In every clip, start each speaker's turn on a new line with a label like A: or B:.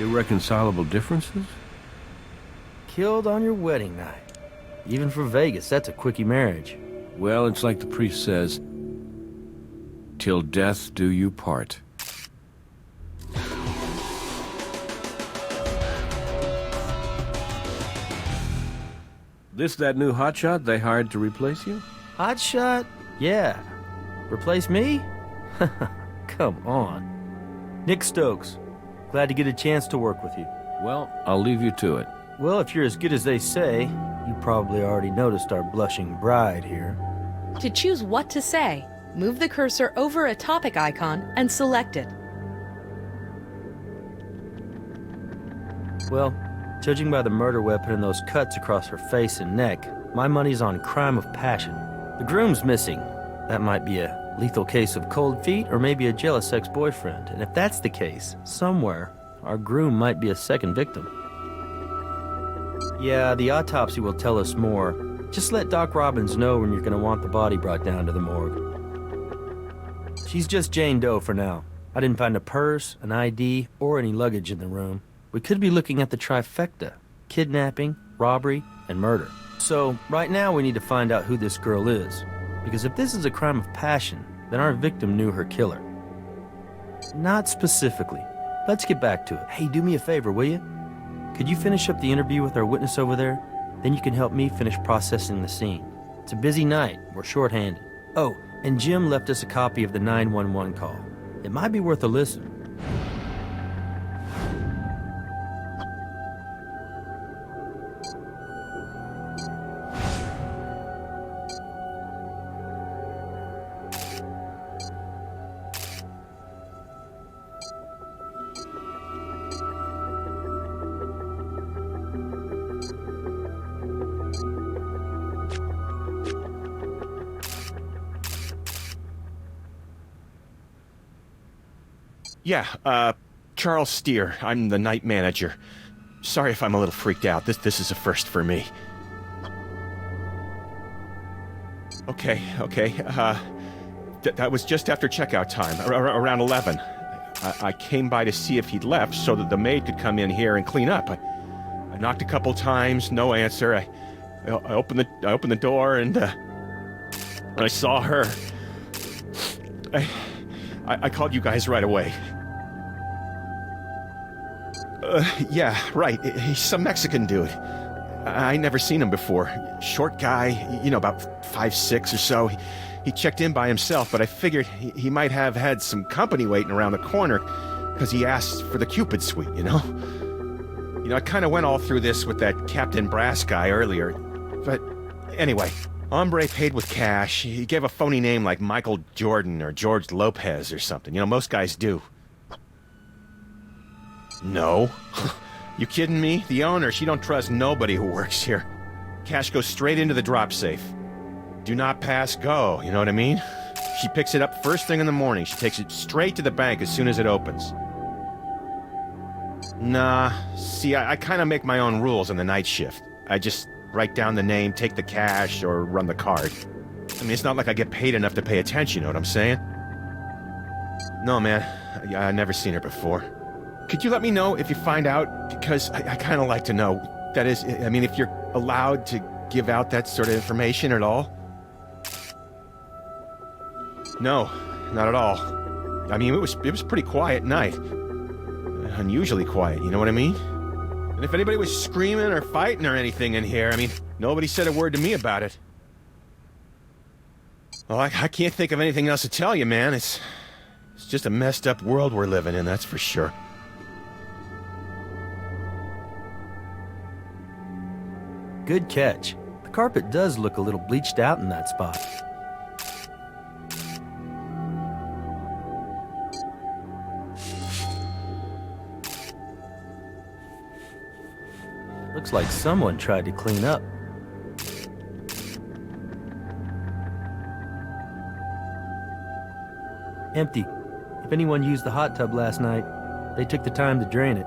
A: Irreconcilable differences?
B: Killed on your wedding night. Even for Vegas, that's a quickie marriage.
A: Well, it's like the priest says, till death do you part. This that new hotshot they hired to replace you?
B: Hotshot? Yeah. Replace me? Come on. Nick Stokes. Glad to get a chance to work with you.
A: Well, I'll leave you to it.
B: Well, if you're as good as they say, you probably already noticed our blushing bride here.
C: To choose what to say, move the cursor over a topic icon and select it.
B: Well, judging by the murder weapon and those cuts across her face and neck, my money's on crime of passion. The groom's missing. That might be a lethal case of cold feet or maybe a jealous ex-boyfriend. And if that's the case, somewhere, our groom might be a second victim. Yeah, the autopsy will tell us more. Just let Doc Robbins know when you're going to want the body brought down to the morgue. She's just Jane Doe for now. I didn't find a purse, an ID, or any luggage in the room. We could be looking at the trifecta: kidnapping, robbery, and murder. So, right now we need to find out who this girl is. Because if this is a crime of passion, then our victim knew her killer. Not specifically. Let's get back to it. Hey, do me a favor, will you? Could you finish up the interview with our witness over there? Then you can help me finish processing the scene. It's a busy night. We're short-handed. Oh, and Jim left us a copy of the 911 call. It might be worth a listen.
D: Yeah, Charles Steer. I'm the night manager. Sorry if I'm a little freaked out. This is a first for me. Okay. That was just after checkout time, around 11. I came by to see if he'd left so that the maid could come in here and clean up. I knocked a couple times, no answer. I opened the door and I saw her. I called you guys right away. Yeah, right. He's some Mexican dude. I never seen him before. Short guy, about 5'6" or so. He checked in by himself, but I figured he might have had some company waiting around the corner because he asked for the Cupid suite, I kind of went all through this with that Captain Brass guy earlier. But anyway, hombre paid with cash. He gave a phony name like Michael Jordan or George Lopez or something. Most guys do. No. You kidding me? The owner, she don't trust nobody who works here. Cash goes straight into the drop safe. Do not pass go, you know what I mean? She picks it up first thing in the morning. She takes it straight to the bank as soon as it opens. Nah, see, I kind of make my own rules on the night shift. I just write down the name, take the cash, or run the card. I mean, it's not like I get paid enough to pay attention, you know what I'm saying? No, man, I never seen her before. Could you let me know if you find out? Because I kind of like to know. That is, I mean, if you're allowed to give out that sort of information at all? No, not at all. I mean, it was pretty quiet night. Unusually quiet, you know what I mean? And if anybody was screaming or fighting or anything in here, I mean, nobody said a word to me about it. Well, I can't think of anything else to tell you, man. It's just a messed up world we're living in, that's for sure.
B: Good catch. The carpet does look a little bleached out in that spot. Looks like someone tried to clean up. Empty. If anyone used the hot tub last night, they took the time to drain it.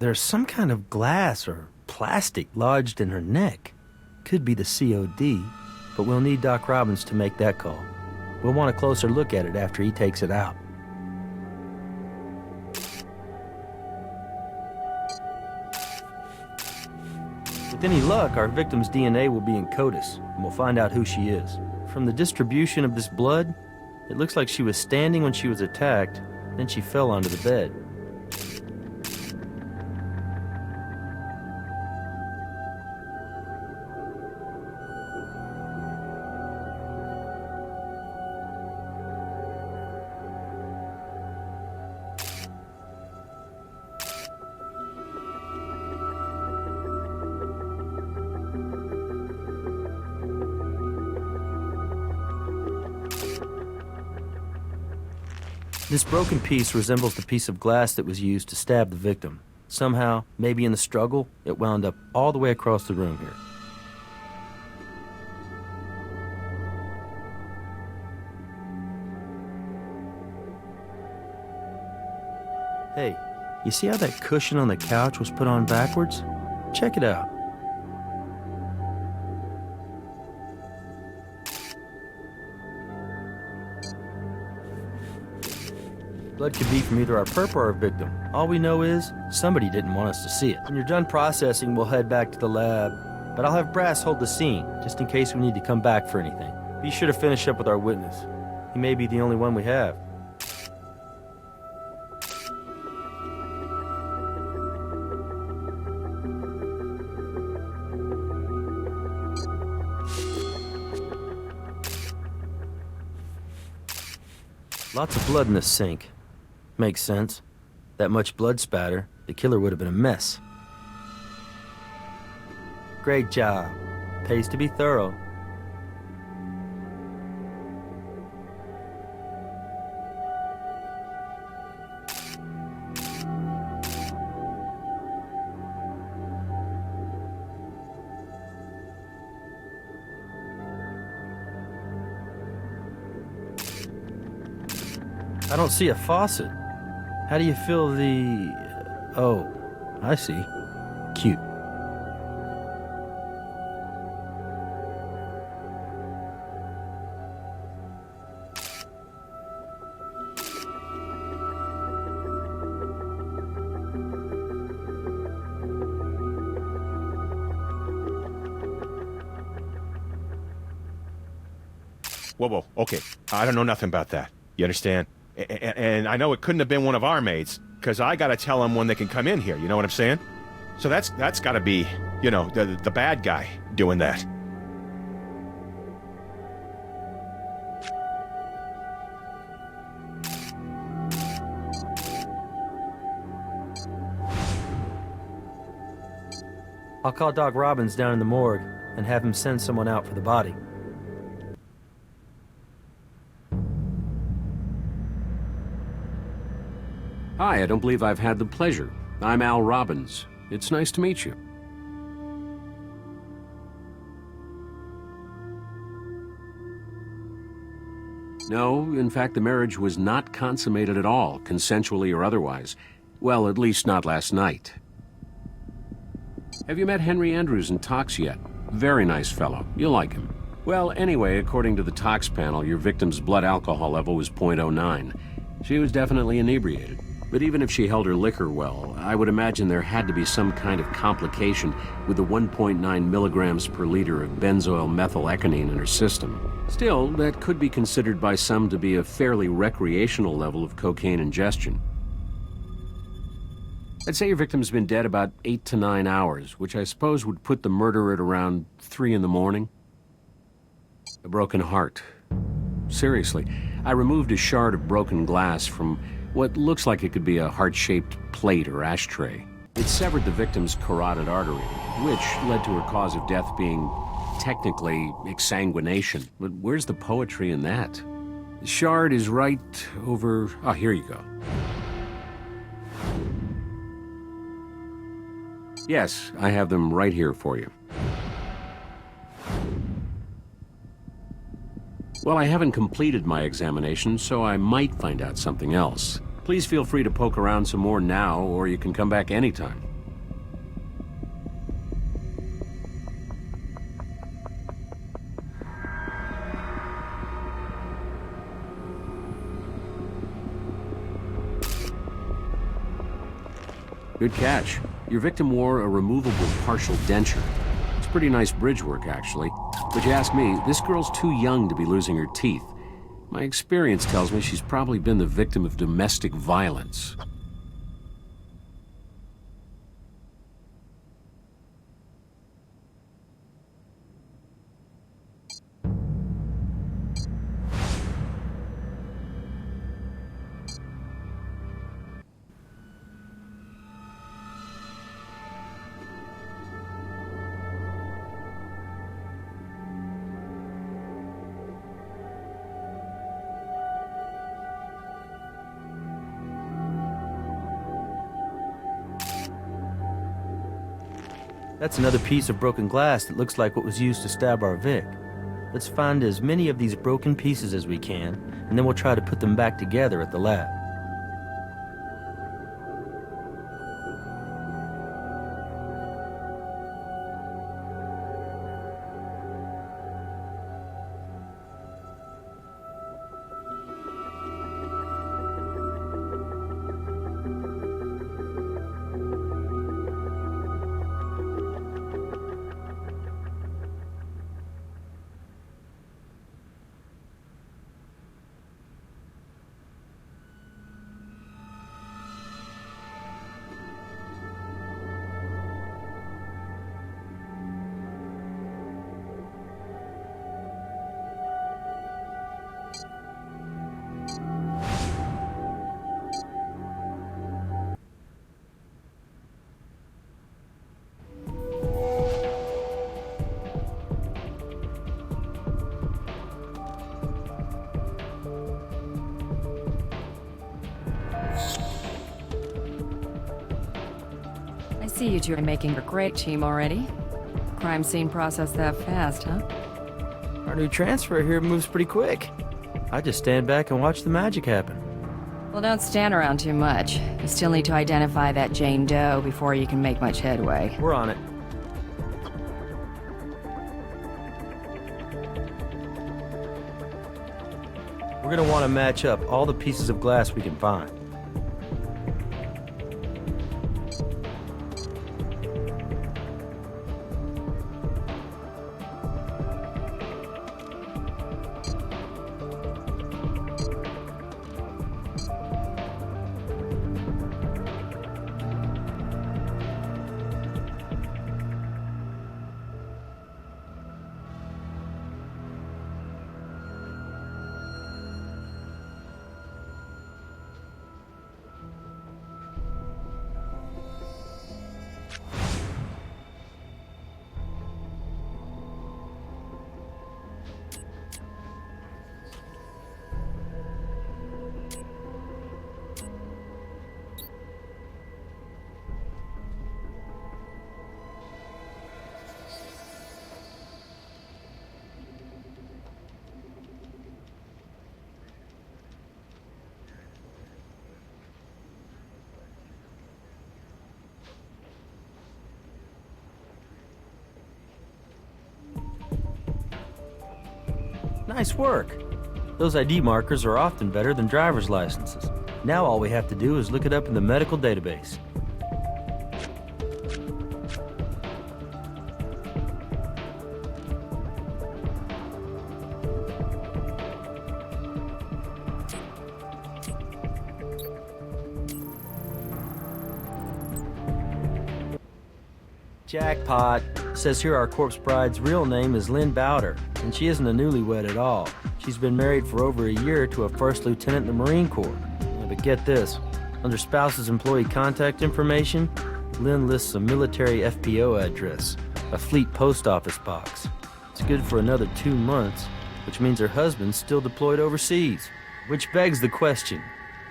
B: There's some kind of glass or plastic lodged in her neck. Could be the COD, but we'll need Doc Robbins to make that call. We'll want a closer look at it after he takes it out. With any luck, our victim's DNA will be in CODIS, and we'll find out who she is. From the distribution of this blood, it looks like she was standing when she was attacked, then she fell onto the bed. This broken piece resembles the piece of glass that was used to stab the victim. Somehow, maybe in the struggle, it wound up all the way across the room here. Hey, you see how that cushion on the couch was put on backwards? Check it out. Blood could be from either our perp or our victim. All we know is somebody didn't want us to see it. When you're done processing, we'll head back to the lab. But I'll have Brass hold the scene, just in case we need to come back for anything. Be sure to finish up with our witness. He may be the only one we have. Lots of blood in this sink. Makes sense. That much blood spatter, the killer would have been a mess. Great job. Pays to be thorough. I don't see a faucet. How do you fill the... Oh, I see. Cute.
D: Whoa, okay. I don't know nothing about that. You understand? And I know it couldn't have been one of our maids, because I gotta tell them when they can come in here, you know what I'm saying? So that's gotta be, you know, the bad guy doing that.
B: I'll call Doc Robbins down in the morgue and have him send someone out for the body.
E: Hi, I don't believe I've had the pleasure. I'm Al Robbins. It's nice to meet you. No, in fact, the marriage was not consummated at all, consensually or otherwise. Well, at least not last night. Have you met Henry Andrews in tox yet? Very nice fellow. You'll like him. Well, anyway, according to the tox panel, your victim's blood alcohol level was .09. She was definitely inebriated. But even if she held her liquor well, I would imagine there had to be some kind of complication with the 1.9 milligrams per liter of benzoyl methyleconine in her system. Still, that could be considered by some to be a fairly recreational level of cocaine ingestion. I'd say your victim's been dead about 8 to 9 hours, which I suppose would put the murder at around 3 in the morning. A broken heart. Seriously, I removed a shard of broken glass from what looks like it could be a heart-shaped plate or ashtray. It severed the victim's carotid artery, which led to her cause of death being technically exsanguination. But where's the poetry in that? The shard is right over... Oh, here you go. Yes, I have them right here for you. Well, I haven't completed my examination, so I might find out something else. Please feel free to poke around some more now, or you can come back anytime. Good catch. Your victim wore a removable partial denture. It's pretty nice bridge work, actually. But you ask me, this girl's too young to be losing her teeth. My experience tells me she's probably been the victim of domestic violence.
B: That's another piece of broken glass that looks like what was used to stab our Vic. Let's find as many of these broken pieces as we can, and then we'll try to put them back together at the lab.
F: I see you two are making a great team already. Crime scene process that fast, huh?
B: Our new transfer here moves pretty quick. I just stand back and watch the magic happen.
F: Well, don't stand around too much. You still need to identify that Jane Doe before you can make much headway.
B: We're on it. We're gonna want to match up all the pieces of glass we can find. Nice work. Those ID markers are often better than driver's licenses. Now all we have to do is look it up in the medical database. Jackpot. Says here our corpse bride's real name is Lynn Bowder, and she isn't a newlywed at all. She's been married for over a year to a first lieutenant in the Marine Corps. Yeah, but get this, under spouse's employee contact information, Lynn lists a military FPO address, a fleet post office box. It's good for another 2 months, which means her husband's still deployed overseas. Which begs the question,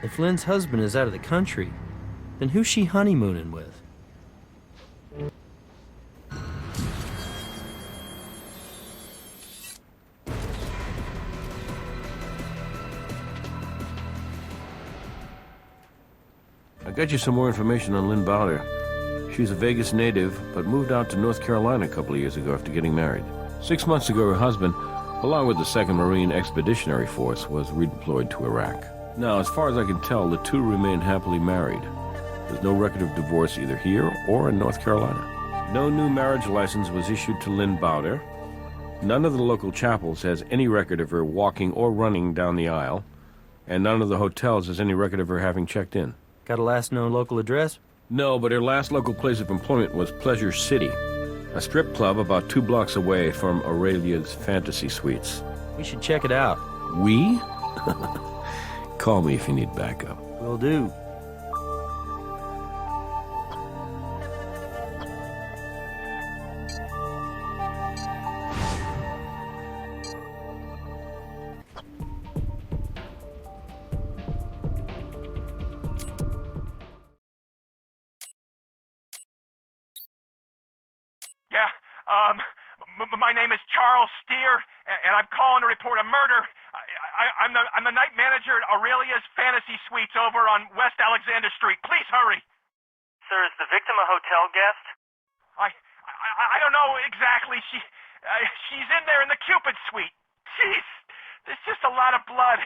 B: if Lynn's husband is out of the country, then who's she honeymooning with?
A: I got you some more information on Lynn Bowder. She's a Vegas native, but moved out to North Carolina a couple of years ago after getting married. 6 months ago, her husband, along with the 2nd Marine Expeditionary Force, was redeployed to Iraq. Now, as far as I can tell, the two remain happily married. There's no record of divorce either here or in North Carolina. No new marriage license was issued to Lynn Bowder. None of the local chapels has any record of her walking or running down the aisle, and none of the hotels has any record of her having checked in.
B: Got a last known local address?
A: No, but her last local place of employment was Pleasure City, a strip club about 2 blocks away from Aurelia's Fantasy Suites.
B: We should check it out.
A: We? Call me if you need backup.
B: Will do.
G: My name is Charles Steer, and I'm calling to report a murder. I'm the night manager at Aurelia's Fantasy Suites over on West Alexander Street. Please hurry.
H: Sir, is the victim a hotel guest?
G: I don't know exactly. She's in there in the Cupid Suite. Jeez, there's just a lot of blood.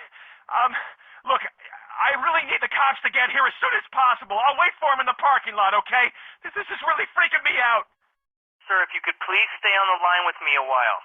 G: Look, I really need the cops to get here as soon as possible. I'll wait for them in the parking lot, okay? This is really freaking me out.
H: Sir, if you could please stay on the line with me a while.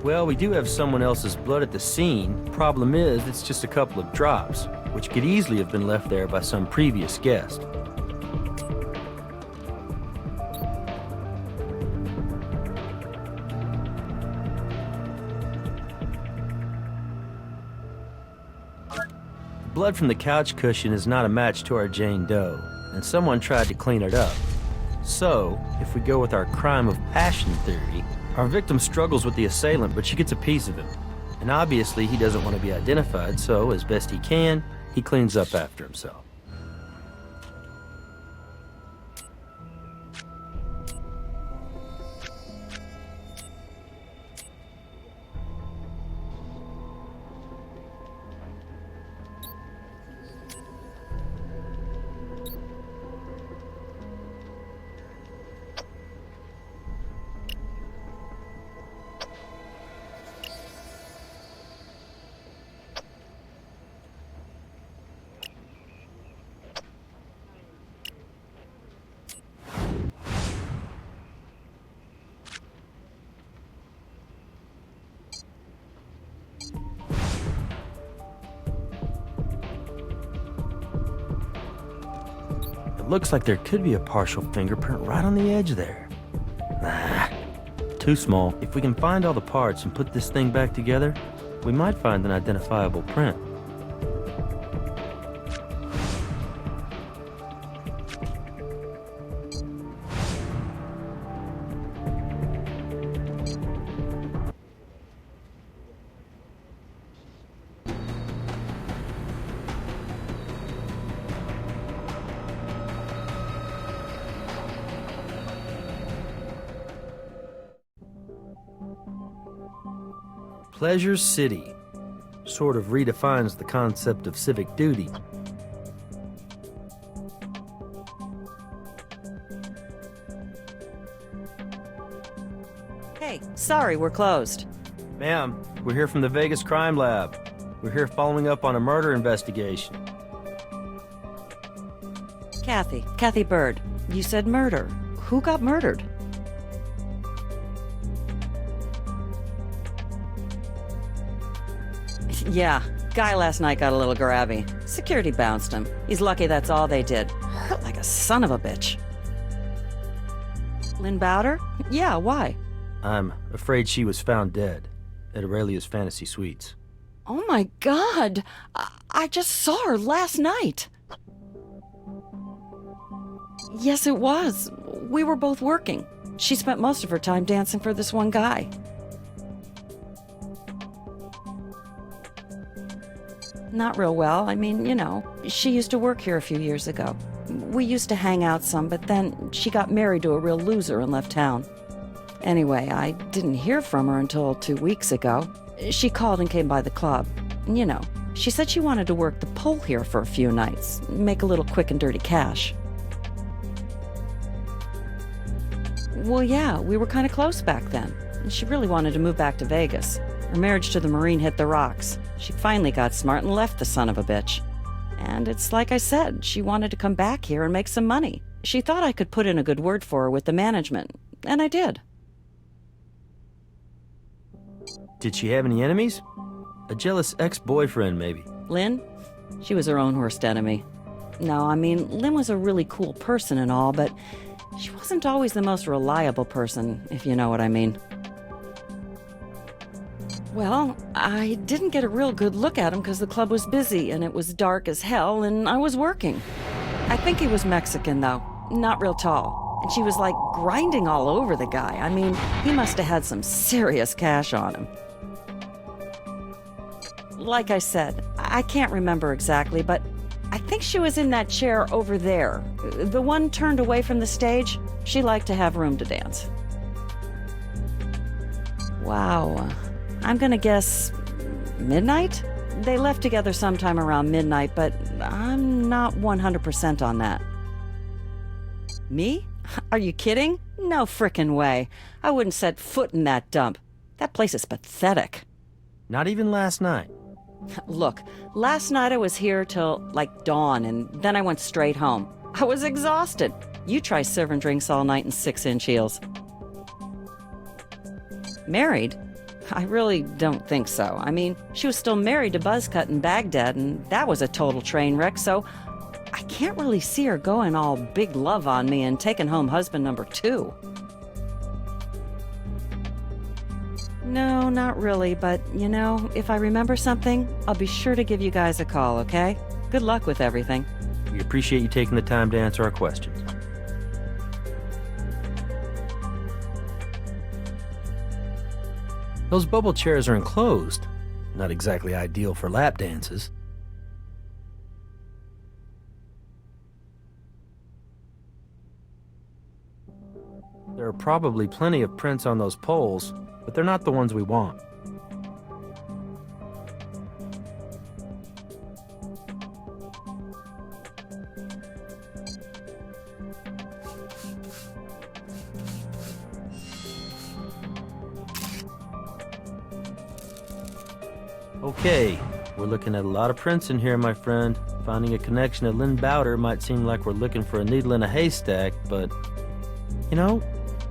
B: Well, we do have someone else's blood at the scene. Problem is, it's just a couple of drops, which could easily have been left there by some previous guest. Blood from the couch cushion is not a match to our Jane Doe, and someone tried to clean it up. So, if we go with our crime of passion theory, our victim struggles with the assailant, but she gets a piece of him. And obviously, he doesn't want to be identified, so as best he can, he cleans up after himself. It looks like there could be a partial fingerprint right on the edge there. Nah, too small. If we can find all the parts and put this thing back together, we might find an identifiable print. Pleasure City sort of redefines the concept of civic duty.
I: Hey, sorry, we're closed.
B: Ma'am, we're here from the Vegas Crime Lab. We're here following up on a murder investigation.
I: Kathy Bird. You said murder. Who got murdered? Yeah, guy last night got a little grabby. Security bounced him. He's lucky that's all they did. Hurt like a son of a bitch. Lynn Bowder? Yeah, why?
B: I'm afraid she was found dead at Aurelia's Fantasy Suites.
I: Oh my God! I just saw her last night. Yes, it was. We were both working. She spent most of her time dancing for this one guy. Not real well. I mean, you know, she used to work here a few years ago. We used to hang out some, but then she got married to a real loser and left town. Anyway, I didn't hear from her until 2 weeks ago. She called and came by the club. You know, she said she wanted to work the pole here for a few nights, make a little quick and dirty cash. Well, yeah, we were kind of close back then, and she really wanted to move back to Vegas. Her marriage to the Marine hit the rocks. She finally got smart and left the son of a bitch. And it's like I said, she wanted to come back here and make some money. She thought I could put in a good word for her with the management, and I did.
B: Did she have any enemies? A jealous ex-boyfriend, maybe.
I: Lynn? She was her own worst enemy. No, I mean, Lynn was a really cool person and all, but she wasn't always the most reliable person, if you know what I mean. Well, I didn't get a real good look at him because the club was busy and it was dark as hell and I was working. I think he was Mexican, though. Not real tall. And she was like grinding all over the guy. I mean, he must have had some serious cash on him. Like I said, I can't remember exactly, but I think she was in that chair over there. The one turned away from the stage. She liked to have room to dance. Wow. I'm gonna guess midnight? They left together sometime around midnight, but I'm not 100% on that. Me? Are you kidding? No frickin' way. I wouldn't set foot in that dump. That place is pathetic.
B: Not even last night.
I: Look, last night I was here till, like, dawn, and then I went straight home. I was exhausted. You try serving drinks all night in 6-inch heels. Married? I really don't think so. I mean, she was still married to Buzzcut in Baghdad, and that was a total train wreck, so I can't really see her going all big love on me and taking home husband number 2. No, not really, but, you know, if I remember something, I'll be sure to give you guys a call, okay? Good luck with everything.
B: We appreciate you taking the time to answer our questions. Those bubble chairs are enclosed. Not exactly ideal for lap dances. There are probably plenty of prints on those poles, but they're not the ones we want. Okay, we're looking at a lot of prints in here, my friend. Finding a connection to Lynn Bowder might seem like we're looking for a needle in a haystack, but, you know,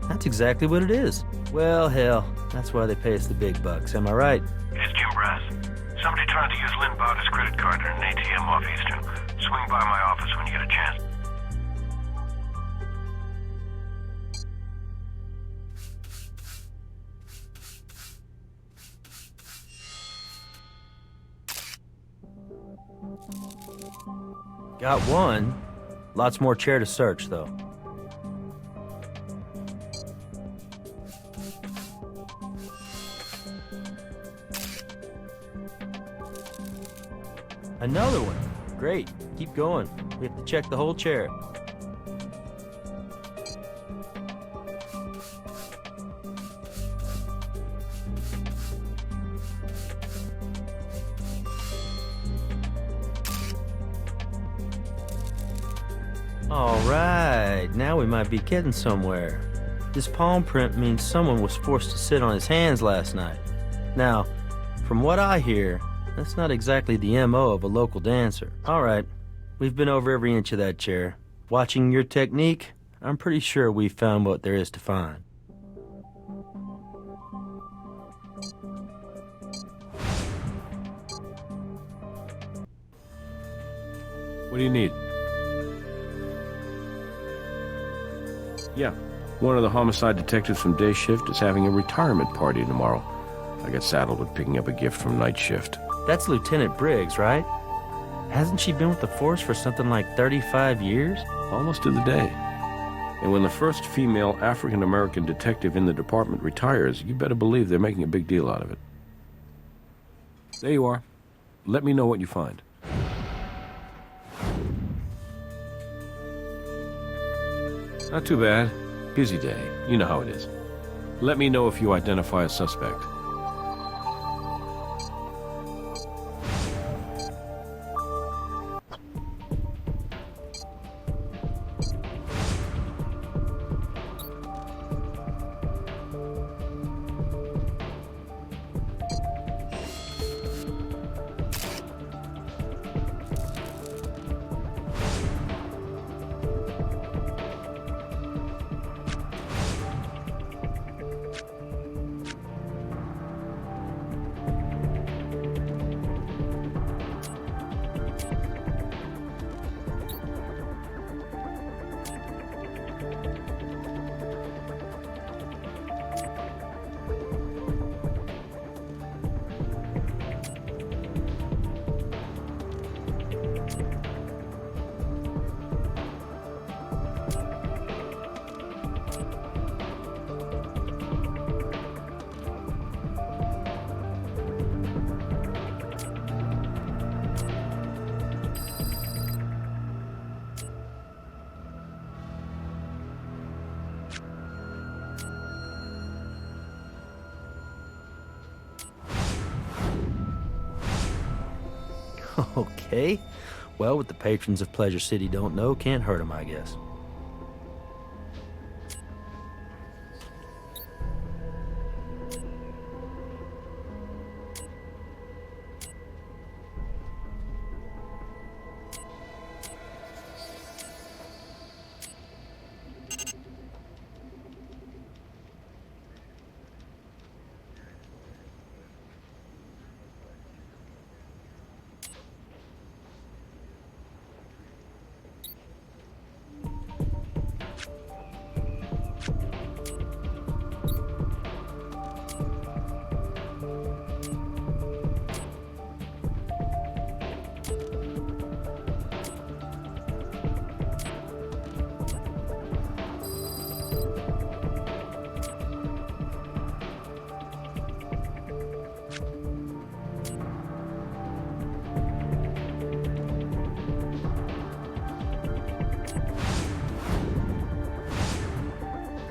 B: that's exactly what it is. Well, hell, that's why they pay us the big bucks, am I right?
J: It's Jim Brass. Somebody tried to use Lynn Bowder's credit card in an ATM off Eastern. Swing by my office when you get a chance.
B: Got one. Lots more chair to search, though. Another one. Great. Keep going. We have to check the whole chair. All right, now we might be getting somewhere. This palm print means someone was forced to sit on his hands last night. Now, from what I hear, that's not exactly the MO of a local dancer. All right, we've been over every inch of that chair. Watching your technique, I'm pretty sure we've found what there is to find.
A: What do you need? Yeah, one of the homicide detectives from day shift is having a retirement party tomorrow. I got saddled with picking up a gift from night shift.
B: That's Lieutenant Briggs, right? Hasn't she been with the force for something like 35 years?
A: Almost to the day. And when the first female African-American detective in the department retires, you better believe they're making a big deal out of it. There you are. Let me know what you find. Not too bad. Busy day. You know how it is. Let me know if you identify a suspect.
B: Okay. Well, what the patrons of Pleasure City don't know can't hurt them, I guess.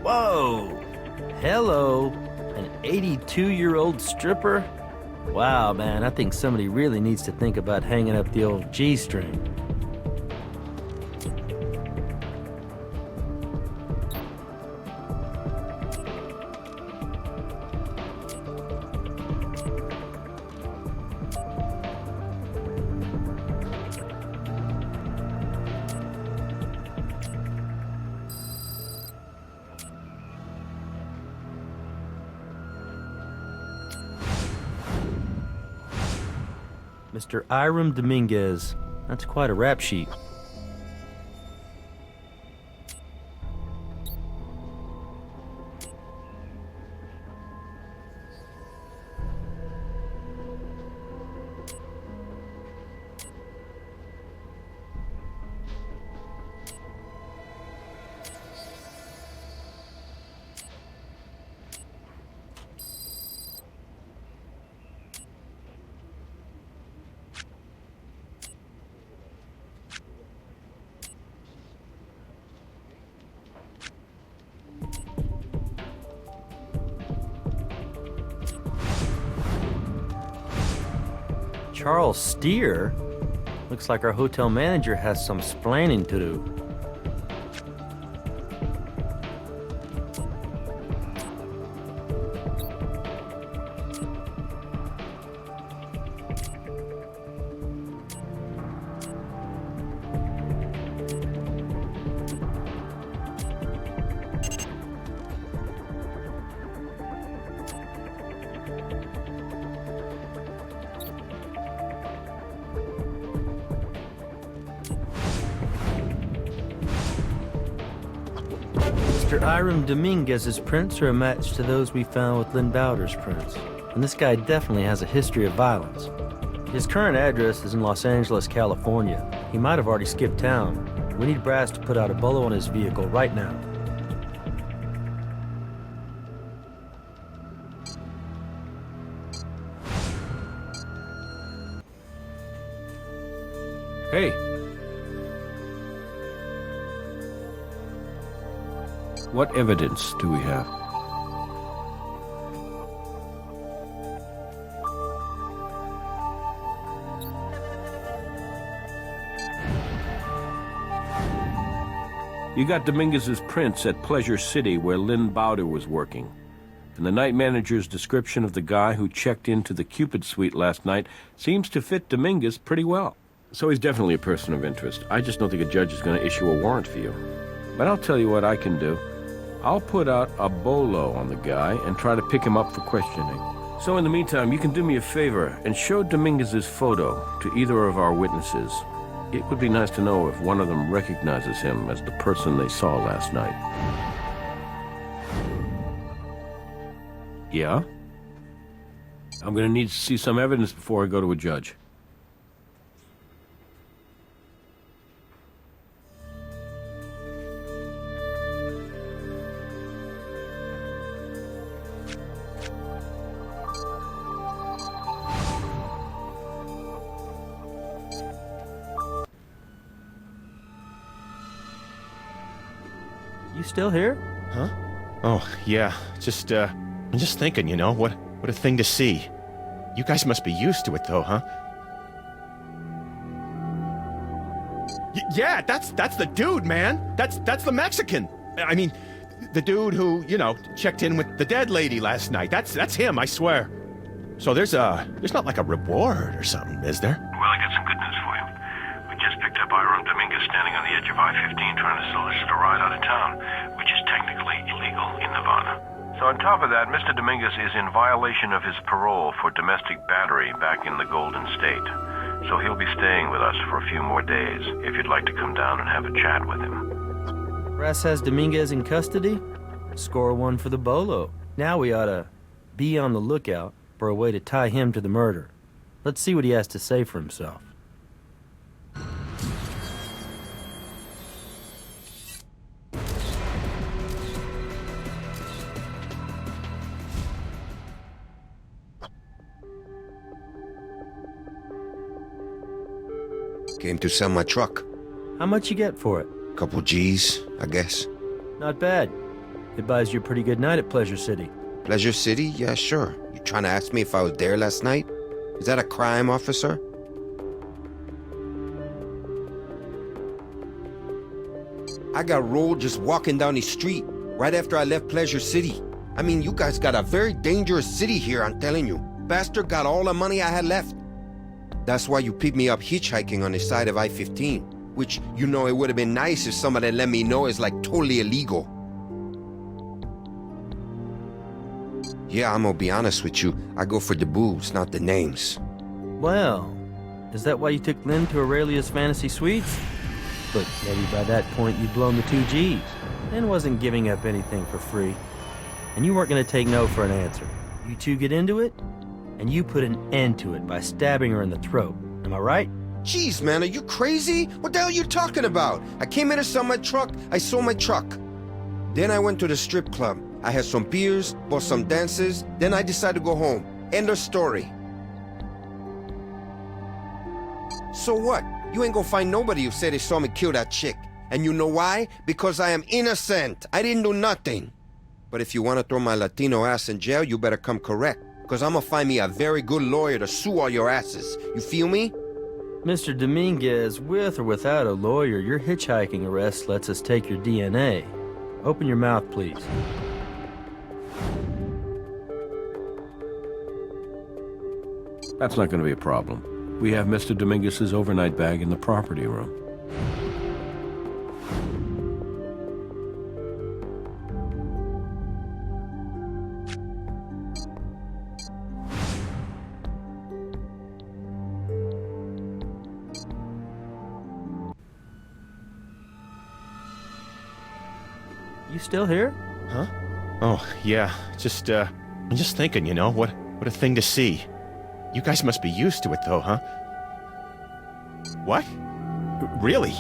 B: Whoa! Hello! An 82-year-old stripper? Wow, man, I think somebody really needs to think about hanging up the old G-string. Mr. Hiram Dominguez. That's quite a rap sheet. Charles Steer? Looks like our hotel manager has some splaining to do. Mr. Hiram Dominguez's prints are a match to those we found with Lynn Bowder's prints. And this guy definitely has a history of violence. His current address is in Los Angeles, California. He might have already skipped town. We need brass to put out a bolo on his vehicle right now.
A: Hey. What evidence do we have? You got Dominguez's prints at Pleasure City, where Lynn Bowder was working. And the night manager's description of the guy who checked into the Cupid suite last night seems to fit Dominguez pretty well. So he's definitely a person of interest. I just don't think a judge is going to issue a warrant for you. But I'll tell you what I can do. I'll put out a bolo on the guy and try to pick him up for questioning. So in the meantime, you can do me a favor and show Dominguez's photo to either of our witnesses. It would be nice to know if one of them recognizes him as the person they saw last night. Yeah? I'm going to need to see some evidence before I go to a judge.
B: You still here?
D: Huh? Oh, yeah. I'm just thinking, you know, what a thing to see. You guys must be used to it, though, huh? Yeah, that's the dude, man. That's the Mexican. I mean, the dude who, you know, checked in with the dead lady last night. That's him, I swear. So there's not like a reward or something, is there?
J: Well, I got some good news for you. We just picked up Iron Dominguez standing on the edge of I-15 trying to solicit a ride out of town, which is technically illegal in Nevada. So on top of that, Mr. Dominguez is in violation of his parole for domestic battery back in the Golden State. So he'll be staying with us for a few more days, if you'd like to come down and have a chat with him.
B: Brass has Dominguez in custody? Score one for the bolo. Now we ought to be on the lookout for a way to tie him to the murder. Let's see what he has to say for himself.
K: Came to sell my truck.
B: How much you get for it?
K: Couple G's, I guess.
B: Not bad. It buys you a pretty good night at Pleasure City.
K: Pleasure City? Yeah, sure. You trying to ask me if I was there last night? Is that a crime, officer? I got rolled just walking down the street right after I left Pleasure City. I mean, you guys got a very dangerous city here, I'm telling you. Bastard got all the money I had left. That's why you picked me up hitchhiking on the side of I-15, which, you know, it would have been nice if somebody let me know is like totally illegal. Yeah, I'm gonna be honest with you. I go for the boobs, not the names.
B: Well, is that why you took Lynn to Aurelia's Fantasy Suites? But maybe by that point you'd blown the 2 G's. Lynn wasn't giving up anything for free. And you weren't gonna take no for an answer. You two get into it, and you put an end to it by stabbing her in the throat. Am I right?
K: Jeez, man, are you crazy? What the hell are you talking about? I came here to sell my truck. I sold my truck. Then I went to the strip club. I had some beers, bought some dances. Then I decided to go home. End of story. So what? You ain't gonna find nobody who said they saw me kill that chick. And you know why? Because I am innocent. I didn't do nothing. But if you want to throw my Latino ass in jail, you better come correct. Because I'm gonna find me a very good lawyer to sue all your asses. You feel me?
B: Mr. Dominguez, with or without a lawyer, your hitchhiking arrest lets us take your DNA. Open your mouth, please.
A: That's not going to be a problem. We have Mr. Dominguez's overnight bag in the property room.
B: You still here?
D: Huh? Oh, yeah. I'm just thinking, you know, what a thing to see. You guys must be used to it, though, huh? What? Really?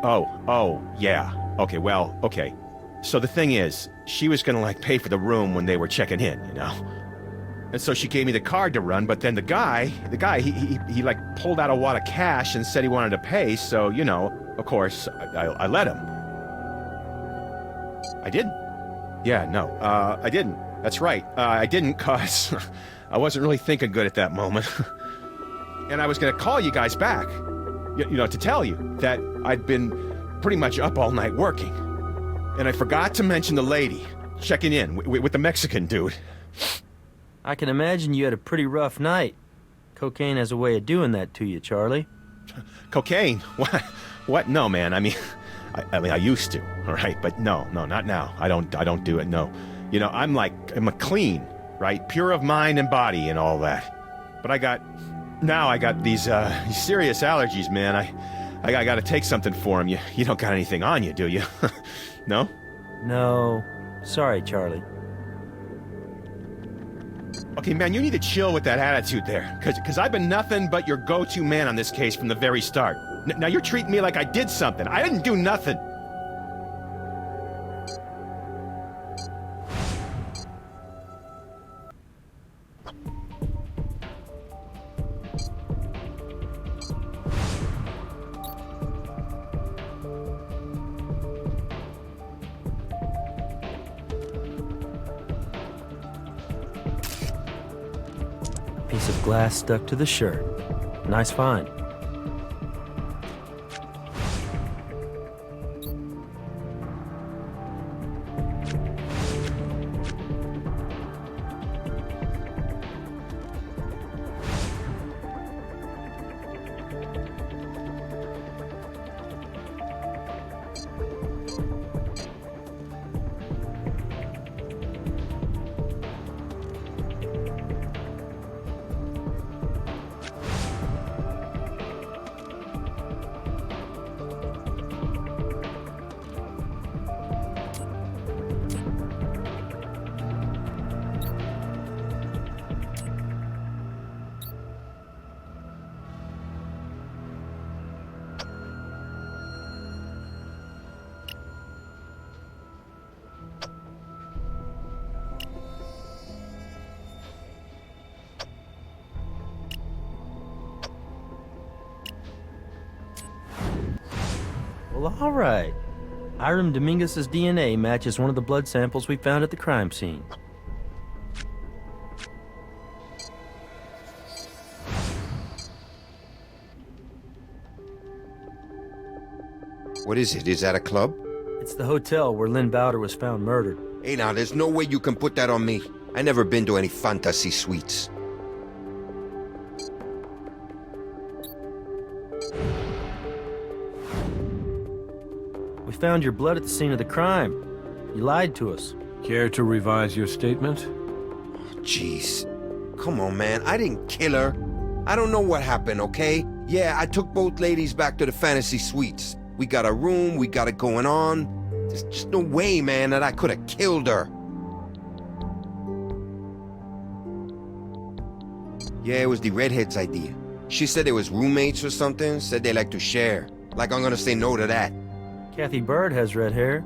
D: Oh, yeah. Okay, well, okay. So the thing is, she was gonna, like, pay for the room when they were checking in, you know? And so she gave me the card to run, but then the guy, he like, pulled out a wad of cash and said he wanted to pay, so, you know, of course, I let him. I didn't. Yeah, no, I didn't. That's right. I didn't, cause I wasn't really thinking good at that moment. And I was gonna call you guys back, you know, to tell you that I'd been pretty much up all night working. And I forgot to mention the lady checking in with the Mexican dude.
B: I can imagine you had a pretty rough night. Cocaine has a way of doing that to you, Charlie.
D: Cocaine? What? No, man. I mean, I used to, all right? But no, not now. I don't do it, no. You know, I'm a clean, right? Pure of mind and body and all that. But I got these serious allergies, man. I gotta take something for them. You don't got anything on you, do you? No?
B: No. Sorry, Charlie.
D: Okay, man, you need to chill with that attitude there. Cause I've been nothing but your go-to man on this case from the very start. Now you're treating me like I did something. I didn't do nothing.
B: Piece of glass stuck to the shirt. Nice find. Well, all right. Hiram Dominguez's DNA matches one of the blood samples we found at the crime scene.
K: What is it? Is that a club?
B: It's the hotel where Lynn Bowder was found murdered.
K: Hey, now, there's no way you can put that on me. I never been to any fantasy suites.
B: We found your blood at the scene of the crime. You lied to us.
A: Care to revise your statement?
K: Jeez. Come on, man. I didn't kill her. I don't know what happened, okay? Yeah, I took both ladies back to the fantasy suites. We got a room, we got it going on. There's just no way, man, that I could have killed her. Yeah, it was the redhead's idea. She said they was roommates or something, said they like to share. Like I'm gonna say no to that.
B: Kathy Bird has red hair.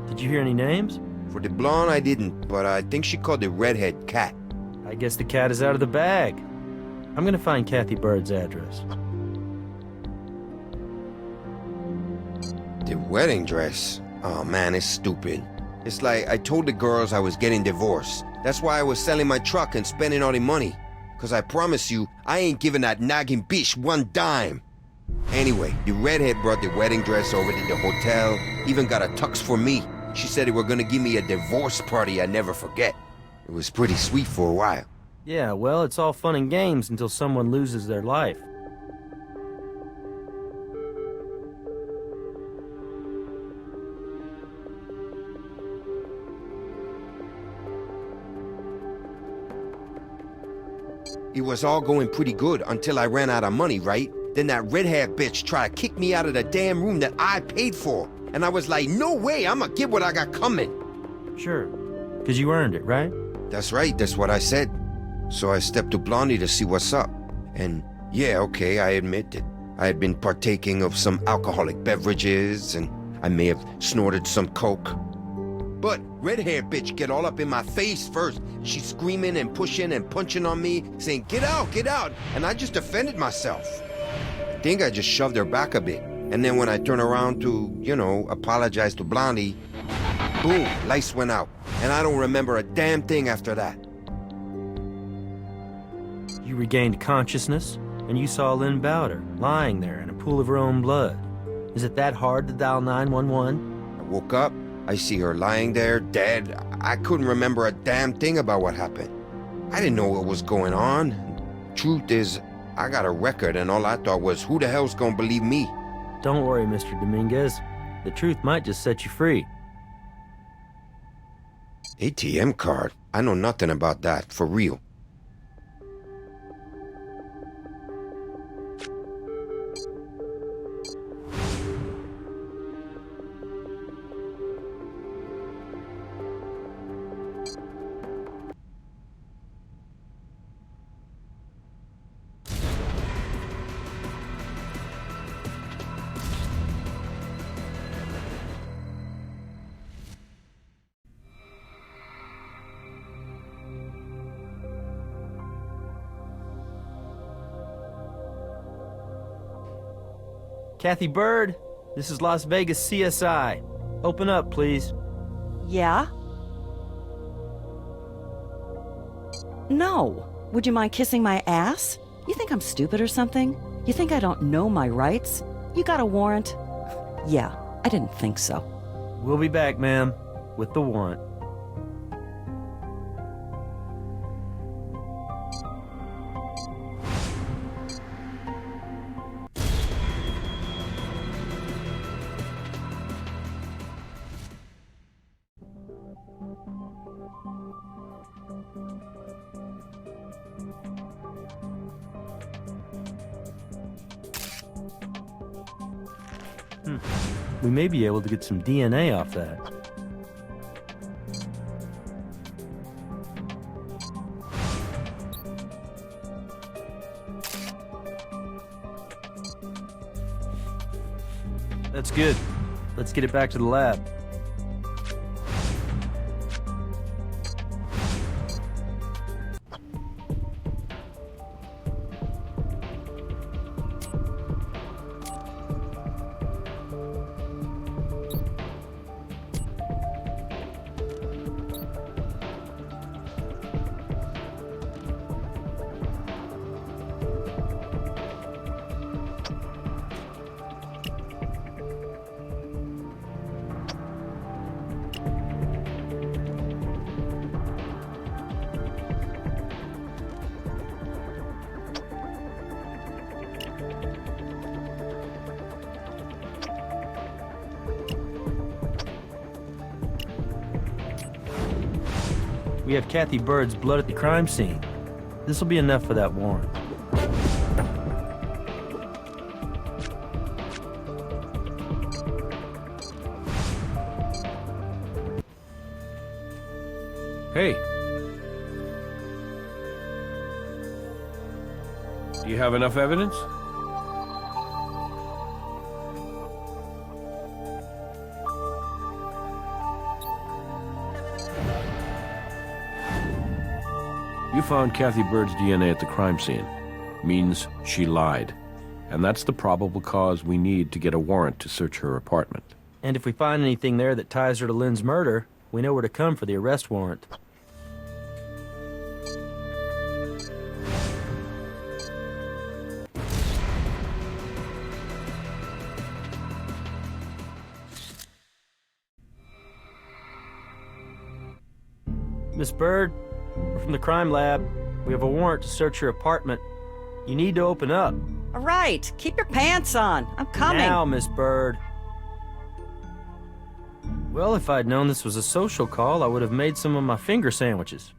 B: Did you hear any names?
K: For the blonde, I didn't, but I think she called the redhead Cat.
B: I guess the cat is out of the bag. I'm gonna find Kathy Bird's address.
K: The wedding dress? Oh man, it's stupid. It's like I told the girls I was getting divorced. That's why I was selling my truck and spending all the money. Cause I promise you, I ain't giving that nagging bitch one dime. Anyway, the redhead brought the wedding dress over to the hotel, even got a tux for me. She said they were gonna give me a divorce party I'd never forget. It was pretty sweet for a while.
B: Yeah, well, it's all fun and games until someone loses their life.
K: It was all going pretty good until I ran out of money, right? Then that redhead bitch tried to kick me out of the damn room that I paid for. And I was like, no way, I'ma get what I got coming.
B: Sure, because you earned it, right?
K: That's right, that's what I said. So I stepped to Blondie to see what's up. And yeah, okay, I admit that I had been partaking of some alcoholic beverages, and I may have snorted some coke. But red-haired bitch get all up in my face first. She's screaming and pushing and punching on me, saying, get out, and I just defended myself. I think I just shoved her back a bit. And then when I turn around to, apologize to Blondie, boom, lights went out. And I don't remember a damn thing after that.
B: You regained consciousness, and you saw Lynn Bowder lying there in a pool of her own blood. Is it that hard to dial 911?
K: I woke up, I see her lying there, dead. I couldn't remember a damn thing about what happened. I didn't know what was going on. Truth is, I got a record, and all I thought was, who the hell's gonna believe me?
B: Don't worry, Mr. Dominguez. The truth might just set you free.
K: ATM card? I know nothing about that, for real.
B: Kathy Bird, this is Las Vegas CSI. Open up, please.
I: Yeah? No. Would you mind kissing my ass? You think I'm stupid or something? You think I don't know my rights? You got a warrant? Yeah, I didn't think so.
B: We'll be back, ma'am, with the warrant. We may be able to get some DNA off that. That's good. Let's get it back to the lab. We have Kathy Bird's blood at the crime scene. This will be enough for that warrant.
A: Hey. Do you have enough evidence? You found Kathy Bird's DNA at the crime scene. Means she lied. And that's the probable cause we need to get a warrant to search her apartment.
B: And if we find anything there that ties her to Lynn's murder, we know where to come for the arrest warrant. Miss Bird, we're from the crime lab. We have a warrant to search your apartment. You need to open up.
I: All right, keep your pants on. I'm coming.
B: Now, Miss Bird. Well, if I'd known this was a social call, I would have made some of my finger sandwiches.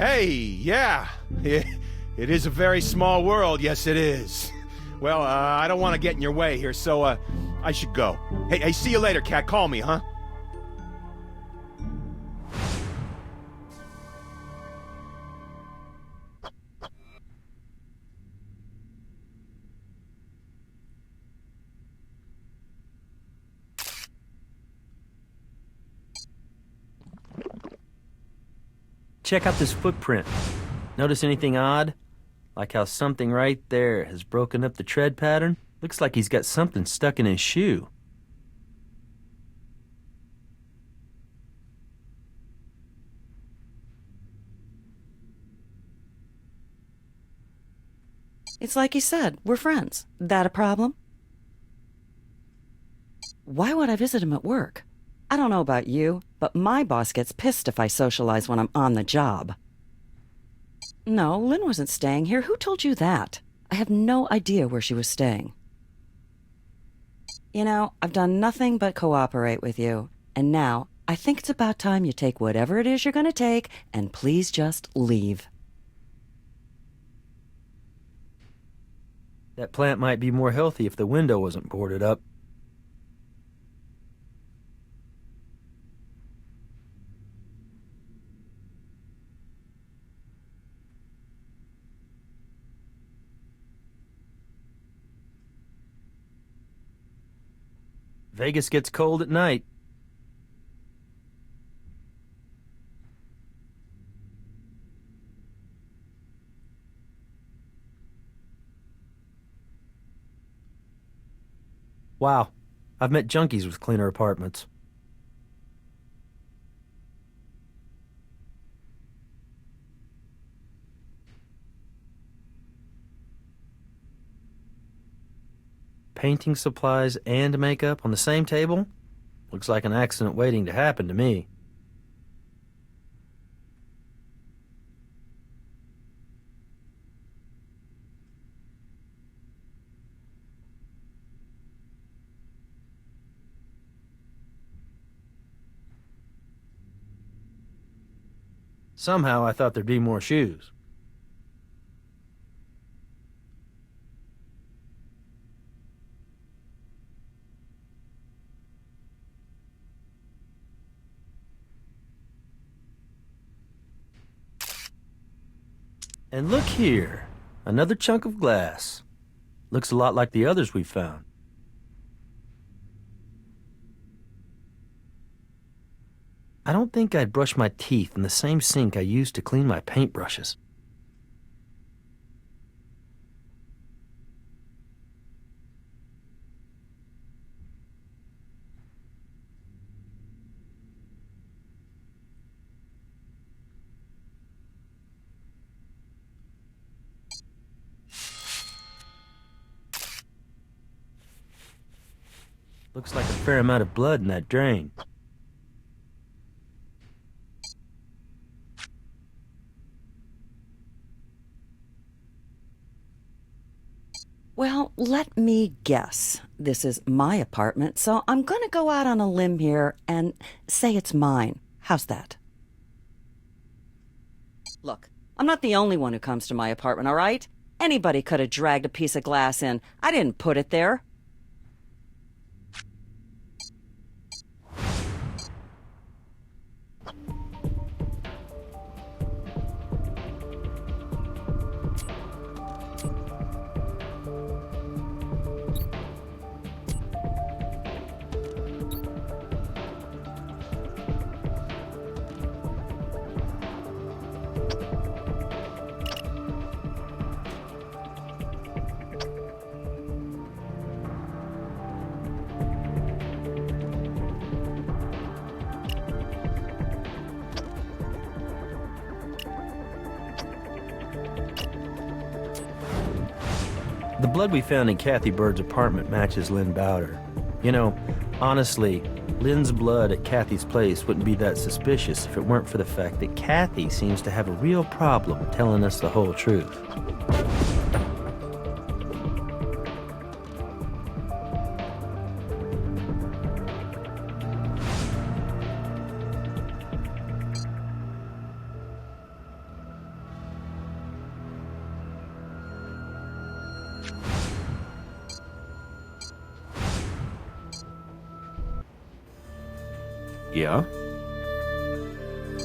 D: Hey, yeah. It is a very small world, yes it is. Well, I don't want to get in your way here, so, I should go. Hey, see you later, Cat. Call me, huh?
B: Check out this footprint. Notice anything odd? Like how something right there has broken up the tread pattern? Looks like he's got something stuck in his shoe.
I: It's like he said, we're friends. That a problem? Why would I visit him at work? I don't know about you, but my boss gets pissed if I socialize when I'm on the job. No, Lynn wasn't staying here. Who told you that? I have no idea where she was staying. You know, I've done nothing but cooperate with you. And now, I think it's about time you take whatever it is you're gonna take, and please just leave.
B: That plant might be more healthy if the window wasn't boarded up. Vegas gets cold at night. Wow, I've met junkies with cleaner apartments. Painting supplies and makeup on the same table? Looks like an accident waiting to happen to me. Somehow I thought there'd be more shoes. And look here, another chunk of glass. Looks a lot like the others we found. I don't think I'd brush my teeth in the same sink I used to clean my paintbrushes. Looks like a fair amount of blood in that drain.
I: Well, let me guess. This is my apartment, so I'm gonna go out on a limb here and say it's mine. How's that? Look, I'm not the only one who comes to my apartment, all right? Anybody could have dragged a piece of glass in. I didn't put it there.
B: The blood we found in Kathy Bird's apartment matches Lynn Bowder. You know, honestly, Lynn's blood at Kathy's place wouldn't be that suspicious if it weren't for the fact that Kathy seems to have a real problem telling us the whole truth.
A: Yeah?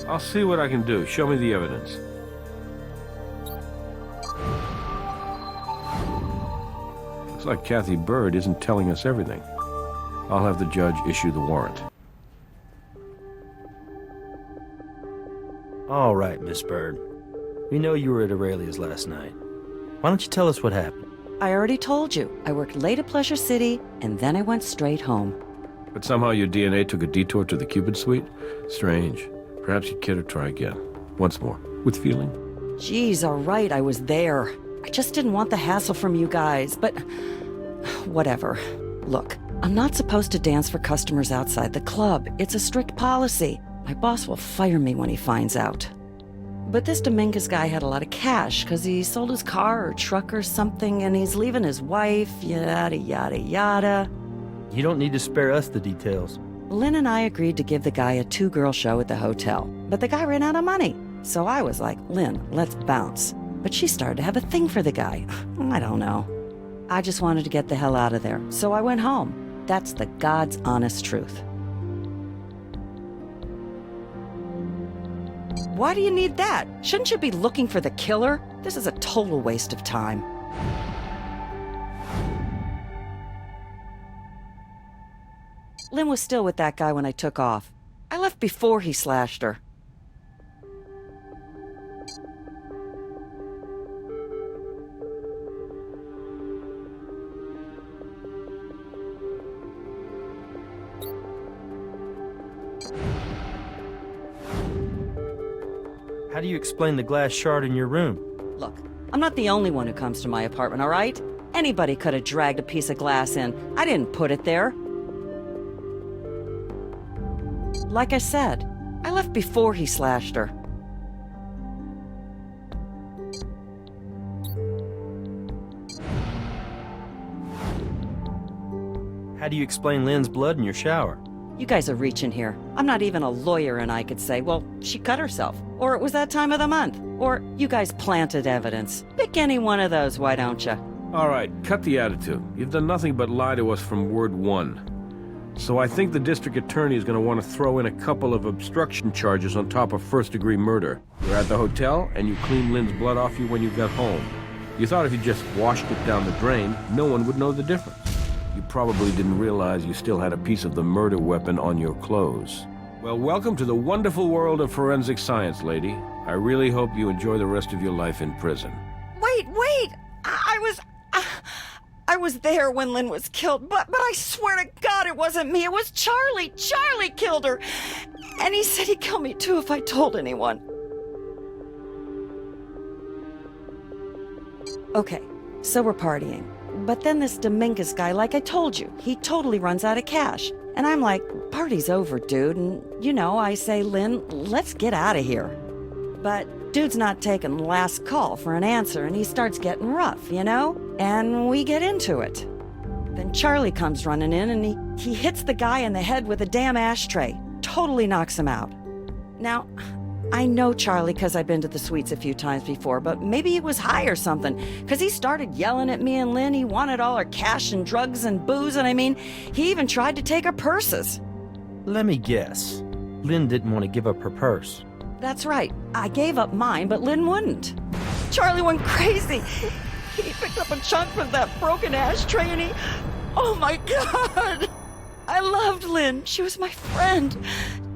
A: I'll see what I can do. Show me the evidence. Looks like Kathy Bird isn't telling us everything. I'll have the judge issue the warrant.
B: All right, Miss Bird. We know you were at Aurelia's last night. Why don't you tell us what happened?
I: I already told you. I worked late at Pleasure City, and then I went straight home.
A: But somehow your DNA took a detour to the Cupid suite? Strange. Perhaps you'd care to try again. Once more. With feeling?
I: Geez, all right, I was there. I just didn't want the hassle from you guys, but... whatever. Look, I'm not supposed to dance for customers outside the club. It's a strict policy. My boss will fire me when he finds out. But this Dominguez guy had a lot of cash because he sold his car or truck or something, and he's leaving his wife, yada, yada, yada.
B: You don't need to spare us the details.
I: Lynn and I agreed to give the guy a 2-girl show at the hotel, but the guy ran out of money. So I was like, Lynn, let's bounce. But she started to have a thing for the guy. I don't know. I just wanted to get the hell out of there, so I went home. That's the God's honest truth. Why do you need that? Shouldn't you be looking for the killer? This is a total waste of time. Lynn was still with that guy when I took off. I left before he slashed her.
B: How do you explain the glass shard in your room?
I: Look, I'm not the only one who comes to my apartment, all right? Anybody could have dragged a piece of glass in. I didn't put it there. Like I said, I left before he slashed her.
B: How do you explain Lynn's blood in your shower?
I: You guys are reaching here. I'm not even a lawyer and I could say, well, she cut herself. Or it was that time of the month. Or you guys planted evidence. Pick any one of those, why don't you?
A: All right, cut the attitude. You've done nothing but lie to us from word one. So I think the district attorney is going to want to throw in a couple of obstruction charges on top of first-degree murder. You're at the hotel, and you cleaned Lynn's blood off you when you got home. You thought if you just washed it down the drain, no one would know the difference. You probably didn't realize you still had a piece of the murder weapon on your clothes. Well, welcome to the wonderful world of forensic science, lady. I really hope you enjoy the rest of your life in prison.
I: Wait! I was there when Lynn was killed, but I swear to God it wasn't me. It was Charlie. Charlie killed her. And he said he'd kill me too if I told anyone. Okay, so we're partying. But then this Dominguez guy, like I told you, he totally runs out of cash. And I'm like, party's over, dude. And, you know, I say, Lynn, let's get out of here. But dude's not taking last call for an answer, and he starts getting rough, you know? And we get into it. Then Charlie comes running in, and he hits the guy in the head with a damn ashtray. Totally knocks him out. Now, I know Charlie because I've been to the suites a few times before, but maybe he was high or something, because he started yelling at me and Lynn. He wanted all our cash and drugs and booze, and I mean, he even tried to take our purses.
B: Let me guess. Lynn didn't want to give up her purse.
I: That's right. I gave up mine, but Lynn wouldn't. Charlie went crazy. He picked up a chunk from that broken ashtray and he... Oh my God! I loved Lynn. She was my friend.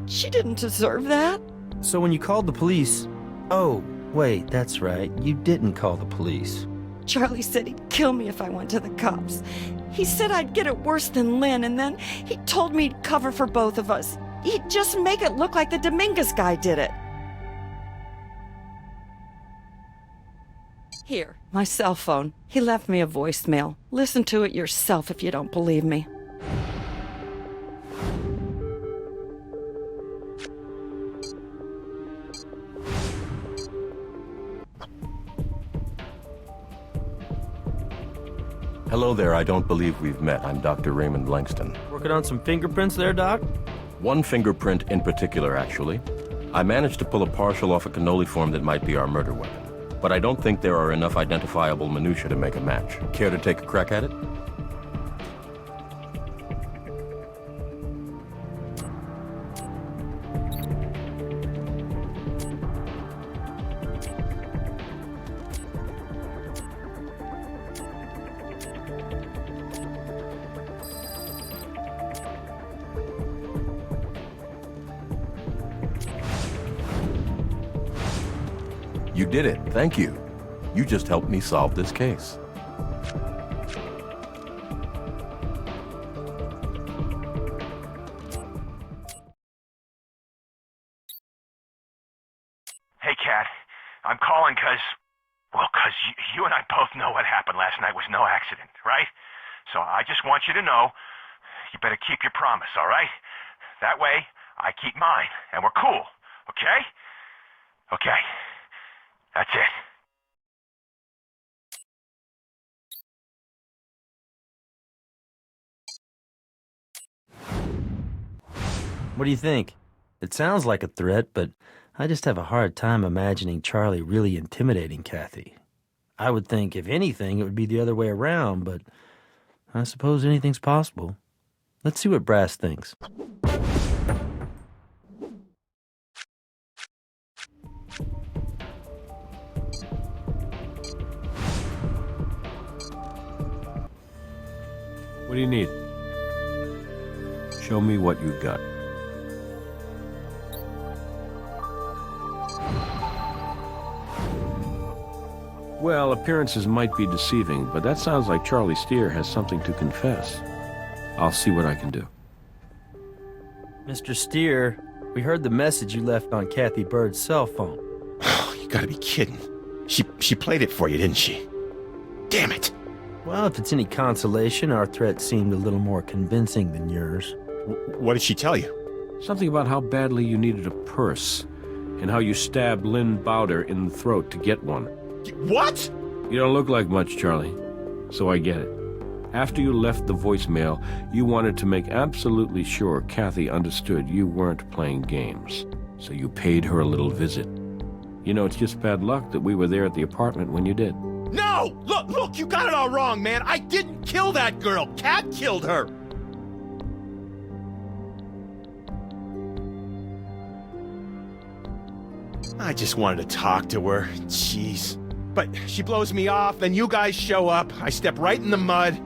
I: She didn't deserve that.
B: So when you called the police... Oh, wait, that's right. You didn't call the police.
I: Charlie said he'd kill me if I went to the cops. He said I'd get it worse than Lynn, and then he told me he'd cover for both of us. He'd just make it look like the Dominguez guy did it. Here, my cell phone. He left me a voicemail. Listen to it yourself if you don't believe me.
L: Hello there, I don't believe we've met. I'm Dr. Raymond Langston.
B: Working on some fingerprints there, Doc?
L: One fingerprint in particular, actually. I managed to pull a partial off a cannoli form that might be our murder weapon. But I don't think there are enough identifiable minutiae to make a match. Care to take a crack at it? You did it. Thank you. You just helped me solve this case.
J: Hey, Kat. I'm calling because you and I both know what happened last night was no accident, right? So I just want you to know you better keep your promise, all right? That way, I keep mine, and we're cool, okay? Okay. That's it.
B: What do you think? It sounds like a threat, but I just have a hard time imagining Charlie really intimidating Kathy. I would think, if anything, it would be the other way around, but I suppose anything's possible. Let's see what Brass thinks.
A: What do you need? Show me what you've got. Well, appearances might be deceiving, but that sounds like Charlie Steer has something to confess. I'll see what I can do.
B: Mr. Steer, we heard the message you left on Kathy Bird's cell phone.
D: You gotta be kidding. She played it for you, didn't she? Damn it!
B: Well, if it's any consolation, our threat seemed a little more convincing than yours.
D: What did she tell you?
A: Something about how badly you needed a purse, and how you stabbed Lynn Bowder in the throat to get one.
D: What?
A: You don't look like much, Charlie, so I get it. After you left the voicemail, you wanted to make absolutely sure Kathy understood you weren't playing games, so you paid her a little visit. You know, it's just bad luck that we were there at the apartment when you did.
D: No! Look, you got it all wrong, man. I didn't kill that girl. Kat killed her. I just wanted to talk to her. Jeez. But she blows me off, then you guys show up. I step right in the mud.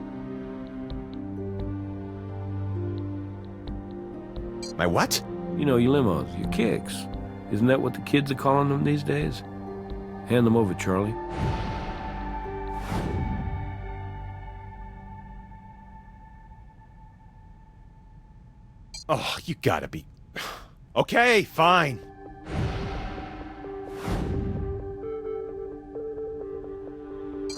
D: My what?
A: You know, your limos, your kicks. Isn't that what the kids are calling them these days? Hand them over, Charlie.
D: Oh, you gotta be... Okay, fine.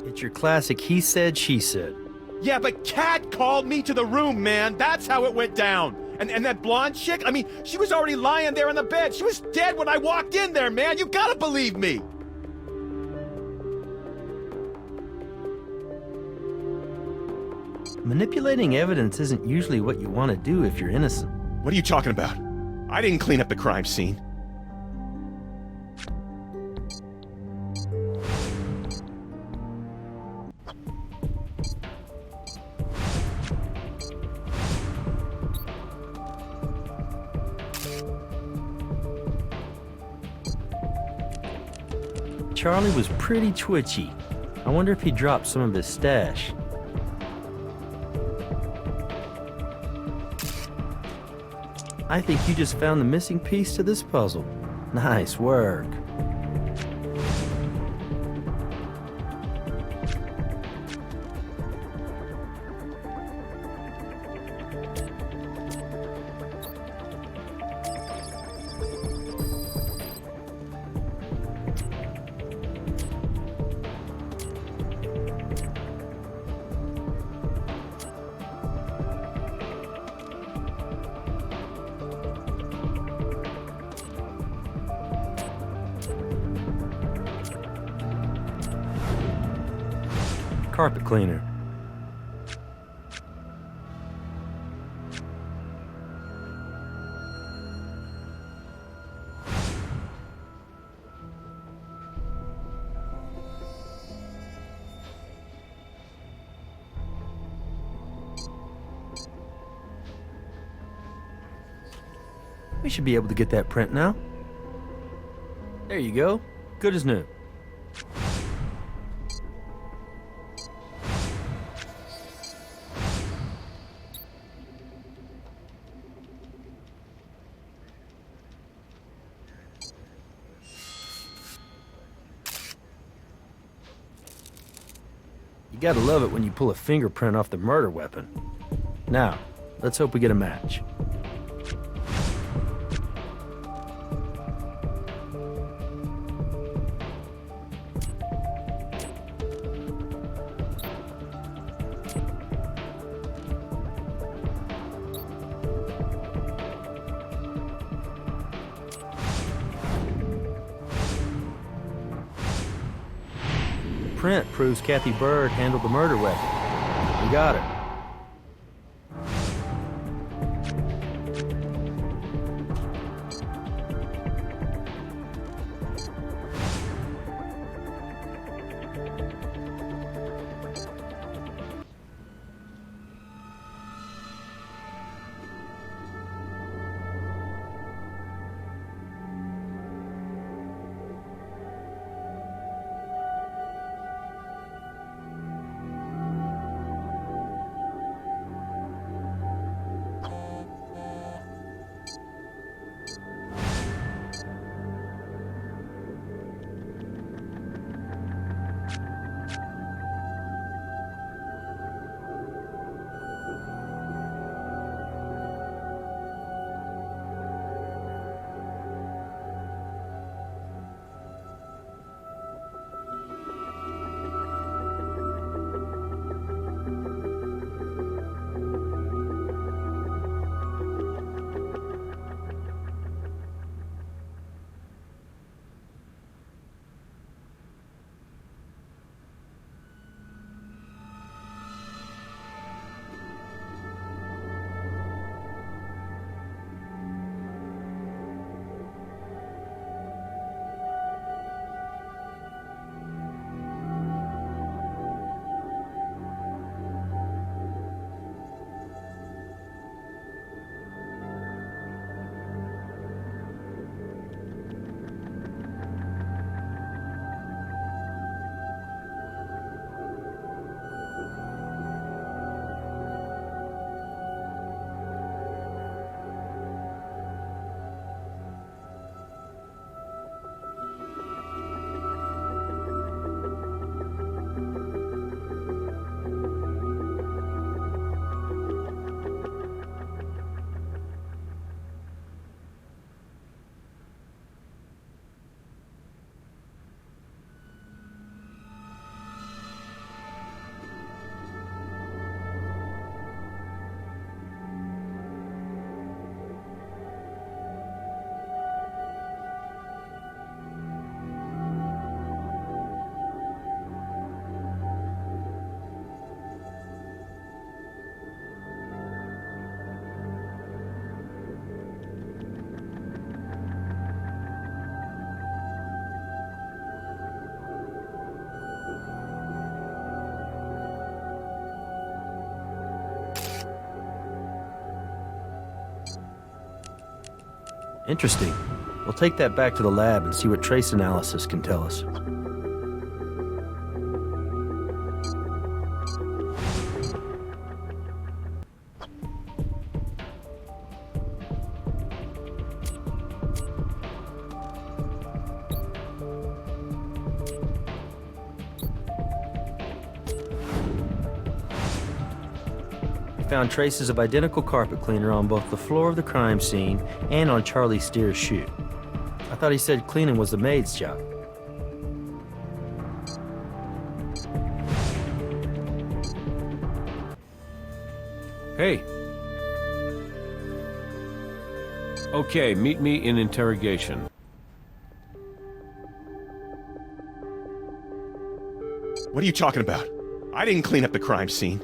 B: It's your classic he said, she said.
D: Yeah, but Kat called me to the room, man. That's how it went down. And that blonde chick, I mean, she was already lying there on the bed. She was dead when I walked in there, man. You gotta believe me.
B: Manipulating evidence isn't usually what you want to do if you're innocent.
D: What are you talking about? I didn't clean up the crime scene.
B: Charlie was pretty twitchy. I wonder if he dropped some of his stash. I think you just found the missing piece to this puzzle. Nice work. Carpet cleaner. We should be able to get that print now. There you go. Good as new. You gotta love it when you pull a fingerprint off the murder weapon. Now, let's hope we get a match. Print proves Kathy Bird handled the murder weapon. We got her. Interesting. We'll take that back to the lab and see what trace analysis can tell us. Found traces of identical carpet cleaner on both the floor of the crime scene and on Charlie Steer's shoe. I thought he said cleaning was the maid's job.
A: Hey. Okay, meet me in interrogation.
D: What are you talking about? I didn't clean up the crime scene.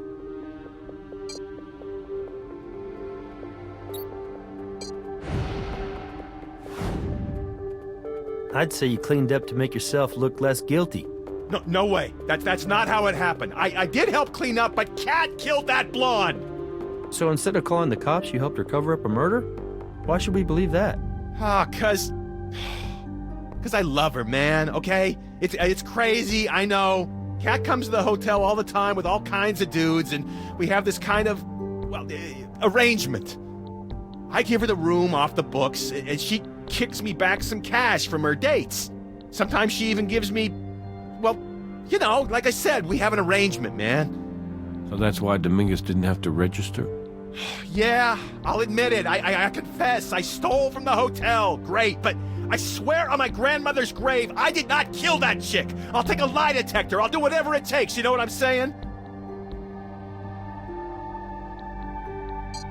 B: I'd say you cleaned up to make yourself look less guilty.
D: No way. That's not how it happened. I did help clean up, but Kat killed that blonde!
B: So instead of calling the cops, you helped her cover up a murder? Why should we believe that?
D: Cause I love her, man, okay? It's crazy, I know. Kat comes to the hotel all the time with all kinds of dudes, and we have this kind of, well, arrangement. I give her the room off the books, and she kicks me back some cash from her dates. Sometimes she even gives me, well, You know, like I said, we have an arrangement, man.
A: So that's why Dominguez didn't have to register?
D: Yeah, I'll admit it. I confess, I stole from the hotel. Great, but I swear on my grandmother's grave, I did not kill that chick. I'll take a lie detector. I'll do whatever it takes. You know what I'm saying?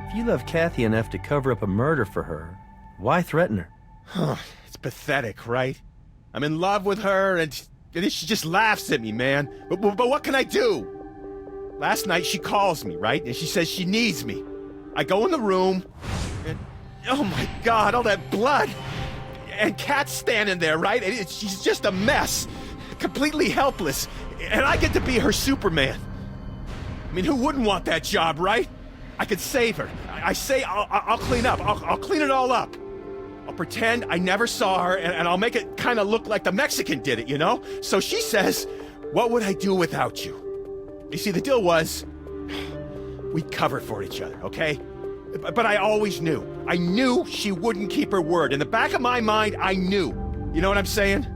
B: If you love Kathy enough to cover up a murder for her, why threaten her?
D: It's pathetic, right? I'm in love with her, and she just laughs at me, man. But what can I do? Last night, she calls me, right? And she says she needs me. I go in the room, and oh my God, all that blood. And Kat's standing there, right? And she's just a mess. Completely helpless. And I get to be her Superman. I mean, who wouldn't want that job, right? I could save her. I say I'll clean up. I'll clean it all up. I'll pretend I never saw her, and I'll make it kind of look like the Mexican did it, you know? So she says, what would I do without you? You see, the deal was, we'd cover for each other, okay? But I always knew. I knew she wouldn't keep her word. In the back of my mind, I knew. You know what I'm saying?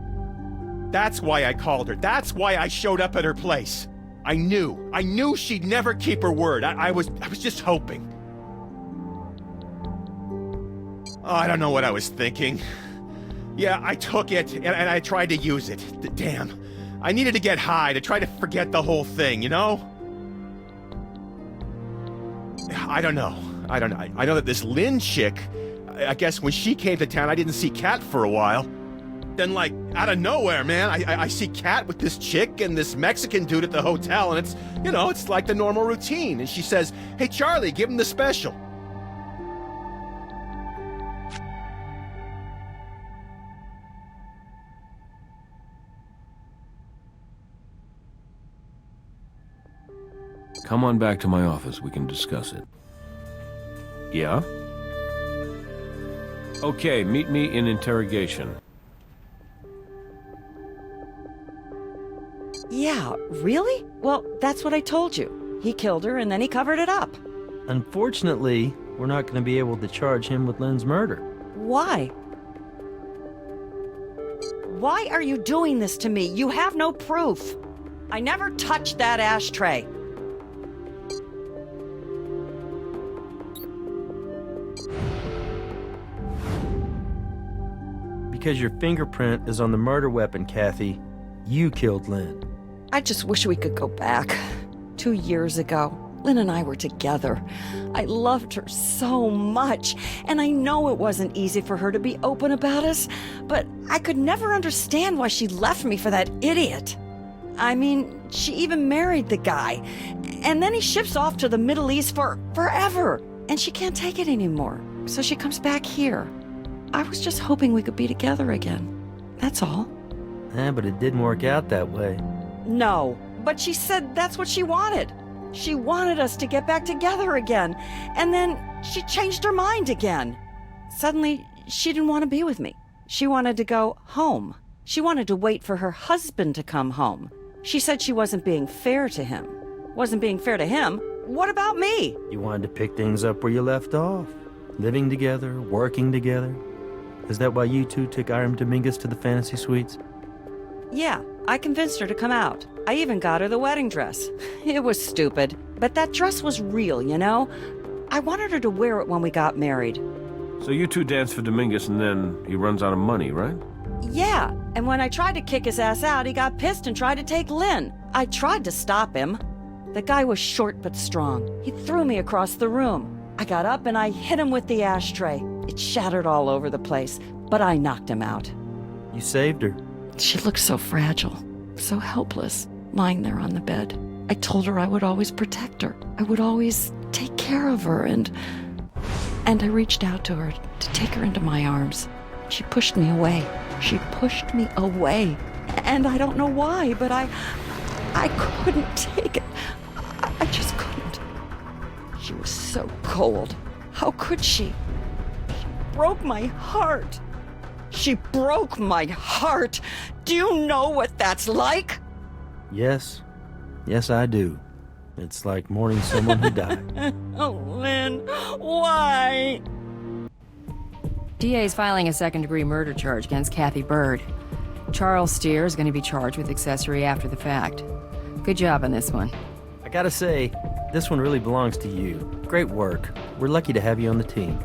D: That's why I called her. That's why I showed up at her place. I knew. I knew she'd never keep her word. I was just hoping. Oh, I don't know what I was thinking. Yeah, I took it, and I tried to use it. Damn. I needed to get high to try to forget the whole thing, you know? I don't know. I know that this Lynn chick, I guess when she came to town, I didn't see Kat for a while. Then, like, out of nowhere, man, I see Kat with this chick and this Mexican dude at the hotel, and it's, you know, it's like the normal routine. And she says, hey, Charlie, give him the special.
A: Come on back to my office. We can discuss it. Yeah? Okay, meet me in interrogation.
I: Yeah, really? Well, that's what I told you. He killed her and then he covered it up.
B: Unfortunately, we're not going to be able to charge him with Lynn's murder.
I: Why? Why are you doing this to me? You have no proof. I never touched that ashtray.
B: Because your fingerprint is on the murder weapon, Kathy. You killed Lynn.
I: I just wish we could go back. 2 years ago, Lynn and I were together. I loved her so much, and I know it wasn't easy for her to be open about us, but I could never understand why she left me for that idiot. I mean, she even married the guy, and then he ships off to the Middle East for forever, and she can't take it anymore, so she comes back here. I was just hoping we could be together again. That's all.
B: But it didn't work out that way.
I: No, but she said that's what she wanted. She wanted us to get back together again, and then she changed her mind again. Suddenly, she didn't want to be with me. She wanted to go home. She wanted to wait for her husband to come home. She said she wasn't being fair to him. Wasn't being fair to him? What about me?
B: You wanted to pick things up where you left off. Living together, working together. Is that why you two took Irem Dominguez to the fantasy suites?
I: Yeah, I convinced her to come out. I even got her the wedding dress. It was stupid, but that dress was real, you know? I wanted her to wear it when we got married.
A: So you two danced for Dominguez and then he runs out of money, right?
I: Yeah, and when I tried to kick his ass out, he got pissed and tried to take Lynn. I tried to stop him. The guy was short but strong. He threw me across the room. I got up and I hit him with the ashtray. It shattered all over the place, but I knocked him out.
B: You saved her.
I: She looked so fragile, so helpless, lying there on the bed. I told her I would always protect her. I would always take care of her, and I reached out to her to take her into my arms. She pushed me away. She pushed me away. And I don't know why, but I couldn't take it. I just couldn't. She was so cold. How could she? She broke my heart. She broke my heart. Do you know what that's like?
B: Yes. Yes, I do. It's like mourning someone who died.
I: Oh, Lynn, why?
F: DA's filing a second-degree murder charge against Kathy Bird. Charles Steer is going to be charged with accessory after the fact. Good job on this one.
B: I gotta say, this one really belongs to you. Great work. We're lucky to have you on the team.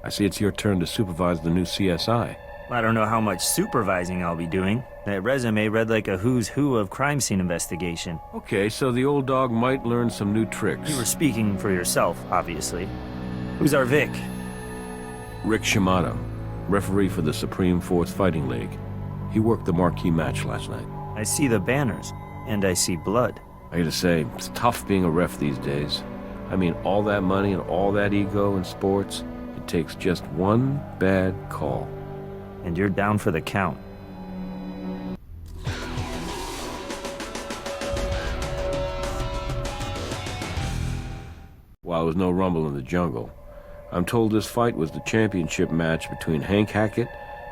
A: I see it's your turn to supervise the new CSI.
M: I don't know how much supervising I'll be doing. That resume read like a who's who of crime scene investigation.
A: Okay, so the old dog might learn some new tricks.
M: You were speaking for yourself, obviously. Who's our Vic?
A: Rick Shimada, referee for the Supreme Force Fighting League. He worked the marquee match last night.
M: I see the banners, and I see blood.
A: I gotta say, it's tough being a ref these days. I mean, all that money and all that ego in sports, it takes just one bad call.
M: And you're down for the count.
A: While there was no rumble in the jungle, I'm told this fight was the championship match between Hank Hackett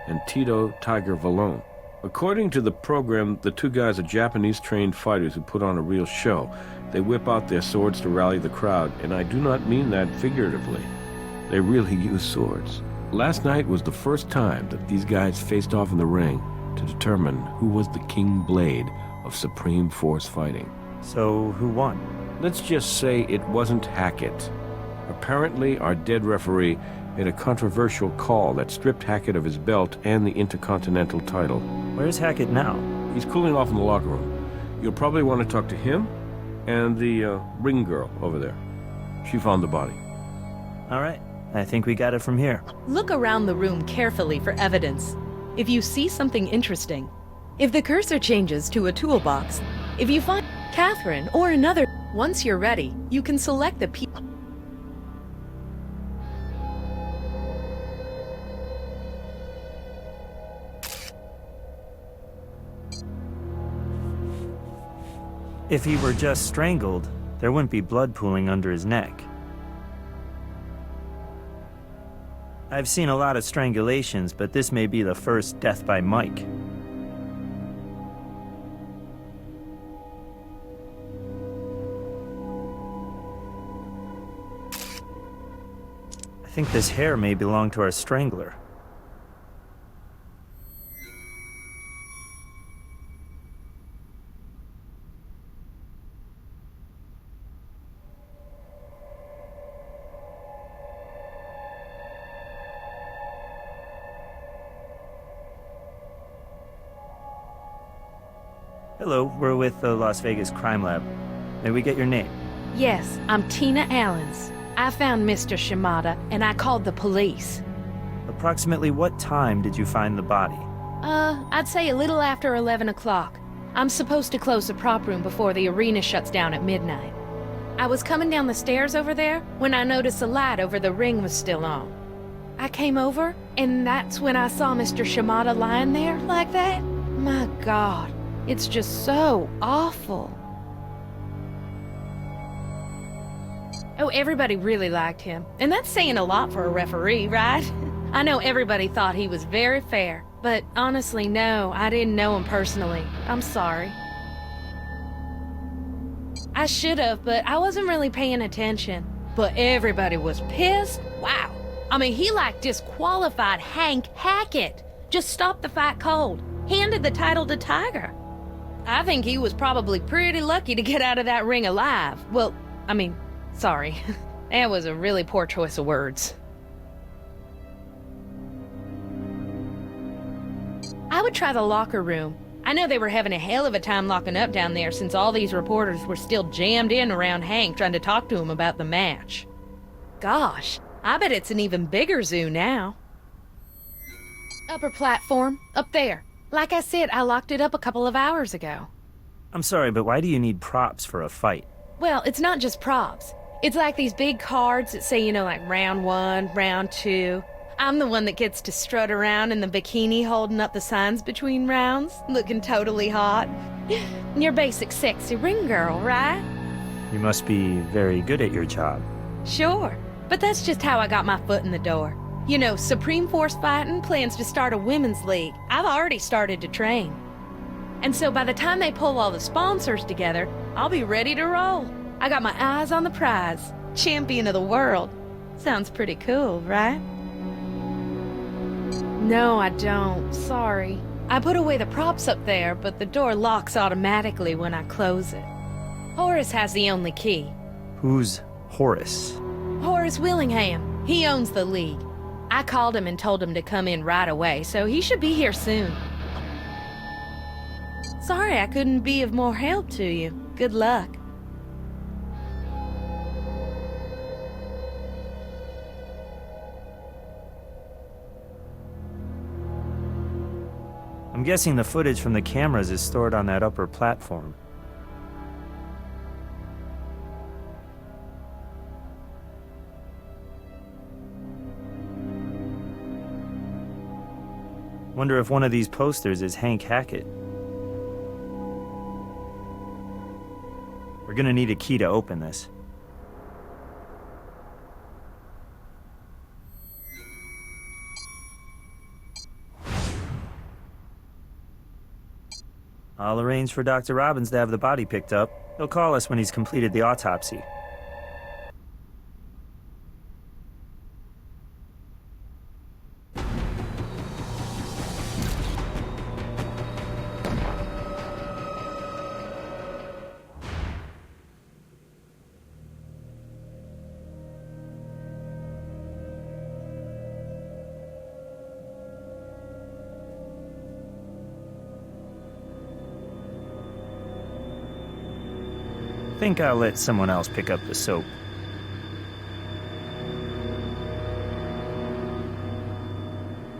A: and Tito Tiger Valone. According to the program, the two guys are Japanese-trained fighters who put on a real show. They whip out their swords to rally the crowd, and I do not mean that figuratively. They really use swords. Last night was the first time that these guys faced off in the ring to determine who was the King Blade of Supreme Force Fighting.
M: So, who won?
A: Let's just say it wasn't Hackett. Apparently, our dead referee made a controversial call that stripped Hackett of his belt and the Intercontinental title.
M: Where's Hackett now?
A: He's cooling off in the locker room. You'll probably want to talk to him and the ring girl over there. She found the body.
M: All right. I think we got it from here.
C: Look around the room carefully for evidence. If you see something interesting, if the cursor changes to a toolbox, if you find Catherine or another, once you're ready, you can select the
M: If he were just strangled, there wouldn't be blood pooling under his neck. I've seen a lot of strangulations, but this may be the first death by Mike. I think this hair may belong to our strangler. Hello, we're with the Las Vegas Crime Lab. May we get your name?
C: Yes, I'm Tina Allens. I found Mr. Shimada, and I called the police.
M: Approximately what time did you find the body?
C: I'd say a little after 11 o'clock. I'm supposed to close the prop room before the arena shuts down at midnight. I was coming down the stairs over there when I noticed the light over the ring was still on. I came over, and that's when I saw Mr. Shimada lying there like that. My God. It's just so awful. Oh, everybody really liked him. And that's saying a lot for a referee, right? I know everybody thought he was very fair. But honestly, no, I didn't know him personally. I'm sorry. I should have, but I wasn't really paying attention. But everybody was pissed? Wow. I mean, he like disqualified Hank Hackett. Just stopped the fight cold. Handed the title to Tiger. I think he was probably pretty lucky to get out of that ring alive. Well, I mean, sorry. That was a really poor choice of words. I would try the locker room. I know they were having a hell of a time locking up down there since all these reporters were still jammed in around Hank trying to talk to him about the match. Gosh, I bet it's an even bigger zoo now. Upper platform, up there. Like I said, I locked it up a couple of hours ago.
M: I'm sorry, but why do you need props for a fight?
C: Well, it's not just props. It's like these big cards that say, you know, like round 1, round 2. I'm the one that gets to strut around in the bikini holding up the signs between rounds, looking totally hot. Your basic sexy ring girl, right?
M: You must be very good at your job.
C: Sure, but that's just how I got my foot in the door. You know, Supreme Force Fighting plans to start a women's league. I've already started to train. And so by the time they pull all the sponsors together, I'll be ready to roll. I got my eyes on the prize. Champion of the world. Sounds pretty cool, right? No, I don't. Sorry. I put away the props up there, but the door locks automatically when I close it. Horace has the only key.
M: Who's Horace?
C: Horace Willingham. He owns the league. I called him and told him to come in right away, so he should be here soon. Sorry I couldn't be of more help to you. Good luck.
M: I'm guessing the footage from the cameras is stored on that upper platform. Wonder if one of these posters is Hank Hackett. We're gonna need a key to open this. I'll arrange for Dr. Robbins to have the body picked up. He'll call us when he's completed the autopsy. I think I'll let someone else pick up the soap.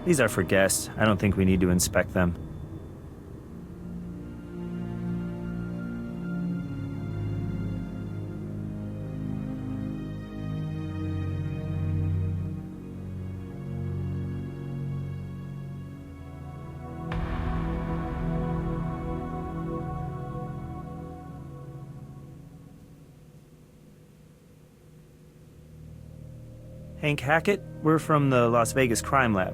M: These are for guests. I don't think we need to inspect them. Hank Hackett, we're from the Las Vegas Crime Lab.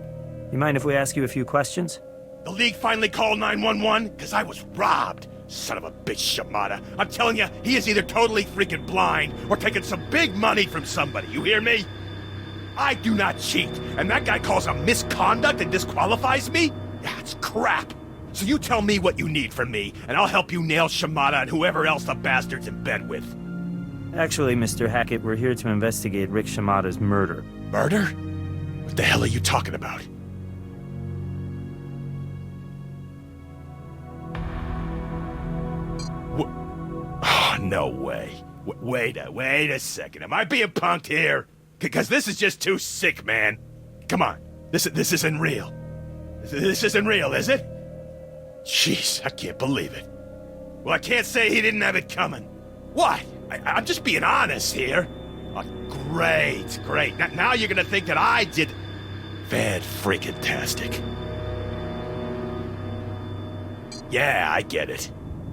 M: You mind if we ask you a few questions?
G: The League finally called 911 because I was robbed. Son of a bitch, Shimada. I'm telling you, he is either totally freaking blind or taking some big money from somebody. You hear me? I do not cheat, and that guy calls a misconduct and disqualifies me? Yeah, it's crap. So you tell me what you need from me, and I'll help you nail Shimada and whoever else the bastard's in bed with.
M: Actually, Mr. Hackett, we're here to investigate Rick Shimada's murder.
G: Murder? What the hell are you talking about? Oh, no way. Wait a second. Am I being punked here? Because this is just too sick, man. Come on. This isn't real. This isn't real, is it? Jeez, I can't believe it. Well, I can't say he didn't have it coming. What? I'm just being honest here. Oh, great. Now you're gonna think that I did... Fan-freaking-tastic. Yeah, I get it.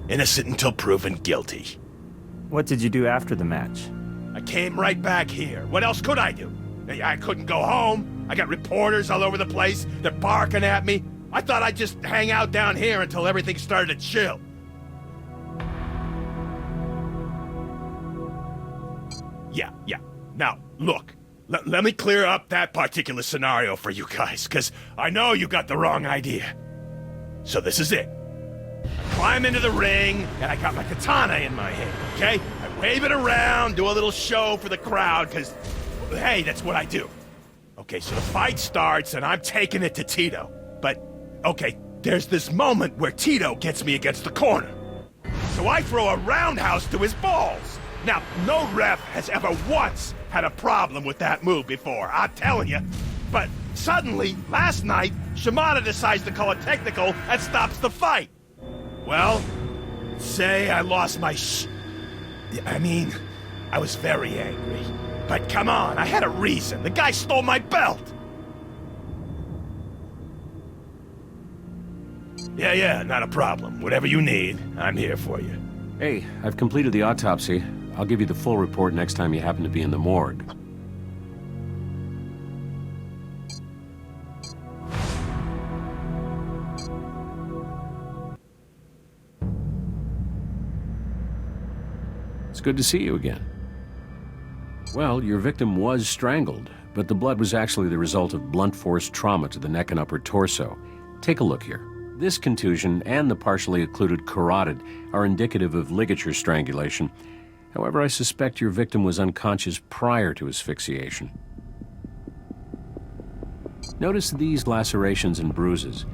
G: Innocent until proven guilty.
M: What did you do after the match?
G: I came right back here. What else could I do? I couldn't go home. I got reporters all over the place. They're barking at me. I thought I'd just hang out down here until everything started to chill. Yeah. Now, look.
N: Let me clear up that particular scenario for you guys, because I know you got the wrong idea. So this is it. I climb into the ring, and I got my katana in my hand, okay? I wave it around, do a little show for the crowd, because, hey, that's what I do. Okay, so the fight starts, and I'm taking it to Tito. But, okay, there's this moment where Tito gets me against the corner. So I throw a roundhouse to his balls. Now, no ref has ever once had a problem with that move before, I'm telling you. But suddenly, last night, Shimada decides to call a technical and stops the fight. Well, say I lost my I was very angry. But come on, I had a reason. The guy stole my belt! Yeah, not a problem. Whatever you need, I'm here for you.
E: Hey, I've completed the autopsy. I'll give you the full report next time you happen to be in the morgue. It's good to see you again. Well, your victim was strangled, but the blood was actually the result of blunt force trauma to the neck and upper torso. Take a look here. This contusion and the partially occluded carotid are indicative of ligature strangulation. However, I suspect your victim was unconscious prior to asphyxiation. Notice these lacerations and bruises.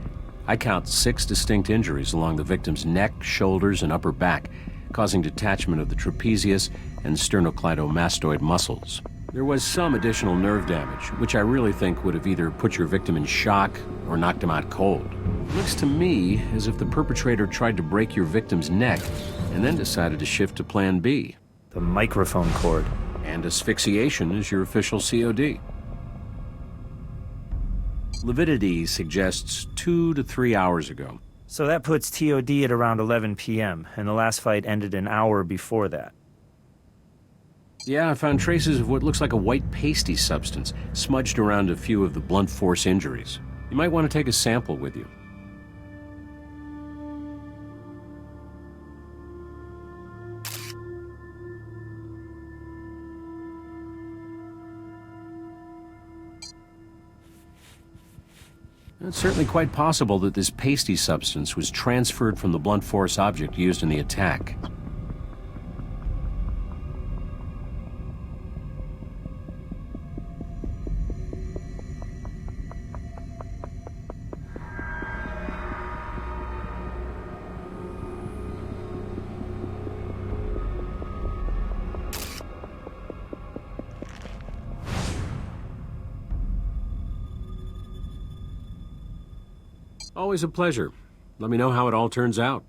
E: I count 6 distinct injuries along the victim's neck, shoulders, and upper back, causing detachment of the trapezius and sternocleidomastoid muscles. There was some additional nerve damage, which I really think would have either put your victim in shock or knocked him out cold. Looks to me as if the perpetrator tried to break your victim's neck and then decided to shift to plan B.
M: The microphone cord.
E: And asphyxiation is your official COD. Lividity suggests 2 to 3 hours ago.
M: So that puts TOD at around 11 p.m., and the last fight ended an hour before that.
E: Yeah, I found traces of what looks like a white pasty substance smudged around a few of the blunt force injuries. You might want to take a sample with you. It's certainly quite possible that this pasty substance was transferred from the blunt force object used in the attack. Always a pleasure. Let me know how it all turns out.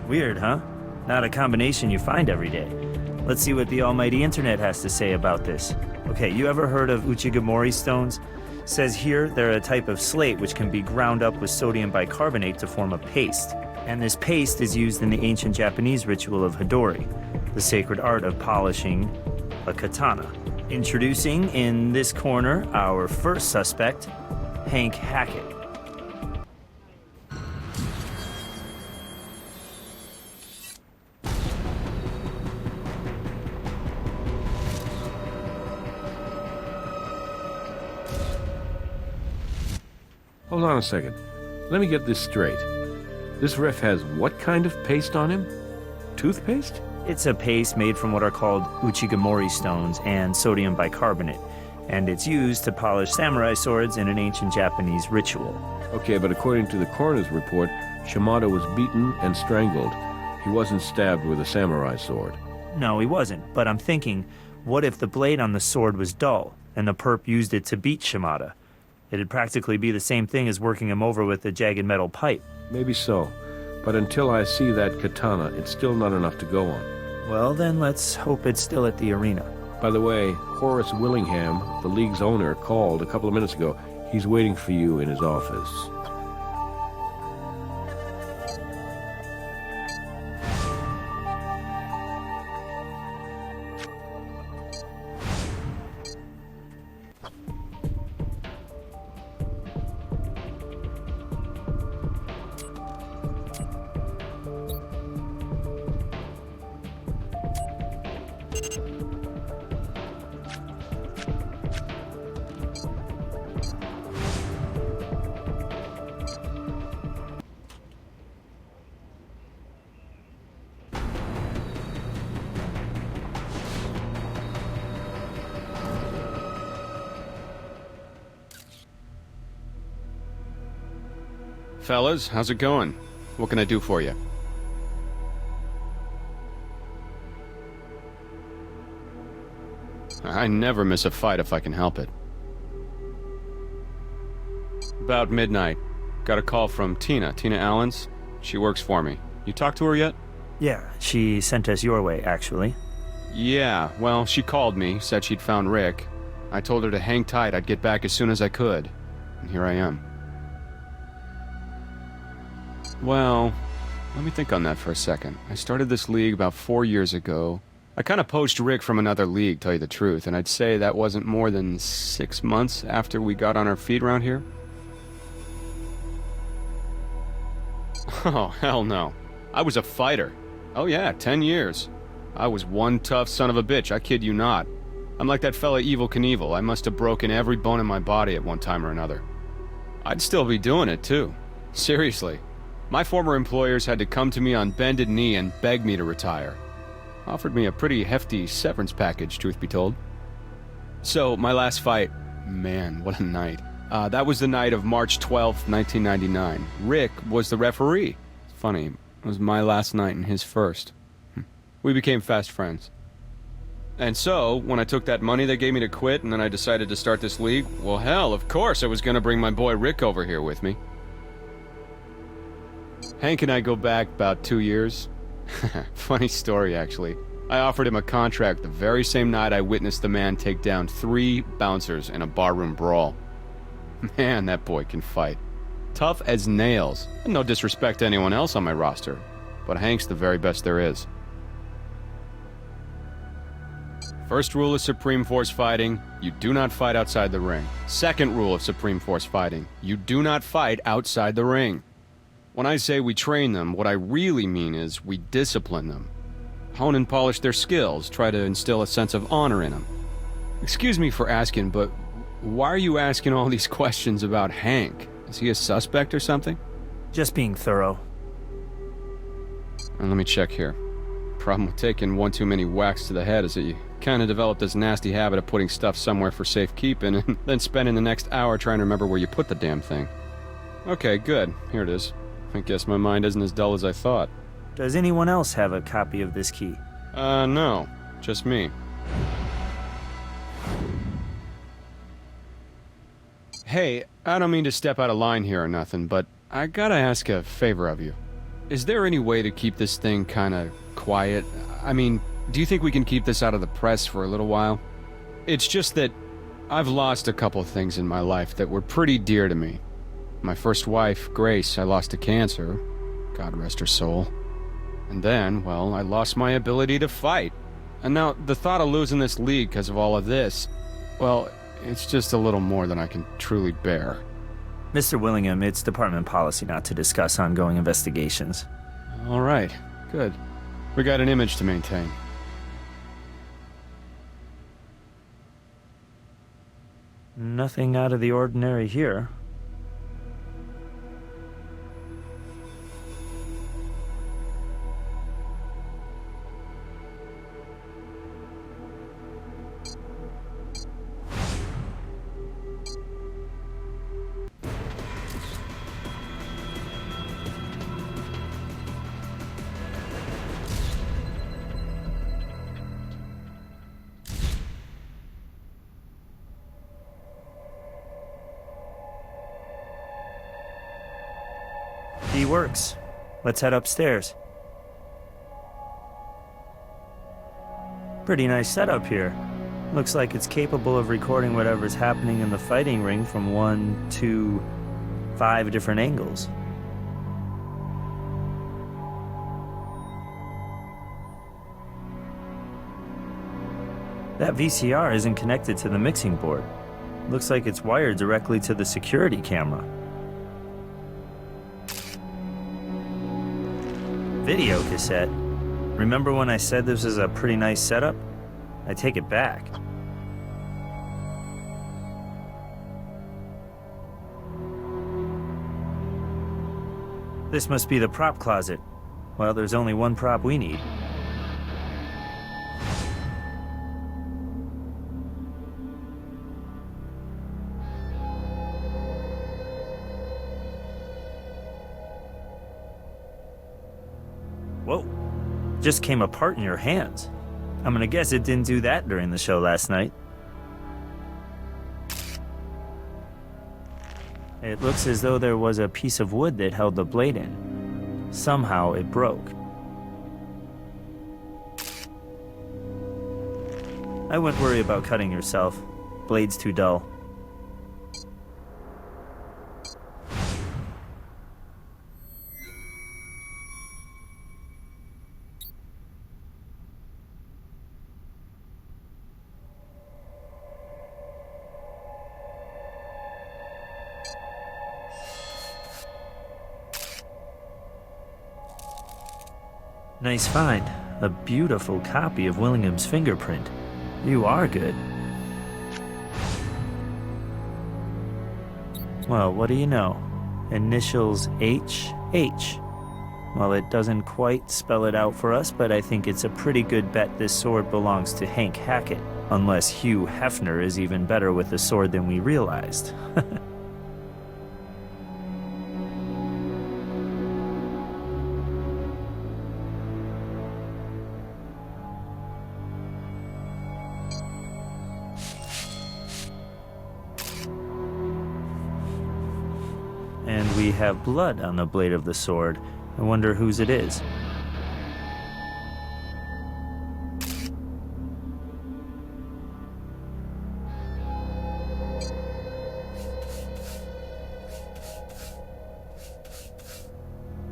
M: Weird, huh? Not a combination you find every day. Let's see what the almighty internet has to say about this. Okay, you ever heard of Uchigamori stones? Says here they're a type of slate which can be ground up with sodium bicarbonate to form a paste. And this paste is used in the ancient Japanese ritual of Hidori, the sacred art of polishing a katana. Introducing, in this corner, our first suspect, Hank Hackett.
A: Hold on a second. Let me get this straight. This ref has what kind of paste on him? Toothpaste?
M: It's a paste made from what are called Uchigamori stones and sodium bicarbonate, and it's used to polish samurai swords in an ancient Japanese ritual.
A: Okay, but according to the coroner's report, Shimada was beaten and strangled. He wasn't stabbed with a samurai sword.
M: No, he wasn't, but I'm thinking, what if the blade on the sword was dull, and the perp used it to beat Shimada? It'd practically be the same thing as working him over with a jagged metal pipe.
A: Maybe so, but until I see that katana, it's still not enough to go on.
M: Well, then let's hope it's still at the arena.
A: By the way, Horace Willingham, the league's owner, called a couple of minutes ago. He's waiting for you in his office.
O: Fellas, how's it going? What can I do for you? I never miss a fight if I can help it. About midnight, got a call from Tina Allens. She works for me. You talked to her yet?
M: Yeah, she sent us your way, actually.
O: Yeah, well, she called me, said she'd found Rick. I told her to hang tight, I'd get back as soon as I could. And here I am. Well, let me think on that for a second. I started this league about 4 years ago. I kind of poached Rick from another league, tell you the truth, and I'd say that wasn't more than 6 months after we got on our feet around here. Oh, hell no. I was a fighter. Oh yeah, 10 years. I was one tough son of a bitch, I kid you not. I'm like that fella Evel Knievel. I must have broken every bone in my body at one time or another. I'd still be doing it, too. Seriously. My former employers had to come to me on bended knee and beg me to retire. Offered me a pretty hefty severance package, truth be told. So, my last fight, man, what a night. That was the night of March 12th, 1999. Rick was the referee. It's funny, it was my last night and his first. We became fast friends. And so, when I took that money they gave me to quit and then I decided to start this league, well hell, of course I was gonna bring my boy Rick over here with me. Hank and I go back about 2 years. Funny story, actually. I offered him a contract the very same night I witnessed the man take down 3 bouncers in a barroom brawl. Man, that boy can fight. Tough as nails. And no disrespect to anyone else on my roster, but Hank's the very best there is. First rule of Supreme Force fighting, you do not fight outside the ring. Second rule of Supreme Force fighting, you do not fight outside the ring. When I say we train them, what I really mean is we discipline them. Hone and polish their skills, try to instill a sense of honor in them. Excuse me for asking, but why are you asking all these questions about Hank? Is he a suspect or something?
M: Just being thorough.
O: And let me check here. Problem with taking one too many whacks to the head is that you kind of develop this nasty habit of putting stuff somewhere for safekeeping and then spending the next hour trying to remember where you put the damn thing. Okay, good. Here it is. I guess my mind isn't as dull as I thought.
M: Does anyone else have a copy of this key?
O: No. Just me. Hey, I don't mean to step out of line here or nothing, but I gotta ask a favor of you. Is there any way to keep this thing kinda quiet? I mean, do you think we can keep this out of the press for a little while? It's just that I've lost a couple of things in my life that were pretty dear to me. My first wife, Grace, I lost to cancer. God rest her soul. And then, well, I lost my ability to fight. And now, the thought of losing this league because of all of this, well, it's just a little more than I can truly bear.
M: Mr. Willingham, it's department policy not to discuss ongoing investigations.
O: All right, good. We got an image to maintain.
M: Nothing out of the ordinary here. He works. Let's head upstairs. Pretty nice setup here. Looks like it's capable of recording whatever's happening in the fighting ring from 1, 2, 5 different angles. That VCR isn't connected to the mixing board. Looks like it's wired directly to the security camera. Video cassette. Remember when I said this was a pretty nice setup? I take it back. This must be the prop closet. Well, there's only one prop we need. Whoa, just came apart in your hands. I'm gonna guess it didn't do that during the show last night. It looks as though there was a piece of wood that held the blade in. Somehow it broke. I wouldn't worry about cutting yourself. Blade's too dull. Nice find. A beautiful copy of Willingham's fingerprint. You are good. Well, what do you know? Initials H.H. Well, it doesn't quite spell it out for us, but I think it's a pretty good bet this sword belongs to Hank Hackett. Unless Hugh Hefner is even better with the sword than we realized. And we have blood on the blade of the sword. I wonder whose it is.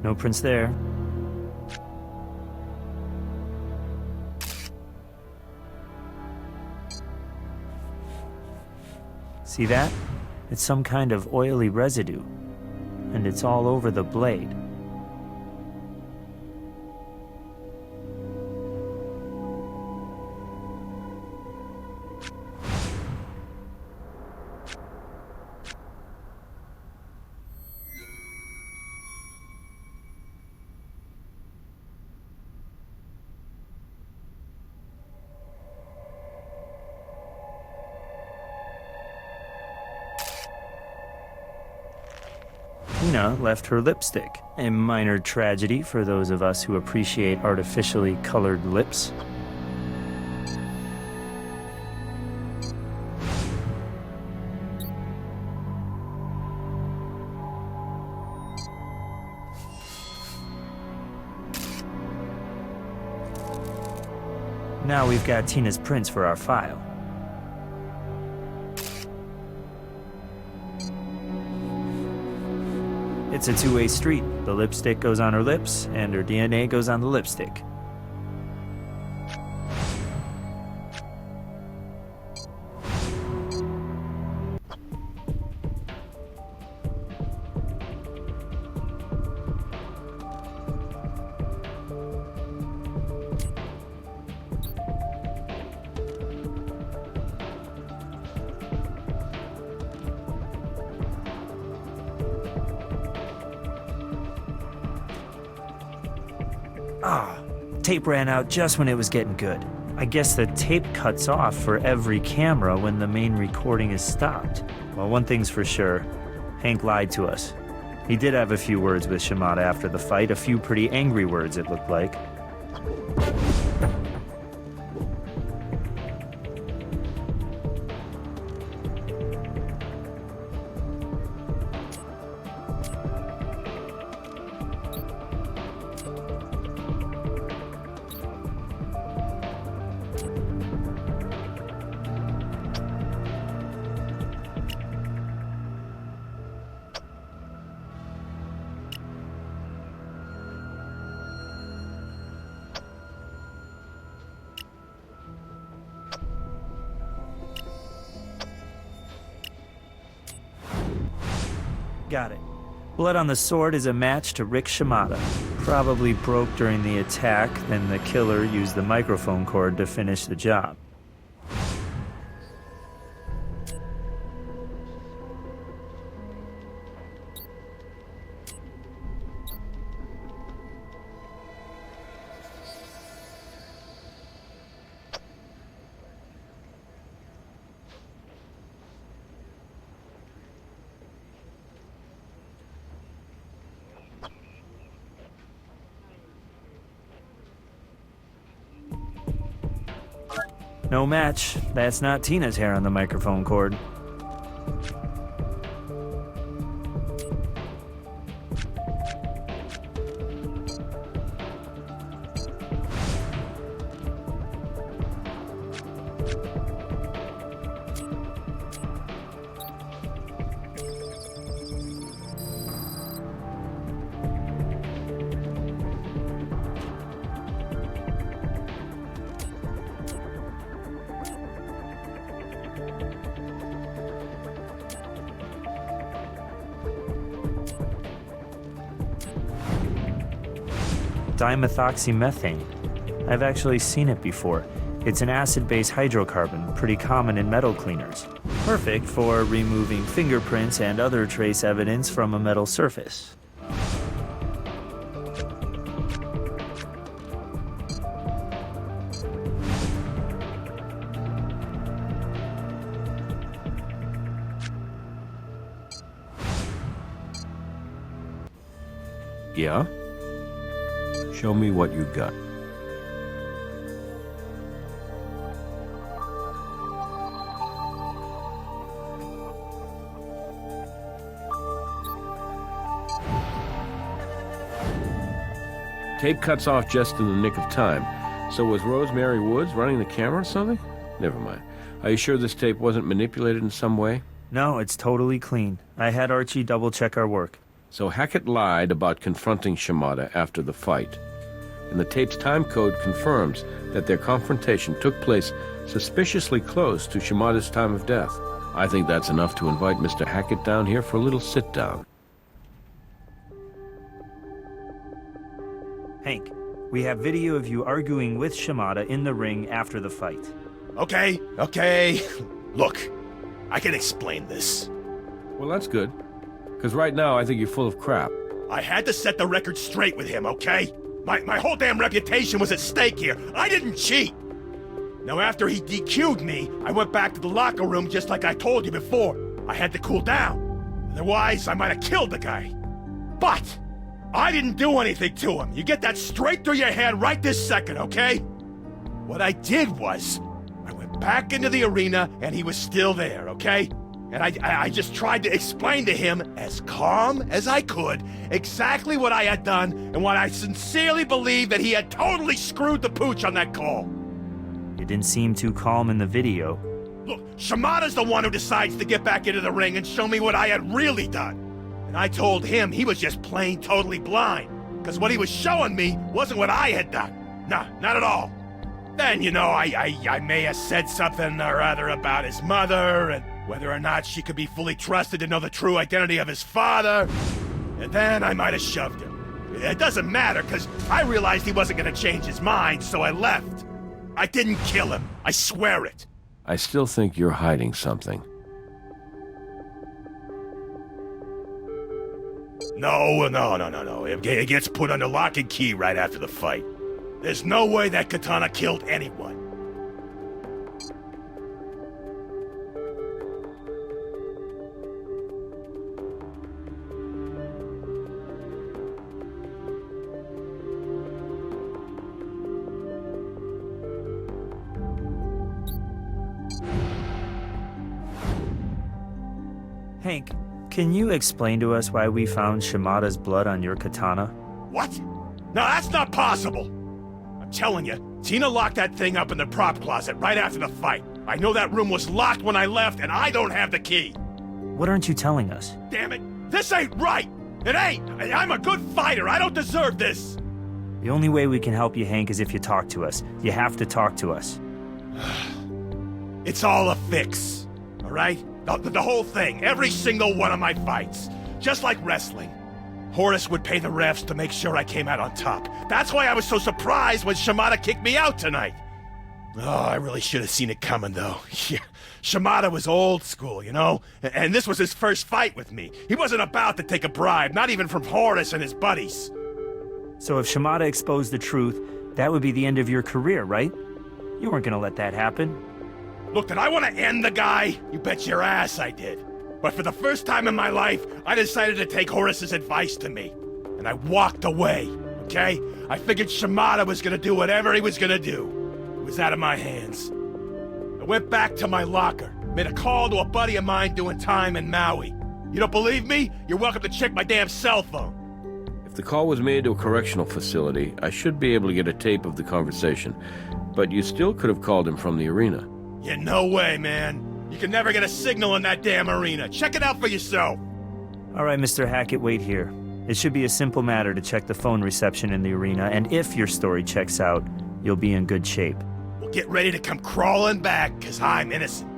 M: No prints there. See that? It's some kind of oily residue. And it's all over the blade. Tina left her lipstick. A minor tragedy for those of us who appreciate artificially colored lips. Now we've got Tina's prints for our file. It's a two-way street. The lipstick goes on her lips, and her DNA goes on the lipstick. Tape ran out just when it was getting good. I guess the tape cuts off for every camera when the main recording is stopped. Well, one thing's for sure, Hank lied to us. He did have a few words with Shimada after the fight, a few pretty angry words it looked like. Got it. Blood on the sword is a match to Rick Shimada. Probably broke during the attack, then the killer used the microphone cord to finish the job. No match. That's not Tina's hair on the microphone cord. Dimethoxymethane. I've actually seen it before. It's an acid-base hydrocarbon, pretty common in metal cleaners. Perfect for removing fingerprints and other trace evidence from a metal surface.
A: Yeah? Show me what you got. Tape cuts off just in the nick of time. So was Rosemary Woods running the camera or something? Never mind. Are you sure this tape wasn't manipulated in some way?
M: No, it's totally clean. I had Archie double-check our work.
A: So Hackett lied about confronting Shimada after the fight. And the tape's time code confirms that their confrontation took place suspiciously close to Shimada's time of death. I think that's enough to invite Mr. Hackett down here for a little sit-down.
M: Hank, we have video of you arguing with Shimada in the ring after the fight.
N: Okay. Look, I can explain this.
A: Well, that's good. Because right now, I think you're full of crap.
N: I had to set the record straight with him, okay? My whole damn reputation was at stake here. I didn't cheat. Now, after he DQ'd me, I went back to the locker room just like I told you before. I had to cool down. Otherwise, I might have killed the guy. But I didn't do anything to him. You get that straight through your head right this second, okay? What I did was, I went back into the arena and he was still there, okay? And I just tried to explain to him, as calm as I could, exactly what I had done and what I sincerely believed that he had totally screwed the pooch on that call.
M: You didn't seem too calm in the video.
N: Look, Shimada's the one who decides to get back into the ring and show me what I had really done. And I told him he was just plain totally blind, because what he was showing me wasn't what I had done. Nah, not at all. Then, you know, I may have said something or other about his mother, and whether or not she could be fully trusted to know the true identity of his father. And then I might have shoved him. It doesn't matter, because I realized he wasn't going to change his mind, so I left. I didn't kill him. I swear it.
A: I still think you're hiding something.
N: No. It gets put under lock and key right after the fight. There's no way that katana killed anyone.
M: Hank, can you explain to us why we found Shimada's blood on your katana?
N: What? No, that's not possible! I'm telling you, Tina locked that thing up in the prop closet right after the fight. I know that room was locked when I left, and I don't have the key.
M: What aren't you telling us?
N: Damn it! This ain't right! It ain't! I'm a good fighter! I don't deserve this!
M: The only way we can help you, Hank, is if you talk to us. You have to talk to us.
N: It's all a fix, all right? The whole thing, every single one of my fights. Just like wrestling. Horace would pay the refs to make sure I came out on top. That's why I was so surprised when Shimada kicked me out tonight. Oh, I really should have seen it coming, though. Yeah, Shimada was old school, you know? And this was his first fight with me. He wasn't about to take a bribe, not even from Horace and his buddies.
M: So if Shimada exposed the truth, that would be the end of your career, right? You weren't gonna let that happen.
N: Look, did I want to end the guy? You bet your ass I did. But for the first time in my life, I decided to take Horace's advice to me. And I walked away, okay? I figured Shimada was gonna do whatever he was gonna do. It was out of my hands. I went back to my locker, made a call to a buddy of mine doing time in Maui. You don't believe me? You're welcome to check my damn cell phone.
A: If the call was made to a correctional facility, I should be able to get a tape of the conversation. But you still could have called him from the arena.
N: Yeah, no way, man. You can never get a signal in that damn arena. Check it out for yourself.
M: All right, Mr. Hackett, wait here. It should be a simple matter to check the phone reception in the arena, and if your story checks out, you'll be in good shape.
N: Well, get ready to come crawling back, because I'm innocent.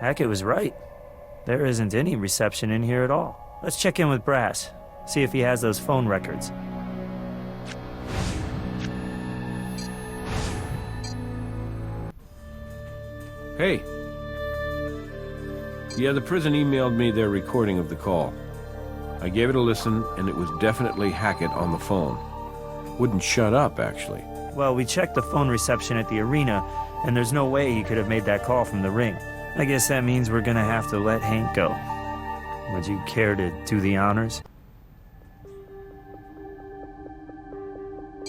M: Hackett was right. There isn't any reception in here at all. Let's check in with Brass, see if he has those phone records.
A: Hey. Yeah, the prison emailed me their recording of the call. I gave it a listen, and it was definitely Hackett on the phone. Wouldn't shut up, actually.
M: Well, we checked the phone reception at the arena, and there's no way he could have made that call from the ring. I guess that means we're gonna have to let Hank go. Would you care to do the honors?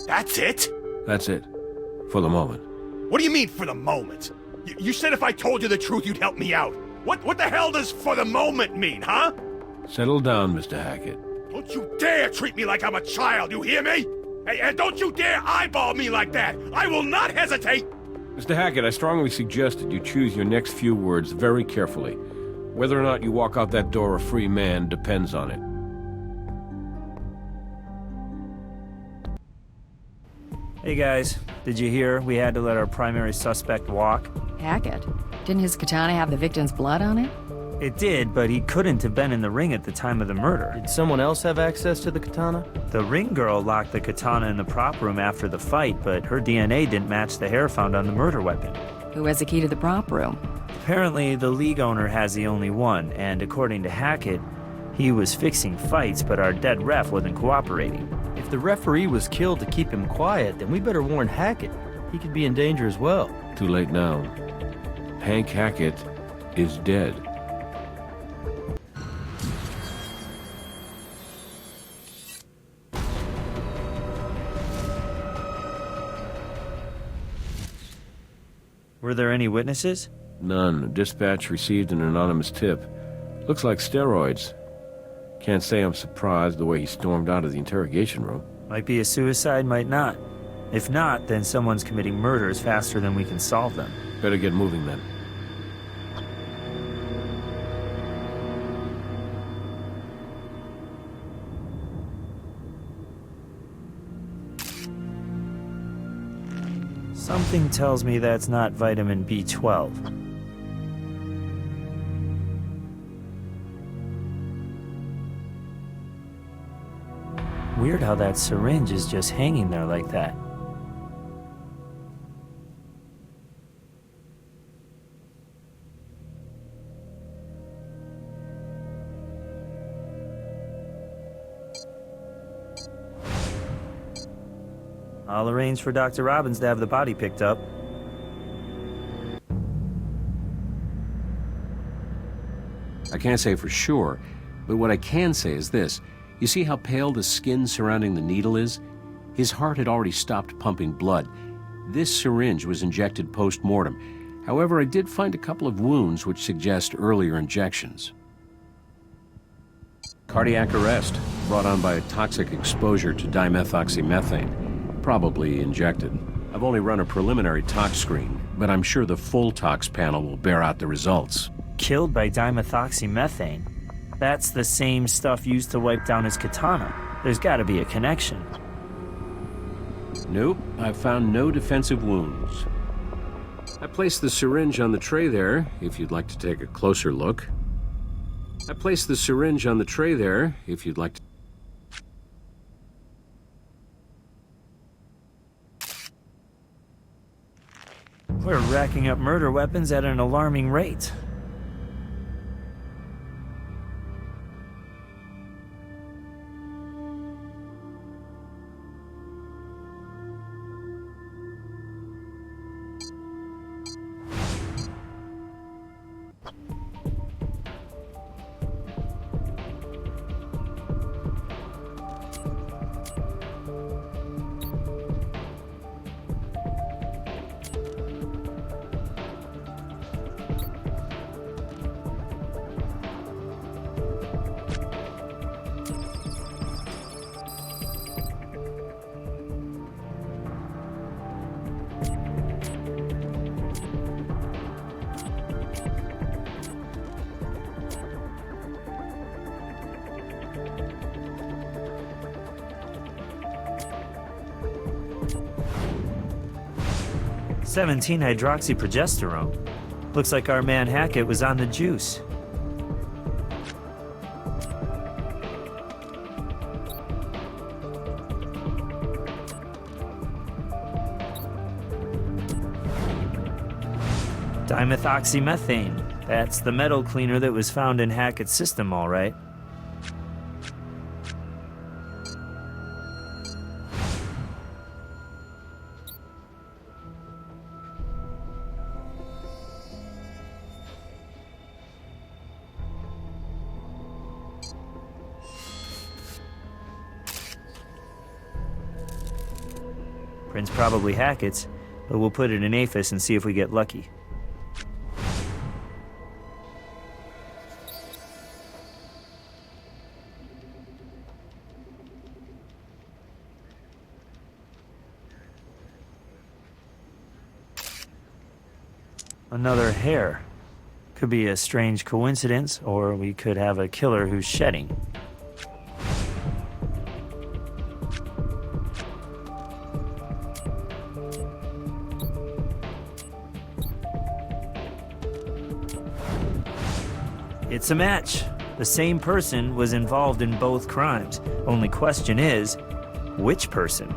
N: That's it?
A: That's it. For the moment.
N: What do you mean, for the moment? You said if I told you the truth, you'd help me out. What the hell does for the moment mean, huh?
A: Settle down, Mr. Hackett.
N: Don't you dare treat me like I'm a child, you hear me? Hey, and don't you dare eyeball me like that! I will not hesitate!
A: Mr. Hackett, I strongly suggest that you choose your next few words very carefully. Whether or not you walk out that door a free man depends on it.
M: Hey guys, did you hear we had to let our primary suspect walk?
F: Hackett? Didn't his katana have the victim's blood on it?
M: It did, but he couldn't have been in the ring at the time of the murder.
B: Did someone else have access to the katana?
M: The ring girl locked the katana in the prop room after the fight, but her DNA didn't match the hair found on the murder weapon.
F: Who has the key to the prop room?
M: Apparently, the league owner has the only one, and according to Hackett, he was fixing fights, but our dead ref wasn't cooperating.
B: If the referee was killed to keep him quiet, then we better warn Hackett. He could be in danger as well.
A: Too late now. Hank Hackett is dead.
M: Were there any witnesses?
A: None. Dispatch received an anonymous tip. Looks like steroids. Can't say I'm surprised the way he stormed out of the interrogation room.
M: Might be a suicide, might not. If not, then someone's committing murders faster than we can solve them.
A: Better get moving then.
M: Something tells me that's not vitamin B12. Weird how that syringe is just hanging there like that. I'll arrange for Dr. Robbins to have the body picked up.
E: I can't say for sure, but what I can say is this. You see how pale the skin surrounding the needle is? His heart had already stopped pumping blood. This syringe was injected post-mortem. However, I did find a couple of wounds which suggest earlier injections. Cardiac arrest, brought on by a toxic exposure to dimethoxymethane, probably injected. I've only run a preliminary tox screen, but I'm sure the full tox panel will bear out the results.
M: Killed by dimethoxymethane? That's the same stuff used to wipe down his katana. There's gotta be a connection.
E: Nope, I found no defensive wounds. I placed the syringe on the tray there, if you'd like to take a closer look. I placed the syringe on the tray there, if you'd like to...
M: We're racking up murder weapons at an alarming rate. (17-hydroxyprogesterone). Looks like our man Hackett was on the juice. Dimethoxymethane. That's the metal cleaner that was found in Hackett's system, all right. Print's probably Hackett's, but we'll put it in APHIS and see if we get lucky. Another hair. Could be a strange coincidence, or we could have a killer who's shedding. It's a match. The same person was involved in both crimes. Only question is, which person?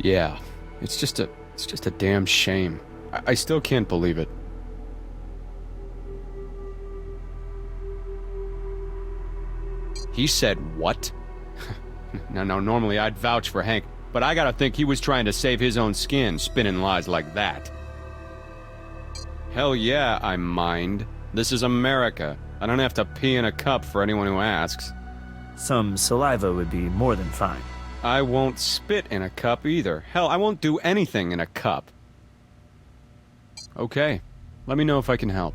O: Yeah, it's just a damn shame. I still can't believe it. He said what? No, normally I'd vouch for Hank, but I gotta think he was trying to save his own skin, spinning lies like that. Hell yeah, I mind. This is America. I don't have to pee in a cup for anyone who asks.
M: Some saliva would be more than fine.
O: I won't spit in a cup either. Hell, I won't do anything in a cup. Okay, let me know if I can help.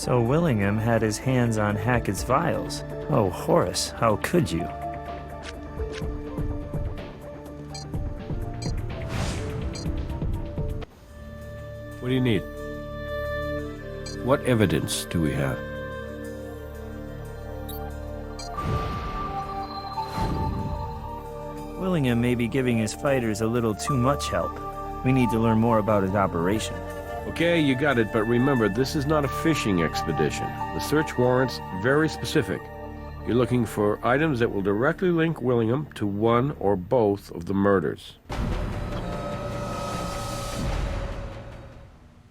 M: So Willingham had his hands on Hackett's vials. Oh, Horace, how could you?
A: What do you need? What evidence do we have?
M: Willingham may be giving his fighters a little too much help. We need to learn more about his operation.
A: Okay, you got it, but remember, this is not a fishing expedition. The search warrant's very specific. You're looking for items that will directly link Willingham to one or both of the murders.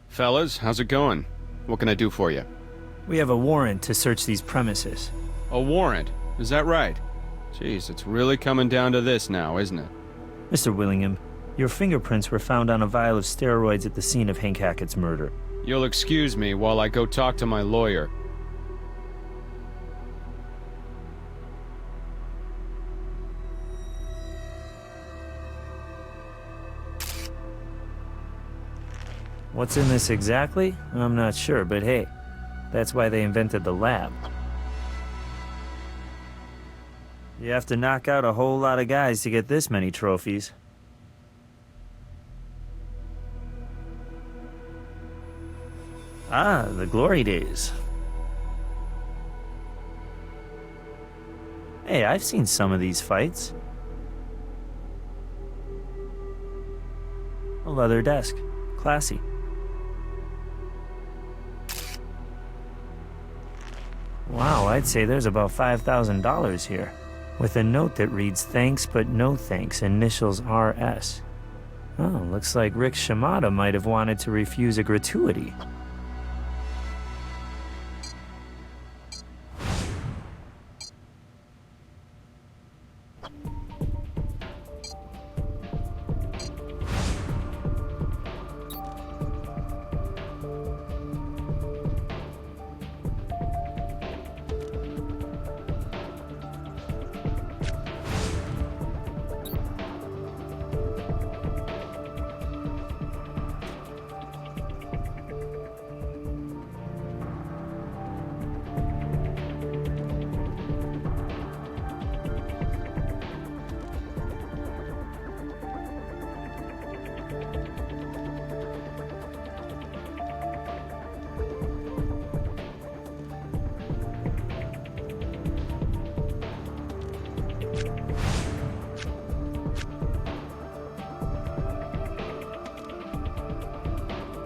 O: Fellas, how's it going? What can I do for you?
M: We have a warrant to search these premises.
O: A warrant? Is that right? Jeez, it's really coming down to this now, isn't it?
M: Mr. Willingham, your fingerprints were found on a vial of steroids at the scene of Hank Hackett's murder.
O: You'll excuse me while I go talk to my lawyer.
M: What's in this exactly? I'm not sure, but hey, that's why they invented the lab. You have to knock out a whole lot of guys to get this many trophies. Ah, the glory days. Hey, I've seen some of these fights. A leather desk. Classy. Wow, I'd say there's about $5,000 here. With a note that reads, "Thanks but no thanks, initials RS." Oh, looks like Rick Shimada might have wanted to refuse a gratuity.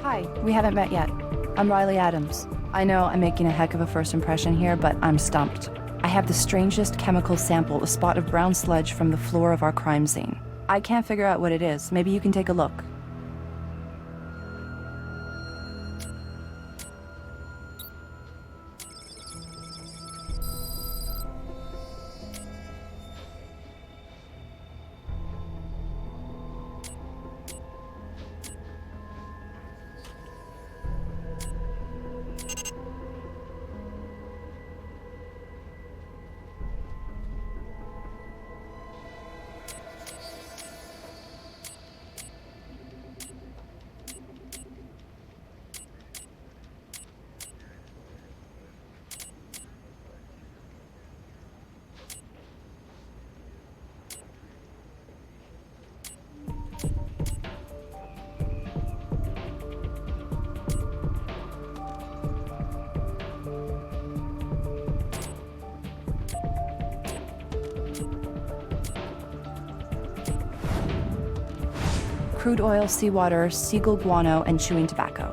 P: Hi, we haven't met yet. I'm Riley Adams. I know I'm making a heck of a first impression here, but I'm stumped. I have the strangest chemical sample, a spot of brown sludge from the floor of our crime scene. I can't figure out what it is. Maybe you can take a look. Crude oil, seawater, seagull guano, and chewing tobacco.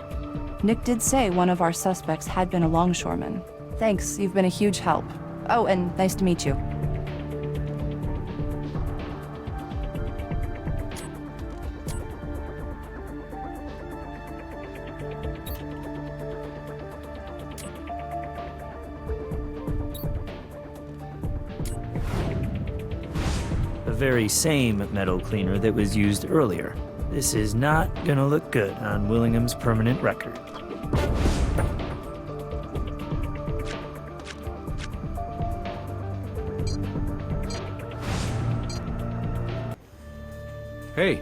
P: Nick did say one of our suspects had been a longshoreman. Thanks, you've been a huge help. Oh, and nice to meet you.
M: The very same metal cleaner that was used earlier. This is not gonna look good on Willingham's permanent record.
A: Hey,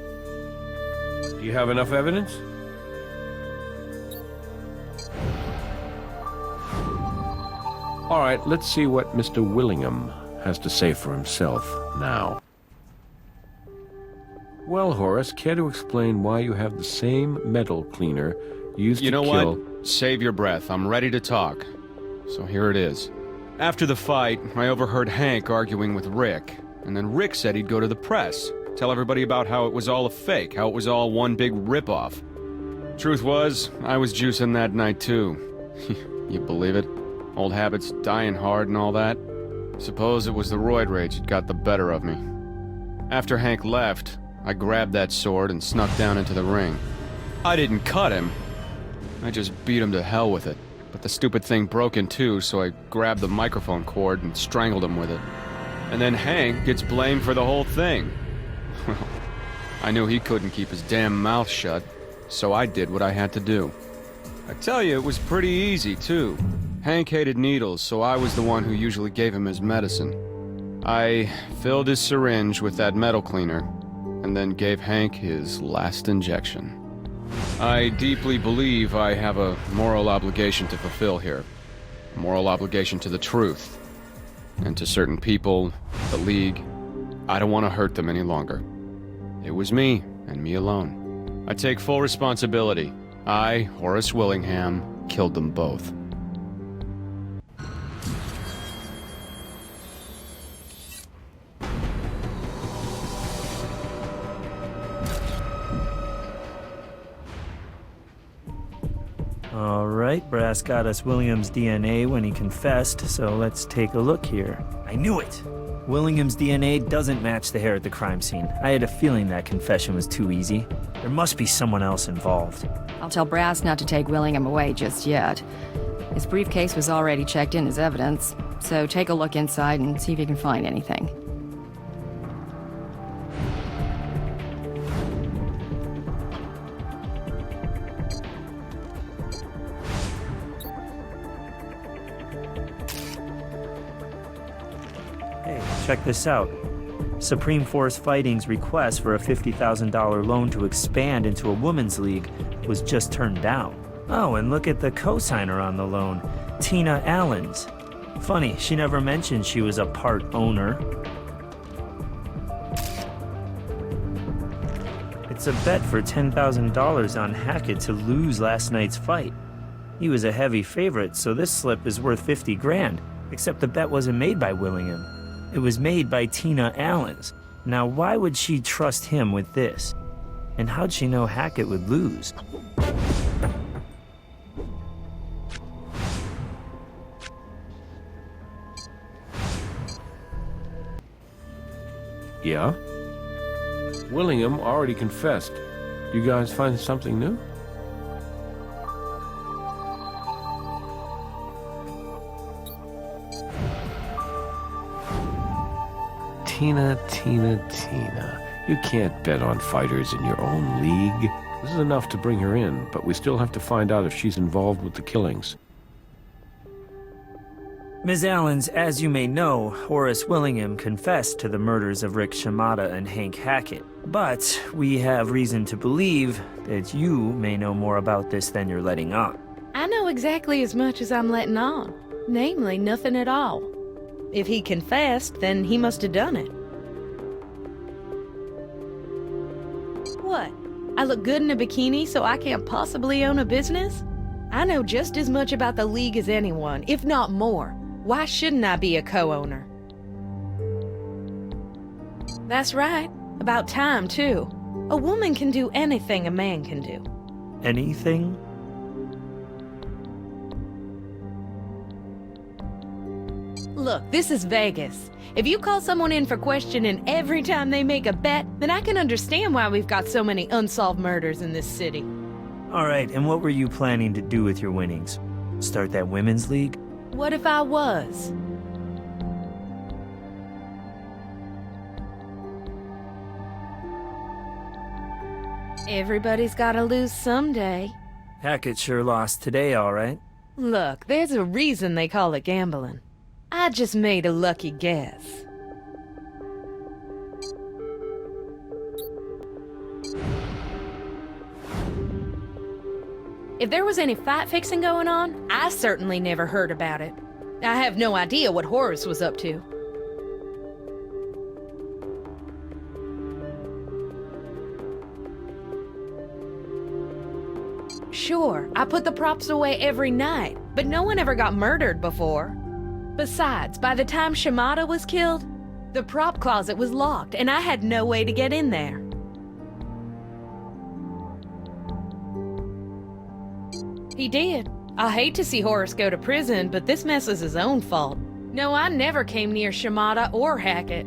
A: do you have enough evidence? All right, let's see what Mr. Willingham has to say for himself now. Well, Horace, care to explain why you have the same metal cleaner used to kill...
O: You know what? Save your breath. I'm ready to talk. So here it is. After the fight, I overheard Hank arguing with Rick, and then Rick said he'd go to the press, tell everybody about how it was all a fake, how it was all one big ripoff. Truth was, I was juicing that night too. You believe it? Old habits dying hard and all that? Suppose it was the roid rage that got the better of me. After Hank left, I grabbed that sword and snuck down into the ring. I didn't cut him. I just beat him to hell with it. But the stupid thing broke in two, so I grabbed the microphone cord and strangled him with it. And then Hank gets blamed for the whole thing. Well, I knew he couldn't keep his damn mouth shut, so I did what I had to do. I tell you, it was pretty easy, too. Hank hated needles, so I was the one who usually gave him his medicine. I filled his syringe with that metal cleaner, and then gave Hank his last injection. I deeply believe I have a moral obligation to fulfill here. A moral obligation to the truth. And to certain people, the League. I don't want to hurt them any longer. It was me, and me alone. I take full responsibility. I, Horace Willingham, killed them both.
M: All right, Brass got us William's DNA when he confessed, so let's take a look here. I knew it! Willingham's DNA doesn't match the hair at the crime scene. I had a feeling that confession was too easy. There must be someone else involved.
F: I'll tell Brass not to take Willingham away just yet. His briefcase was already checked in as evidence, so take a look inside and see if you can find anything.
M: Check this out. Supreme Force Fighting's request for a $50,000 loan to expand into a women's league was just turned down. Oh, and look at the co-signer on the loan, Tina Allens. Funny, she never mentioned she was a part owner. It's a bet for $10,000 on Hackett to lose last night's fight. He was a heavy favorite, so this slip is worth 50 grand, except the bet wasn't made by Willingham. It was made by Tina Allens. Now, why would she trust him with this? And how'd she know Hackett would lose?
A: Yeah? Willingham already confessed. You guys find something new? Tina. You can't bet on fighters in your own league. This is enough to bring her in, but we still have to find out if she's involved with the killings.
M: Ms. Allens, as you may know, Horace Willingham confessed to the murders of Rick Shimada and Hank Hackett. But we have reason to believe that you may know more about this than you're letting on.
C: I know exactly as much as I'm letting on. Namely, nothing at all. If he confessed, then he must have done it. What? I look good in a bikini, so I can't possibly own a business? I know just as much about the League as anyone, if not more. Why shouldn't I be a co-owner? That's right. About time, too. A woman can do anything a man can do.
M: Anything?
C: Look, this is Vegas. If you call someone in for questioning every time they make a bet, then I can understand why we've got so many unsolved murders in this city.
M: All right, and what were you planning to do with your winnings? Start that women's league?
C: What if I was? Everybody's gotta lose someday.
M: Hackett sure lost today, all right.
C: Look, there's a reason they call it gambling. I just made a lucky guess. If there was any fight fixing going on, I certainly never heard about it. I have no idea what Horace was up to. Sure, I put the props away every night, but no one ever got murdered before. Besides, by the time Shimada was killed, the prop closet was locked and I had no way to get in there. He did. I hate to see Horace go to prison, but this mess is his own fault. No, I never came near Shimada or Hackett.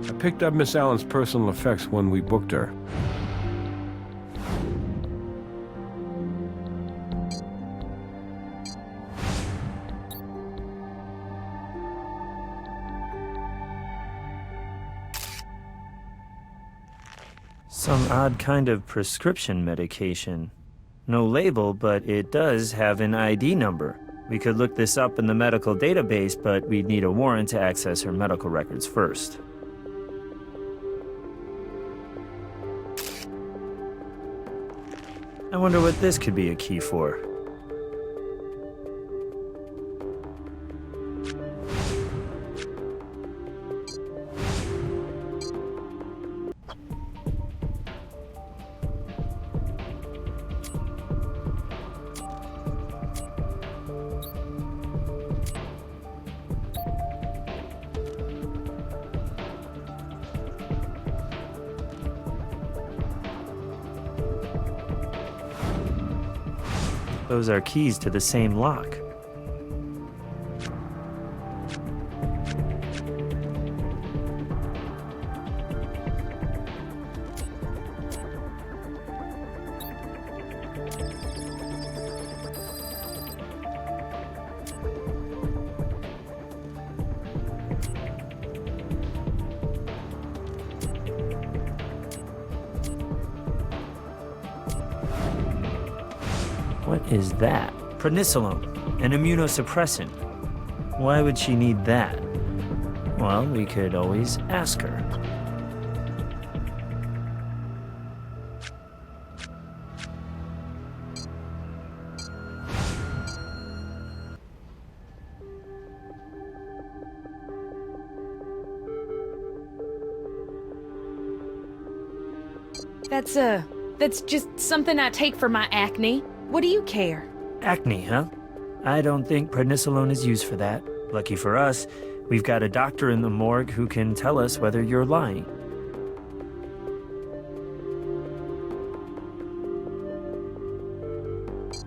A: I picked up Miss Allen's personal effects when we booked her.
M: Some odd kind of prescription medication. No label, but it does have an ID number. We could look this up in the medical database, but we'd need a warrant to access her medical records first. I wonder what this could be a key for. Those are keys to the same lock. What is that? Prednisolone, an immunosuppressant. Why would she need that? Well, we could always ask her.
C: That's just something I take for my acne. What do you care?
M: Acne, huh? I don't think prednisolone is used for that. Lucky for us, we've got a doctor in the morgue who can tell us whether you're lying.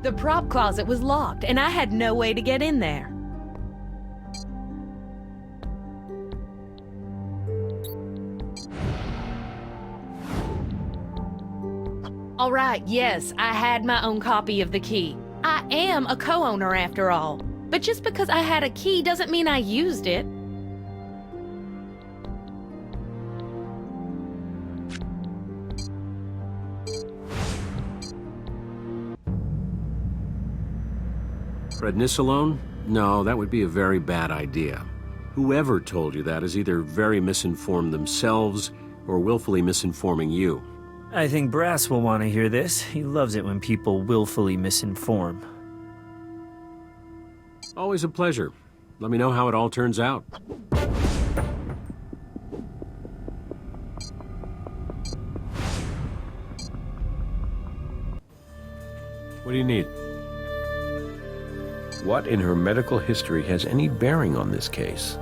C: The prop closet was locked, and I had no way to get in there. All right, yes, I had my own copy of the key. I am a co-owner after all. But just because I had a key doesn't mean I used it.
E: Prednisolone? No, that would be a very bad idea. Whoever told you that is either very misinformed themselves or willfully misinforming you.
M: I think Brass will want to hear this. He loves it when people willfully misinform.
E: Always a pleasure. Let me know how it all turns out.
A: What do you need? What in her medical history has any bearing on this case?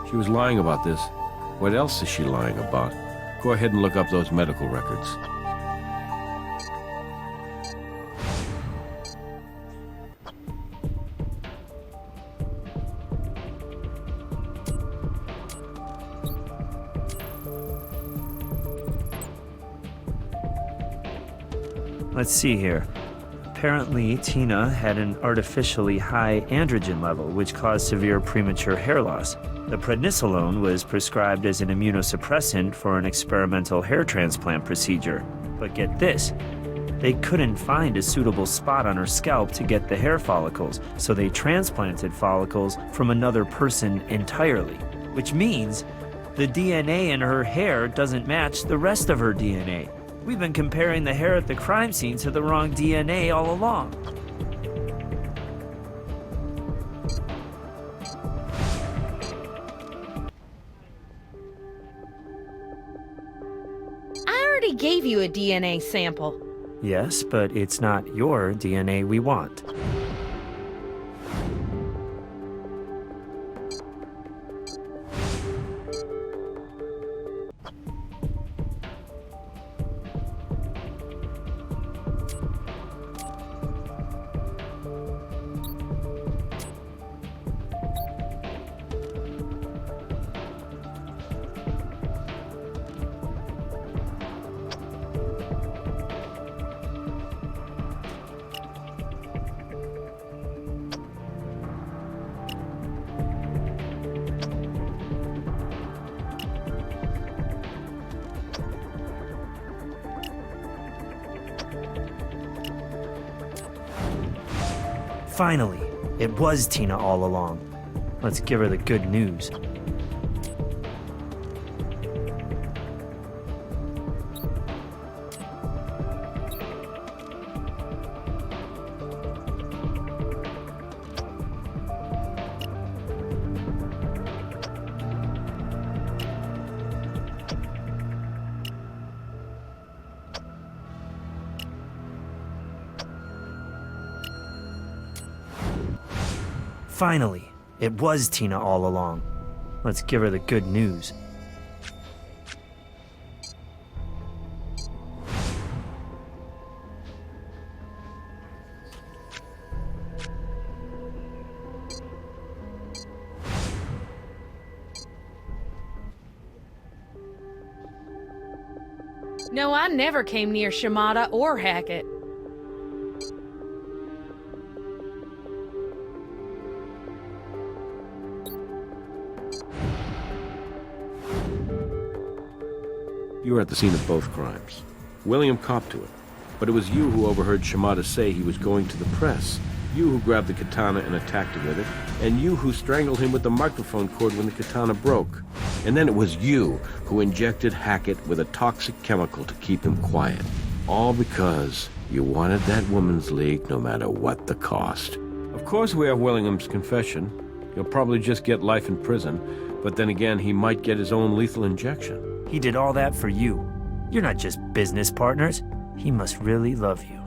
A: She was lying about this. What else is she lying about? Go ahead and look up those medical records.
M: Let's see here. Apparently, Tina had an artificially high androgen level, which caused severe premature hair loss. The prednisolone was prescribed as an immunosuppressant for an experimental hair transplant procedure. But get this, They couldn't find a suitable spot on her scalp to get the hair follicles, so they transplanted follicles from another person entirely. Which means the DNA in her hair doesn't match the rest of her DNA. We've been comparing the hair at the crime scene to the wrong DNA all along.
C: I already gave you a DNA sample.
M: Yes, but it's not your DNA we want. Finally, it was Tina all along. Let's give her the good news. Finally, it was Tina all along. Let's give her the good news.
C: No, I never came near Shimada or Hackett.
A: You were at the scene of both crimes. William copped to it. But it was you who overheard Shimada say he was going to the press. You who grabbed the katana and attacked him with it. And you who strangled him with the microphone cord when the katana broke. And then it was you who injected Hackett with a toxic chemical to keep him quiet. All because you wanted that woman's leak no matter what the cost. Of course we have Willingham's confession. He'll probably just get life in prison. But then again, he might get his own lethal injection.
M: He did all that for you. You're not just business partners. He must really love you.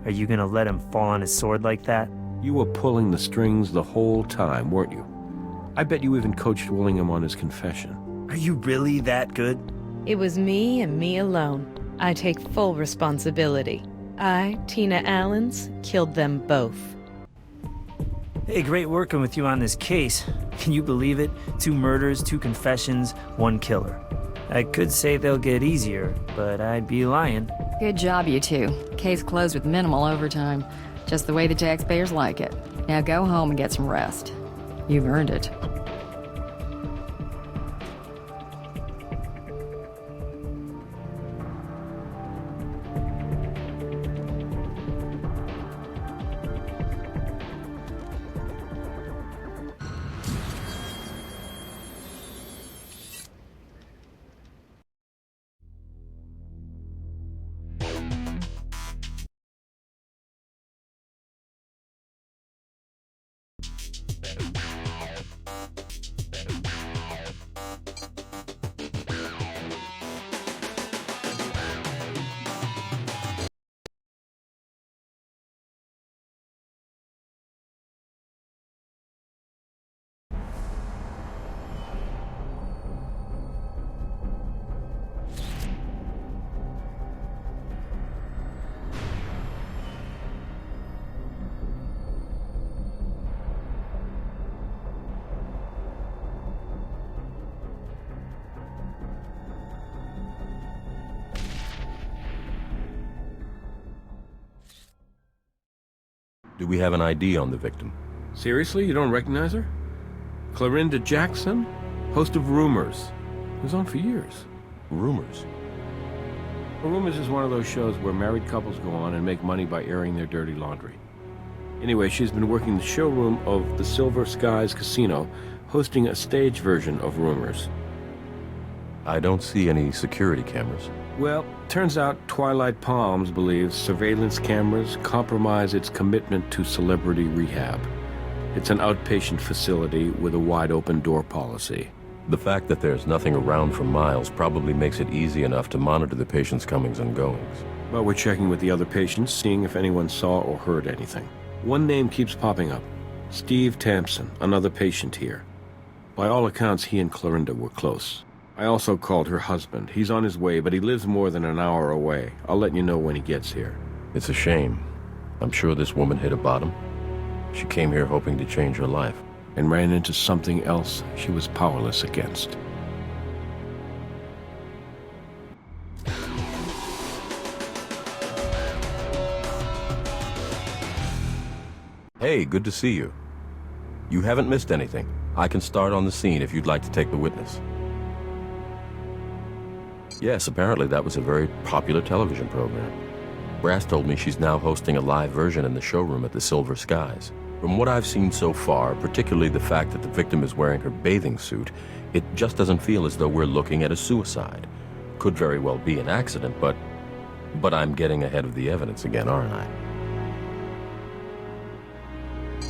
M: Are you gonna let him fall on his sword like that?
A: You were pulling the strings the whole time, weren't you? I bet you even coached Willingham on his confession.
M: Are you really that good?
C: It was me and me alone. I take full responsibility. I, Tina Allens, killed them both.
M: Hey, great working with you on this case. Can you believe it? 2 murders, 2 confessions, 1 killer. I could say they'll get easier, but I'd be lying.
F: Good job, you two. Case closed with minimal overtime. Just the way the taxpayers like it. Now go home and get some rest. You've earned it.
L: Do we have an ID on the victim?
A: Seriously? You don't recognize her? Clorinda Jackson? Host of Rumors. It was on for years.
L: Rumors?
A: Rumors is one of those shows where married couples go on and make money by airing their dirty laundry. Anyway, she's been working the showroom of the Silver Skies Casino, hosting a stage version of Rumors.
L: I don't see any security cameras.
A: Well, turns out Twilight Palms believes surveillance cameras compromise its commitment to celebrity rehab. It's an outpatient facility with a wide-open door policy.
L: The fact that there's nothing around for miles probably makes it easy enough to monitor the patient's comings and goings.
A: But we're checking with the other patients, seeing if anyone saw or heard anything. One name keeps popping up. Steve Tampson, another patient here. By all accounts, he and Clorinda were close. I also called her husband. He's on his way, but he lives more than an hour away. I'll let you know when he gets here.
L: It's a shame. I'm sure this woman hit a bottom. She came here hoping to change her life.
A: And ran into something else she was powerless against.
L: Hey, good to see you. You haven't missed anything. I can start on the scene if you'd like to take the witness. Yes, apparently that was a very popular television program. Brass told me she's now hosting a live version in the showroom at the Silver Skies. From what I've seen so far, particularly the fact that the victim is wearing her bathing suit, it just doesn't feel as though we're looking at a suicide. Could very well be an accident, but I'm getting ahead of the evidence again, aren't I?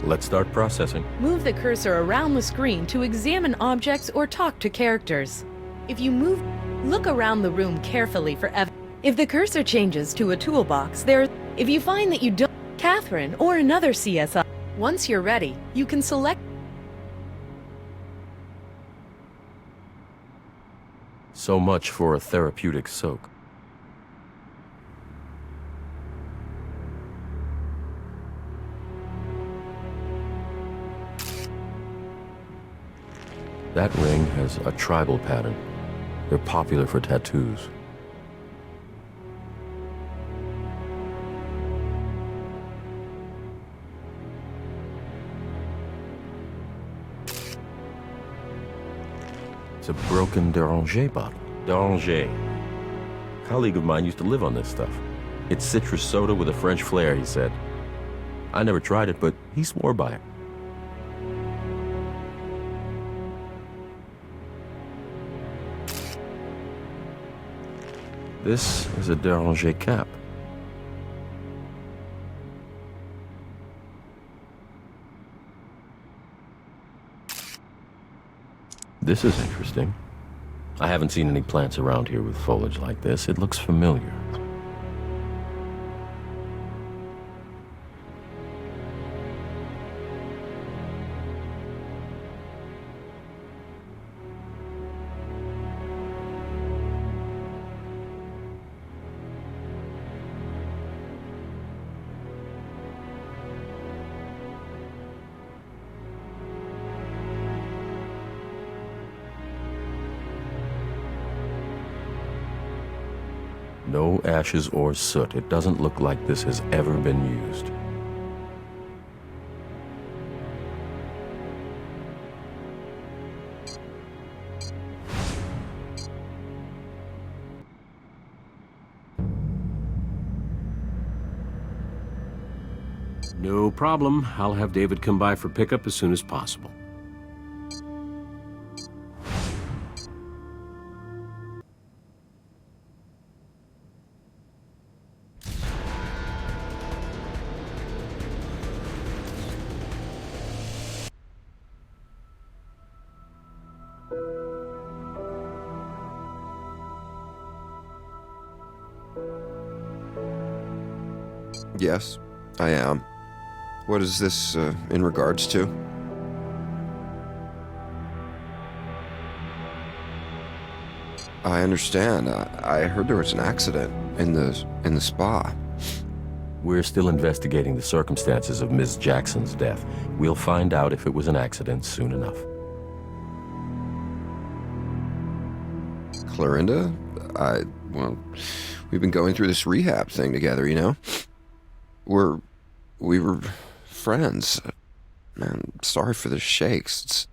L: Let's start processing.
C: Move the cursor around the screen to examine objects or talk to characters. If you move, look around the room carefully for evidence. If the cursor changes to a toolbox, if you find that you don't, Catherine or another CSI. Once you're ready, you can select.
L: So much for a therapeutic soak. That ring has a tribal pattern. They're popular for tattoos. It's a broken d'oranger bottle. D'oranger. A colleague of mine used to live on this stuff. It's citrus soda with a French flair, he said. I never tried it, but he swore by it. This is a d'oranger cap. This is interesting. I haven't seen any plants around here with foliage like this. It looks familiar. No ashes or soot. It doesn't look like this has ever been used.
E: No problem. I'll have David come by for pickup as soon as possible.
K: Yes, I am. What is this in regards to? I understand. I heard there was an accident in the spa.
L: We're still investigating the circumstances of Ms. Jackson's death. We'll find out if it was an accident soon enough.
K: Clorinda? Well, we've been going through this rehab thing together, you know? We were friends. Man, sorry for the shakes. It's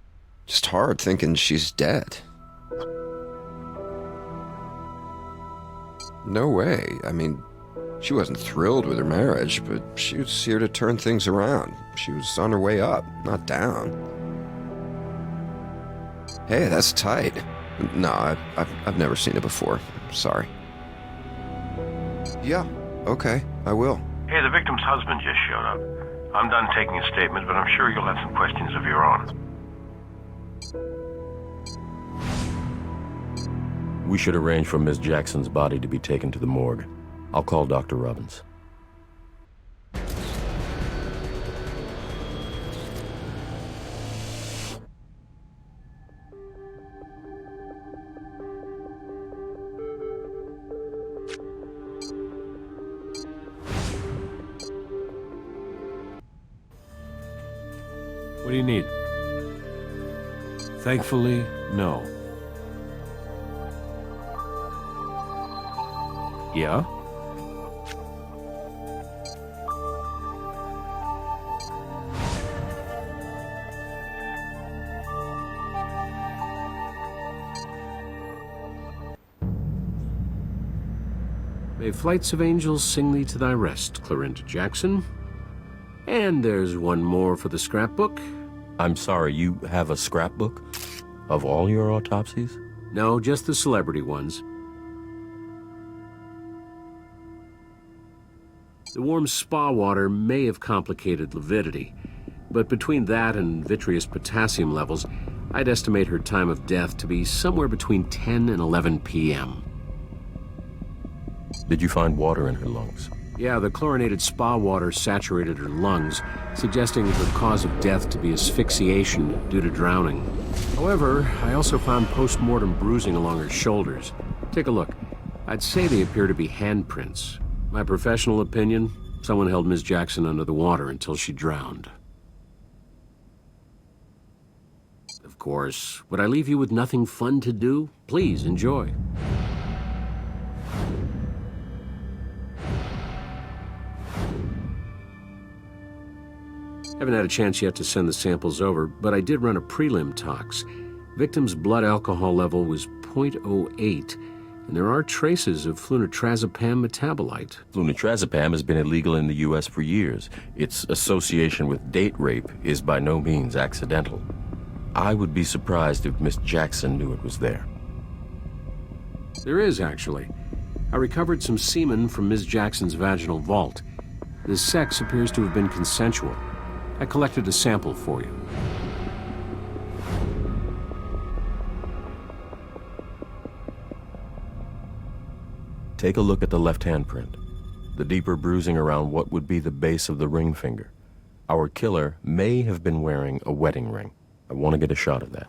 K: just hard thinking she's dead. No way. I mean, she wasn't thrilled with her marriage, but she was here to turn things around. She was on her way up, not down. Hey, that's tight. No, I've never seen it before. Sorry. Yeah, okay, I will.
J: Hey, the victim's husband just showed up. I'm done taking a statement, but I'm sure you'll have some questions of your own.
L: We should arrange for Miss Jackson's body to be taken to the morgue. I'll call Dr. Robbins.
A: What do you need? Thankfully, no. Yeah?
E: May flights of angels sing thee to thy rest, Clorinda Jackson. And there's one more for the scrapbook.
L: I'm sorry, you have a scrapbook of all your autopsies?
E: No, just the celebrity ones. The warm spa water may have complicated lividity, but between that and vitreous potassium levels, I'd estimate her time of death to be somewhere between 10 and 11 p.m.
L: Did you find water in her lungs?
E: Yeah, the chlorinated spa water saturated her lungs, suggesting the cause of death to be asphyxiation due to drowning. However, I also found post-mortem bruising along her shoulders. Take a look. I'd say they appear to be handprints. My professional opinion, someone held Ms. Jackson under the water until she drowned. Of course, would I leave you with nothing fun to do? Please enjoy. Haven't had a chance yet to send the samples over, but I did run a prelim tox. Victim's blood alcohol level was 0.08, and there are traces of flunitrazepam metabolite.
L: Flunitrazepam has been illegal in the U.S. for years. Its association with date rape is by no means accidental. I would be surprised if Miss Jackson knew it was there.
E: There is, actually. I recovered some semen from Ms. Jackson's vaginal vault. The sex appears to have been consensual. I collected a sample for you.
L: Take a look at the left hand print. The deeper bruising around what would be the base of the ring finger. Our killer may have been wearing a wedding ring. I want to get a shot of that.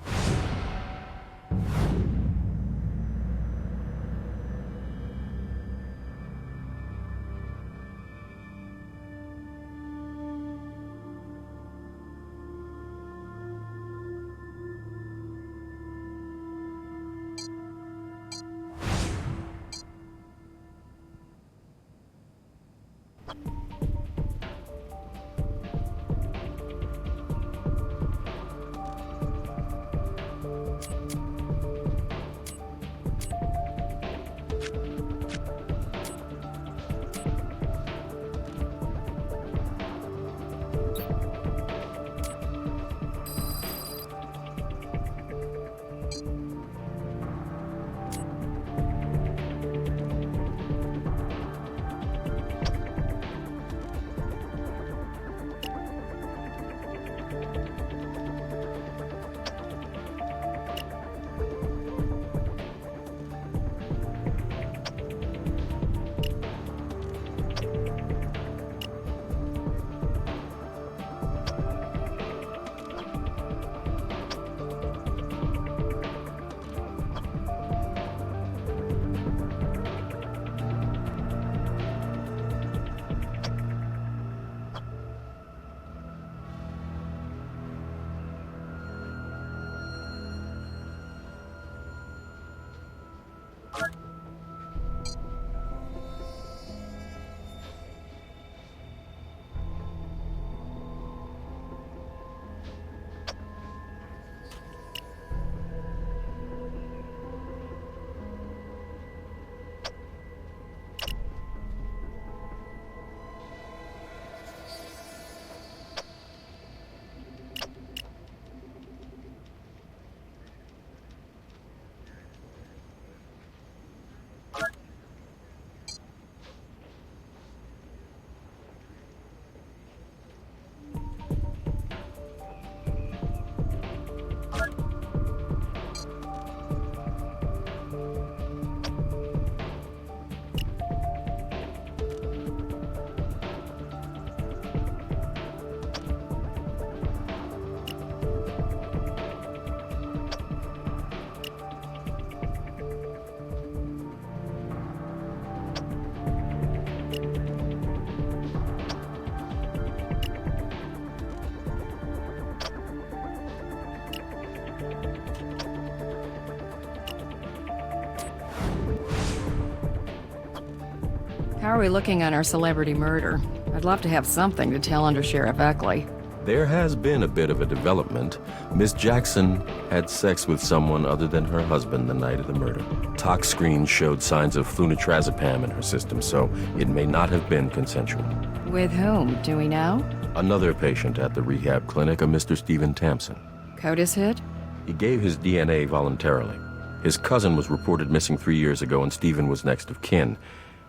F: How are we looking on our celebrity murder? I'd love to have something to tell Under Sheriff Eckley.
L: There has been a bit of a development. Miss Jackson had sex with someone other than her husband the night of the murder. Tox screens showed signs of flunitrazepam in her system, so it may not have been consensual.
F: With whom, do we know?
L: Another patient at the rehab clinic, a Mr. Stephen Tampson.
F: CODIS hit?
L: He gave his DNA voluntarily. His cousin was reported missing 3 years ago, and Stephen was next of kin.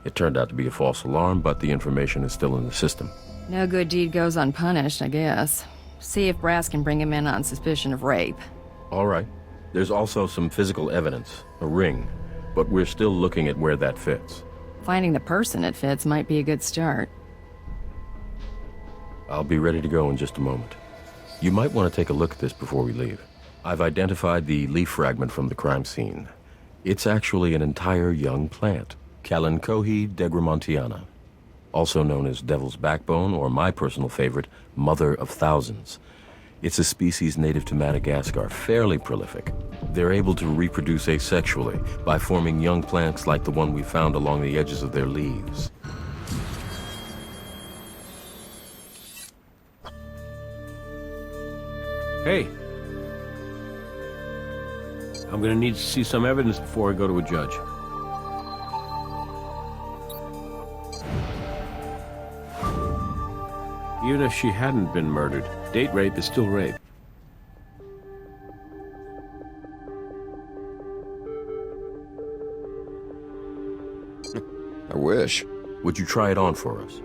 L: It turned out to be a false alarm, but the information is still in the system.
F: No good deed goes unpunished, I guess. See if Brass can bring him in on suspicion of rape.
L: All right. There's also some physical evidence, a ring, but we're still looking at where that fits.
F: Finding the person it fits might be a good start.
L: I'll be ready to go in just a moment. You might want to take a look at this before we leave. I've identified the leaf fragment from the crime scene. It's actually an entire young plant, Kalanchoe degramontiana, also known as devil's backbone, or my personal favorite, mother of thousands. It's a species native to Madagascar, fairly prolific. They're able to reproduce asexually by forming young plants like the one we found along the edges of their leaves.
A: Hey. I'm gonna need to see some evidence before I go to a judge. Even if she hadn't been murdered, date rape is still rape.
Q: I wish.
L: Would you try it on for us?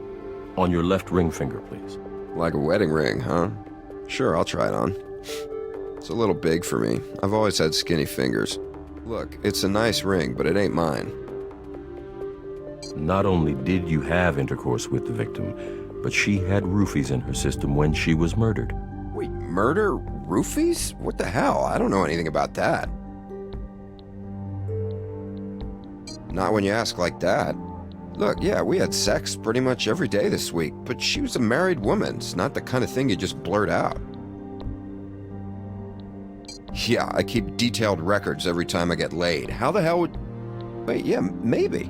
L: On your left ring finger, please.
Q: Like a wedding ring, huh? Sure, I'll try it on. It's a little big for me. I've always had skinny fingers. Look, it's a nice ring, but it ain't mine.
L: Not only did you have intercourse with the victim, but she had roofies in her system when she was murdered.
Q: Wait, murder? Roofies? What the hell? I don't know anything about that. Not when you ask like that. Look, yeah, we had sex pretty much every day this week, but she was a married woman. It's not the kind of thing you just blurt out. Yeah, I keep detailed records every time I get laid. How the hell would... Wait, yeah, maybe.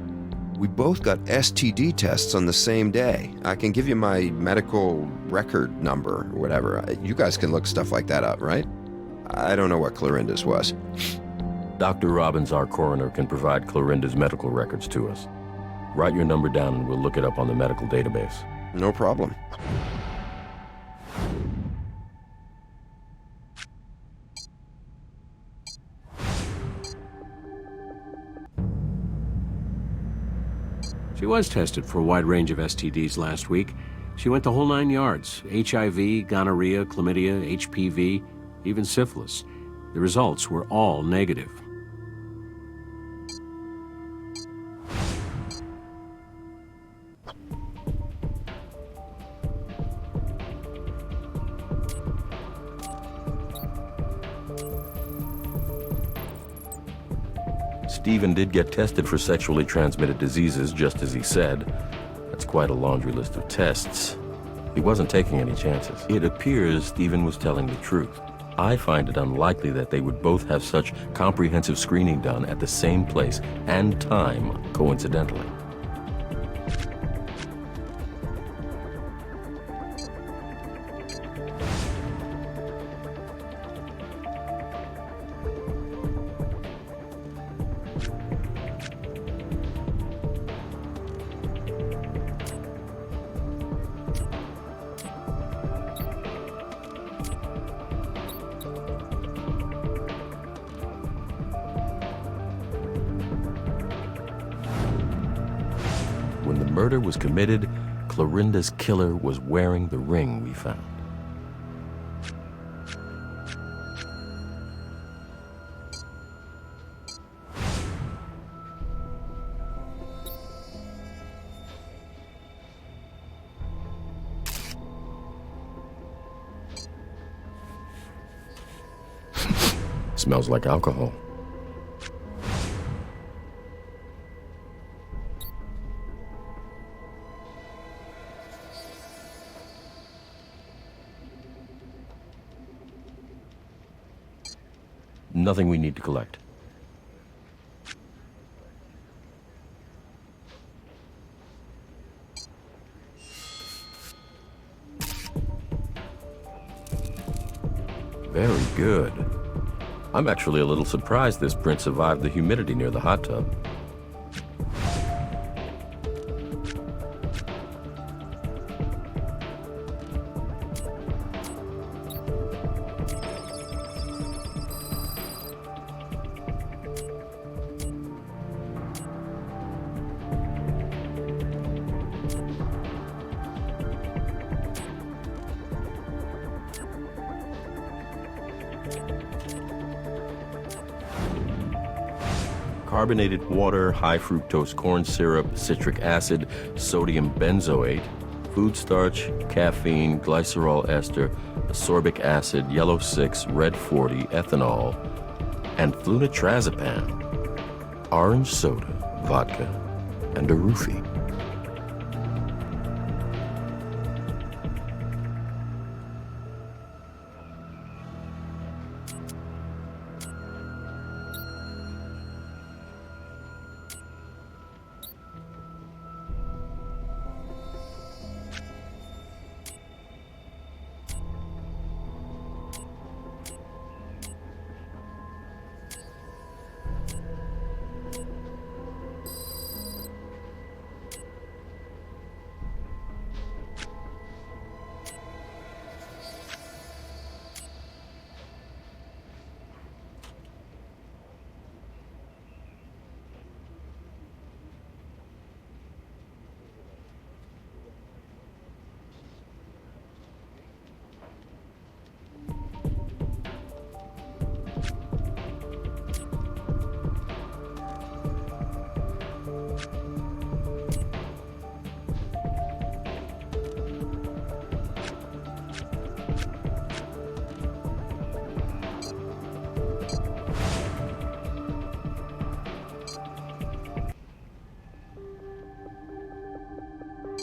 Q: We both got STD tests on the same day. I can give you my medical record number or whatever. You guys can look stuff like that up, right? I don't know what Clorinda's was.
L: Dr. Robbins, our coroner, can provide Clorinda's medical records to us. Write your number down and we'll look it up on the medical database.
Q: No problem.
E: She was tested for a wide range of STDs last week. She went the whole 9 yards. HIV, gonorrhea, chlamydia, HPV, even syphilis. The results were all negative.
L: Stephen did get tested for sexually transmitted diseases, just as he said. That's quite a laundry list of tests. He wasn't taking any chances. It appears Stephen was telling the truth. I find it unlikely that they would both have such comprehensive screening done at the same place and time, coincidentally. When the murder was committed, Clorinda's killer was wearing the ring we found. Smells like alcohol. Nothing we need to collect. Very good. I'm actually a little surprised this print survived the humidity near the hot tub. Carbonated water, high fructose corn syrup, citric acid, sodium benzoate, food starch, caffeine, glycerol ester, ascorbic acid, yellow 6, red 40, ethanol, and flunitrazepam, orange soda, vodka, and a roofie.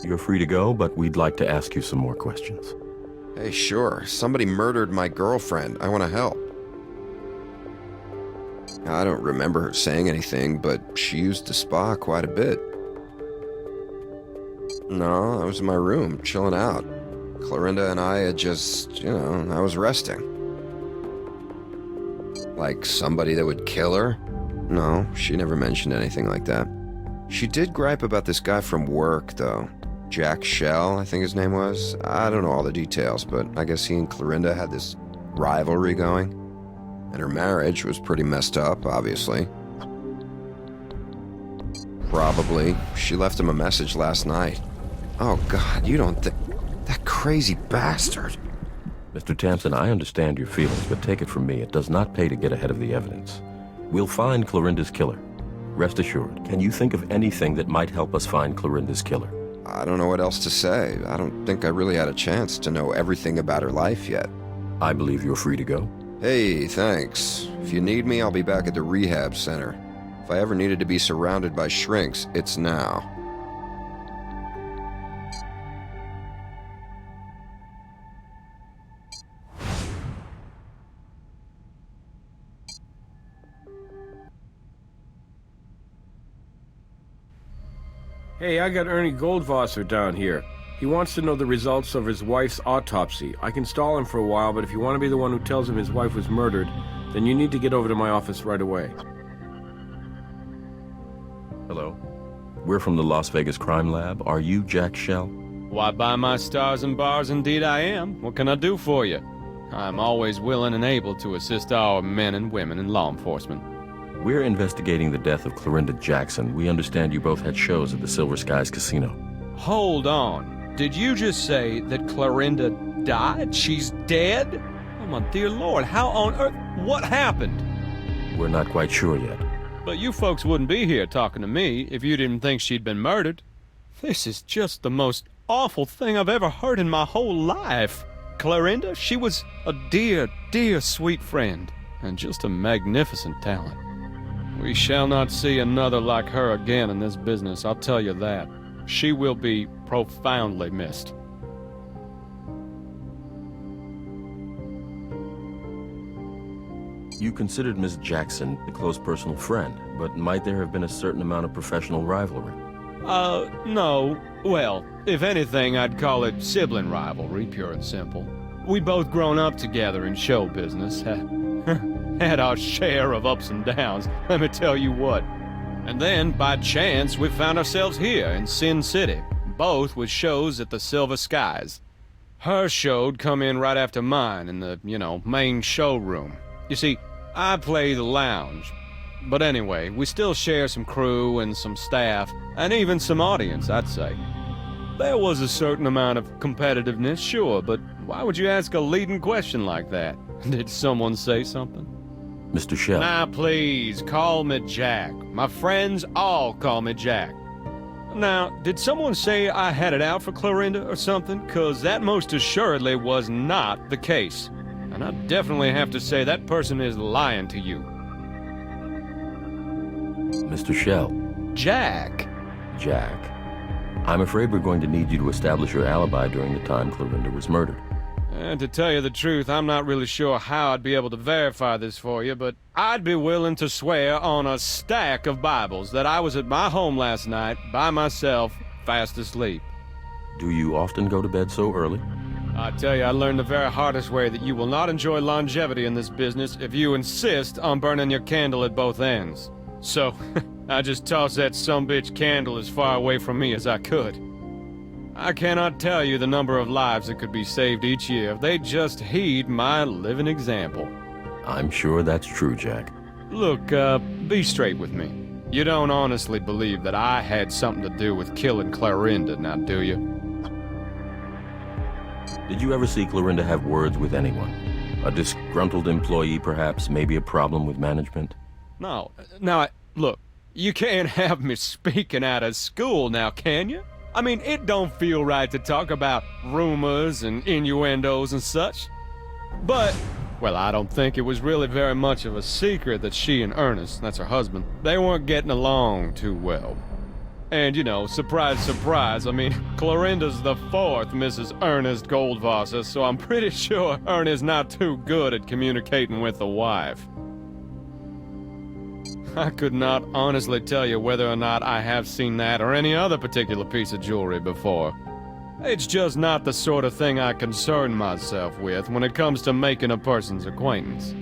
L: You're free to go, but we'd like to ask you some more questions.
Q: Hey, sure. Somebody murdered my girlfriend. I want to help. I don't remember her saying anything, but she used the spa quite a bit. No, I was in my room, chilling out. Clorinda and I had just, I was resting. Like somebody that would kill her? No, she never mentioned anything like that. She did gripe about this guy from work, though. Jack Shell, I think his name was. I don't know all the details, but I guess he and Clorinda had this rivalry going. And her marriage was pretty messed up, obviously. Probably. She left him a message last night. Oh, God, you don't think... That crazy bastard.
L: Mr. Tamsin, I understand your feelings, but take it from me, it does not pay to get ahead of the evidence. We'll find Clorinda's killer. Rest assured. Can you think of anything that might help us find Clorinda's killer?
Q: I don't know what else to say. I don't think I really had a chance to know everything about her life yet.
L: I believe you're free to go.
Q: Hey, thanks. If you need me, I'll be back at the rehab center. If I ever needed to be surrounded by shrinks, it's now.
A: Hey, I got Ernie Goldwasser down here. He wants to know the results of his wife's autopsy. I can stall him for a while, but if you want to be the one who tells him his wife was murdered, then you need to get over to my office right away.
L: Hello. We're from the Las Vegas Crime Lab. Are you Jack Shell?
O: Why, by my stars and bars, indeed I am. What can I do for you? I'm always willing and able to assist our men and women in law enforcement.
L: We're investigating the death of Clorinda Jackson. We understand you both had shows at the Silver Skies Casino.
O: Hold on. Did you just say that Clorinda died? She's dead? Oh, my dear Lord, how on earth? What happened?
L: We're not quite sure yet.
O: But you folks wouldn't be here talking to me if you didn't think she'd been murdered. This is just the most awful thing I've ever heard in my whole life. Clorinda, she was a dear, dear sweet friend, and just a magnificent talent. We shall not see another like her again in this business, I'll tell you that. She will be profoundly missed.
L: You considered Miss Jackson a close personal friend, but might there have been a certain amount of professional rivalry?
O: No. Well, if anything, I'd call it sibling rivalry, pure and simple. We both grown up together in show business. Had our share of ups and downs, let me tell you what. And then, by chance, we found ourselves here in Sin City, both with shows at the Silver Skies. Her show'd come in right after mine in the, main showroom. You see, I play the lounge. But anyway, we still share some crew and some staff, and even some audience, I'd say. There was a certain amount of competitiveness, sure, but why would you ask a leading question like that? Did someone say something?
L: Mr. Shell.
O: Now, please, call me Jack. My friends all call me Jack. Now, did someone say I had it out for Clorinda or something? 'Cause that most assuredly was not the case. And I definitely have to say that person is lying to you.
L: Mr. Shell.
O: Jack.
L: Jack. I'm afraid we're going to need you to establish your alibi during the time Clorinda was murdered.
O: And to tell you the truth, I'm not really sure how I'd be able to verify this for you, but I'd be willing to swear on a stack of Bibles that I was at my home last night, by myself, fast asleep.
L: Do you often go to bed so early?
O: I tell you, I learned the very hardest way that you will not enjoy longevity in this business if you insist on burning your candle at both ends. So, I just tossed that sumbitch candle as far away from me as I could. I cannot tell you the number of lives that could be saved each year if they just heed my living example.
L: I'm sure that's true, Jack.
O: Look, be straight with me. You don't honestly believe that I had something to do with killing Clorinda, now do you?
L: Did you ever see Clorinda have words with anyone? A disgruntled employee, perhaps? Maybe a problem with management?
O: No. Now, look, you can't have me speaking out of school now, can you? I mean, it don't feel right to talk about rumors and innuendos and such. But, well, I don't think it was really very much of a secret that she and Ernest, that's her husband, they weren't getting along too well. And, surprise, surprise, I mean, Clorinda's the fourth Mrs. Ernest Goldwasser, so I'm pretty sure Ernest's not too good at communicating with the wife. I could not honestly tell you whether or not I have seen that or any other particular piece of jewelry before. It's just not the sort of thing I concern myself with when it comes to making a person's acquaintance.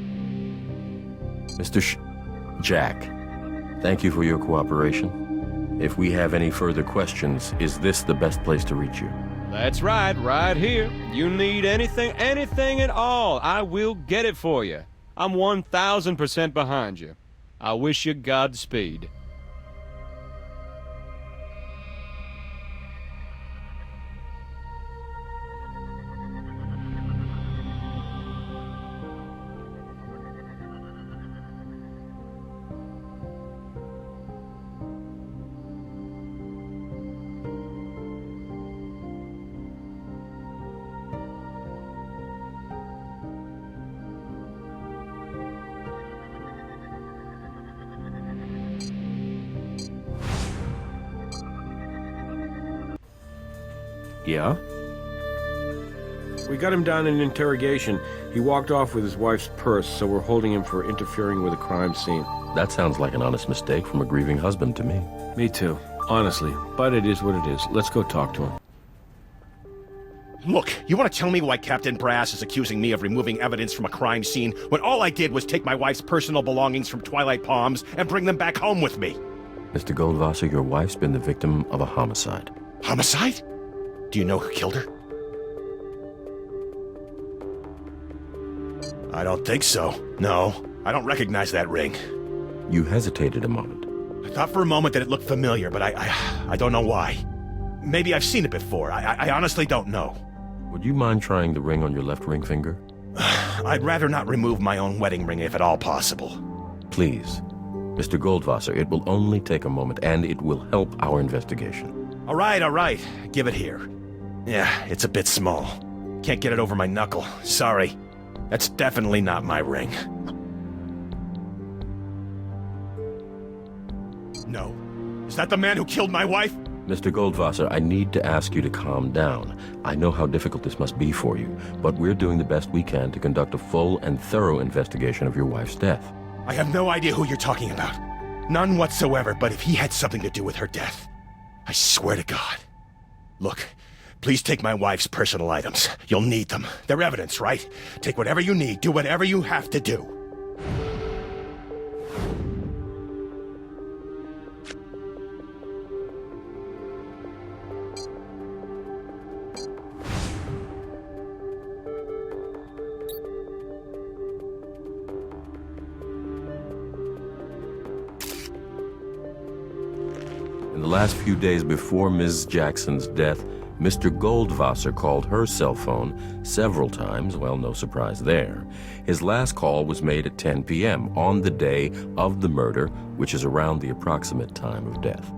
L: Mr. Jack, thank you for your cooperation. If we have any further questions, is this the best place to reach you?
O: That's right here. You need anything at all, I will get it for you. I'm 1,000% behind you. I wish you Godspeed.
A: Yeah? We got him down in interrogation. He walked off with his wife's purse, so we're holding him for interfering with a crime scene.
L: That sounds like an honest mistake from a grieving husband to me.
A: Me too, honestly. But it is what it is. Let's go talk to him.
N: Look, you want to tell me why Captain Brass is accusing me of removing evidence from a crime scene when all I did was take my wife's personal belongings from Twilight Palms and bring them back home with me?
L: Mr. Goldwasser, your wife's been the victim of a homicide.
N: Homicide? Do you know who killed her? I don't think so. No, I don't recognize that ring.
L: You hesitated a moment.
N: I thought for a moment that it looked familiar, but I don't know why. Maybe I've seen it before. I honestly don't know.
L: Would you mind trying the ring on your left ring finger?
N: I'd rather not remove my own wedding ring if at all possible.
L: Please. Mr. Goldwasser, it will only take a moment, and it will help our investigation.
N: All right. Give it here. Yeah, it's a bit small. Can't get it over my knuckle. Sorry. That's definitely not my ring. No. Is that the man who killed my wife?
L: Mr. Goldwasser, I need to ask you to calm down. I know how difficult this must be for you, but we're doing the best we can to conduct a full and thorough investigation of your wife's death.
N: I have no idea who you're talking about. None whatsoever, but if he had something to do with her death, I swear to God. Look, Please take my wife's personal items. You'll need them. They're evidence, right? Take whatever you need. Do whatever you have to do.
L: In the last few days before Ms. Jackson's death, Mr. Goldwasser called her cell phone several times. Well, no surprise there. His last call was made at 10 p.m. on the day of the murder, which is around the approximate time of death.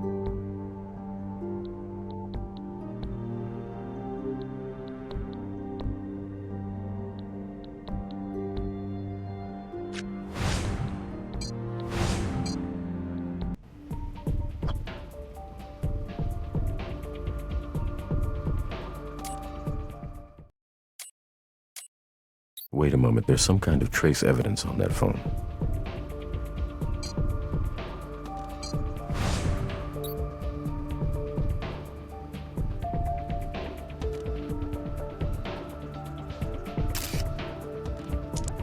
L: Wait a moment, there's some kind of trace evidence on that phone.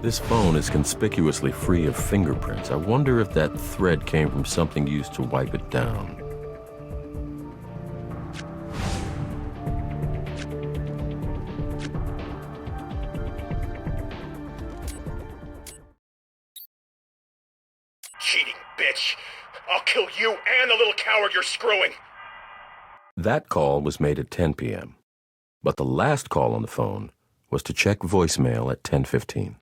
L: This phone is conspicuously free of fingerprints. I wonder if that thread came from something used to wipe it down.
N: Cheating bitch! I'll kill you and the little coward you're screwing!
L: That call was made at 10 p.m., but the last call on the phone was to check voicemail at 10:15.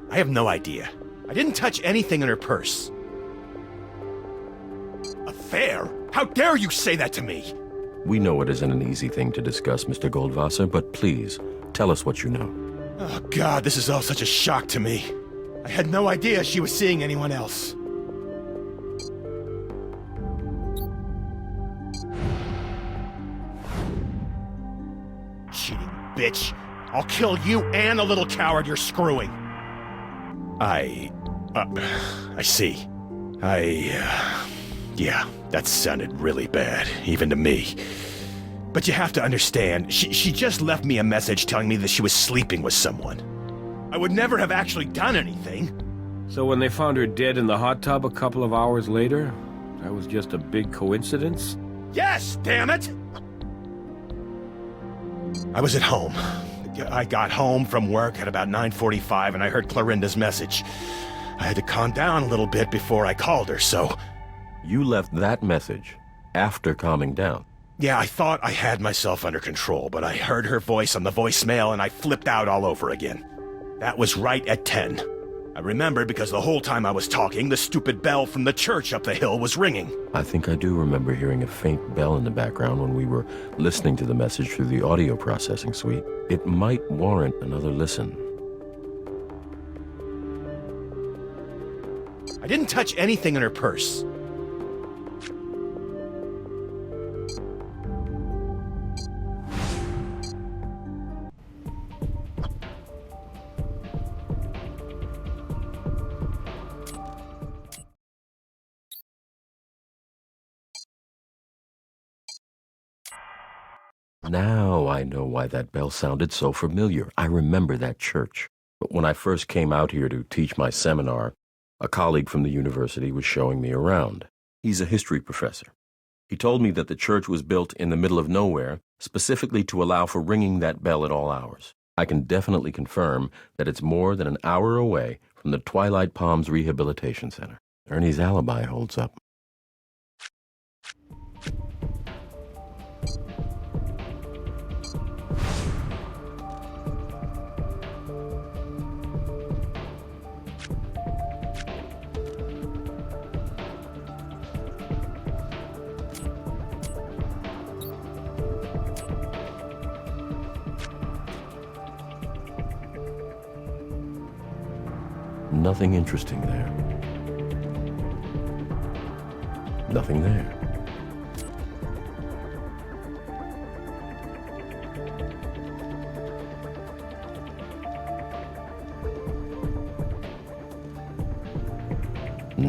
N: I have no idea. I didn't touch anything in her purse. Affair? How dare you say that to me?
L: We know it isn't an easy thing to discuss, Mr. Goldwasser, but please, tell us what you know.
N: Oh, God, this is all such a shock to me. I had no idea she was seeing anyone else. Cheating bitch. I'll kill you and the little coward you're screwing. I see. Yeah, that sounded really bad, even to me. But you have to understand, she just left me a message telling me that she was sleeping with someone. I would never have actually done anything.
A: So when they found her dead in the hot tub a couple of hours later, that was just a big coincidence?
N: Yes, damn it! I was at home. I got home from work at about 9:45 and I heard Clorinda's message. I had to calm down a little bit before I called her, so...
L: You left that message after calming down?
N: Yeah, I thought I had myself under control, but I heard her voice on the voicemail and I flipped out all over again. That was right at 10. I remember because the whole time I was talking, the stupid bell from the church up the hill was ringing.
L: I think I do remember hearing a faint bell in the background when we were listening to the message through the audio processing suite. It might warrant another listen.
N: I didn't touch anything in her purse.
L: Now I know why that bell sounded so familiar. I remember that church. But when I first came out here to teach my seminar, a colleague from the university was showing me around. He's a history professor. He told me that the church was built in the middle of nowhere, specifically to allow for ringing that bell at all hours. I can definitely confirm that it's more than an hour away from the Twilight Palms Rehabilitation Center. Ernie's alibi holds up. Nothing interesting there. Nothing there.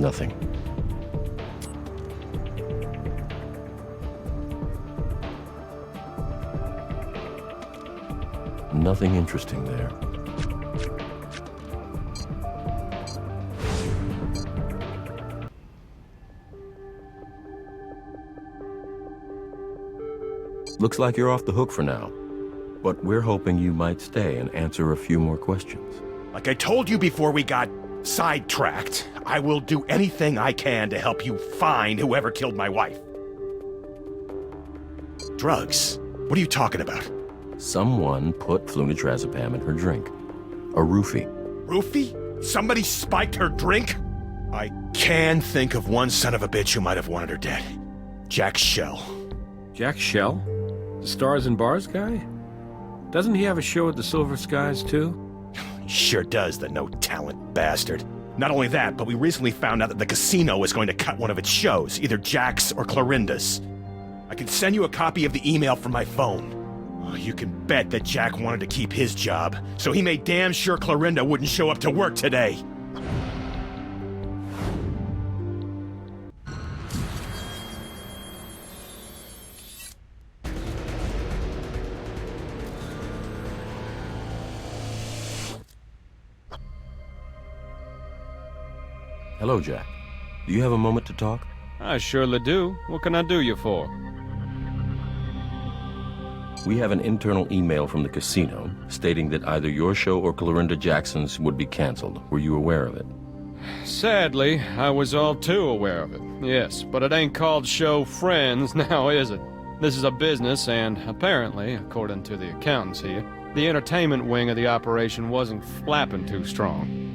L: Nothing. Nothing interesting there. Looks like you're off the hook for now, but we're hoping you might stay and answer a few more questions.
N: Like I told you before we got sidetracked, I will do anything I can to help you find whoever killed my wife. Drugs? What are you talking about?
L: Someone put flunitrazepam in her drink. A roofie.
N: Roofie? Somebody spiked her drink? I can think of one son of a bitch who might have wanted her dead. Jack Shell.
A: Jack Shell? The Stars and Bars guy? Doesn't he have a show at the Silver Skies, too?
N: He sure does, the no-talent bastard. Not only that, but we recently found out that the casino is going to cut one of its shows, either Jack's or Clorinda's. I can send you a copy of the email from my phone. Oh, you can bet that Jack wanted to keep his job, so he made damn sure Clorinda wouldn't show up to work today.
L: Hello, Jack. Do you have a moment to talk?
O: I surely do. What can I do you for?
L: We have an internal email from the casino stating that either your show or Clorinda Jackson's would be canceled. Were you aware of it?
O: Sadly, I was all too aware of it, yes. But it ain't called Show Friends now, is it? This is a business, and apparently, according to the accountants here, the entertainment wing of the operation wasn't flapping too strong.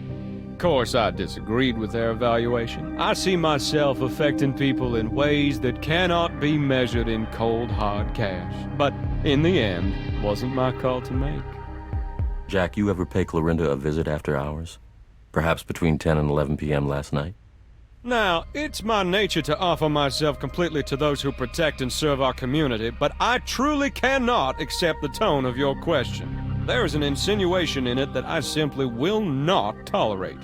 O: Of course, I disagreed with their evaluation. I see myself affecting people in ways that cannot be measured in cold, hard cash. But in the end, wasn't my call to make.
L: Jack, you ever pay Clorinda a visit after hours? Perhaps between 10 and 11 p.m. last night?
O: Now, it's my nature to offer myself completely to those who protect and serve our community, but I truly cannot accept the tone of your question. There is an insinuation in it that I simply will not tolerate.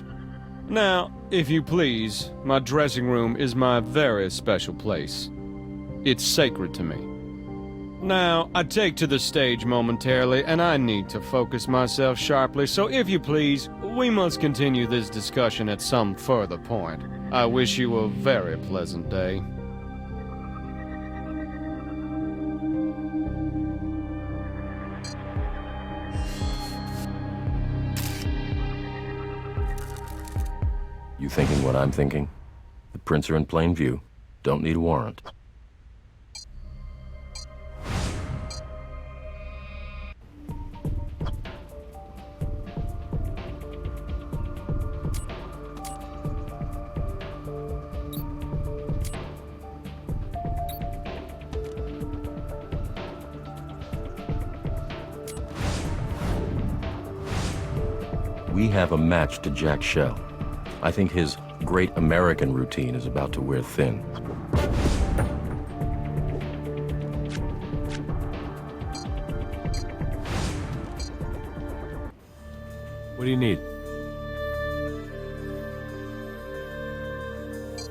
O: Now, if you please, my dressing room is my very special place. It's sacred to me. Now, I take to the stage momentarily, and I need to focus myself sharply, so if you please, we must continue this discussion at some further point. I wish you a very pleasant day.
L: You thinking what I'm thinking? The prints are in plain view. Don't need a warrant. We have a match to Jack Shell. I think his great American routine is about to wear thin.
A: What do you need?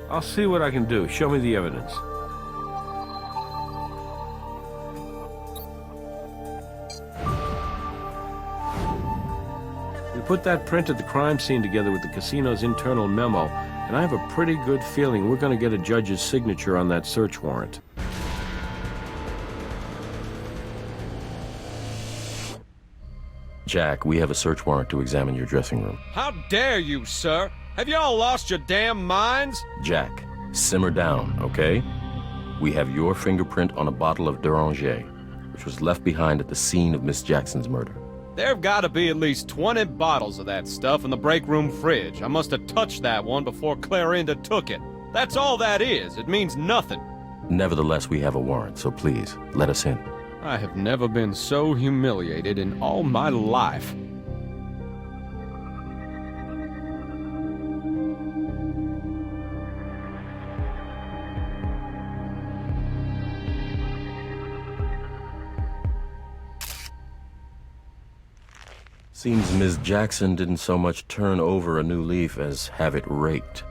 A: I'll see what I can do. Show me the evidence. We put that print at the crime scene together with the casino's internal memo, and I have a pretty good feeling we're going to get a judge's signature on that search warrant.
L: Jack, we have a search warrant to examine your dressing room.
O: How dare you, sir? Have y'all lost your damn minds?
L: Jack, simmer down, okay? We have your fingerprint on a bottle of Deranger, which was left behind at the scene of Miss Jackson's murder.
O: There've got to be at least 20 bottles of that stuff in the break room fridge. I must have touched that one before Clorinda took it. That's all that is. It means nothing.
L: Nevertheless, we have a warrant, so please, let us in.
O: I have never been so humiliated in all my life.
L: Seems Ms. Jackson didn't so much turn over a new leaf as have it raked.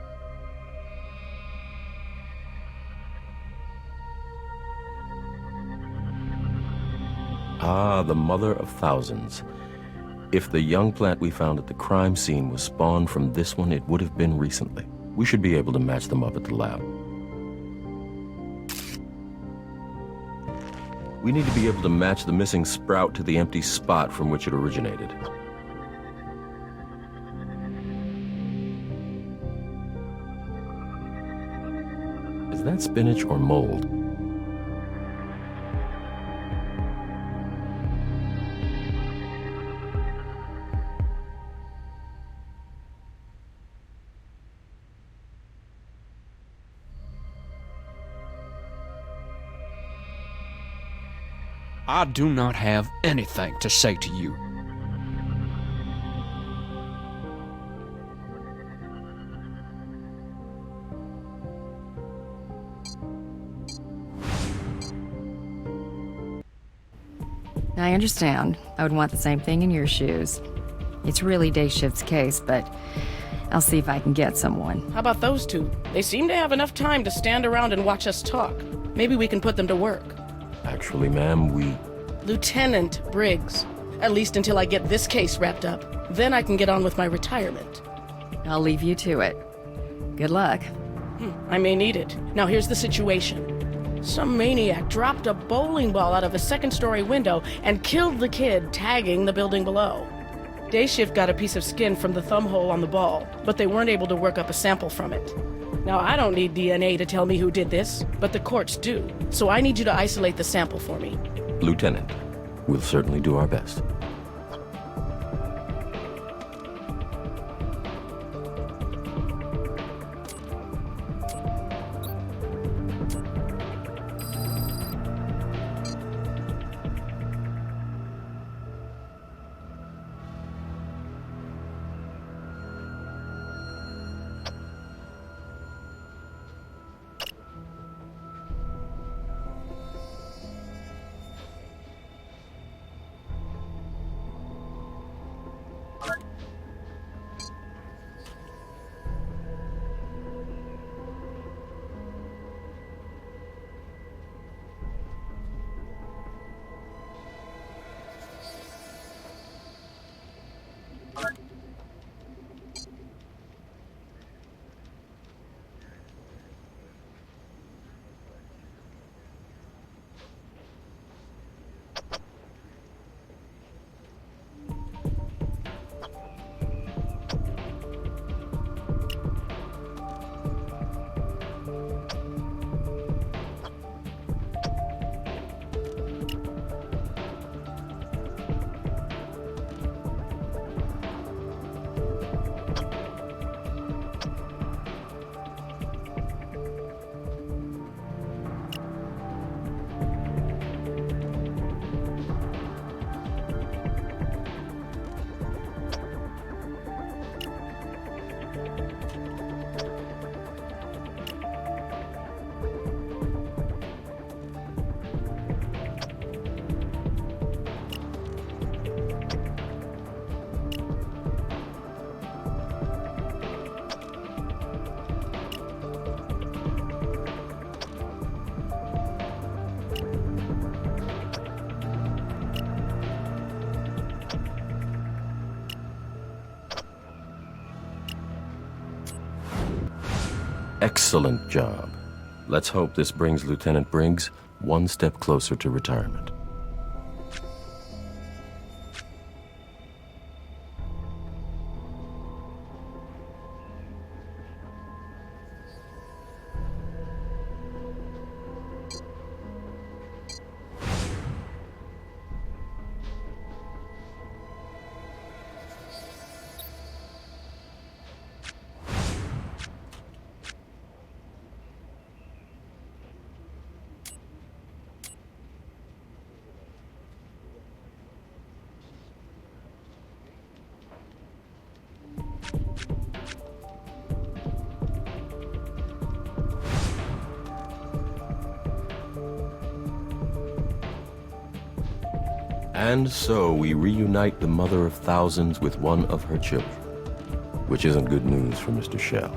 L: Ah, the mother of thousands. If the young plant we found at the crime scene was spawned from this one, it would have been recently. We should be able to match them up at the lab. We need to be able to match the missing sprout to the empty spot from which it originated. Is that spinach or mold?
R: I do not have anything to say to you.
F: I understand. I would want the same thing in your shoes. It's really day shift's case, but I'll see if I can get someone.
S: How about those two? They seem to have enough time to stand around and watch us talk. Maybe we can put them to work.
L: Actually, ma'am, we...
S: Lieutenant Briggs. At least until I get this case wrapped up. Then I can get on with my retirement.
F: I'll leave you to it. Good luck.
S: I may need it. Now here's the situation. Some maniac dropped a bowling ball out of a second-story window and killed the kid, tagging the building below. Day shift got a piece of skin from the thumb hole on the ball, but they weren't able to work up a sample from it. Now, I don't need DNA to tell me who did this, but the courts do. So I need you to isolate the sample for me.
L: Lieutenant, we'll certainly do our best. Excellent job. Let's hope this brings Lieutenant Briggs one step closer to retirement. And so we reunite the mother of thousands with one of her children, which isn't good news for Mr. Shell.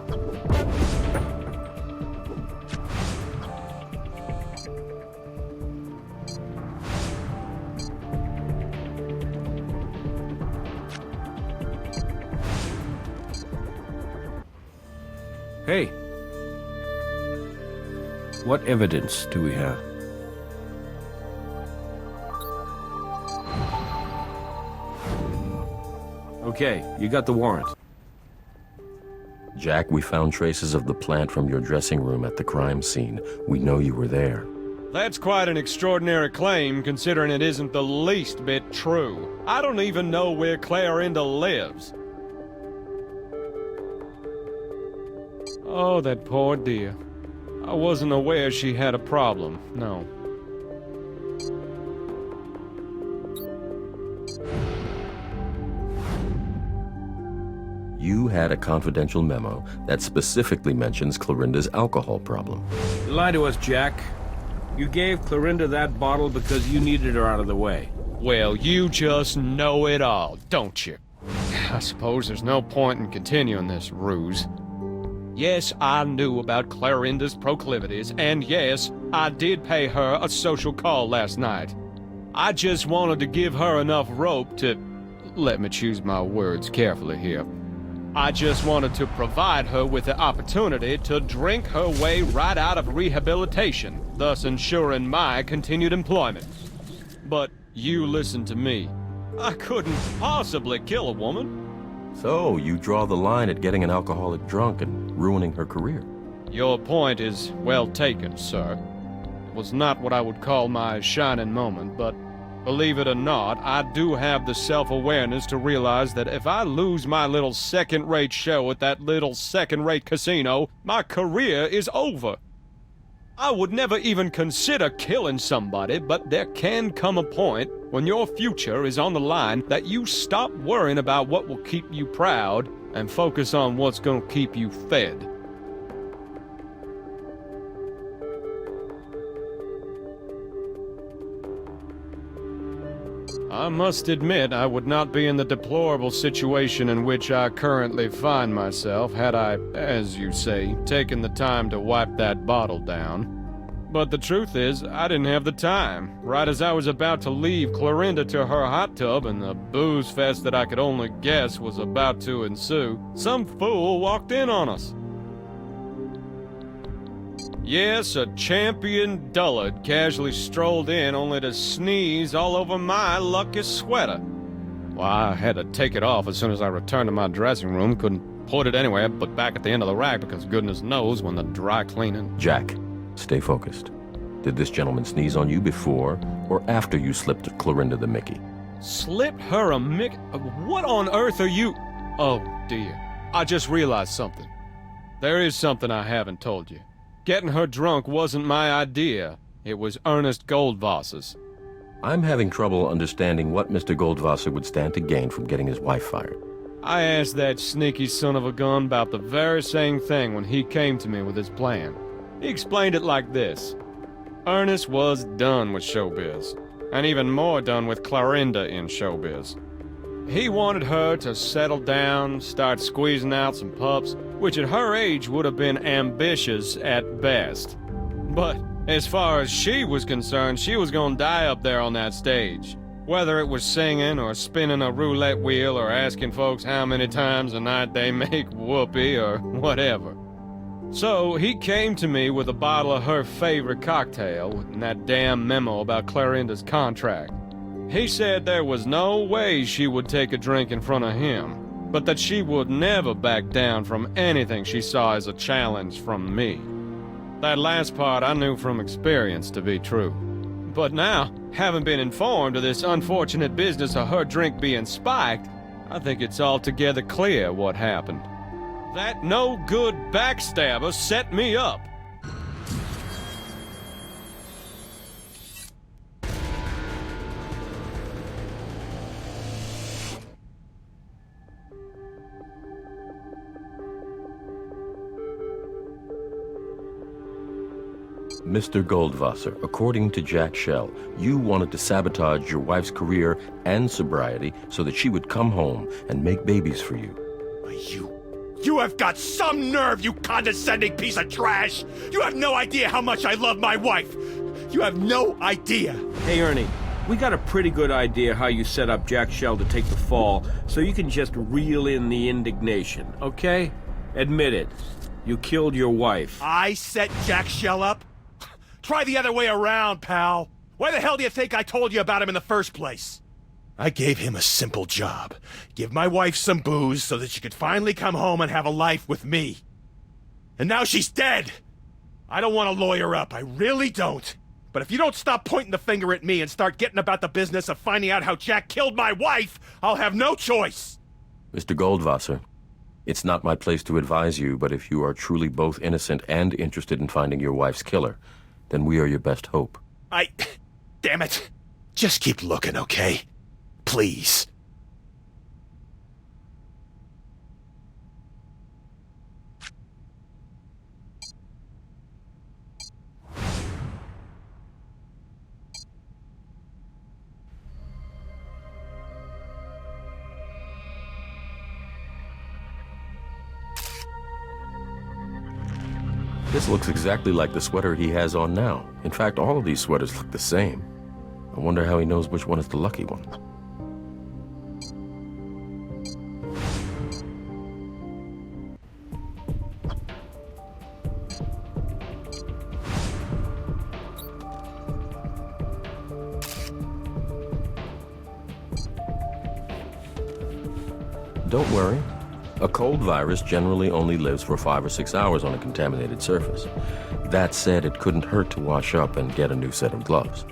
A: Hey. What evidence do we have? Okay, you got the warrant.
L: Jack, we found traces of the plant from your dressing room at the crime scene. We know you were there.
O: That's quite an extraordinary claim, considering it isn't the least bit true. I don't even know where Clarinda lives. Oh, that poor dear. I wasn't aware she had a problem, no.
L: You had a confidential memo that specifically mentions Clarinda's alcohol problem.
A: You lied to us, Jack. You gave Clarinda that bottle because you needed her out of the way.
O: Well, you just know it all, don't you? I suppose there's no point in continuing this ruse. Yes, I knew about Clarinda's proclivities, and yes, I did pay her a social call last night. I just wanted to give her enough rope to... Let me choose my words carefully here. I just wanted to provide her with the opportunity to drink her way right out of rehabilitation, thus ensuring my continued employment. But you listen to me. I couldn't possibly kill a woman.
L: So, you draw the line at getting an alcoholic drunk and ruining her career.
O: Your point is well taken, sir. It was not what I would call my shining moment, but believe it or not, I do have the self-awareness to realize that if I lose my little second-rate show at that little second-rate casino, my career is over. I would never even consider killing somebody, but there can come a point when your future is on the line that you stop worrying about what will keep you proud and focus on what's going to keep you fed. I must admit I would not be in the deplorable situation in which I currently find myself had I, as you say, taken the time to wipe that bottle down. But the truth is, I didn't have the time. Right as I was about to leave Clarinda to her hot tub and the booze fest that I could only guess was about to ensue, some fool walked in on us. Yes, a champion dullard casually strolled in only to sneeze all over my lucky sweater. Well, I had to take it off as soon as I returned to my dressing room. Couldn't put it anywhere but back at the end of the rack because goodness knows when the dry cleaning...
L: Jack, stay focused. Did this gentleman sneeze on you before or after you slipped Clarinda the Mickey?
O: Slip her a Mickey? What on earth are you... Oh, dear. I just realized something. There is something I haven't told you. Getting her drunk wasn't my idea. It was Ernest Goldwasser's.
L: I'm having trouble understanding what Mr. Goldwasser would stand to gain from getting his wife fired.
O: I asked that sneaky son of a gun about the very same thing when he came to me with his plan. He explained it like this. Ernest was done with showbiz, and even more done with Clarinda in showbiz. He wanted her to settle down, start squeezing out some pups, which at her age would have been ambitious at best. But as far as she was concerned, she was gonna die up there on that stage. Whether it was singing or spinning a roulette wheel or asking folks how many times a night they make whoopee or whatever. So he came to me with a bottle of her favorite cocktail and that damn memo about Clarinda's contract. He said there was no way she would take a drink in front of him, but that she would never back down from anything she saw as a challenge from me. That last part I knew from experience to be true. But now, having been informed of this unfortunate business of her drink being spiked, I think it's altogether clear what happened. That no-good backstabber set me up.
L: Mr. Goldwasser, according to Jack Shell, you wanted to sabotage your wife's career and sobriety so that she would come home and make babies for you.
N: You have got some nerve, you condescending piece of trash! You have no idea how much I love my wife! You have no idea!
A: Hey, Ernie, we got a pretty good idea how you set up Jack Shell to take the fall, so you can just reel in the indignation, okay? Admit it. You killed your wife.
N: I set Jack Shell up? Try the other way around, pal. Why the hell do you think I told you about him in the first place? I gave him a simple job. Give my wife some booze so that she could finally come home and have a life with me. And now she's dead! I don't want to lawyer up, I really don't. But if you don't stop pointing the finger at me and start getting about the business of finding out how Jack killed my wife, I'll have no choice!
L: Mr. Goldwasser, it's not my place to advise you, but if you are truly both innocent and interested in finding your wife's killer, then we are your best hope.
N: Damn it. Just keep looking, okay? Please.
L: This looks exactly like the sweater he has on now. In fact, all of these sweaters look the same. I wonder how he knows which one is the lucky one. Don't worry. A cold virus generally only lives for 5 or 6 hours on a contaminated surface. That said, it couldn't hurt to wash up and get a new set of gloves.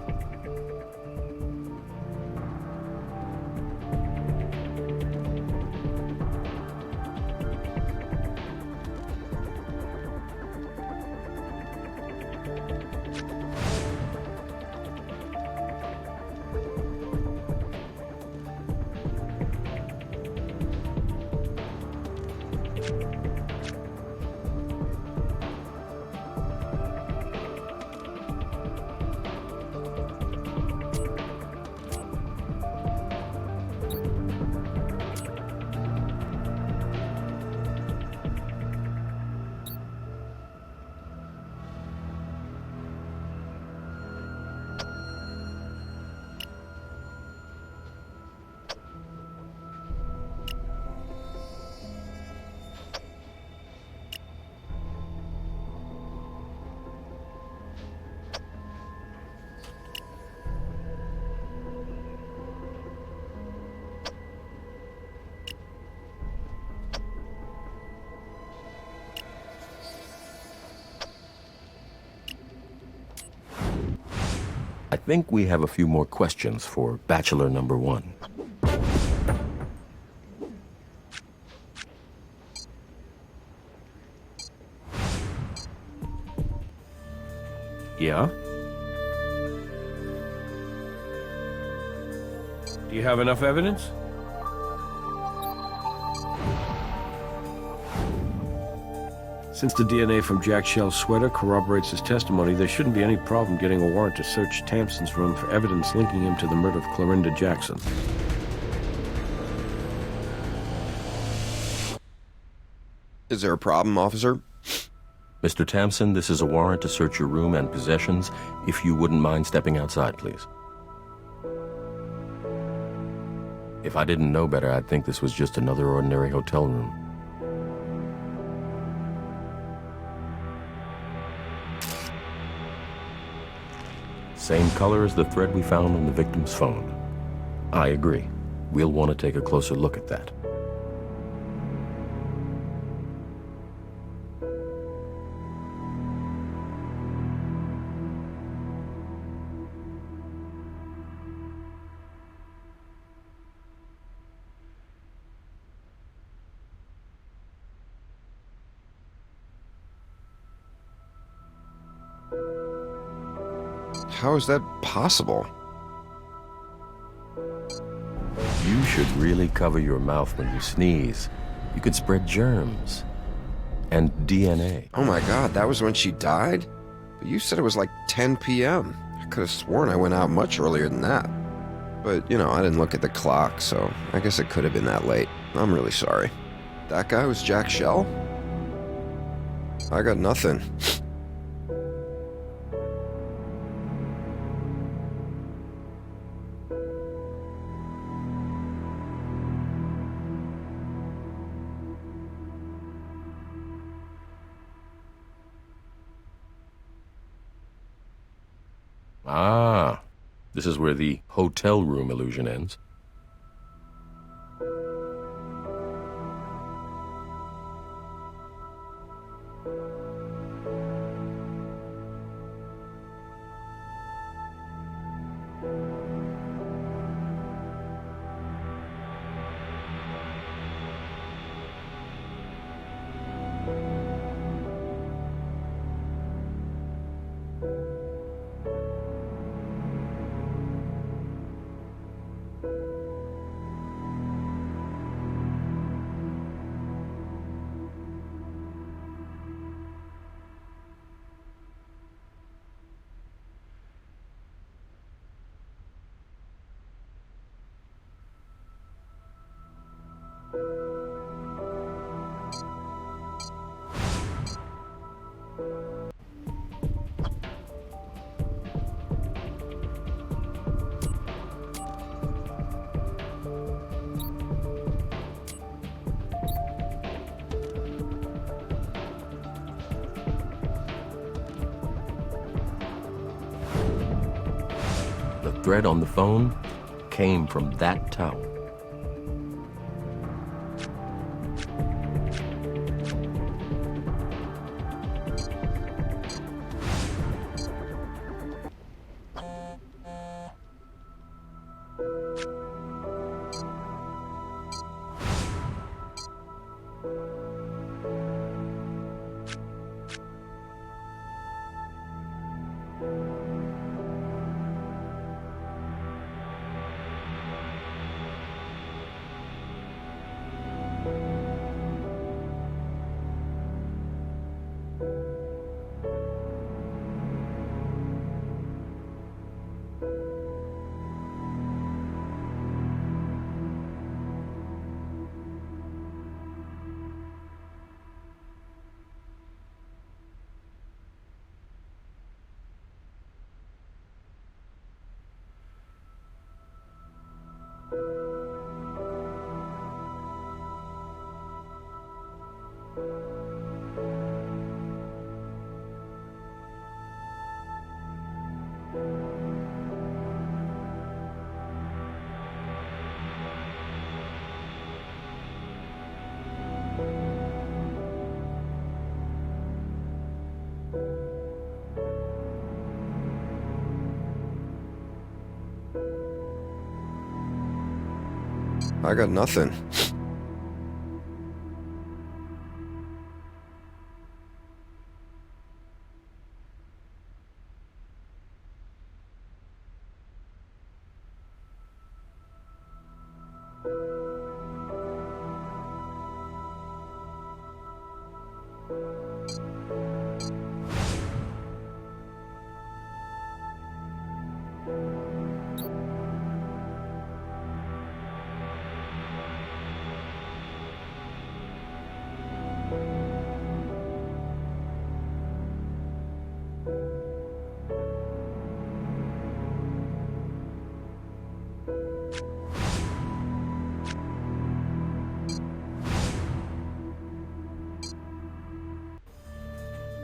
L: I think we have a few more questions for Bachelor number 1.
A: Yeah? Do you have enough evidence? Since the DNA from Jack Shell's sweater corroborates his testimony, there shouldn't be any problem getting a warrant to search Tamson's room for evidence linking him to the murder of Clorinda Jackson.
Q: Is there a problem, officer?
L: Mr. Tamson, this is a warrant to search your room and possessions. If you wouldn't mind stepping outside, please. If I didn't know better, I'd think this was just another ordinary hotel room. Same color as the thread we found on the victim's phone. I agree. We'll want to take a closer look at that.
Q: How is that possible?
L: You should really cover your mouth when you sneeze. You could spread germs. And DNA.
Q: Oh my God, that was when she died? But you said it was like 10 p.m. I could have sworn I went out much earlier than that. But, you know, I didn't look at the clock, so I guess it could have been that late. I'm really sorry. That guy was Jack Shell? I got nothing.
L: Ah, this is where the hotel room illusion ends. The thread on the phone came from that towel.
Q: I got nothing.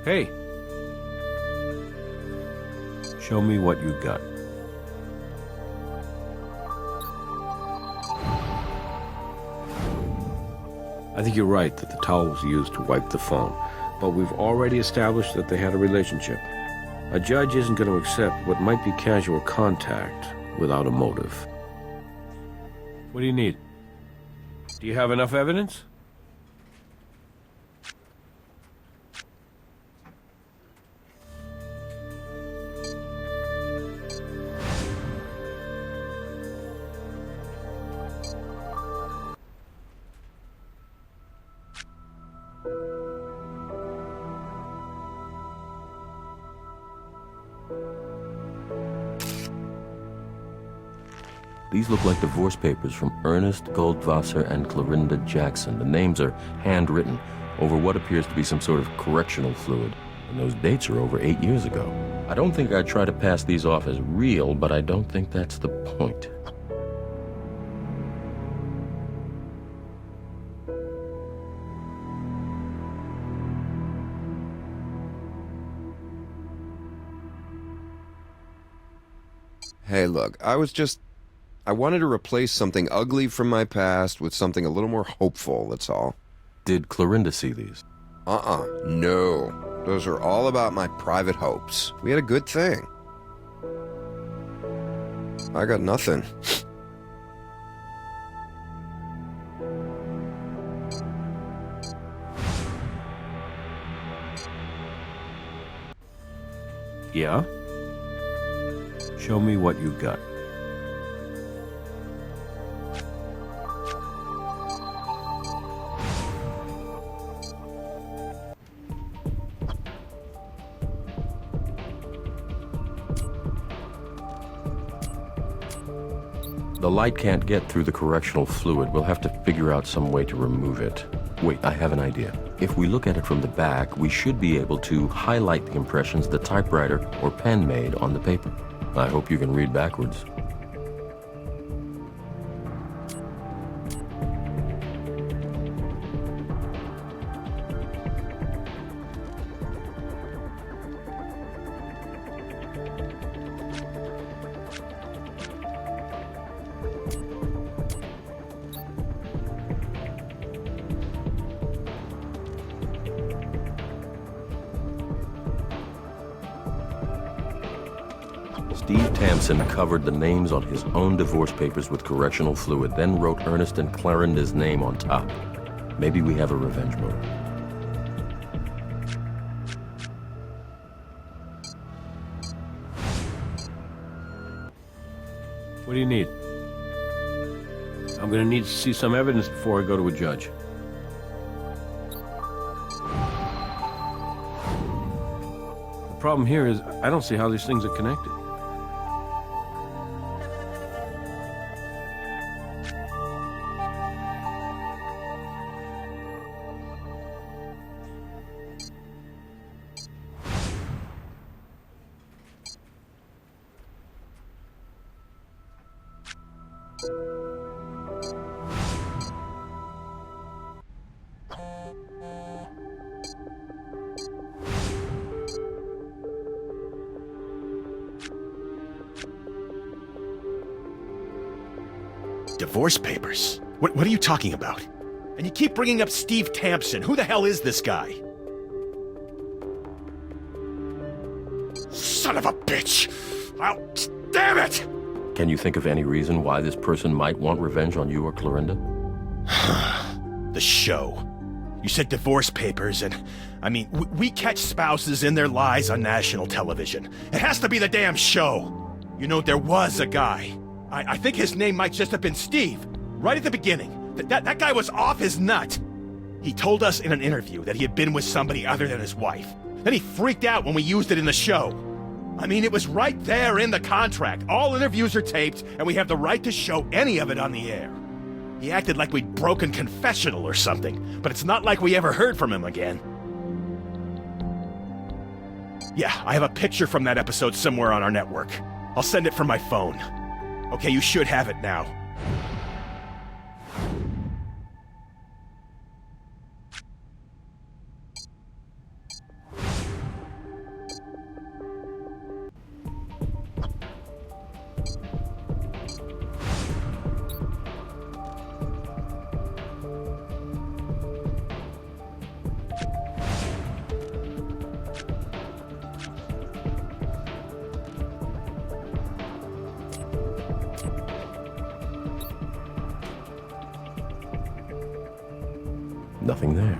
A: Hey. Show me what you got. I think you're right that the towel was used to wipe the phone, but we've already established that they had a relationship. A judge isn't going to accept what might be casual contact without a motive. What do you need? Do you have enough evidence?
L: These look like divorce papers from Ernest Goldwasser and Clorinda Jackson. The names are handwritten over what appears to be some sort of correctional fluid. And those dates are over 8 years ago. I don't think I'd try to pass these off as real, but I don't think that's the point.
Q: Hey, look, I wanted to replace something ugly from my past with something a little more hopeful, that's all.
L: Did Clorinda see these?
Q: No. Those are all about my private hopes. We had a good thing. I got nothing.
A: Yeah? Show me what you got.
L: The light can't get through the correctional fluid. We'll have to figure out some way to remove it. Wait, I have an idea. If we look at it from the back, we should be able to highlight the impressions the typewriter or pen made on the paper. I hope you can read backwards. Steve Tamsin covered the names on his own divorce papers with correctional fluid, then wrote Ernest and Clarinda's name on top. Maybe we have a revenge motive.
A: What do you need? I'm gonna need to see some evidence before I go to a judge. The problem here is I don't see how these things are connected.
N: Divorce papers? What are you talking about? And you keep bringing up Steve Tamsin. Who the hell is this guy? Son of a bitch! Damn it!
L: Can you think of any reason why this person might want revenge on you or Clorinda?
N: The show. You said divorce papers, and I mean, we catch spouses in their lies on national television. It has to be the damn show. You know, there was a guy. I think his name might just have been Steve. Right at the beginning. That guy was off his nut. He told us in an interview that he had been with somebody other than his wife. Then he freaked out when we used it in the show. I mean, it was right there in the contract. All interviews are taped, and we have the right to show any of it on the air. He acted like we'd broken confessional or something, but it's not like we ever heard from him again. Yeah, I have a picture from that episode somewhere on our network. I'll send it from my phone. Okay, you should have it now.
L: Nothing there.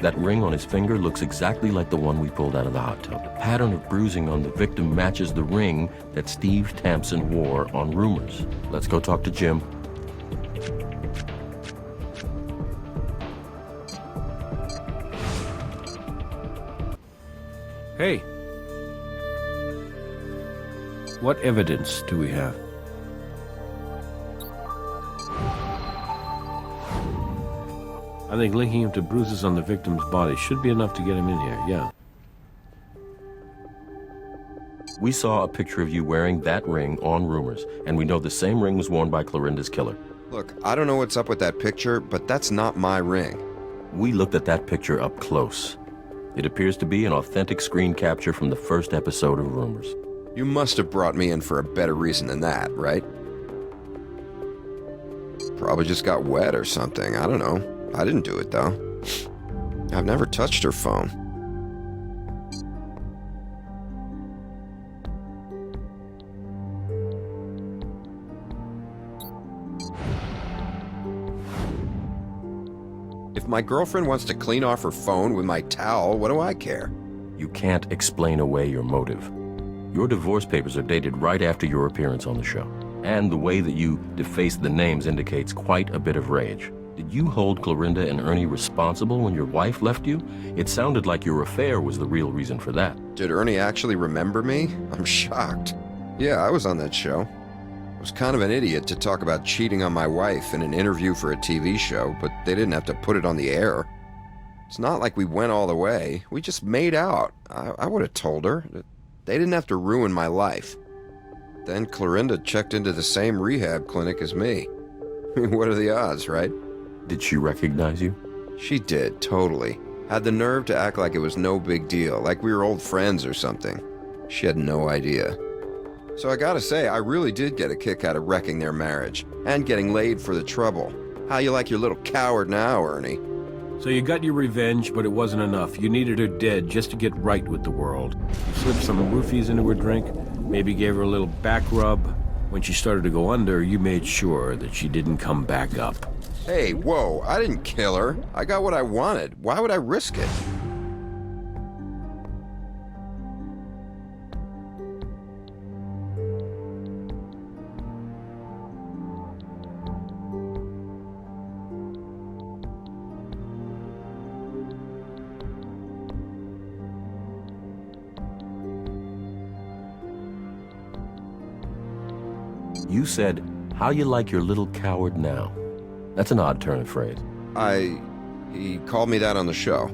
L: That ring on his finger looks exactly like the one we pulled out of the hot tub. The pattern of bruising on the victim matches the ring that Steve Tamsin wore on Rumors. Let's go talk to Jim.
A: Hey. What evidence do we have? I think linking him to bruises on the victim's body should be enough to get him in here, yeah.
L: We saw a picture of you wearing that ring on Rumors, and we know the same ring was worn by Clorinda's killer.
Q: Look, I don't know what's up with that picture, but that's not my ring.
L: We looked at that picture up close. It appears to be an authentic screen capture from the first episode of Rumors.
Q: You must have brought me in for a better reason than that, right? Probably just got wet or something, I don't know. I didn't do it, though. I've never touched her phone. If my girlfriend wants to clean off her phone with my towel, what do I care?
L: You can't explain away your motive. Your divorce papers are dated right after your appearance on the show. And the way that you defaced the names indicates quite a bit of rage. Did you hold Clorinda and Ernie responsible when your wife left you? It sounded like your affair was the real reason for that.
Q: Did Ernie actually remember me? I'm shocked. Yeah, I was on that show. I was kind of an idiot to talk about cheating on my wife in an interview for a TV show, but they didn't have to put it on the air. It's not like we went all the way. We just made out. I would have told her. They didn't have to ruin my life. Then Clorinda checked into the same rehab clinic as me. What are the odds, right?
L: Did she recognize you?
Q: She did, totally. Had the nerve to act like it was no big deal, like we were old friends or something. She had no idea. So I gotta say, I really did get a kick out of wrecking their marriage, and getting laid for the trouble. How you like your little coward now, Ernie?
A: So you got your revenge, but it wasn't enough. You needed her dead just to get right with the world. You slipped some roofies into her drink, maybe gave her a little back rub. When she started to go under, you made sure that she didn't come back up.
Q: Hey, whoa, I didn't kill her. I got what I wanted. Why would I risk it?
L: You said, "How you like your little coward now?" That's an odd turn of phrase.
Q: He called me that on the show.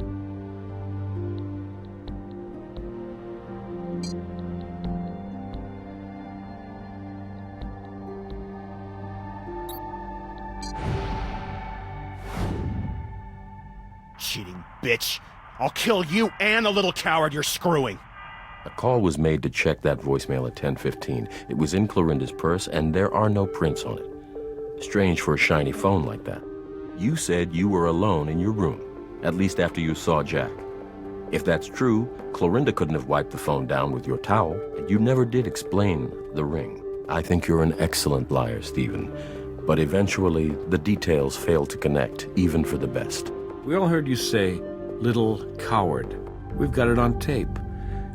N: Cheating bitch. I'll kill you and the little coward you're screwing.
L: A call was made to check that voicemail at 10:15. It was in Clorinda's purse, and there are no prints on it. Strange for a shiny phone like that. You said you were alone in your room, at least after you saw Jack. If that's true, Clorinda couldn't have wiped the phone down with your towel, and you never did explain the ring. I think you're an excellent liar, Stephen, but eventually the details fail to connect, even for the best.
A: We all heard you say, "Little coward." We've got it on tape.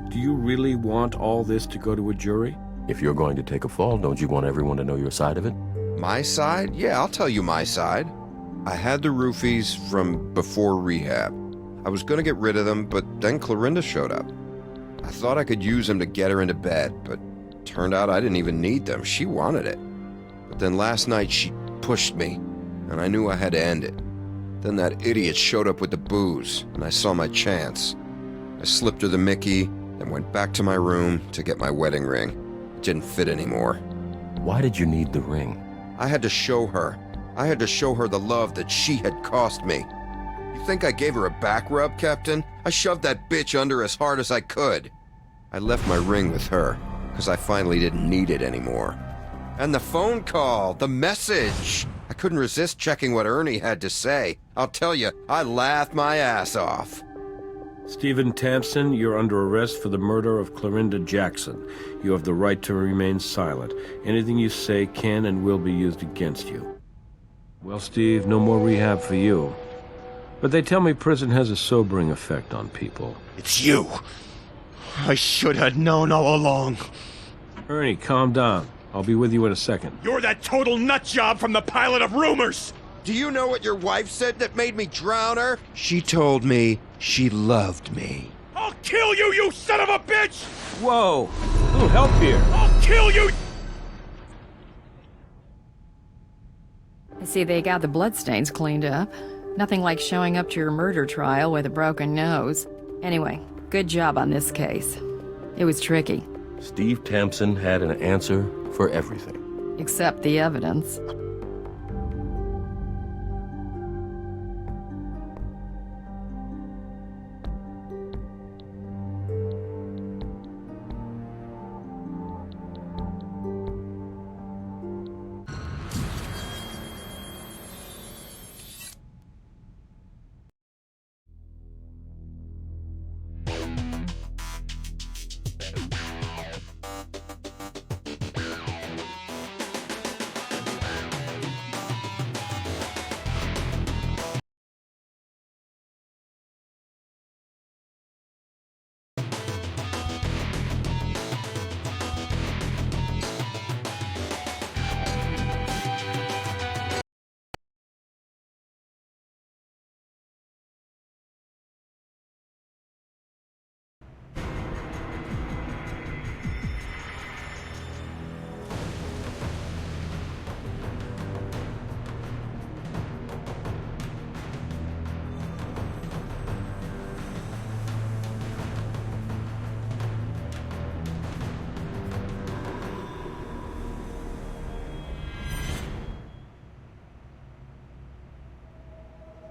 A: Do you really want all this to go to a jury?
L: If you're going to take a fall, don't you want everyone to know your side of it?
Q: My side? Yeah, I'll tell you my side. I had the roofies from before rehab. I was gonna get rid of them, but then Clorinda showed up. I thought I could use them to get her into bed, but turned out I didn't even need them. She wanted it. But then last night she pushed me, and I knew I had to end it. Then that idiot showed up with the booze, and I saw my chance. I slipped her the Mickey, then went back to my room to get my wedding ring. It didn't fit anymore.
L: Why did you need the ring?
Q: I had to show her. I had to show her the love that she had cost me. You think I gave her a back rub, Captain? I shoved that bitch under as hard as I could. I left my ring with her, because I finally didn't need it anymore. And the phone call, the message. I couldn't resist checking what Ernie had to say. I'll tell you, I laughed my ass off.
A: Stephen Tampson, you're under arrest for the murder of Clorinda Jackson. You have the right to remain silent. Anything you say can and will be used against you. Well, Steve, no more rehab for you. But they tell me prison has a sobering effect on people.
N: It's you. I should have known all along.
A: Ernie, calm down. I'll be with you in a second.
N: You're that total nutjob from the pilot of Rumors!
Q: Do you know what your wife said that made me drown her? She told me she loved me.
N: I'll kill you, you son of a bitch!
A: Whoa! A little help here.
N: I'll kill you!
F: I see they got the bloodstains cleaned up. Nothing like showing up to your murder trial with a broken nose. Anyway, good job on this case. It was tricky.
L: Steve Tampson had an answer for everything.
F: Except the evidence.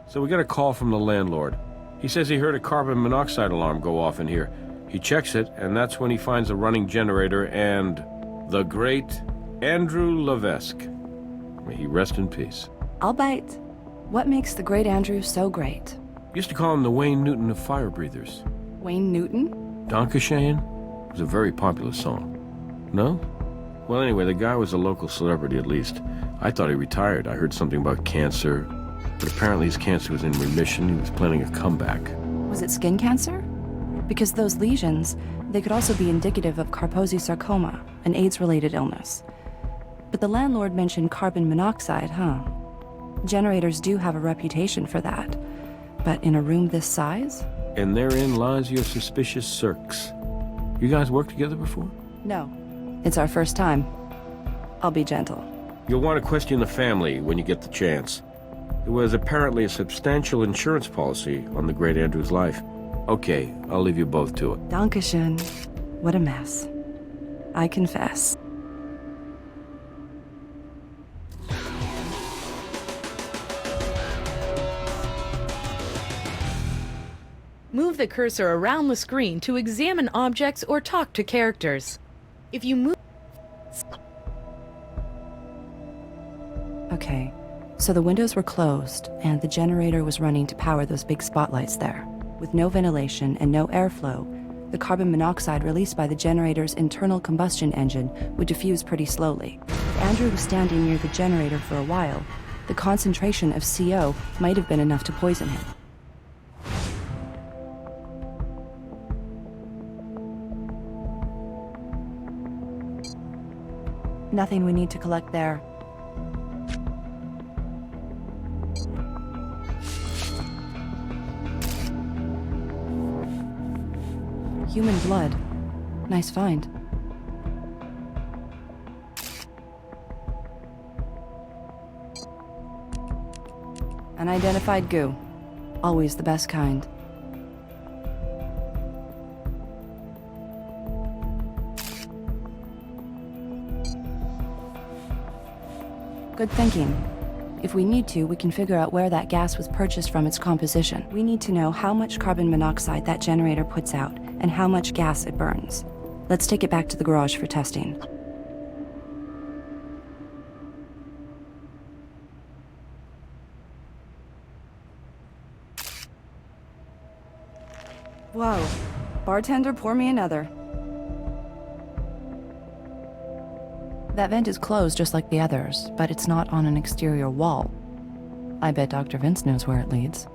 A: So we got a call from the landlord. He says he heard a carbon monoxide alarm go off in here. He checks it, and that's when he finds a running generator and the great Andrew Levesque. May he rest in peace.
P: I'll bite. What makes the great Andrew so great?
A: Used to call him the Wayne Newton of fire breathers.
P: Wayne Newton?
A: Dankeschön was a very popular song. No? Well, anyway, the guy was a local celebrity, at least. I thought he retired. I heard something about cancer, but apparently his cancer was in remission. He was planning a comeback.
P: Was it skin cancer? Because those lesions, they could also be indicative of Kaposi sarcoma, an AIDS-related illness. But the landlord mentioned carbon monoxide, huh? Generators do have a reputation for that. But in a room this size?
A: And therein lies your suspicious circs. You guys worked together before?
P: No. It's our first time. I'll be gentle.
A: You'll want to question the family when you get the chance. There was apparently a substantial insurance policy on the great Andrew's life. Okay, I'll leave you both to it.
P: Dankeschön. What a mess. I confess.
C: Move the cursor around the screen to examine objects or talk to characters. If you move...
P: Okay, so the windows were closed, and the generator was running to power those big spotlights there. With no ventilation and no airflow, the carbon monoxide released by the generator's internal combustion engine would diffuse pretty slowly. If Andrew was standing near the generator for a while, the concentration of CO might have been enough to poison him. Nothing we need to collect there. Human blood. Nice find. Unidentified goo. Always the best kind. Good thinking. If we need to, we can figure out where that gas was purchased from its composition. We need to know how much carbon monoxide that generator puts out and how much gas it burns. Let's take it back to the garage for testing. Whoa. Bartender, pour me another. That vent is closed just like the others, but it's not on an exterior wall. I bet Dr. Vince knows where it leads.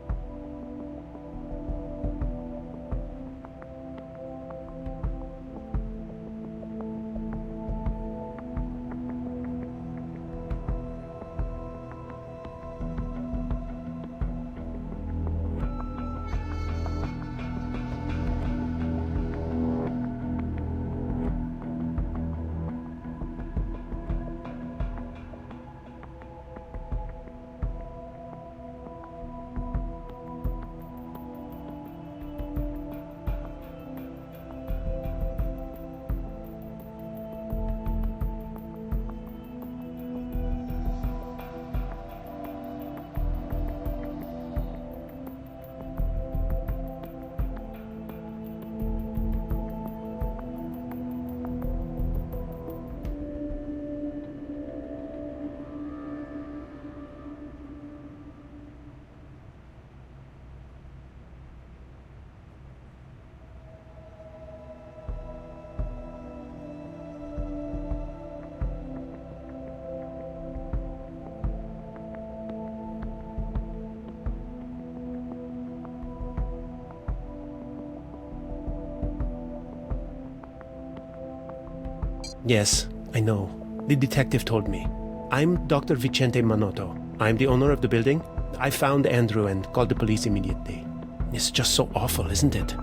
T: Yes, I know. The detective told me. I'm Dr. Vicente Manotto. I'm the owner of the building. I found Andrew and called the police immediately. It's just so awful, isn't it?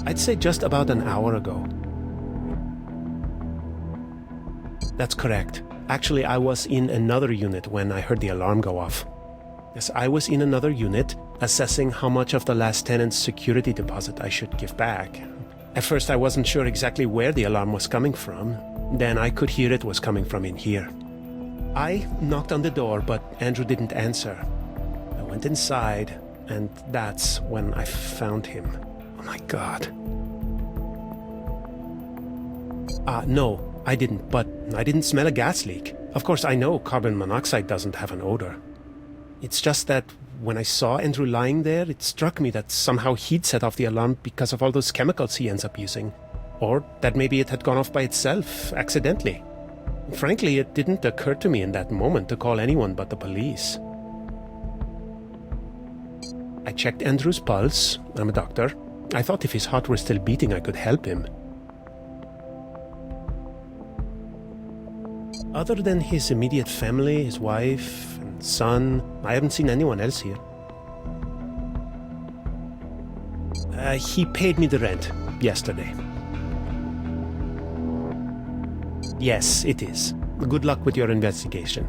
T: I'd say just about an hour ago. That's correct. Actually, I was in another unit when I heard the alarm go off. Yes, I was in another unit, assessing how much of the last tenant's security deposit I should give back. At first, I wasn't sure exactly where the alarm was coming from. Then I could hear it was coming from in here. I knocked on the door, but Andrew didn't answer. I went inside, and that's when I found him. Oh my God. No, I didn't, but I didn't smell a gas leak. Of course, I know carbon monoxide doesn't have an odor. It's just that when I saw Andrew lying there, it struck me that somehow he'd set off the alarm because of all those chemicals he ends up using. Or that maybe it had gone off by itself, accidentally. Frankly, it didn't occur to me in that moment to call anyone but the police. I checked Andrew's pulse. I'm a doctor. I thought if his heart were still beating, I could help him. Other than his immediate family, his wife and son, I haven't seen anyone else here. He paid me the rent yesterday. Yes, it is. Good luck with your investigation.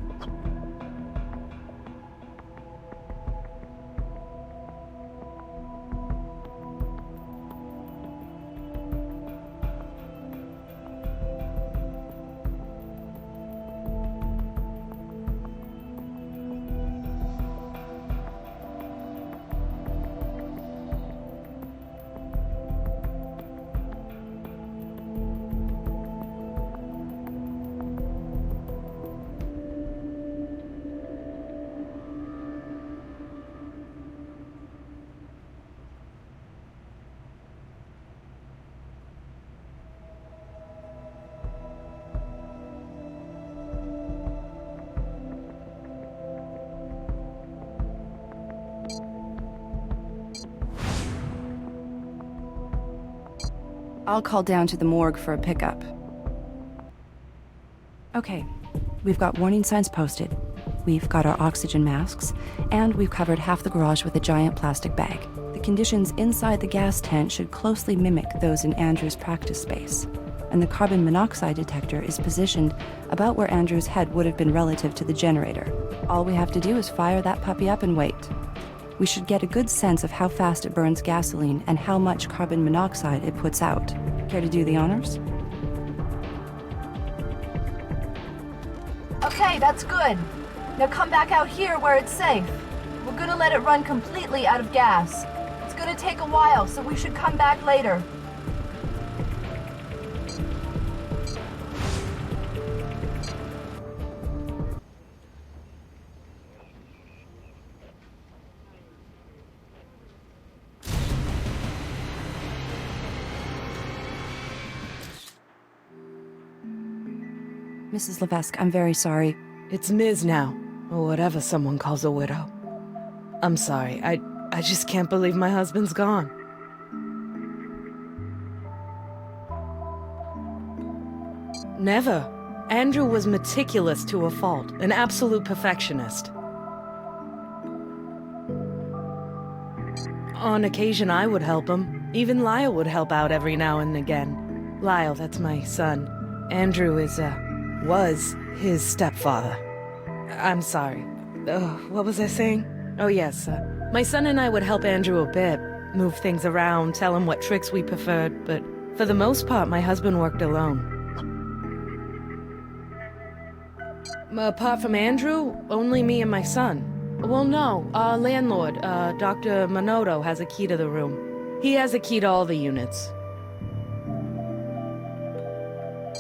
P: I'll call down to the morgue for a pickup. Okay, we've got warning signs posted. We've got our oxygen masks, and we've covered half the garage with a giant plastic bag. The conditions inside the gas tent should closely mimic those in Andrew's practice space. And the carbon monoxide detector is positioned about where Andrew's head would have been relative to the generator. All we have to do is fire that puppy up and wait. We should get a good sense of how fast it burns gasoline and how much carbon monoxide it puts out. Care to do the honors?
U: Okay, that's good. Now come back out here where it's safe. We're gonna let it run completely out of gas. It's gonna take a while, so we should come back later.
P: Mrs. Levesque, I'm very sorry.
S: It's Ms. now, or whatever someone calls a widow. I'm sorry, I just can't believe my husband's gone. Never. Andrew was meticulous to a fault, an absolute perfectionist. On occasion, I would help him. Even Lyle would help out every now and again. Lyle, that's my son. Andrew was his stepfather. I'm sorry. What was I saying? Oh, yes. My son and I would help Andrew a bit, move things around, tell him what tricks we preferred, but for the most part, my husband worked alone. Apart from Andrew, only me and my son. Well, no, our landlord, Dr. Manoto, has a key to the room. He has a key to all the units.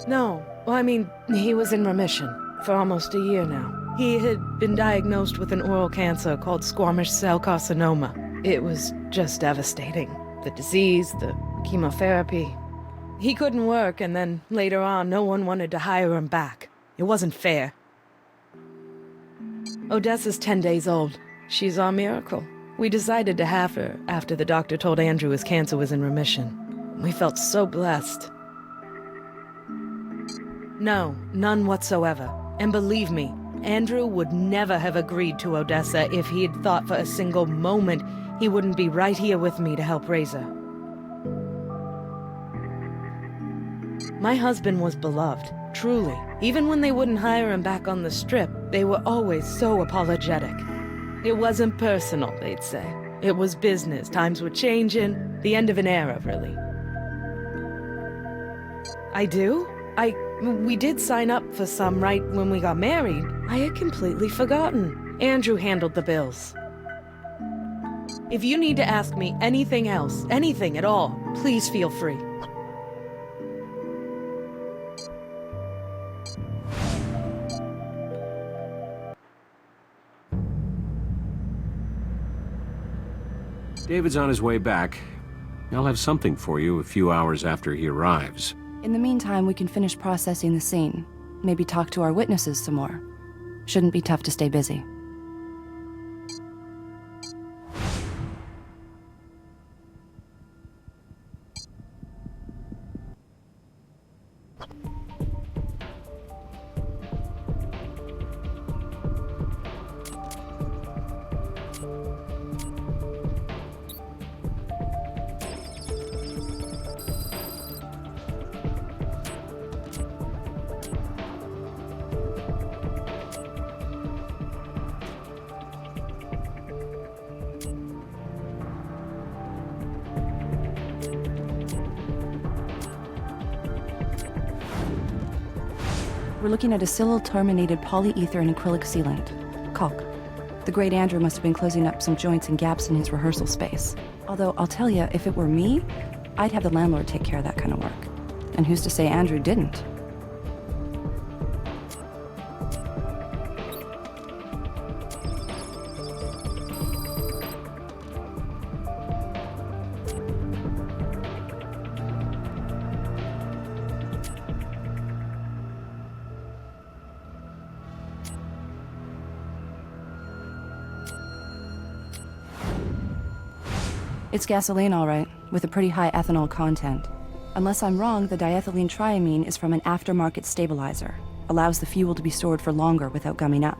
S: No, well, I mean, he was in remission for almost a year now. He had been diagnosed with an oral cancer called squamous cell carcinoma. It was just devastating. The disease, the chemotherapy. He couldn't work, and then later on, no one wanted to hire him back. It wasn't fair. Odessa's 10 days old. She's our miracle. We decided to have her after the doctor told Andrew his cancer was in remission. We felt so blessed. No, none whatsoever. And believe me, Andrew would never have agreed to Odessa if he had thought for a single moment he wouldn't be right here with me to help raise her. My husband was beloved, truly. Even when they wouldn't hire him back on the strip, they were always so apologetic. It wasn't personal, they'd say. It was business. Times were changing. The end of an era, really. I do?
C: We did sign up for some right when we got married. I had completely forgotten. Andrew handled the bills. If you need to ask me anything else, anything at all, please feel free.
E: David's on his way back. I'll have something for you a few hours after he arrives.
P: In the meantime, we can finish processing the scene. Maybe talk to our witnesses some more. Shouldn't be tough to stay busy. We're looking at acylyl-terminated polyether and acrylic sealant, caulk. The great Andrew must have been closing up some joints and gaps in his rehearsal space. Although, I'll tell you, if it were me, I'd have the landlord take care of that kind of work. And who's to say Andrew didn't? It's gasoline, all right, with a pretty high ethanol content. Unless I'm wrong, the diethylene triamine is from an aftermarket stabilizer. Allows the fuel to be stored for longer without gumming up.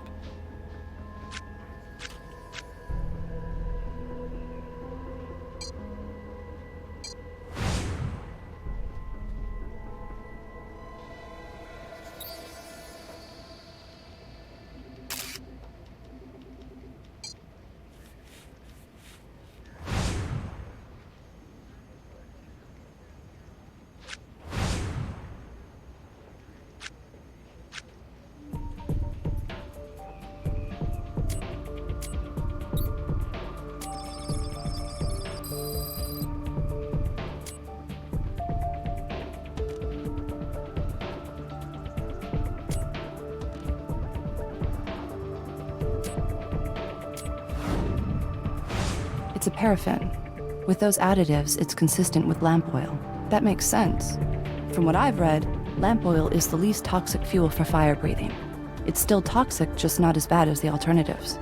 P: It's a paraffin. With those additives, it's consistent with lamp oil. That makes sense. From what I've read, lamp oil is the least toxic fuel for fire breathing. It's still toxic, just not as bad as the alternatives.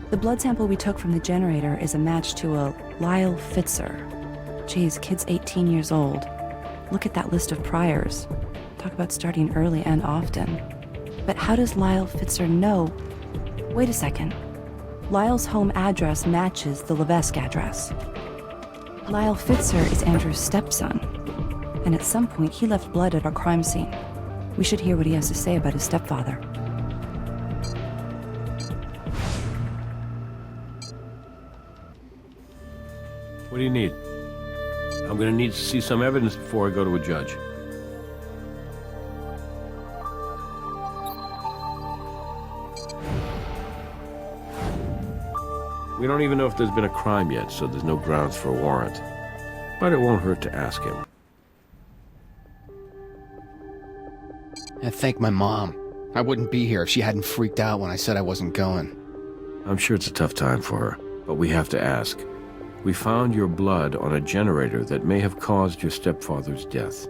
P: The blood sample we took from the generator is a match to a Lyle Fitzer. Geez, kid's 18 years old. Look at that list of priors. talk about starting early and often. But how does Lyle Fitzer know? Wait a second. Lyle's home address matches the Levesque address. Lyle Fitzer is Andrew's stepson, and at some point he left blood at our crime scene. We should hear what he has to say about his stepfather.
A: What do you need? I'm gonna need to see some evidence before I go to a judge. We don't even know if there's been a crime yet, so there's no grounds for a warrant. But it won't hurt to ask him.
R: And thank my mom. I wouldn't be here if she hadn't freaked out when I said I wasn't going.
A: I'm sure it's a tough time for her, but we have to ask. We found your blood on a generator that may have caused your stepfather's death.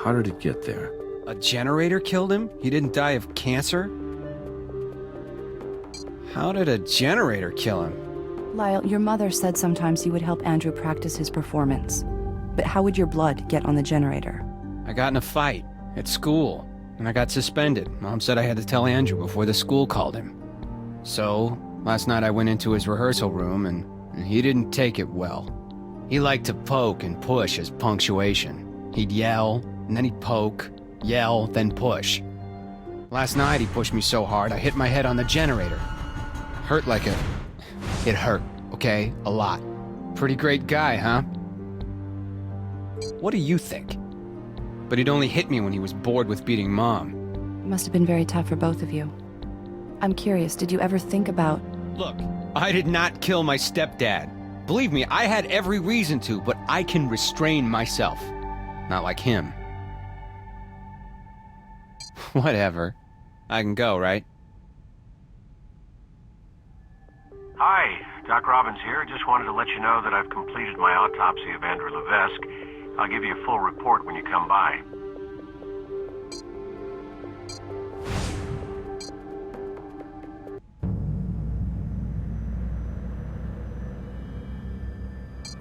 A: How did it get there?
O: A generator killed him? He didn't die of cancer? How did a generator kill him?
P: Lyle, your mother said sometimes you would help Andrew practice his performance. But how would your blood get on the generator?
O: I got in a fight at school, and I got suspended. Mom said I had to tell Andrew before the school called him. So, last night I went into his rehearsal room, and he didn't take it well. He liked to poke and push as punctuation. He'd yell, and then he'd poke, yell, then push. Last night he pushed me so hard I hit my head on the generator. Hurt like a... It hurt, okay? A lot. Pretty great guy, huh? What do you think? But he'd only hit me when he was bored with beating Mom.
P: It must have been very tough for both of you. I'm curious, did you ever think about...
O: Look, I did not kill my stepdad. Believe me, I had every reason to, but I can restrain myself. Not like him. Whatever. I can go, right?
J: Hi, Doc Robbins here. Just wanted to let you know that I've completed my autopsy of Andrew Levesque. I'll give you a full report when you come by.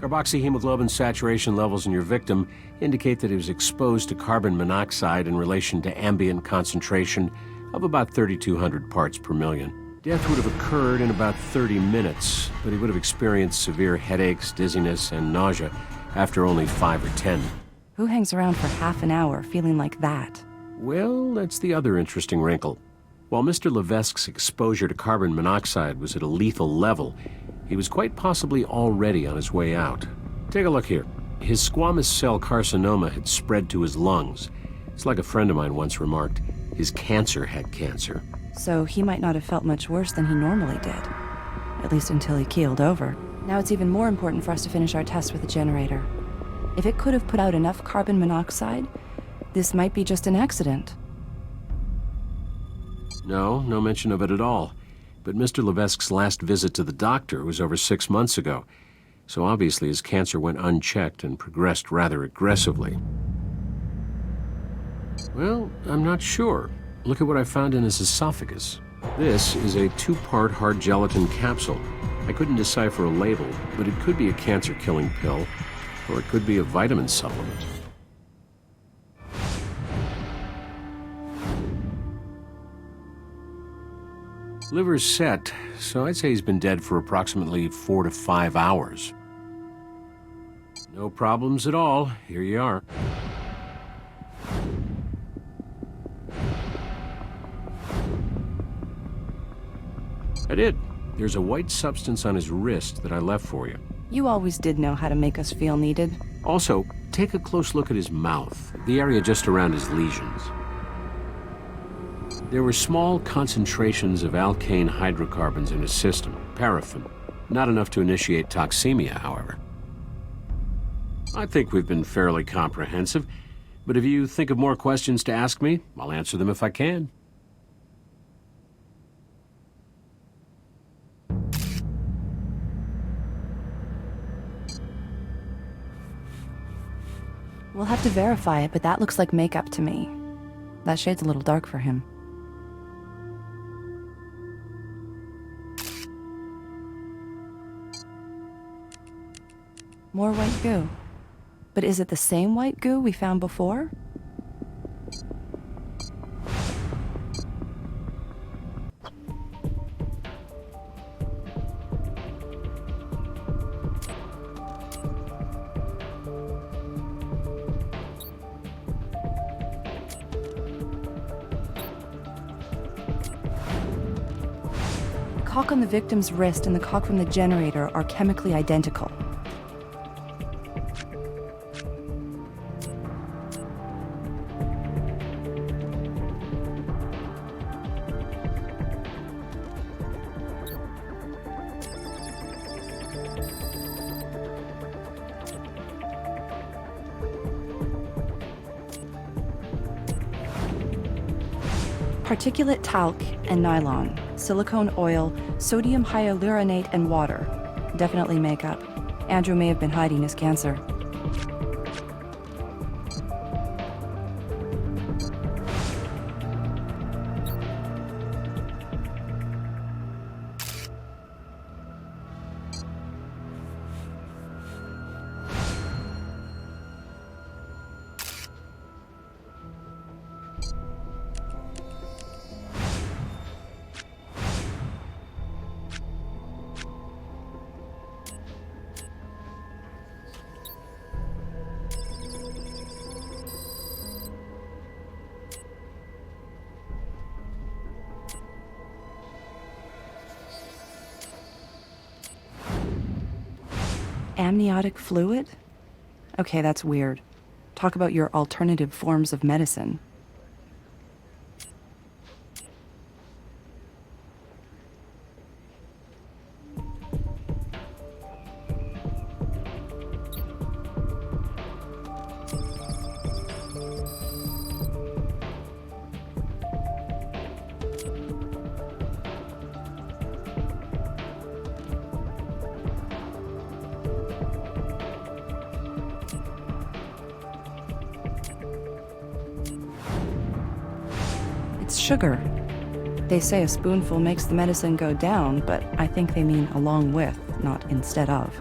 E: Carboxyhemoglobin saturation levels in your victim indicate that he was exposed to carbon monoxide in relation to ambient concentration of about 3,200 parts per million. Death would have occurred in about 30 minutes, but he would have experienced severe headaches, dizziness, and nausea after only 5 or 10.
P: Who hangs around for half an hour feeling like that?
E: Well, that's the other interesting wrinkle. While Mr. Levesque's exposure to carbon monoxide was at a lethal level, he was quite possibly already on his way out. Take a look here. His squamous cell carcinoma had spread to his lungs. It's like a friend of mine once remarked, his cancer had cancer.
P: So he might not have felt much worse than he normally did. At least until he keeled over. Now it's even more important for us to finish our test with the generator. If it could have put out enough carbon monoxide, this might be just an accident.
E: No mention of it at all. But Mr. Levesque's last visit to the doctor was over 6 months ago, so obviously his cancer went unchecked and progressed rather aggressively. Well, I'm not sure. Look at what I found in his esophagus. This is a 2-part hard gelatin capsule. I couldn't decipher a label, but it could be a cancer-killing pill, or it could be a vitamin supplement. Liver's set, so I'd say he's been dead for approximately 4 to 5 hours. No problems at all. Here you are. I did. There's a white substance on his wrist that I left for you.
P: You always did know how to make us feel needed.
E: Also, take a close look at his mouth, the area just around his lesions. There were small concentrations of alkane hydrocarbons in his system, paraffin. Not enough to initiate toxemia, however. I think we've been fairly comprehensive, but if you think of more questions to ask me, I'll answer them if I can.
P: We'll have to verify it, but that looks like makeup to me. That shade's a little dark for him. More white goo. But is it the same white goo we found before? cock on the victim's wrist and the cock from the generator are chemically identical. Particulate talc and nylon, silicone oil, sodium hyaluronate, and water. Definitely makeup. Andrew may have been hiding his cancer. Amniotic fluid? Okay, that's weird. Talk about your alternative forms of medicine. It's sugar. They say a spoonful makes the medicine go down, but I think they mean along with, not instead of.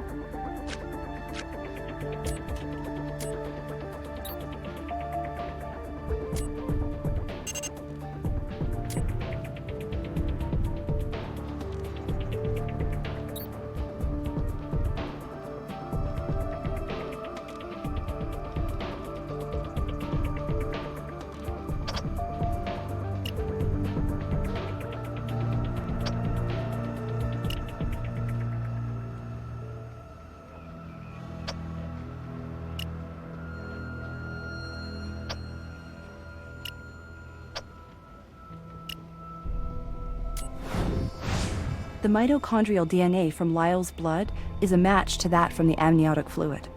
P: The mitochondrial DNA from Lyle's blood is a match to that from the amniotic fluid.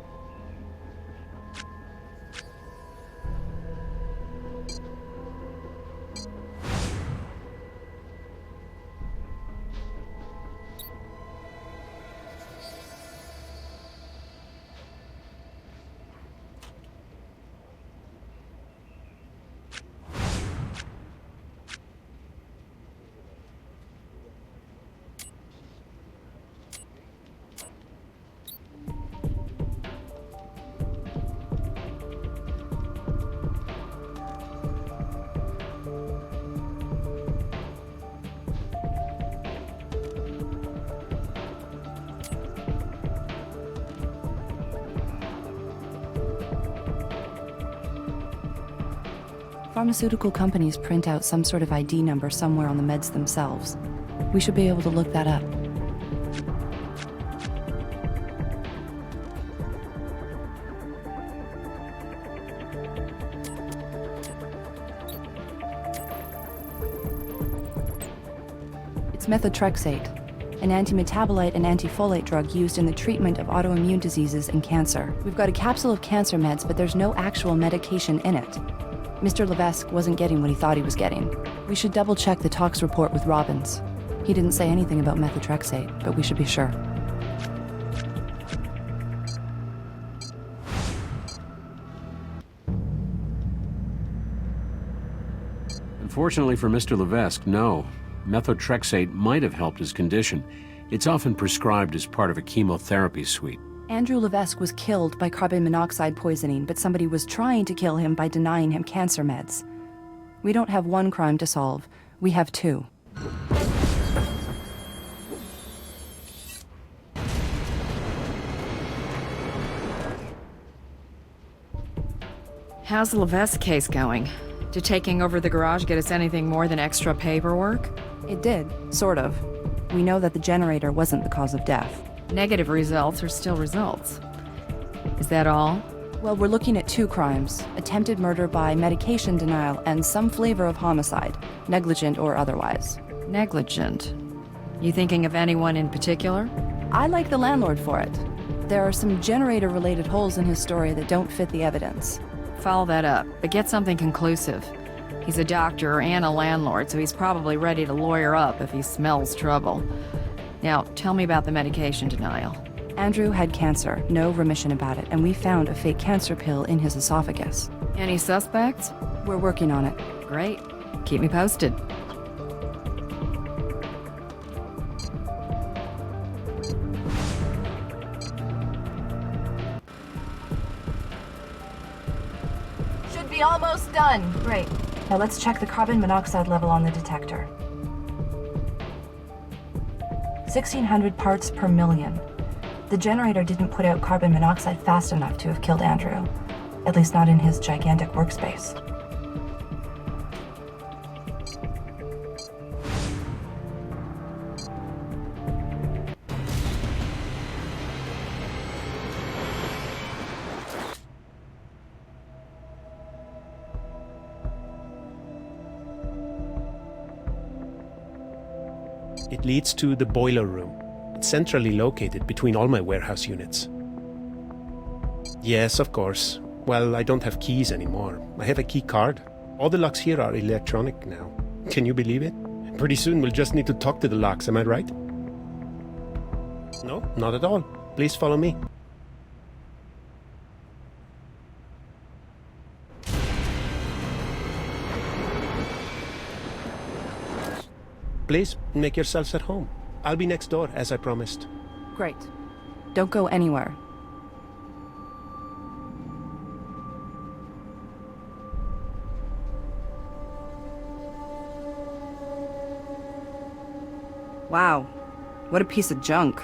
P: Pharmaceutical companies print out some sort of ID number somewhere on the meds themselves. We should be able to look that up. It's methotrexate, an antimetabolite and antifolate drug used in the treatment of autoimmune diseases and cancer. We've got a capsule of cancer meds, but there's no actual medication in it. Mr. Levesque wasn't getting what he thought he was getting. We should double-check the tox report with Robbins. He didn't say anything about methotrexate, but we should be sure.
E: Unfortunately for Mr. Levesque, no. Methotrexate might have helped his condition. It's often prescribed as part of a chemotherapy suite.
P: Andrew Levesque was killed by carbon monoxide poisoning, but somebody was trying to kill him by denying him cancer meds. We don't have one crime to solve. We have two.
F: How's the Levesque case going? Did taking over the garage get us anything more than extra paperwork?
P: It did, sort of. We know that the generator wasn't the cause of death.
F: Negative results are still results. Is that all?
P: Well, we're looking at 2 crimes. Attempted murder by medication denial and some flavor of homicide, negligent or otherwise.
F: Negligent. You thinking of anyone in particular?
P: I like the landlord for it. There are some generator-related holes in his story that don't fit the evidence.
F: Follow that up, but get something conclusive. He's a doctor and a landlord, so he's probably ready to lawyer up if he smells trouble. Now, tell me about the medication denial.
P: Andrew had cancer, no remission about it, and we found a fake cancer pill in his esophagus.
F: Any suspects?
P: We're working on it.
F: Great. Keep me posted.
U: Should be almost done. Great. Now let's check the carbon monoxide level on the detector. 1,600 parts per million. The generator didn't put out carbon monoxide fast enough to have killed Andrew. At least not in his gigantic workspace.
T: It leads to the boiler room. It's centrally located between all my warehouse units. Yes, of course. Well, I don't have keys anymore. I have a key card. All the locks here are electronic now. Can you believe it? Pretty soon we'll just need to talk to the locks, am I right? No, not at all. Please follow me. Please, make yourselves at home. I'll be next door, as I promised.
P: Great. Don't go anywhere. Wow. What a piece of junk.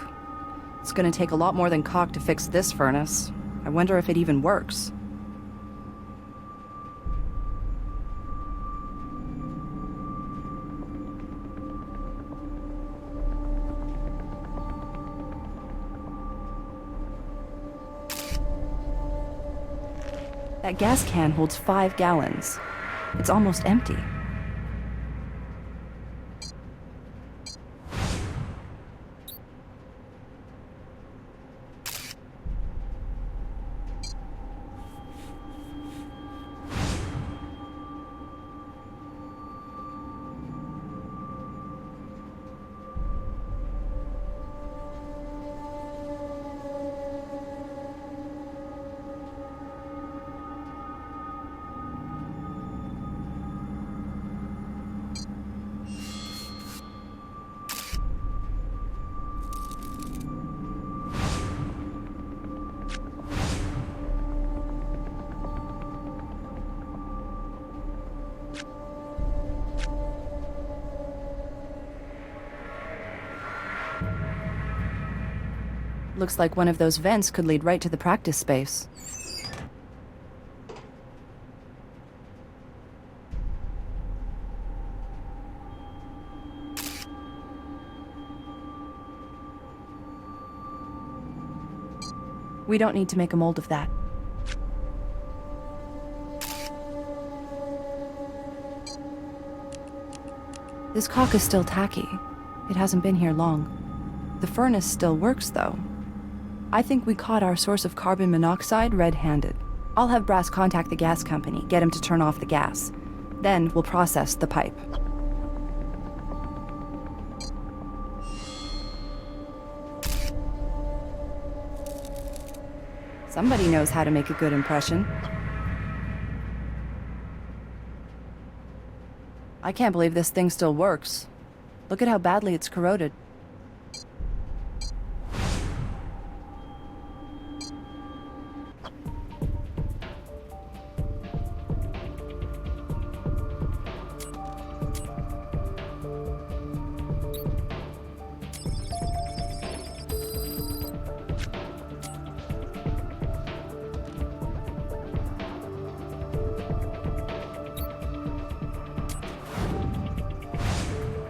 P: It's gonna take a lot more than caulk to fix this furnace. I wonder if it even works. That gas can holds 5 gallons. It's almost empty. Looks like one of those vents could lead right to the practice space. We don't need to make a mold of that. This caulk is still tacky. It hasn't been here long. The furnace still works, though. I think we caught our source of carbon monoxide red-handed. I'll have Brass contact the gas company, get him to turn off the gas. Then we'll process the pipe. Somebody knows how to make a good impression. I can't believe this thing still works. Look at how badly it's corroded.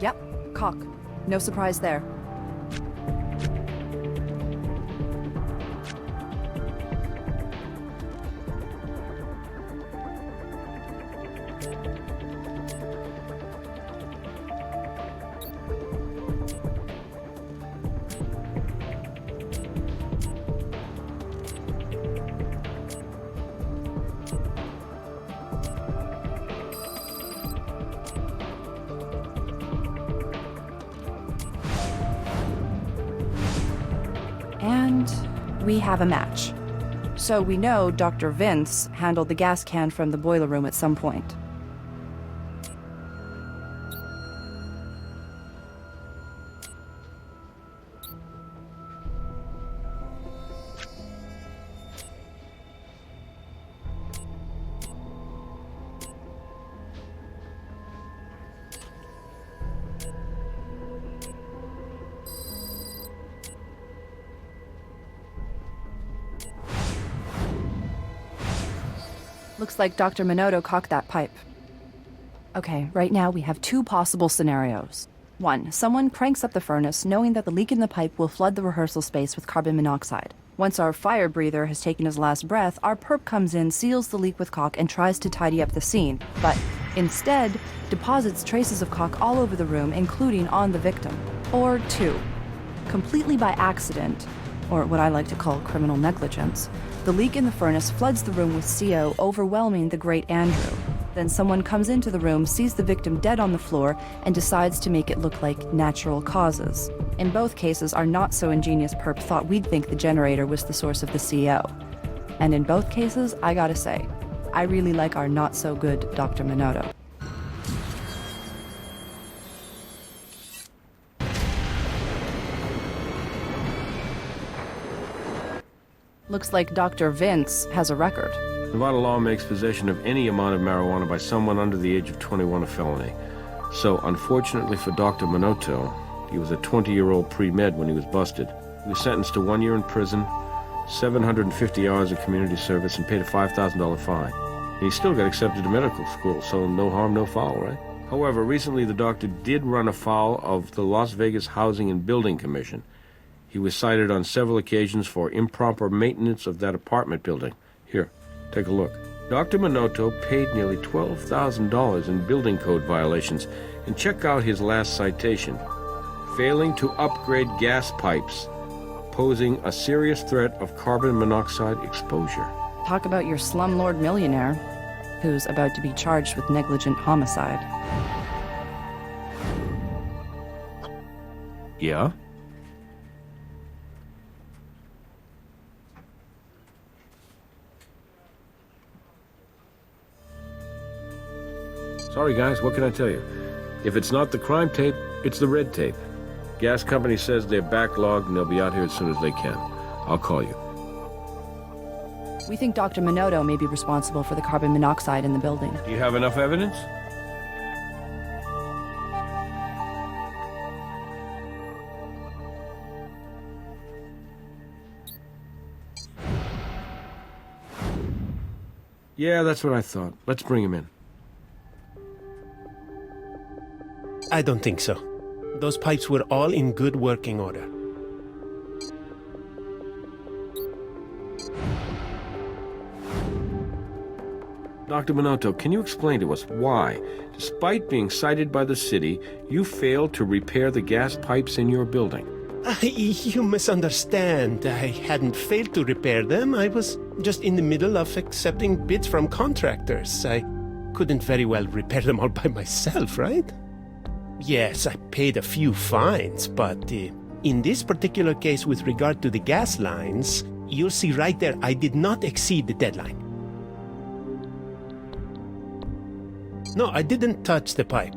P: Yep, caulk. No surprise there. And we have a match. So we know Dr. Vince handled the gas can from the boiler room at some point. Looks like Dr. Minotto cocked that pipe. Okay, right now we have two possible scenarios. One, someone cranks up the furnace knowing that the leak in the pipe will flood the rehearsal space with carbon monoxide. Once our fire breather has taken his last breath, our perp comes in, seals the leak with caulk, and tries to tidy up the scene, but instead deposits traces of caulk all over the room, including on the victim. Or two, completely by accident, or what I like to call criminal negligence, the leak in the furnace floods the room with CO, overwhelming the great Andrew. Then someone comes into the room, sees the victim dead on the floor, and decides to make it look like natural causes. In both cases, our not-so-ingenious perp thought we'd think the generator was the source of the CO. And in both cases, I gotta say, I really like our not-so-good Dr. Minotto. Looks like Dr. Vince has a record.
A: Nevada law makes possession of any amount of marijuana by someone under the age of 21 a felony. So, unfortunately for Dr. Minotto, he was a 20-year-old pre-med when he was busted. He was sentenced to 1 year in prison, 750 hours of community service, and paid a $5,000 fine. And he still got accepted to medical school, so no harm, no foul, right? However, recently the doctor did run afoul of the Las Vegas Housing and Building Commission. He was cited on several occasions for improper maintenance of that apartment building. Here, take a look. Dr. Minotto paid nearly $12,000 in building code violations. And check out his last citation. Failing to upgrade gas pipes, posing a serious threat of carbon monoxide exposure.
P: Talk about your slumlord millionaire, who's about to be charged with negligent homicide.
A: Yeah? Sorry, guys, what can I tell you? If it's not the crime tape, it's the red tape. Gas company says they're backlogged and they'll be out here as soon as they can. I'll call you.
P: We think Dr. Minotto may be responsible for the carbon monoxide in the building.
A: Do you have enough evidence? Yeah, that's what I thought. Let's bring him in.
T: I don't think so. Those pipes were all in good working order.
A: Dr. Minotto, can you explain to us why, despite being cited by the city, you failed to repair the gas pipes in your building?
T: You misunderstand. I hadn't failed to repair them. I was just in the middle of accepting bids from contractors. I couldn't very well repair them all by myself, right? Yes, I paid a few fines, but in this particular case with regard to the gas lines, you'll see right there I did not exceed the deadline. No, I didn't touch the pipe.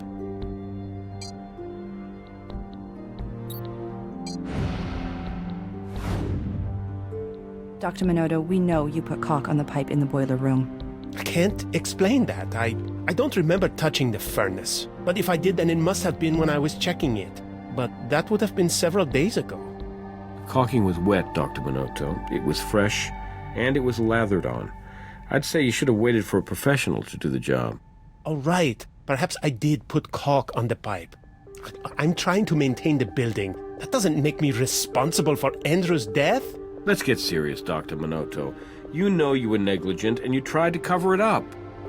P: Dr. Minotto, we know you put caulk on the pipe in the boiler room.
T: I can't explain that. I don't remember touching the furnace. But if I did, then it must have been when I was checking it. But that would have been several days ago.
A: The caulking was wet, Dr. Minotto. It was fresh, and it was lathered on. I'd say you should have waited for a professional to do the job.
T: Oh, right. Perhaps I did put caulk on the pipe. I'm trying to maintain the building. That doesn't make me responsible for Andrew's death.
A: Let's get serious, Dr. Minotto. You know you were negligent and you tried to cover it up.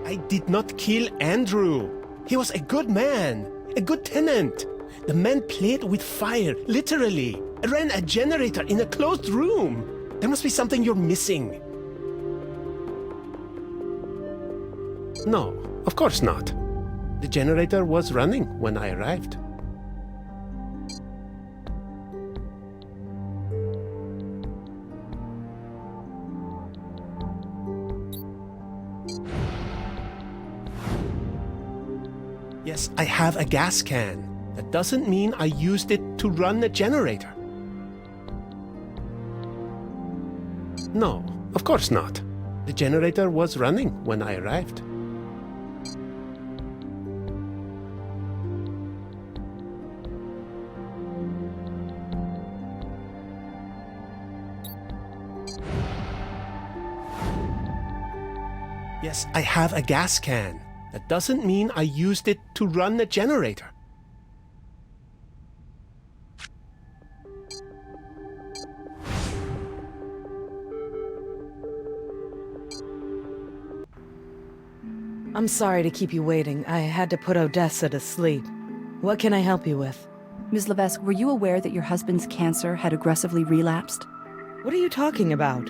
T: I did not kill Andrew. He was a good man, a good tenant. The man played with fire, literally. Ran a generator in a closed room. There must be something you're missing. No, of course not. The generator was running when I arrived. Yes, I have a gas can. That doesn't mean I used it to run the generator. No, of course not. The generator was running when I arrived. Yes, I have a gas can. That doesn't mean I used it to run the generator.
H: I'm sorry to keep you waiting. I had to put Odessa to sleep. What can I help you with?
P: Ms. Levesque, were you aware that your husband's cancer had aggressively relapsed?
H: What are you talking about?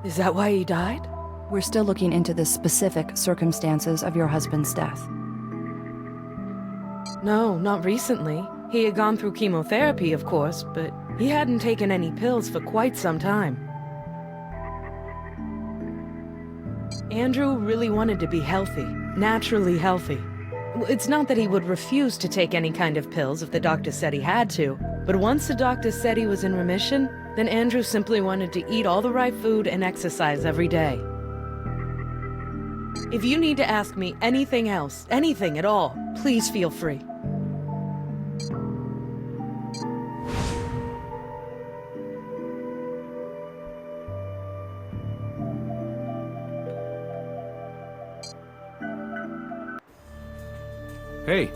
H: Is that why he died?
P: We're still looking into the specific circumstances of your husband's death.
H: No, not recently. He had gone through chemotherapy, of course, but he hadn't taken any pills for quite some time. Andrew really wanted to be healthy, naturally healthy. It's not that he would refuse to take any kind of pills if the doctor said he had to, but once the doctor said he was in remission, then Andrew simply wanted to eat all the right food and exercise every day. If you need to ask me anything else, anything at all, please feel free.
A: Hey.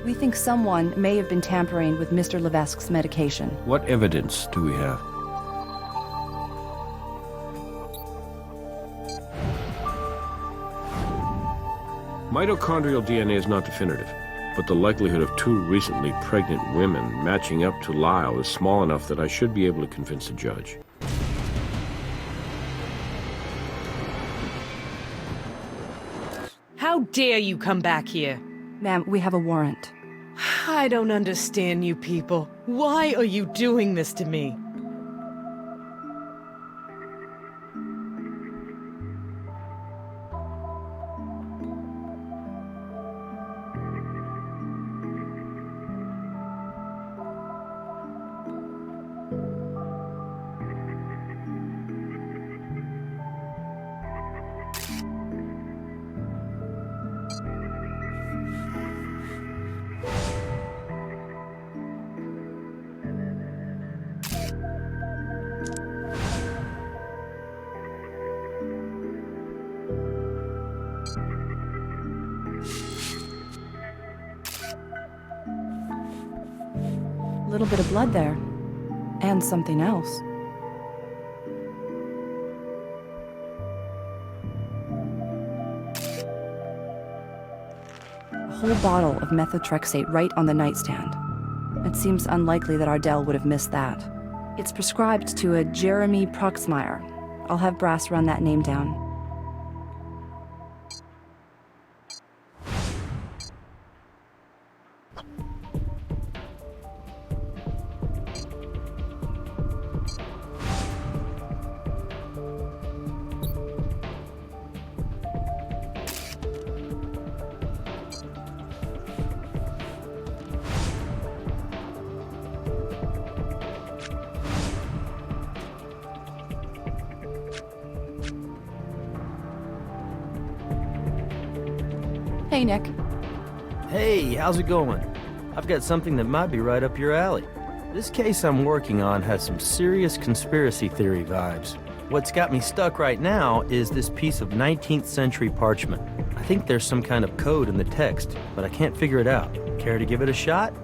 P: We think someone may have been tampering with Mr. Levesque's medication.
A: What evidence do we have? Mitochondrial DNA is not definitive, but the likelihood of two recently pregnant women matching up to Lyle is small enough that I should be able to convince a judge.
H: How dare you come back here?
P: Ma'am, we have a warrant.
H: I don't understand you people. Why are you doing this to me?
P: A little bit of blood there. And something else. A whole bottle of methotrexate right on the nightstand. It seems unlikely that Ardell would have missed that. It's prescribed to a Jeremy Proxmire. I'll have Brass run that name down. Hey, Nick.
B: Hey, how's it going? I've got something that might be right up your alley. This case I'm working on has some serious conspiracy theory vibes. What's got me stuck right now is this piece of 19th century parchment. I think there's some kind of code in the text, but I can't figure it out. Care to give it a shot?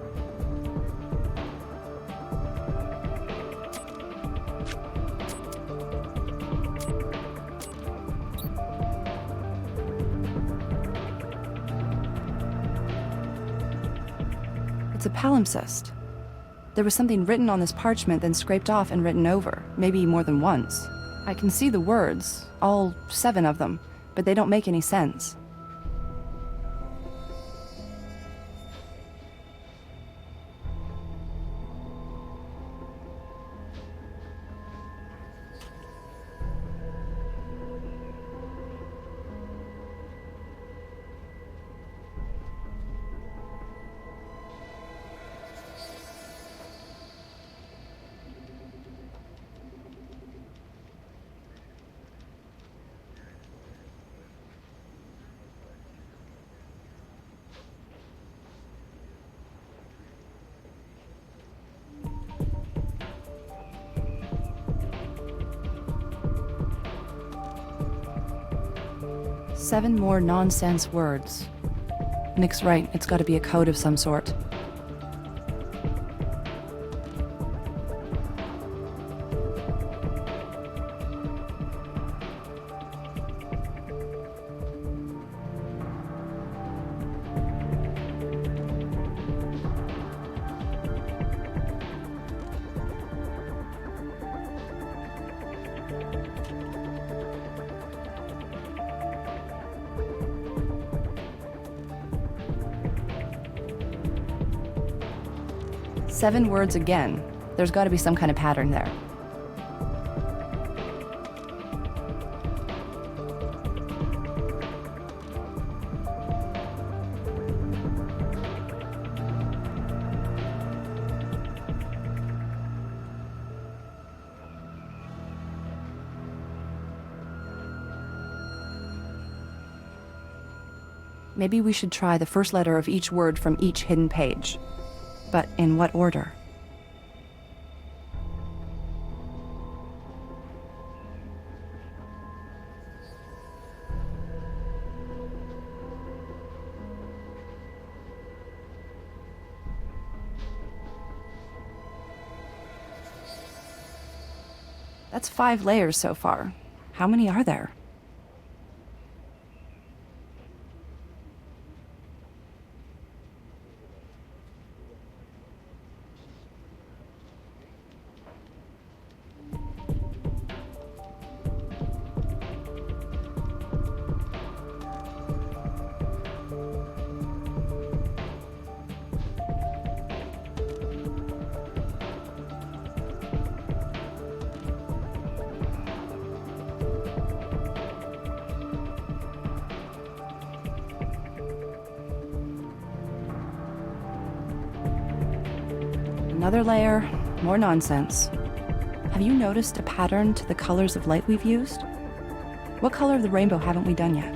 P: It's a palimpsest. There was something written on this parchment, then scraped off and written over, maybe more than once. I can see the words, all 7 of them, but they don't make any sense. Seven more nonsense words. Nick's right, it's gotta be a code of some sort. Seven words again. There's got to be some kind of pattern there. Maybe we should try the first letter of each word from each hidden page. But in what order? That's 5 layers so far. How many are there? Another layer, more nonsense. Have you noticed a pattern to the colors of light we've used? What color of the rainbow haven't we done yet?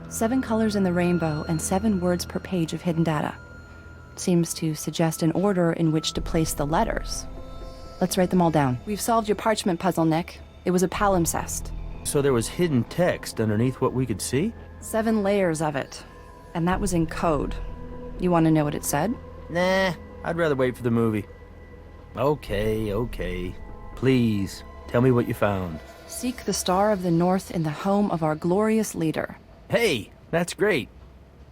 P: Seven colors in the rainbow and 7 words per page of hidden data. Seems to suggest an order in which to place the letters. Let's write them all down. We've solved your parchment puzzle, Nick. It was a palimpsest.
B: So there was hidden text underneath what we could see?
P: 7 layers of it. And that was in code. You want to know what it said?
B: Nah, I'd rather wait for the movie. Okay. Please, tell me what you found.
P: Seek the Star of the North in the home of our glorious leader.
B: Hey, that's great.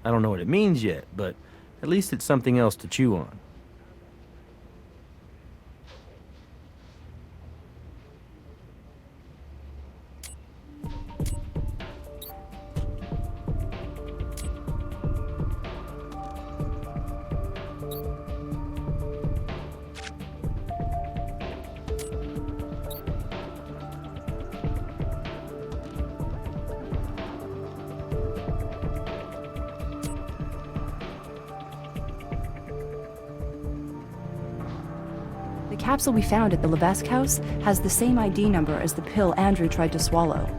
B: I don't know what it means yet, but at least it's something else to chew on.
P: The capsule we found at the Levesque house has the same ID number as the pill Andrew tried to swallow.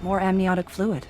P: More amniotic fluid.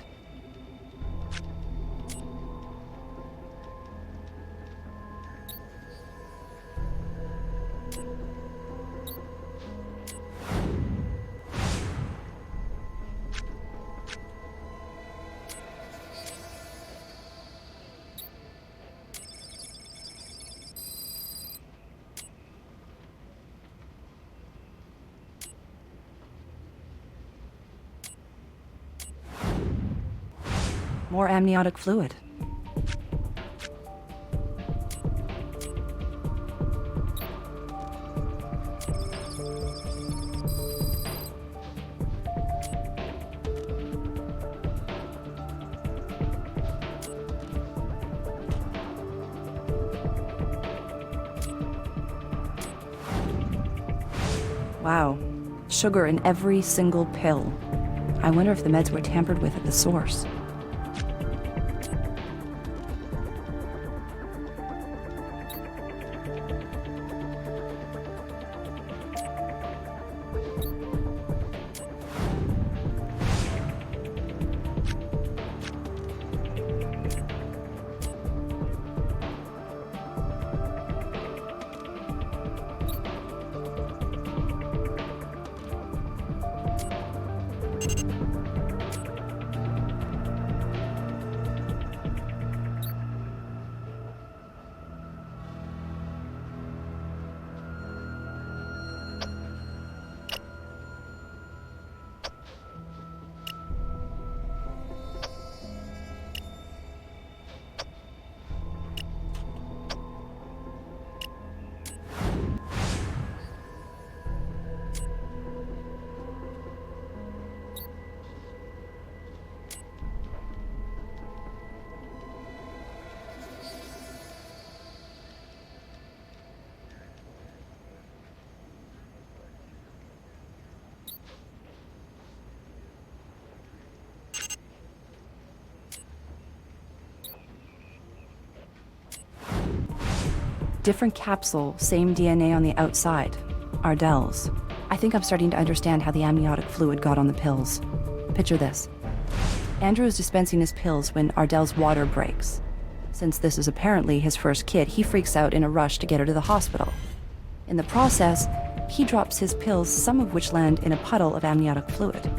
P: More amniotic fluid. Wow. Sugar in every single pill. I wonder if the meds were tampered with at the source. Different capsule, same DNA on the outside. Ardell's. I think I'm starting to understand how the amniotic fluid got on the pills. Picture this. Andrew is dispensing his pills when Ardell's water breaks. Since this is apparently his first kid, he freaks out in a rush to get her to the hospital. In the process, he drops his pills, some of which land in a puddle of amniotic fluid.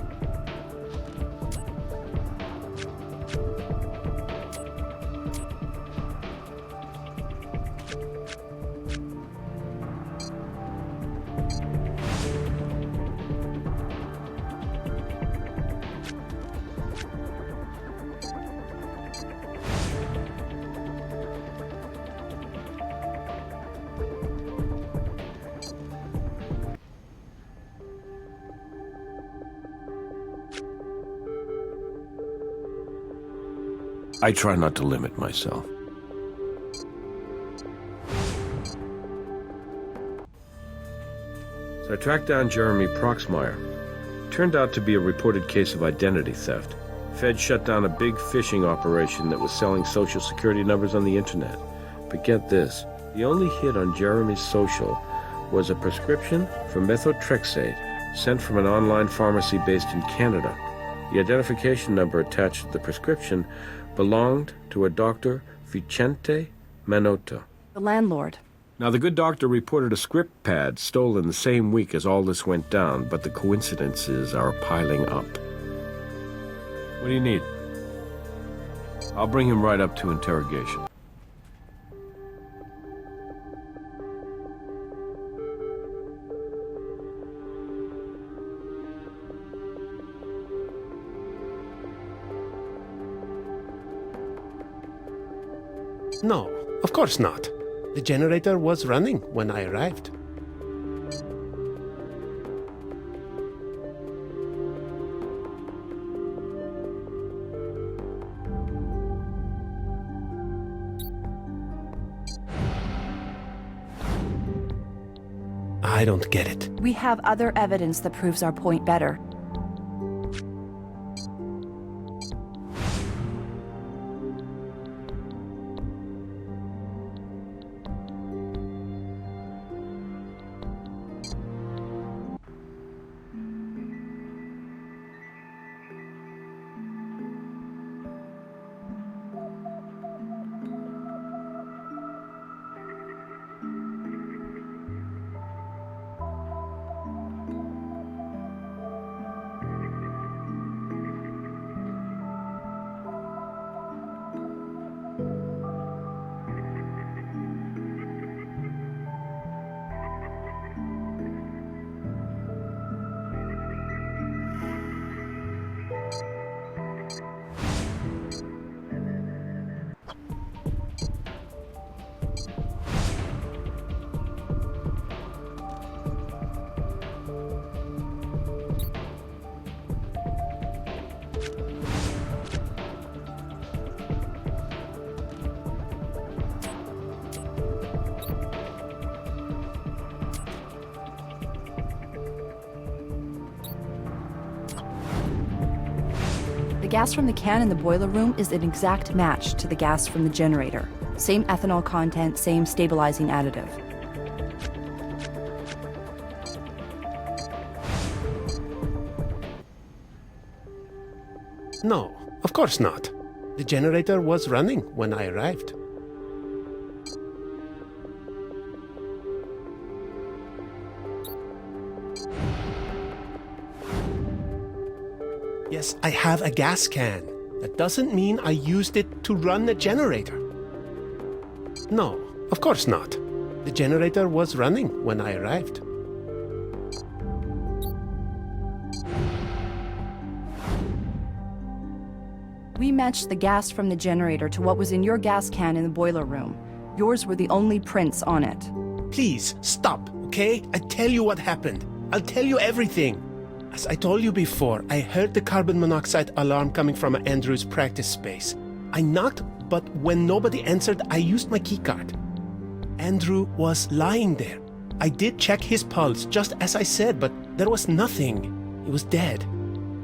A: I try not to limit myself. So I tracked down Jeremy Proxmire. Turned out to be a reported case of identity theft. Fed shut down a big phishing operation that was selling social security numbers on the internet. But get this, the only hit on Jeremy's social was a prescription for methotrexate sent from an online pharmacy based in Canada. The identification number attached to the prescription belonged to a Dr. Vicente Manota.
P: The landlord.
A: Now, the good doctor reported a script pad stolen the same week as all this went down, but the coincidences are piling up. What do you need? I'll bring him right up to interrogation.
T: No, of course not. The generator was running when I arrived. I don't get it.
P: We have other evidence that proves our point better. The gas from the can in the boiler room is an exact match to the gas from the generator. Same ethanol content, same stabilizing additive.
T: No, of course not. The generator was running when I arrived. Yes, I have a gas can. That doesn't mean I used it to run the generator. No, of course not. The generator was running when I arrived.
P: We matched the gas from the generator to what was in your gas can in the boiler room. Yours were the only prints on it.
T: Please, stop, okay? I tell you what happened. I'll tell you everything. As I told you before, I heard the carbon monoxide alarm coming from Andrew's practice space. I knocked, but when nobody answered, I used my keycard. Andrew was lying there. I did check his pulse, just as I said, but there was nothing. He was dead.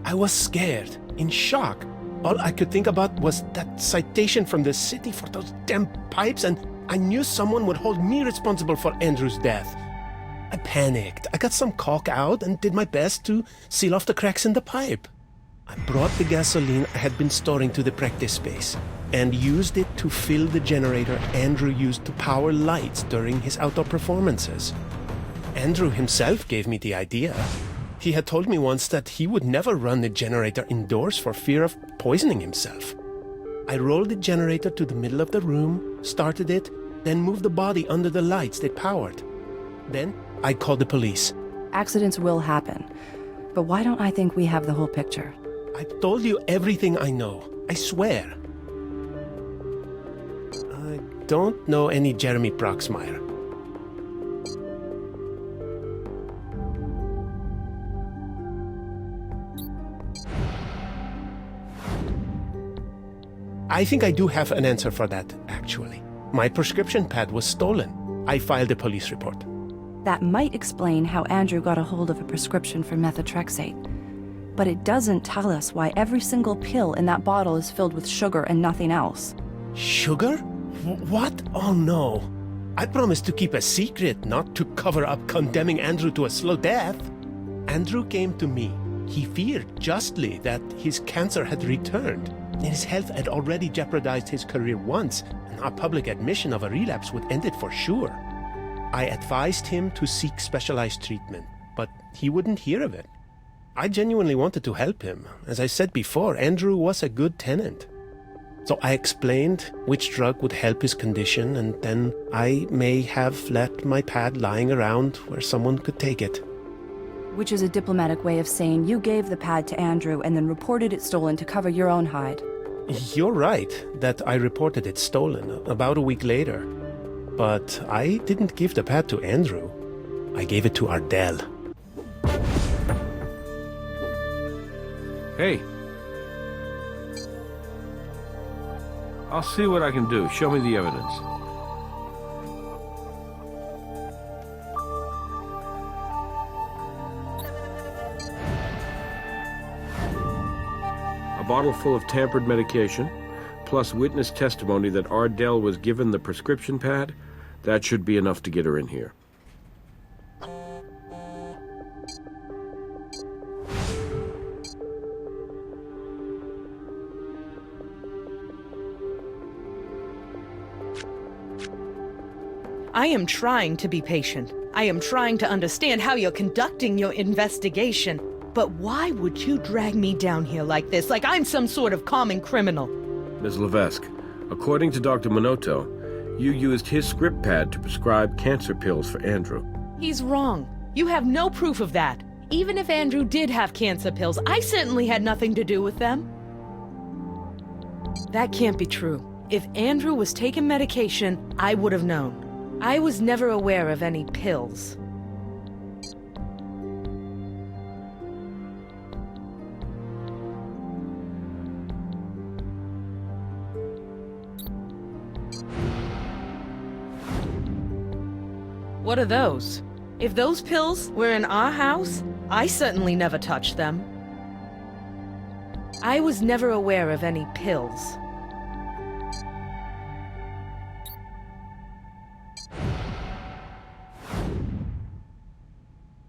T: I was scared, in shock. All I could think about was that citation from the city for those damn pipes, and I knew someone would hold me responsible for Andrew's death. I panicked. I got some caulk out and did my best to seal off the cracks in the pipe. I brought the gasoline I had been storing to the practice space and used it to fill the generator Andrew used to power lights during his outdoor performances. Andrew himself gave me the idea. He had told me once that he would never run the generator indoors for fear of poisoning himself. I rolled the generator to the middle of the room, started it, then moved the body under the lights they powered. Then I called the police.
P: Accidents will happen, but why don't I think we have the whole picture?
T: I told you everything I know. I swear. I don't know any Jeremy Proxmire. I think I do have an answer for that, actually. My prescription pad was stolen. I filed a police report.
P: That might explain how Andrew got a hold of a prescription for methotrexate. But it doesn't tell us why every single pill in that bottle is filled with sugar and nothing else.
T: Sugar? What? Oh no. I promised to keep a secret, not to cover up condemning Andrew to a slow death. Andrew came to me. He feared justly that his cancer had returned, and his health had already jeopardized his career once, and a public admission of a relapse would end it for sure. I advised him to seek specialized treatment, but he wouldn't hear of it. I genuinely wanted to help him. As I said before, Andrew was a good tenant. So I explained which drug would help his condition, and then I may have left my pad lying around where someone could take it.
P: Which is a diplomatic way of saying you gave the pad to Andrew and then reported it stolen to cover your own hide.
T: You're right that I reported it stolen about a week later. But I didn't give the pad to Andrew. I gave it to Ardell.
A: Hey. I'll see what I can do. Show me the evidence. A bottle full of tampered medication, plus witness testimony that Ardell was given the prescription pad. That should be enough to get her in here.
H: I am trying to be patient. I am trying to understand how you're conducting your investigation. But why would you drag me down here like this, like I'm some sort of common criminal?
A: Ms. Levesque, according to Dr. Minotto, you used his script pad to prescribe cancer pills for Andrew.
H: He's wrong. You have no proof of that. Even if Andrew did have cancer pills, I certainly had nothing to do with them. That can't be true. If Andrew was taking medication, I would have known. I was never aware of any pills. What are those? If those pills were in our house, I certainly never touched them. I was never aware of any pills.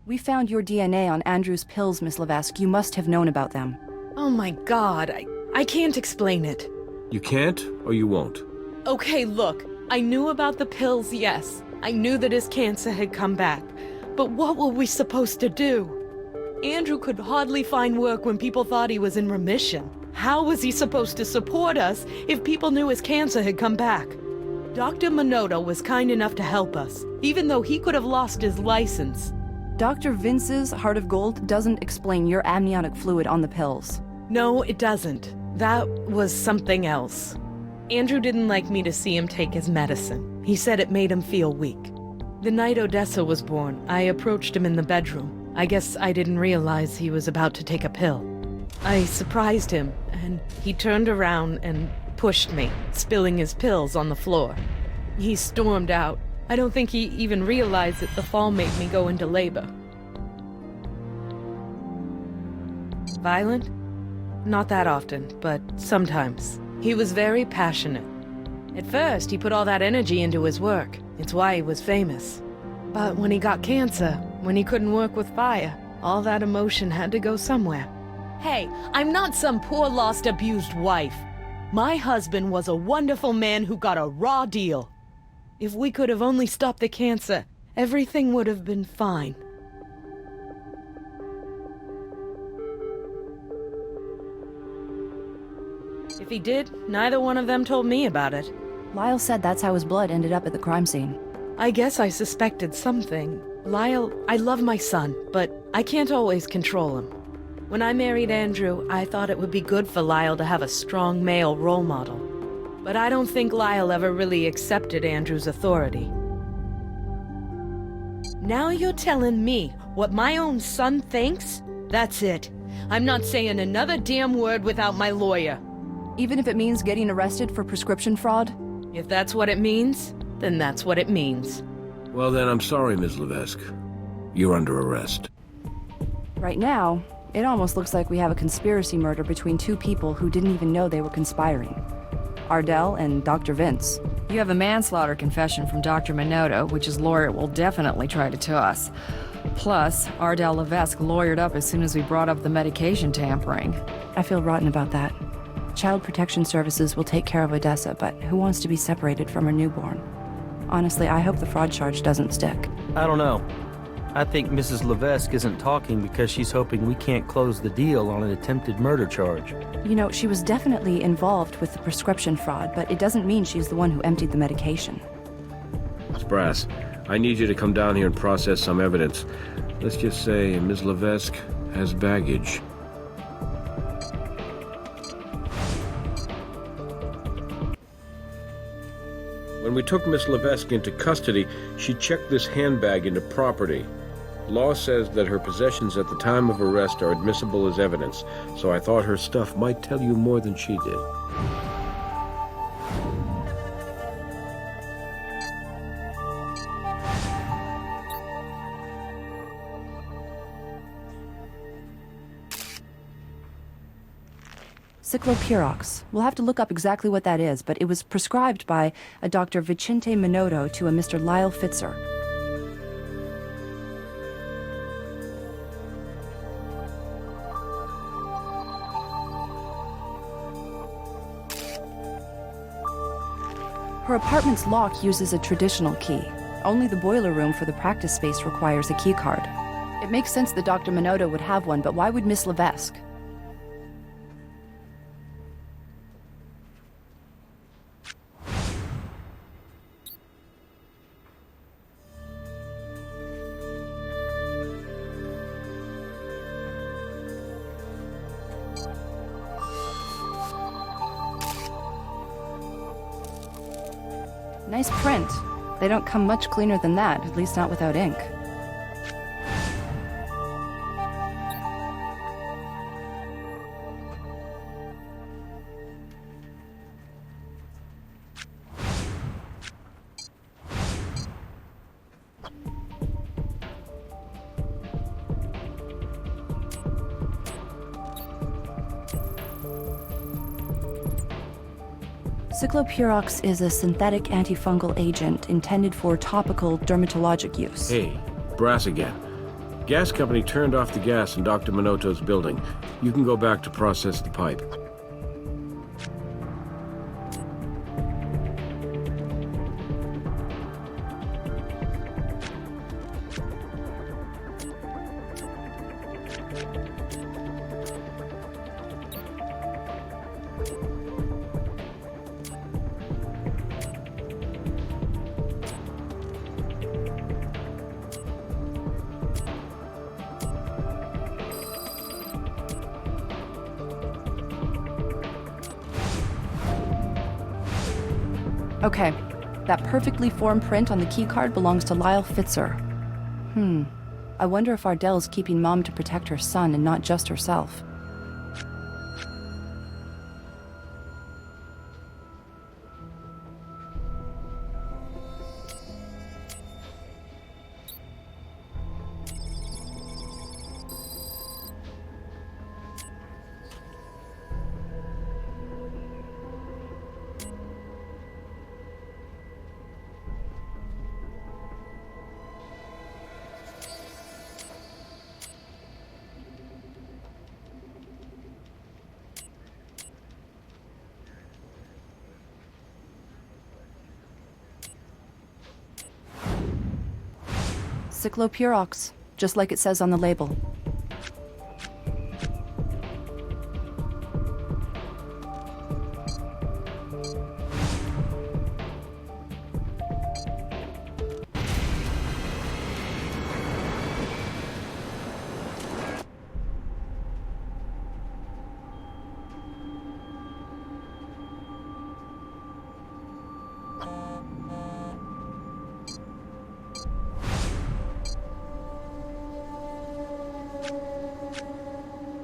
P: We found your DNA on Andrew's pills, Miss Levesque. You must have known about them.
H: Oh my God, I can't explain it.
A: You can't, or you won't?
H: Okay, look, I knew about the pills, yes. I knew that his cancer had come back. But what were we supposed to do? Andrew could hardly find work when people thought he was in remission. How was he supposed to support us if people knew his cancer had come back? Dr. Minotto was kind enough to help us, even though he could have lost his license.
P: Dr. Vince's Heart of Gold doesn't explain your amniotic fluid on the pills.
H: No, it doesn't. That was something else. Andrew didn't like me to see him take his medicine. He said it made him feel weak. The night Odessa was born, I approached him in the bedroom. I guess I didn't realize he was about to take a pill. I surprised him, and he turned around and pushed me, spilling his pills on the floor. He stormed out. I don't think he even realized that the fall made me go into labor. Violent? Not that often, but sometimes. He was very passionate. At first, he put all that energy into his work. It's why he was famous. But when he got cancer, when he couldn't work with fire, all that emotion had to go somewhere. Hey, I'm not some poor, lost, abused wife. My husband was a wonderful man who got a raw deal. If we could have only stopped the cancer, everything would have been fine. If he did, neither one of them told me about it.
P: Lyle said that's how his blood ended up at the crime scene.
H: I guess I suspected something. Lyle, I love my son, but I can't always control him. When I married Andrew, I thought it would be good for Lyle to have a strong male role model. But I don't think Lyle ever really accepted Andrew's authority. Now you're telling me what my own son thinks? That's it. I'm not saying another damn word without my lawyer.
P: Even if it means getting arrested for prescription fraud?
H: If that's what it means, then that's what it means.
A: Well then, I'm sorry, Ms. Levesque. You're under arrest.
P: Right now, it almost looks like we have a conspiracy murder between two people who didn't even know they were conspiring. Ardell and Dr. Vince.
F: You have a manslaughter confession from Dr. Minotto, which his lawyer will definitely try to toss. Plus, Ardell Levesque lawyered up as soon as we brought up the medication tampering.
P: I feel rotten about that. Child Protection Services will take care of Odessa, but who wants to be separated from her newborn? Honestly, I hope the fraud charge doesn't stick.
B: I don't know. I think Mrs. Levesque isn't talking because she's hoping we can't close the deal on an attempted murder charge.
P: You know, she was definitely involved with the prescription fraud, but it doesn't mean she's the one who emptied the medication.
A: Brass, I need you to come down here and process some evidence. Let's just say Ms. Levesque has baggage. we took Miss Levesque into custody, she checked this handbag into property. Law says that her possessions at the time of arrest are admissible as evidence, so I thought her stuff might tell you more than she did.
P: Cyclopirox. We'll have to look up exactly what that is, but it was prescribed by a Dr. Vicente Minotto to a Mr. Lyle Fitzer. Her apartment's lock uses a traditional key. Only the boiler room for the practice space requires a key card. It makes sense that Dr. Minotto would have one, but why would Miss Levesque? Nice print. They don't come much cleaner than that, at least not without ink. Cyclopirox is a synthetic antifungal agent intended for topical dermatologic use.
A: Hey, Brass again. Gas company turned off the gas in Dr. Minotto's building. You can go back to process the pipe.
P: Okay, that perfectly formed print on the keycard belongs to Lyle Fitzer. I wonder if Ardell's keeping Mom to protect her son and not just herself. Cyclopirox, just like it says on the label.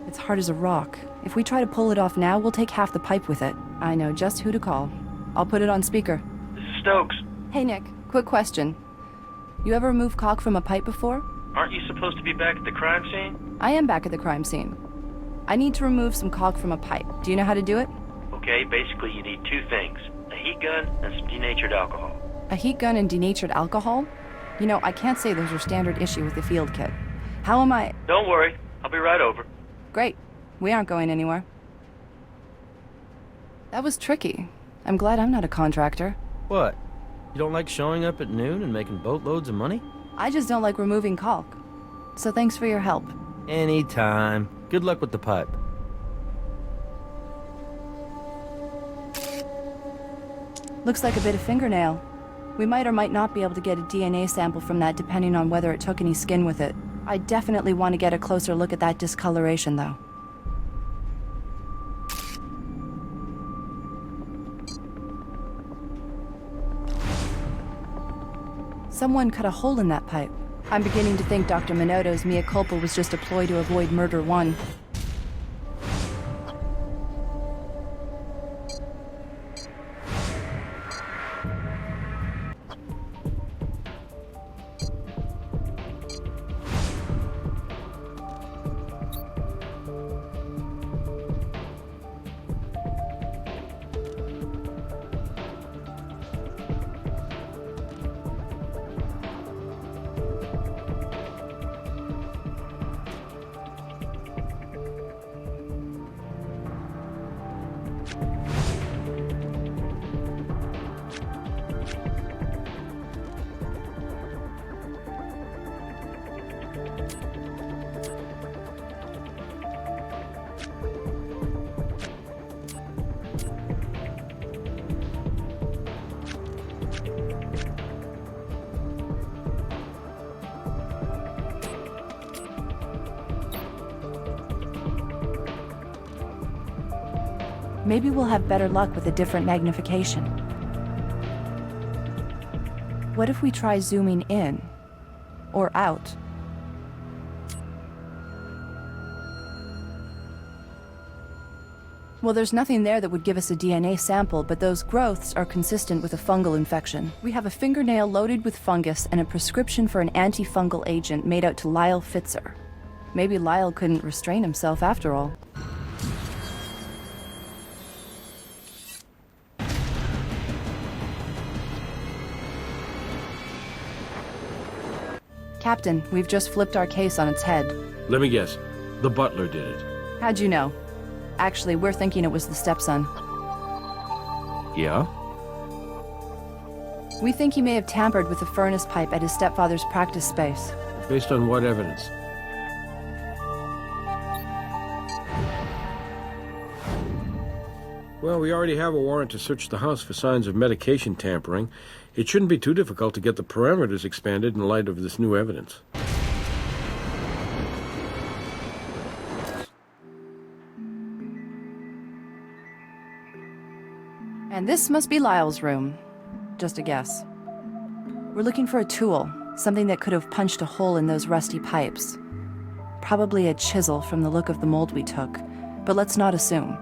P: It's hard as a rock. If we try to pull it off now, we'll take half the pipe with it. I know just who to call. I'll put it on speaker.
D: This is Stokes.
P: Hey, Nick. Quick question. You ever remove caulk from a pipe before?
D: Aren't you supposed to be back at the crime scene?
P: I am back at the crime scene. I need to remove some caulk from a pipe. Do you know how to do it?
D: Okay, basically you need two things. A heat gun and some denatured alcohol.
P: A heat gun and denatured alcohol? You know, I can't say those are standard issue with the field kit. How am I...
D: Don't worry. I'll be right over.
P: Great. We aren't going anywhere. That was tricky. I'm glad I'm not a contractor.
B: What? You don't like showing up at noon and making boatloads of money?
P: I just don't like removing caulk. So thanks for your help.
B: Anytime. Good luck with the pipe.
P: Looks like a bit of fingernail. We might or might not be able to get a DNA sample from that depending on whether it took any skin with it. I definitely want to get a closer look at that discoloration, though. Someone cut a hole in that pipe. I'm beginning to think Dr. Minotto's mea culpa was just a ploy to avoid murder one. Maybe we'll have better luck with a different magnification. What if we try zooming in? Or out? Well, there's nothing there that would give us a DNA sample, but those growths are consistent with a fungal infection. We have a fingernail loaded with fungus and a prescription for an antifungal agent made out to Lyle Fitzer. Maybe Lyle couldn't restrain himself after all. Captain, we've just flipped our case on its head.
A: Let me guess. The butler did it.
P: How'd you know? Actually, we're thinking it was the stepson.
A: Yeah?
P: We think he may have tampered with the furnace pipe at his stepfather's practice space.
A: Based on what evidence? Well, we already have a warrant to search the house for signs of medication tampering. It shouldn't be too difficult to get the parameters expanded in light of this new evidence.
P: And this must be Lyle's room. Just a guess. We're looking for a tool, something that could have punched a hole in those rusty pipes. Probably a chisel from the look of the mold we took, but let's not assume.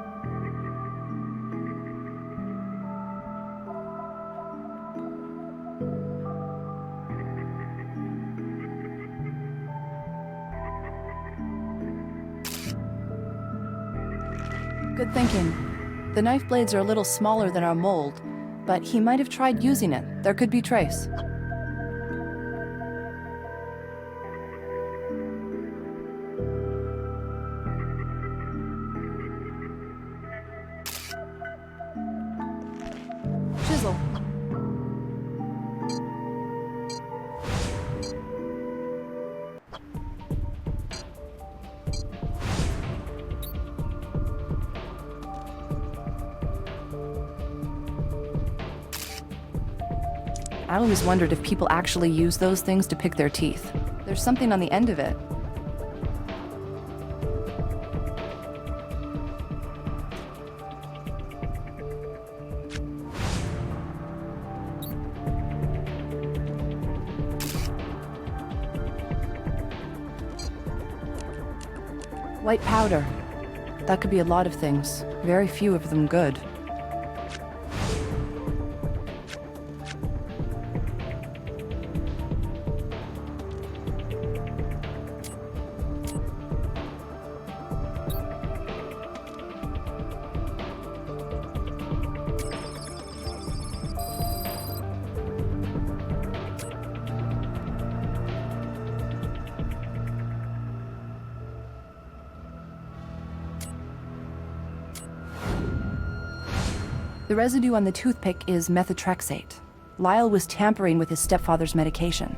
P: Good thinking. The knife blades are a little smaller than our mold, but he might have tried using it. There could be trace. Chisel. I always wondered if people actually use those things to pick their teeth. There's something on the end of it. White powder. That could be a lot of things. Very few of them good. The residue on the toothpick is methotrexate. Lyle was tampering with his stepfather's medication.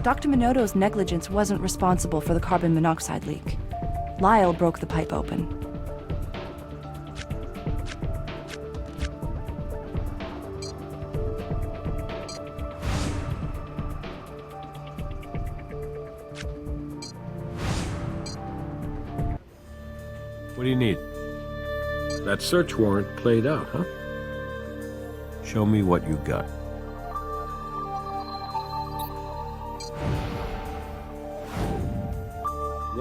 P: Dr. Minotto's negligence wasn't responsible for the carbon monoxide leak. Lyle broke the pipe open.
A: What do you need? That search warrant played out, huh? Show me what you got.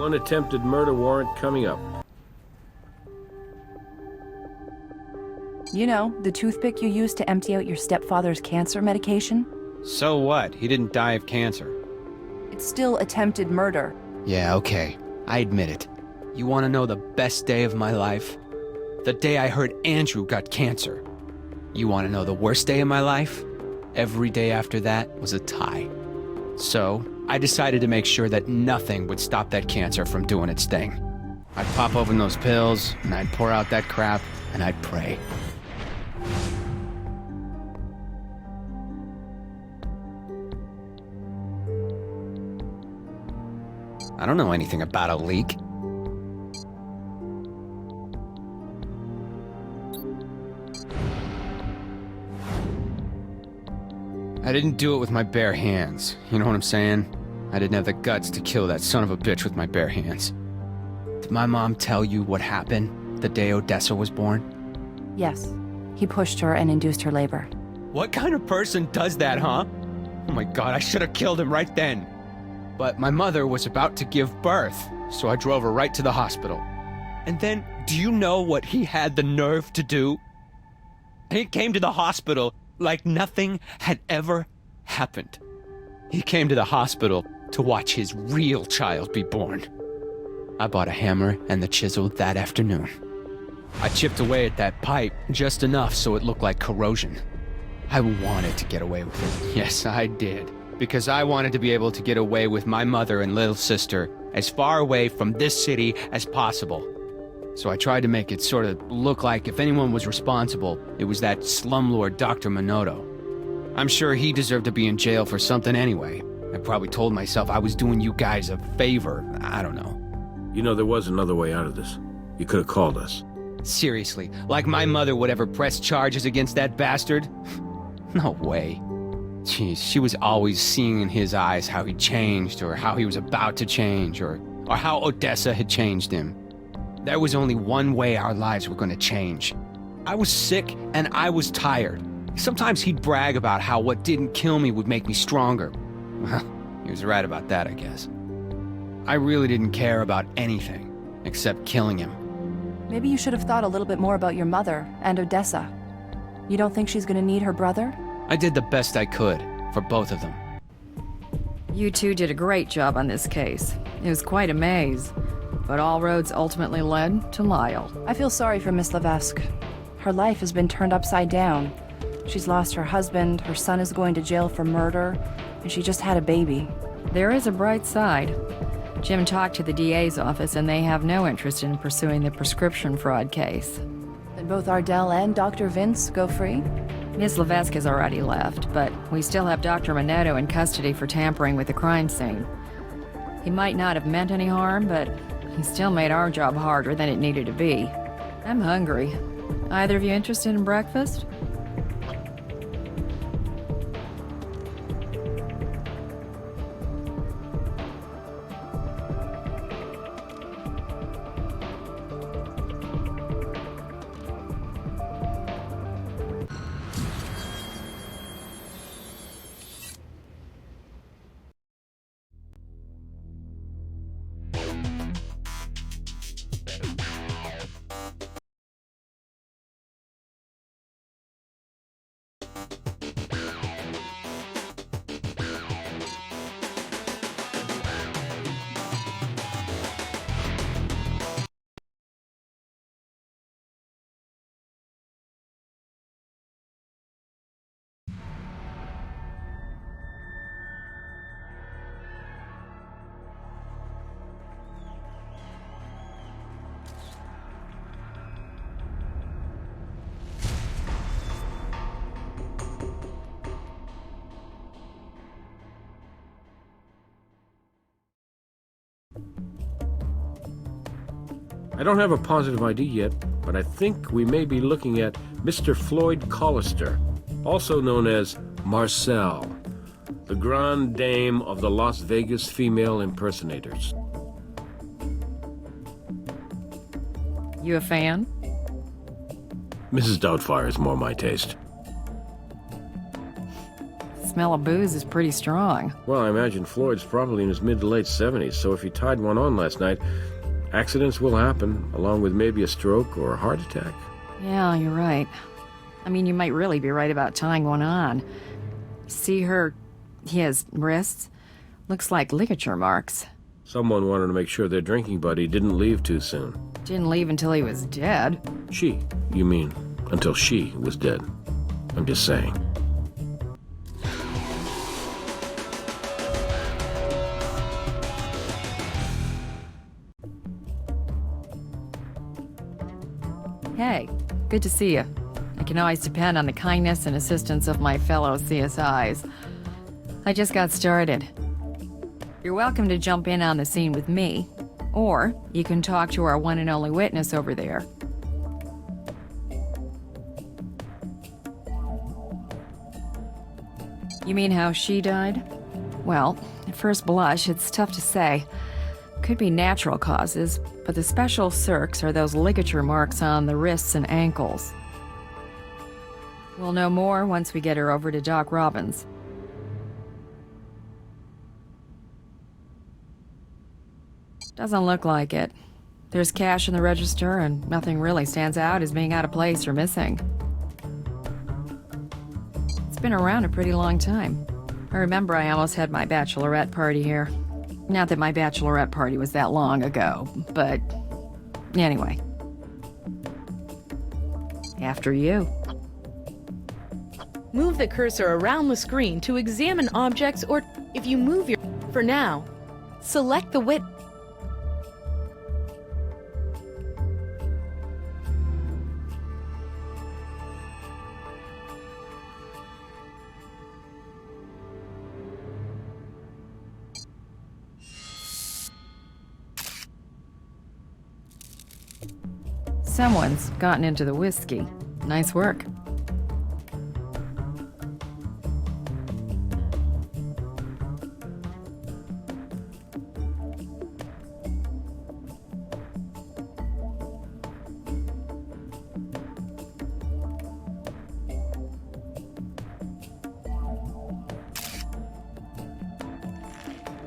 A: One attempted murder warrant coming up.
P: You know, the toothpick you used to empty out your stepfather's cancer medication?
O: So what? He didn't die of cancer.
P: It's still attempted murder.
R: Yeah, okay. I admit it. You want to know the best day of my life? The day I heard Andrew got cancer. You want to know the worst day of my life? Every day after that was a tie. So, I decided to make sure that nothing would stop that cancer from doing its thing.
O: I'd pop open those pills, and I'd pour out that crap,
R: and I'd pray.
O: I don't know anything about a leak. I didn't do it with my bare hands. You know what I'm saying? I didn't have the guts to kill that son of a bitch with my bare hands.
R: Did my mom tell you what happened the day Odessa was born?
P: Yes. He pushed her and induced her labor.
R: What kind of person does that, huh? Oh my god, I should have killed him right then. But my mother was about to give birth, so I drove her right to the hospital. And then, do you know what he had the nerve to do? He came to the hospital like nothing had ever happened. He came to the hospital to watch his real child be born. I bought a hammer and the chisel that afternoon. I chipped away at that pipe just enough so it looked like corrosion. I wanted to get away with it. Yes, I did. Because I wanted to be able to get away with my mother and little sister as far away from this city as possible. So I tried to make it sort of look like if anyone was responsible, it was that slumlord Dr. Minotto. I'm sure he deserved to be in jail for something anyway. I probably told myself I was doing you guys a favor. I don't know.
A: You know, there was another way out of this. You could have called us.
R: Seriously, like my mother would ever press charges against that bastard? No way. Jeez, she was always seeing in his eyes how he changed, or how he was about to change, or how Odessa had changed him. There was only one way our lives were going to change. I was sick and I was tired. Sometimes he'd brag about how what didn't kill me would make me stronger. Well, he was right about that, I guess. I really didn't care about anything, except killing him.
P: Maybe you should have thought a little bit more about your mother and Odessa. You don't think she's gonna need her brother?
R: I did the best I could, for both of them.
F: You two did a great job on this case. It was quite a maze. But all roads ultimately led to Lyle.
P: I feel sorry for Miss Levesque. Her life has been turned upside down. She's lost her husband, her son is going to jail for murder, and she just had a baby.
F: There is a bright side. Jim talked to the DA's office and they have no interest in pursuing the prescription fraud case.
P: And both Ardell and Dr. Vince go free?
F: Miss Levesque has already left, but we still have Dr. Minotto in custody for tampering with the crime scene. He might not have meant any harm, but he still made our job harder than it needed to be. I'm hungry. Either of you interested in breakfast?
A: I don't have a positive ID yet, but I think we may be looking at Mr. Floyd Collister, also known as Marcel, the grande dame of the Las Vegas female impersonators.
F: You a fan?
A: Mrs. Doubtfire is more my taste.
F: Smell of booze is pretty strong.
A: Well, I imagine Floyd's probably in his mid to late 70s, so if he tied one on last night, accidents will happen, along with maybe a stroke or a heart attack.
F: Yeah, you're right. I mean, you might really be right about tying one on. See his wrists? Looks like ligature marks.
A: Someone wanted to make sure their drinking buddy didn't leave too soon.
F: Didn't leave until he was dead.
A: She, you mean, until she was dead. I'm just saying.
F: Hey, good to see you. I can always depend on the kindness and assistance of my fellow CSIs. I just got started. You're welcome to jump in on the scene with me, or you can talk to our one and only witness over there. You mean how she died? Well, at first blush, it's tough to say. Could be natural causes, but the special circs are those ligature marks on the wrists and ankles. We'll know more once we get her over to Doc Robbins. Doesn't look like it. There's cash in the register, and nothing really stands out as being out of place or missing. It's been around a pretty long time. I remember I almost had my bachelorette party here. Not that my bachelorette party was that long ago, but anyway. After you.
H: Move the cursor around the screen to examine objects, or if you move your... For now, select the width.
F: Someone's gotten into the whiskey. Nice work.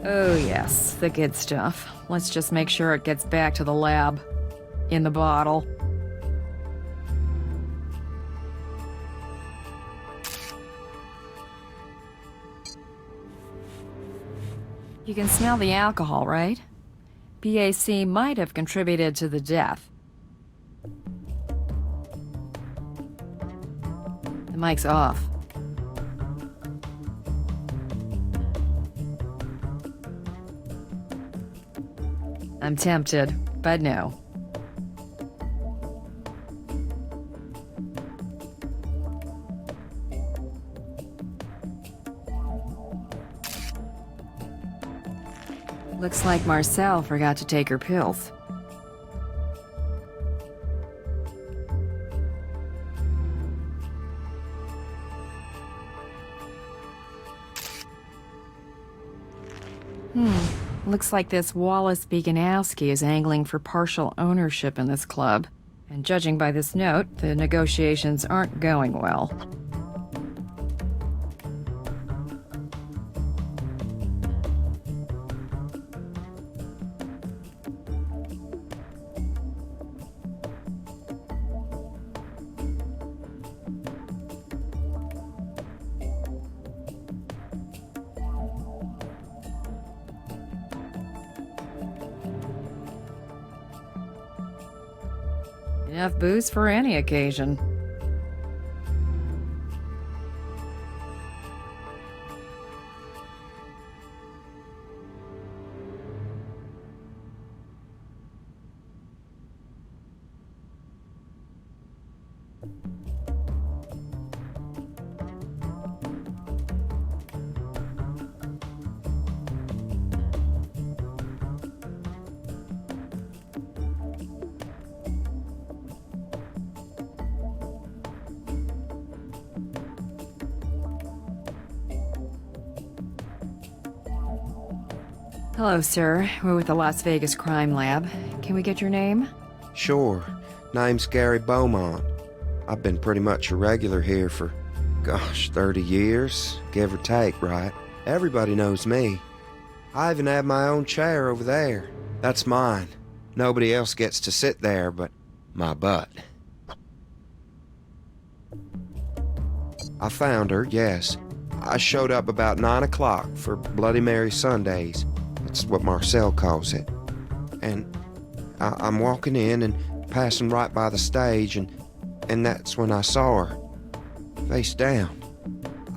F: Oh yes, the good stuff. Let's just make sure it gets back to the lab. In the bottle. You can smell the alcohol, right? BAC might have contributed to the death. The mic's off. I'm tempted, but no. Looks like Marcel forgot to take her pills. Looks like this Wallace Beganowski is angling for partial ownership in this club. And judging by this note, the negotiations aren't going well. Enough booze for any occasion. Hello, sir. We're with the Las Vegas Crime Lab. Can we get your name?
Q: Sure. Name's Gary Beaumont. I've been pretty much a regular here for, gosh, 30 years, give or take, right? Everybody knows me. I even have my own chair over there. That's mine. Nobody else gets to sit there but my butt. I found her, yes. I showed up about 9 o'clock for Bloody Mary Sundays. That's what Marcel calls it. And I'm walking in and passing right by the stage, and that's when I saw her, face down.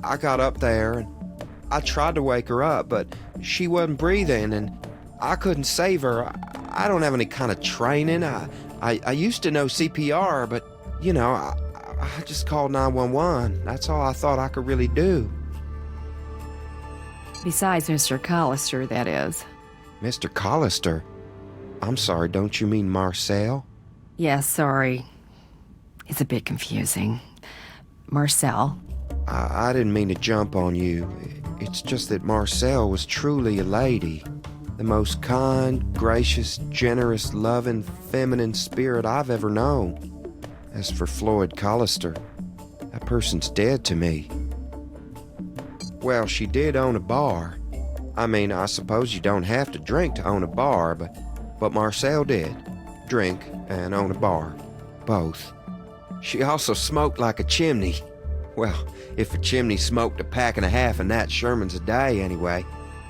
Q: I got up there and I tried to wake her up, but she wasn't breathing, and I couldn't save her. I don't have any kind of training. I used to know CPR, but, you know, I just called 911. That's all I thought I could really do.
F: Besides Mr. Collister, that is.
Q: Mr. Collister? I'm sorry, don't you mean Marcel?
F: Yes, sorry. It's a bit confusing. Marcel.
Q: I didn't mean to jump on you. It's just that Marcel was truly a lady. The most kind, gracious, generous, loving, feminine spirit I've ever known. As for Floyd Collister, that person's dead to me. Well, she did own a bar. I mean, I suppose you don't have to drink to own a bar, but Marcel did. Drink and own a bar. Both. She also smoked like a chimney. Well, if a chimney smoked a pack and a half of Nat Shermans a day anyway.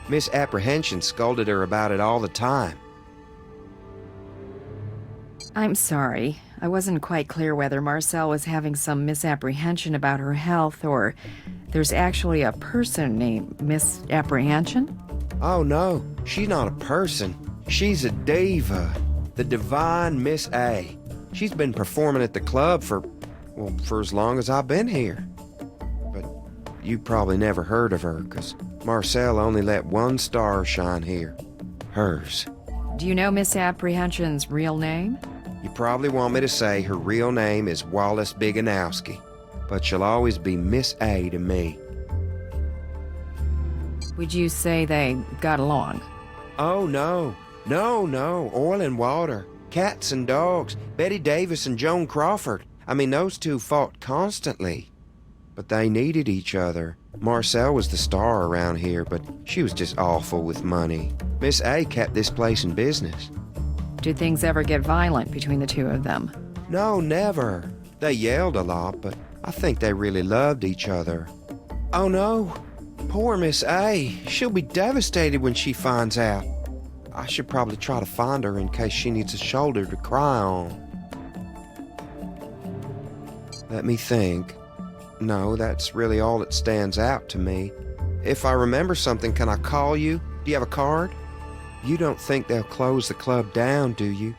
Q: Miss Apprehension scolded her about it all the time.
F: I'm sorry. I wasn't quite clear whether Marcel was having some misapprehension about her health or there's actually a person named Miss Apprehension?
Q: Oh no, she's not a person. She's a diva. The divine Miss A. She's been performing at the club for as long as I've been here. But you probably never heard of her, because Marcel only let one star shine here. Hers.
F: Do you know Miss Apprehension's real name?
Q: You probably want me to say her real name is Wallace Biganowski, but she'll always be Miss A to me.
F: Would you say they got along?
Q: Oh, no. No. Oil and water. Cats and dogs. Betty Davis and Joan Crawford. I mean, those two fought constantly. But they needed each other. Marcel was the star around here, but she was just awful with money. Miss A kept this place in business.
F: Did things ever get violent between the two of them?
Q: No, never. They yelled a lot, but I think they really loved each other. Oh no, poor Miss A. She'll be devastated when she finds out. I should probably try to find her in case she needs a shoulder to cry on. Let me think. No, that's really all that stands out to me. If I remember something, can I call you? Do you have a card? You don't think they'll close the club down, do you?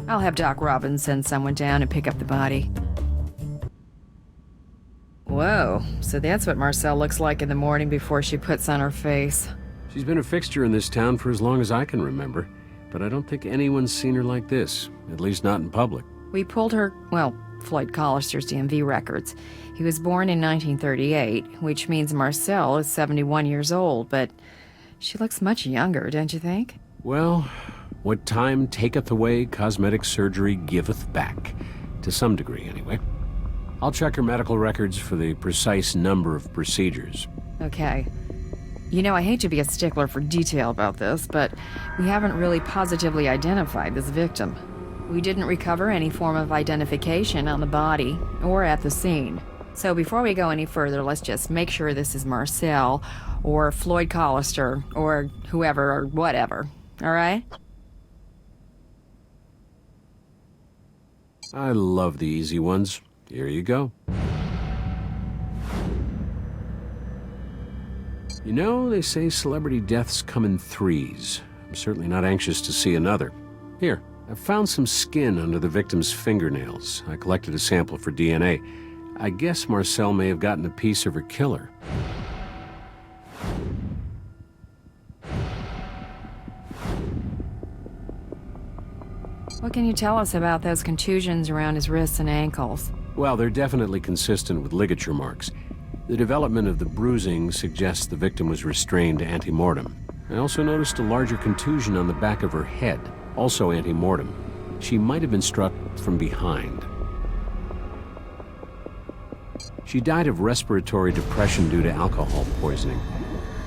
F: I'll have Doc Robbins send someone down and pick up the body. Whoa, so that's what Marcel looks like in the morning before she puts on her face.
E: She's been a fixture in this town for as long as I can remember, but I don't think anyone's seen her like this, at least not in public.
F: We pulled her, Floyd Collister's DMV records. He was born in 1938, which means Marcel is 71 years old, but she looks much younger, don't you think?
E: Well, what time taketh away, cosmetic surgery giveth back. To some degree, anyway. I'll check her medical records for the precise number of procedures.
F: Okay. You know, I hate to be a stickler for detail about this, but we haven't really positively identified this victim. We didn't recover any form of identification on the body or at the scene. So before we go any further, let's just make sure this is Marcel or Floyd Collister or whoever or whatever. All right?
E: I love the easy ones. Here you go. You know, they say celebrity deaths come in threes. I'm certainly not anxious to see another. Here, I found some skin under the victim's fingernails. I collected a sample for DNA. I guess Marcel may have gotten a piece of her killer.
F: What can you tell us about those contusions around his wrists and ankles?
E: Well, they're definitely consistent with ligature marks. The development of the bruising suggests the victim was restrained ante-mortem. I also noticed a larger contusion on the back of her head, also ante-mortem. She might have been struck from behind. She died of respiratory depression due to alcohol poisoning.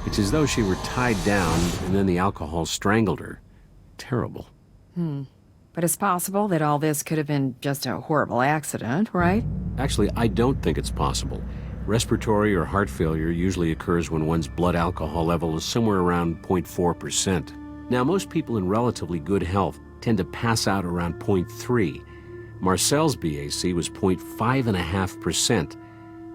E: It's as though she were tied down and then the alcohol strangled her. Terrible.
F: But it's possible that all this could have been just a horrible accident, right?
E: Actually, I don't think it's possible. Respiratory or heart failure usually occurs when one's blood alcohol level is somewhere around 0.4%. Now, most people in relatively good health tend to pass out around 0.3. Marcel's BAC was 0.5%.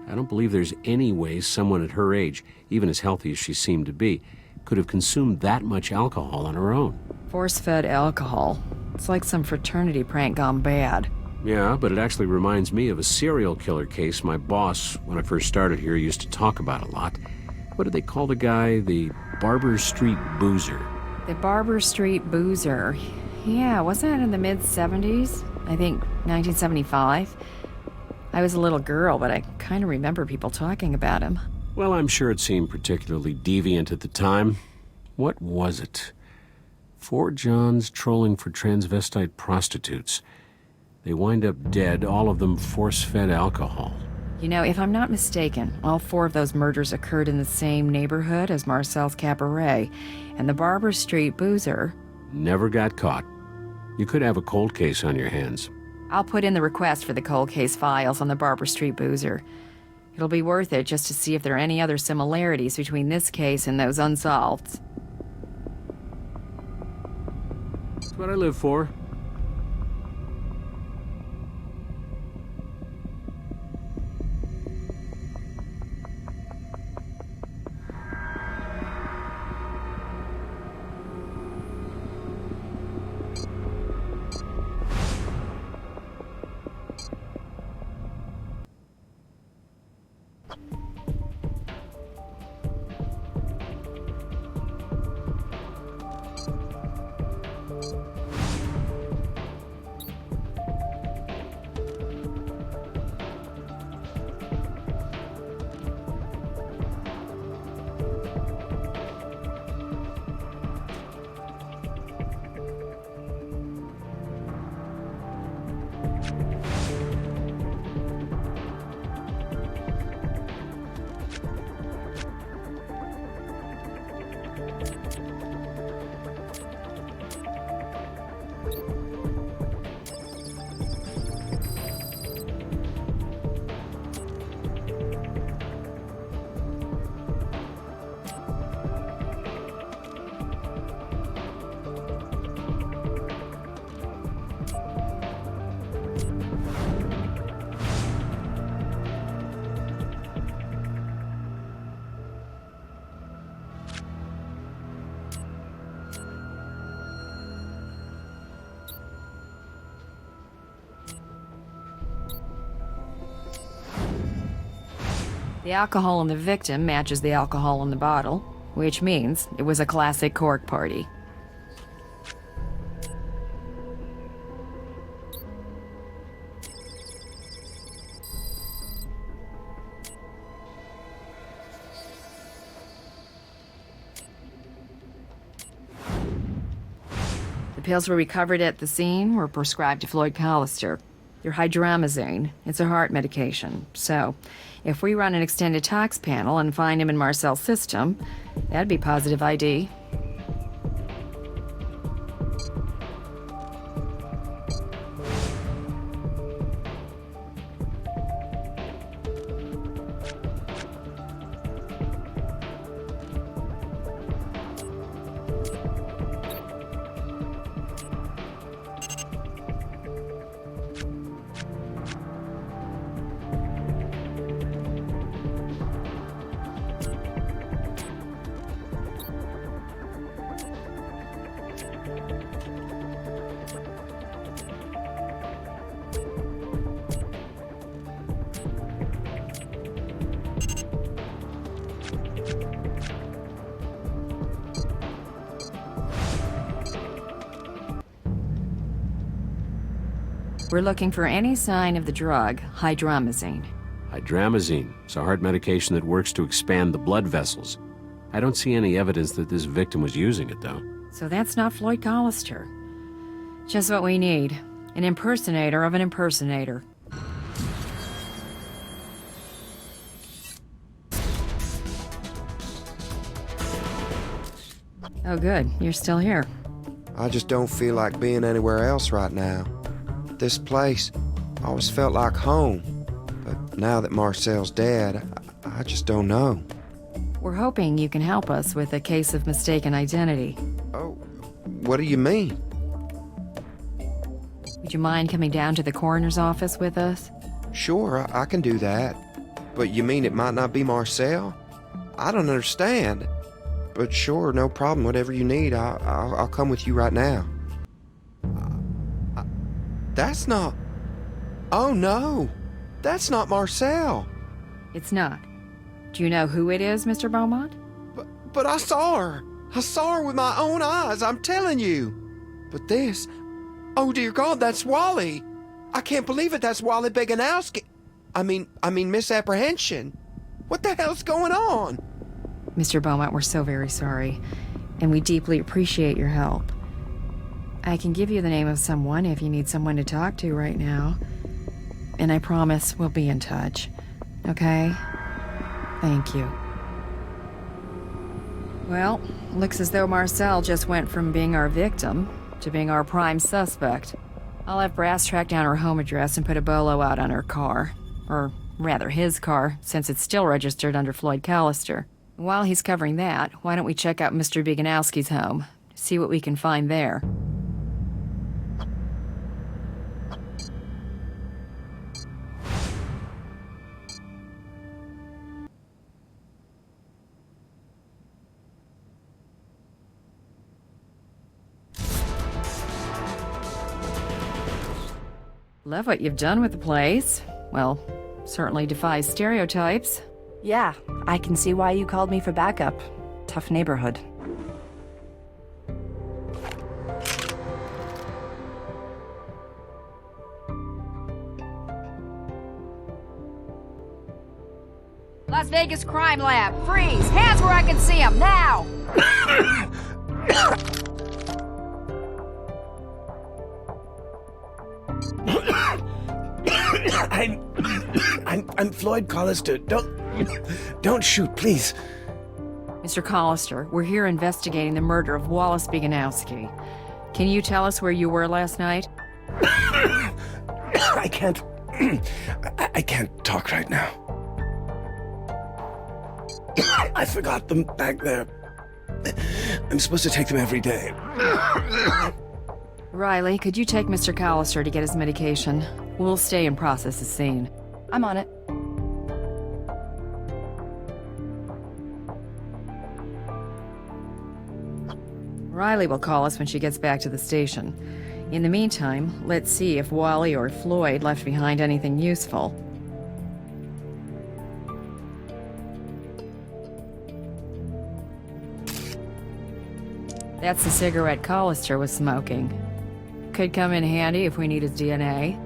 E: I don't believe there's any way someone at her age, even as healthy as she seemed to be, could have consumed that much alcohol on her own.
F: Force-fed alcohol. It's like some fraternity prank gone bad.
E: Yeah, but it actually reminds me of a serial killer case my boss, when I first started here, used to talk about a lot. What did they call the guy? The Barber Street Boozer.
F: The Barber Street Boozer. Yeah, wasn't it in the mid-70s? I think 1975. I was a little girl, but I kind of remember people talking about him.
E: Well, I'm sure it seemed particularly deviant at the time. What was it? 4 Johns trolling for transvestite prostitutes. They wind up dead, all of them force-fed alcohol.
F: You know, if I'm not mistaken, all 4 of those murders occurred in the same neighborhood as Marcel's Cabaret, and the Barber Street Boozer
E: never got caught. You could have a cold case on your hands.
F: I'll put in the request for the cold case files on the Barber Street Boozer. It'll be worth it just to see if there are any other similarities between this case and those unsolved.
E: That's what I live for.
F: The alcohol in the victim matches the alcohol in the bottle, which means it was a classic cork party. The pills were recovered at the scene were prescribed to Floyd Collister. They're hydramazine. It's a heart medication. So, if we run an extended tox panel and find him in Marcel's system, that'd be positive ID. We're looking for any sign of the drug, hydramazine.
E: Hydramazine. It's a heart medication that works to expand the blood vessels. I don't see any evidence that this victim was using it, though.
F: So that's not Floyd Collister. Just what we need. An impersonator of an impersonator. Oh, good. You're still here.
Q: I just don't feel like being anywhere else right now. This place always felt like home. But now that Marcel's dead, I just don't know.
F: We're hoping you can help us with a case of mistaken identity.
Q: Oh, what do you mean?
F: Would you mind coming down to the coroner's office with us?
Q: Sure, I can do that. But you mean it might not be Marcel? I don't understand. But sure, no problem. Whatever you need, I'll come with you right now. That's not... Oh, no. That's not Marcel.
F: It's not. Do you know who it is, Mr. Beaumont?
Q: But I saw her. I saw her with my own eyes, I'm telling you. But this... Oh, dear God, that's Wally. I can't believe it. That's Wally Beganowski. I mean, misapprehension. What the hell's going on?
F: Mr. Beaumont, we're so very sorry. And we deeply appreciate your help. I can give you the name of someone if you need someone to talk to right now. And I promise we'll be in touch. Okay? Thank you. Well, looks as though Marcel just went from being our victim to being our prime suspect. I'll have Brass track down her home address and put a bolo out on her car. Or rather, his car, since it's still registered under Floyd Collister. While he's covering that, why don't we check out Mr. Beganowski's home, see what we can find there. Love what you've done with the place. Well, certainly defies stereotypes.
P: Yeah, I can see why you called me for backup. Tough neighborhood.
F: Las Vegas Crime Lab, freeze! Hands where I can see them, now!
T: I'm Floyd Collister. Don't shoot, please.
F: Mr. Collister, we're here investigating the murder of Wallace Beganowski. Can you tell us where you were last night?
T: I can't talk right now. I forgot them back there. I'm supposed to take them every day.
F: Riley, could you take Mr. Collister to get his medication? We'll stay and process the scene.
P: I'm on it.
F: Riley will call us when she gets back to the station. In the meantime, let's see if Wally or Floyd left behind anything useful. That's the cigarette Collister was smoking. Could come in handy if we need his DNA.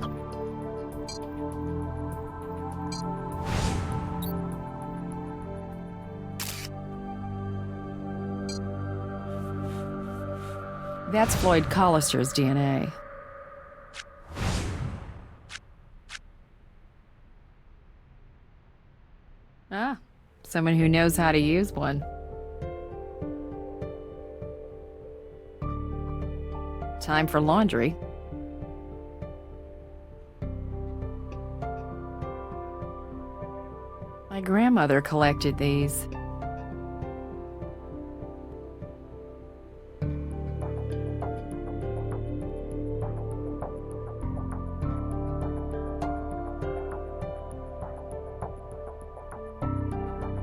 F: That's Floyd Collister's DNA. Ah, someone who knows how to use one. Time for laundry. My grandmother collected these.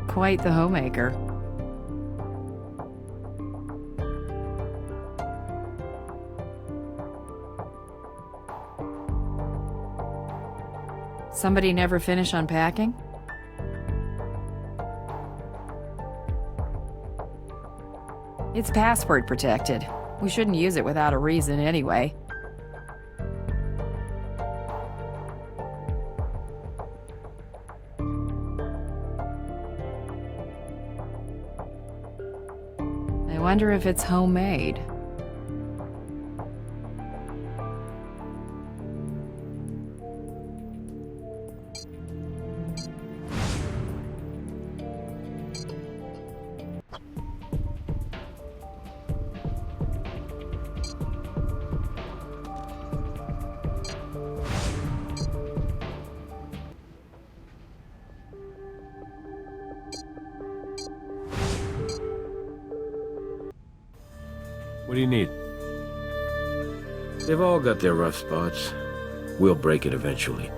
F: Quite the homemaker. Somebody never finish unpacking? It's password protected. We shouldn't use it without a reason anyway. I wonder if it's homemade.
A: What do you need? They've all got their rough spots. We'll break it eventually.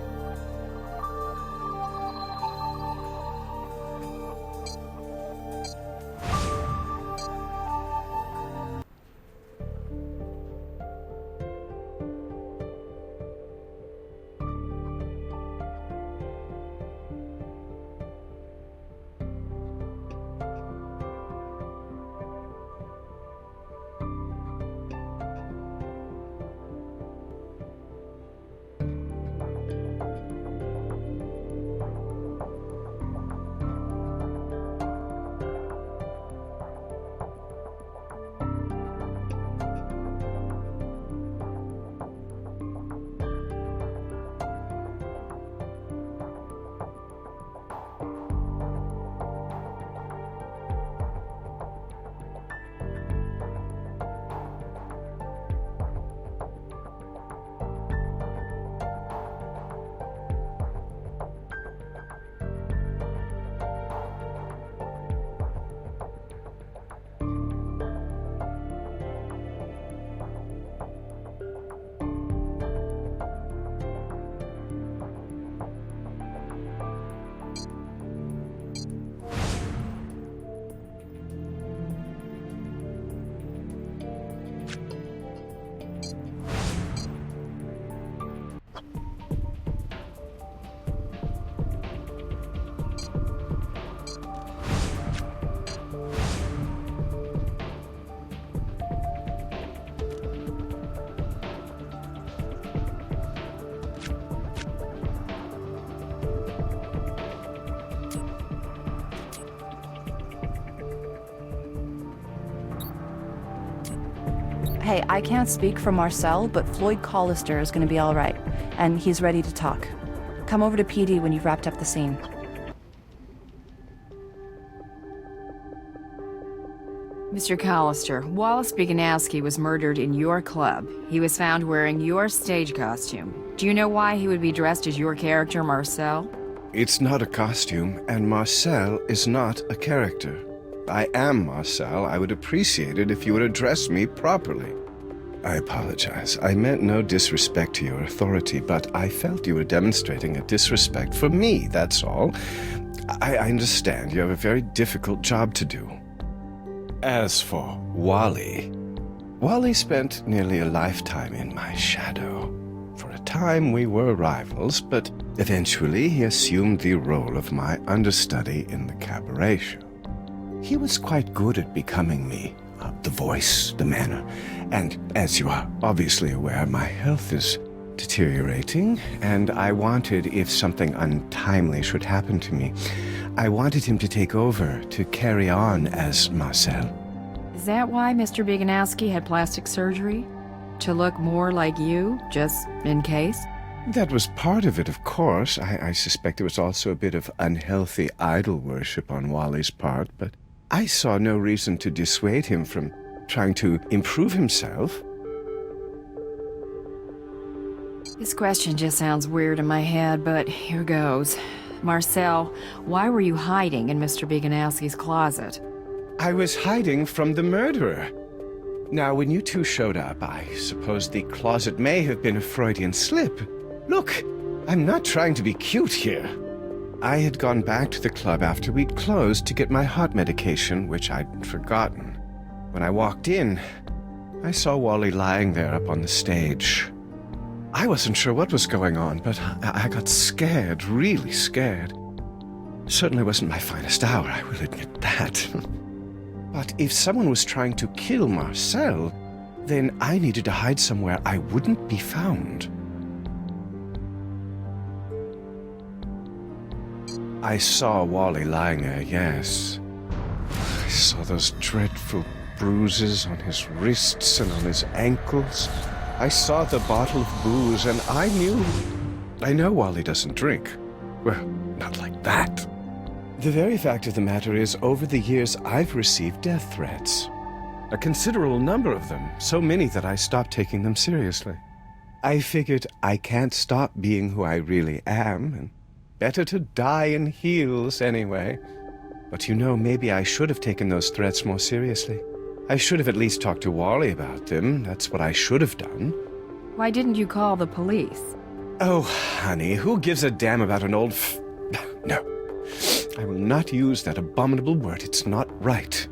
P: Hey, I can't speak for Marcel, but Floyd Collister is going to be all right, and he's ready to talk. Come over to PD when you've wrapped up the scene.
F: Mr. Collister, Wallace Biganowski was murdered in your club. He was found wearing your stage costume. Do you know why he would be dressed as your character, Marcel?
I: It's not a costume, and Marcel is not a character. I am Marcel. I would appreciate it if you would address me properly. I apologize. I meant no disrespect to your authority, but I felt you were demonstrating a disrespect for me, that's all. I understand you have a very difficult job to do. As for Wally spent nearly a lifetime in my shadow. For a time we were rivals, but eventually he assumed the role of my understudy in the cabaret show. He was quite good at becoming me, the voice, the manner, and as you are obviously aware, my health is deteriorating, and I wanted, if something untimely should happen to me, I wanted him to take over, to carry on as Marcel.
F: Is that why Mr. Biganowski had plastic surgery? To look more like you, just in case?
I: That was part of it, of course. I suspect there was also a bit of unhealthy idol worship on Wally's part, but I saw no reason to dissuade him from trying to improve himself.
F: This question just sounds weird in my head, but here goes. Marcel, why were you hiding in Mr. Biganowski's closet?
I: I was hiding from the murderer. Now, when you two showed up, I suppose the closet may have been a Freudian slip. Look, I'm not trying to be cute here. I had gone back to the club after we'd closed to get my heart medication, which I'd forgotten. When I walked in, I saw Wally lying there up on the stage. I wasn't sure what was going on, but I got scared, really scared. Certainly wasn't my finest hour, I will admit that. But if someone was trying to kill Marcel, then I needed to hide somewhere I wouldn't be found. I saw Wally lying there, yes. I saw those dreadful bruises on his wrists and on his ankles. I saw the bottle of booze, and I know Wally doesn't drink. Well, not like that. The very fact of the matter is, over the years, I've received death threats. A considerable number of them, so many that I stopped taking them seriously. I figured I can't stop being who I really am, and better to die in heels anyway. But you know, maybe I should have taken those threats more seriously. I should have at least talked to Wally about them. That's what I should have done.
F: Why didn't you call the police?
I: Oh, honey, who gives a damn about an old No. I will not use that abominable word. It's not right.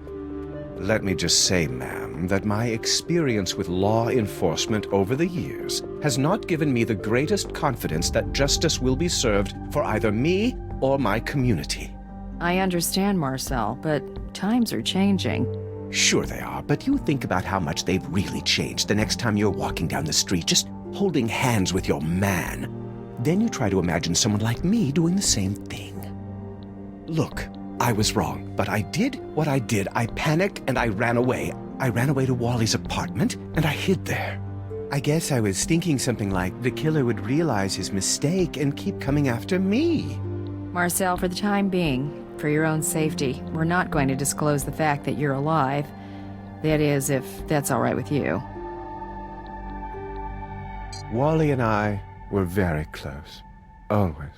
I: Let me just say, ma'am, that my experience with law enforcement over the years has not given me the greatest confidence that justice will be served for either me or my community.
F: I understand, Marcel, but times are changing.
I: Sure they are, but you think about how much they've really changed the next time you're walking down the street, just holding hands with your man. Then you try to imagine someone like me doing the same thing. Look, I was wrong, but I did what I did. I panicked and I ran away. I ran away to Wally's apartment and I hid there. I guess I was thinking something like the killer would realize his mistake and keep coming after me.
F: Marcel, for the time being, for your own safety, we're not going to disclose the fact that you're alive. That is, if that's all right with you.
I: Wally and I were very close. Always.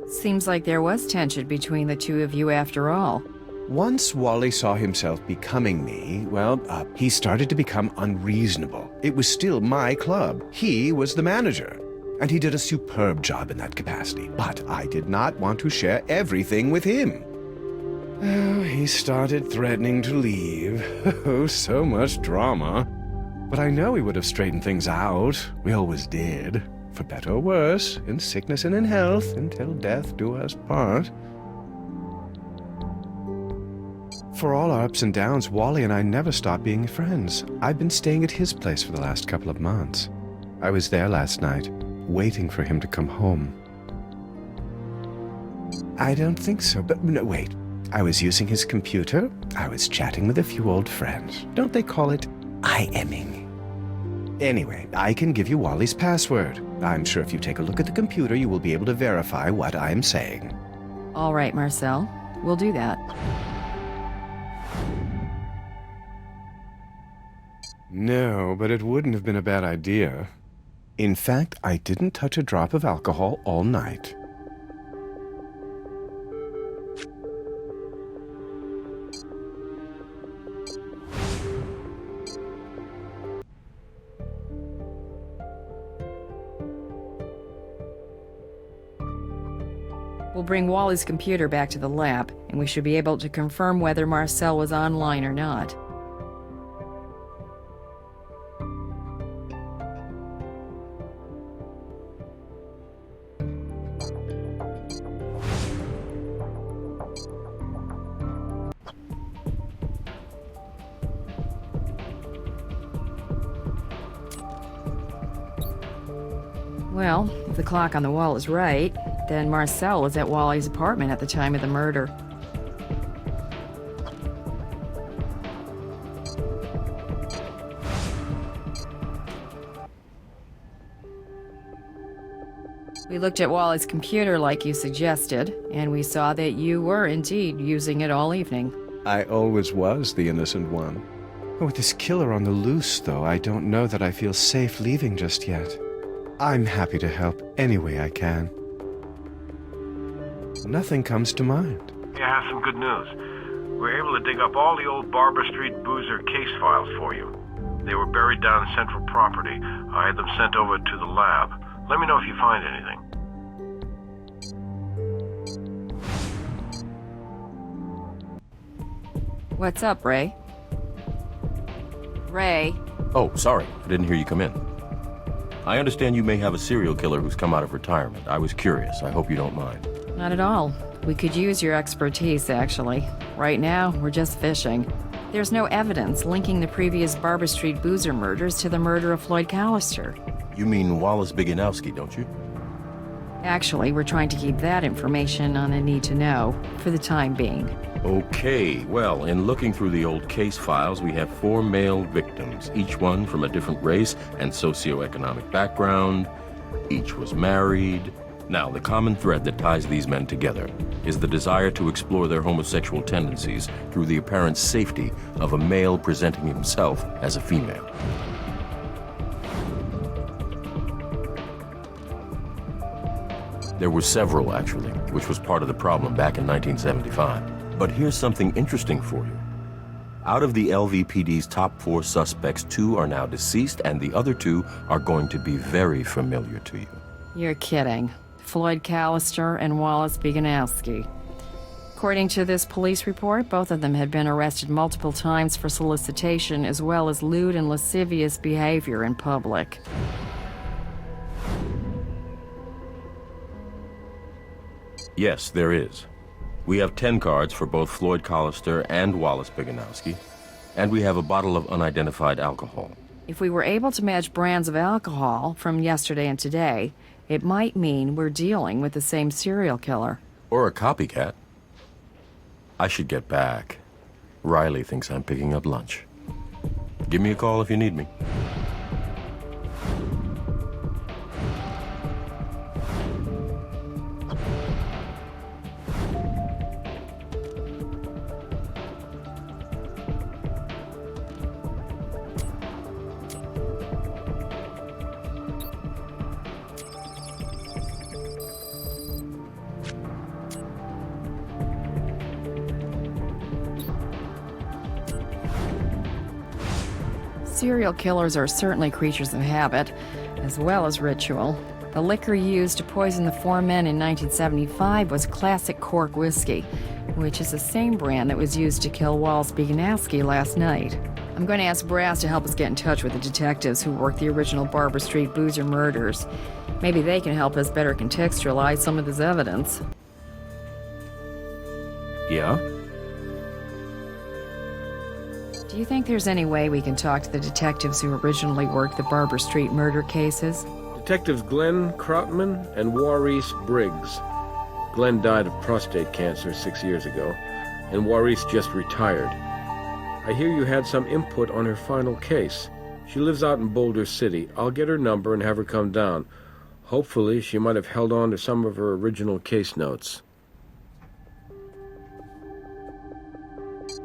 F: Seems like there was tension between the two of you after all.
I: Once Wally saw himself becoming me, well, he started to become unreasonable. It was still my club. He was the manager. And he did a superb job in that capacity. But I did not want to share everything with him. Oh, he started threatening to leave. Oh, so much drama. But I know he would have straightened things out. We always did. For better or worse, in sickness and in health, until death do us part. For all our ups and downs, Wally and I never stopped being friends. I've been staying at his place for the last couple of months. I was there last night, waiting for him to come home. I don't think so, but no, wait. I was using his computer. I was chatting with a few old friends. Don't they call it IMing? Anyway, I can give you Wally's password. I'm sure if you take a look at the computer, you will be able to verify what I'm saying.
F: All right, Marcel. We'll do that.
I: No, but it wouldn't have been a bad idea. In fact, I didn't touch a drop of alcohol all night.
F: We'll bring Wally's computer back to the lab, and we should be able to confirm whether Marcel was online or not. Well, if the clock on the wall is right, then Marcel was at Wally's apartment at the time of the murder. We looked at Wally's computer like you suggested, and we saw that you were indeed using it all evening.
I: I always was the innocent one. With this killer on the loose, though, I don't know that I feel safe leaving just yet. I'm happy to help any way I can. Nothing comes to mind.
J: Yeah, I have some good news. We're able to dig up all the old Barber Street Boozer case files for you. They were buried down in central property. I had them sent over to the lab. Let me know if you find anything.
F: What's up, Ray? Ray?
L: Oh, sorry. I didn't hear you come in. I understand you may have a serial killer who's come out of retirement. I was curious. I hope you don't mind.
F: Not at all. We could use your expertise, actually. Right now, we're just fishing. There's no evidence linking the previous Barber Street Boozer murders to the murder of Floyd Callister.
L: You mean Wallace Biganowski, don't you?
F: Actually, we're trying to keep that information on the need-to-know for the time being.
L: Okay, well, in looking through the old case files, we have 4 male victims, each one from a different race and socioeconomic background. Each was married. Now, the common thread that ties these men together is the desire to explore their homosexual tendencies through the apparent safety of a male presenting himself as a female. There were several, actually, which was part of the problem back in 1975. But here's something interesting for you. Out of the LVPD's top 4 suspects, 2 are now deceased, and the other 2 are going to be very familiar to you.
F: You're kidding. Floyd Callister and Wallace Biganowski. According to this police report, both of them had been arrested multiple times for solicitation as well as lewd and lascivious behavior in public.
L: Yes, there is. We have 10 cards for both Floyd Callister and Wallace Biganowski, and we have a bottle of unidentified alcohol.
F: If we were able to match brands of alcohol from yesterday and today, it might mean we're dealing with the same serial killer.
L: Or a copycat. I should get back. Riley thinks I'm picking up lunch. Give me a call if you need me.
F: Serial killers are certainly creatures of habit, as well as ritual. The liquor used to poison the 4 men in 1975 was classic cork whiskey, which is the same brand that was used to kill Wallace Biganowski last night. I'm going to ask Brass to help us get in touch with the detectives who worked the original Barber Street Boozer murders. Maybe they can help us better contextualize some of this evidence.
A: Yeah?
F: Do you think there's any way we can talk to the detectives who originally worked the Barber Street murder cases?
A: Detectives Glenn Krautman and Maurice Briggs. Glenn died of prostate cancer 6 years ago, and Maurice just retired. I hear you had some input on her final case. She lives out in Boulder City. I'll get her number and have her come down. Hopefully, she might have held on to some of her original case notes.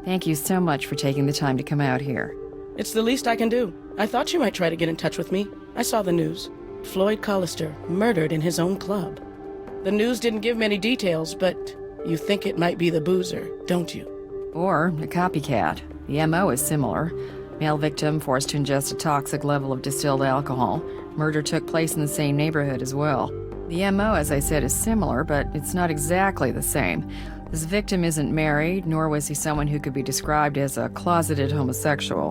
F: Thank you so much for taking the time to come out here.
S: It's the least I can do. I thought you might try to get in touch with me. I saw the news. Floyd Callister, murdered in his own club. The news didn't give many details, but you think it might be the Boozer, don't you?
F: Or a copycat. The MO is similar. Male victim forced to ingest a toxic level of distilled alcohol. Murder took place in the same neighborhood as well. The MO, as I said, is similar, but it's not exactly the same. This victim isn't married, nor was he someone who could be described as a closeted homosexual.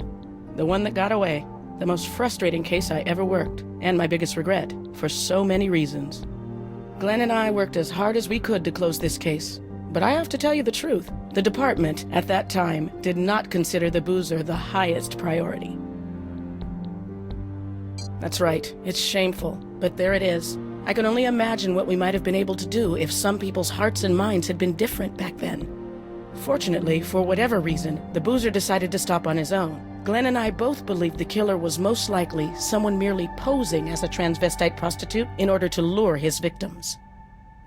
S: The one that got away. The most frustrating case I ever worked, and my biggest regret, for so many reasons. Glenn and I worked as hard as we could to close this case. But I have to tell you the truth. The department, at that time, did not consider the Boozer the highest priority. That's right. It's shameful, but there it is. I can only imagine what we might have been able to do if some people's hearts and minds had been different back then. Fortunately, for whatever reason, the Boozer decided to stop on his own. Glenn and I both believed the killer was most likely someone merely posing as a transvestite prostitute in order to lure his victims.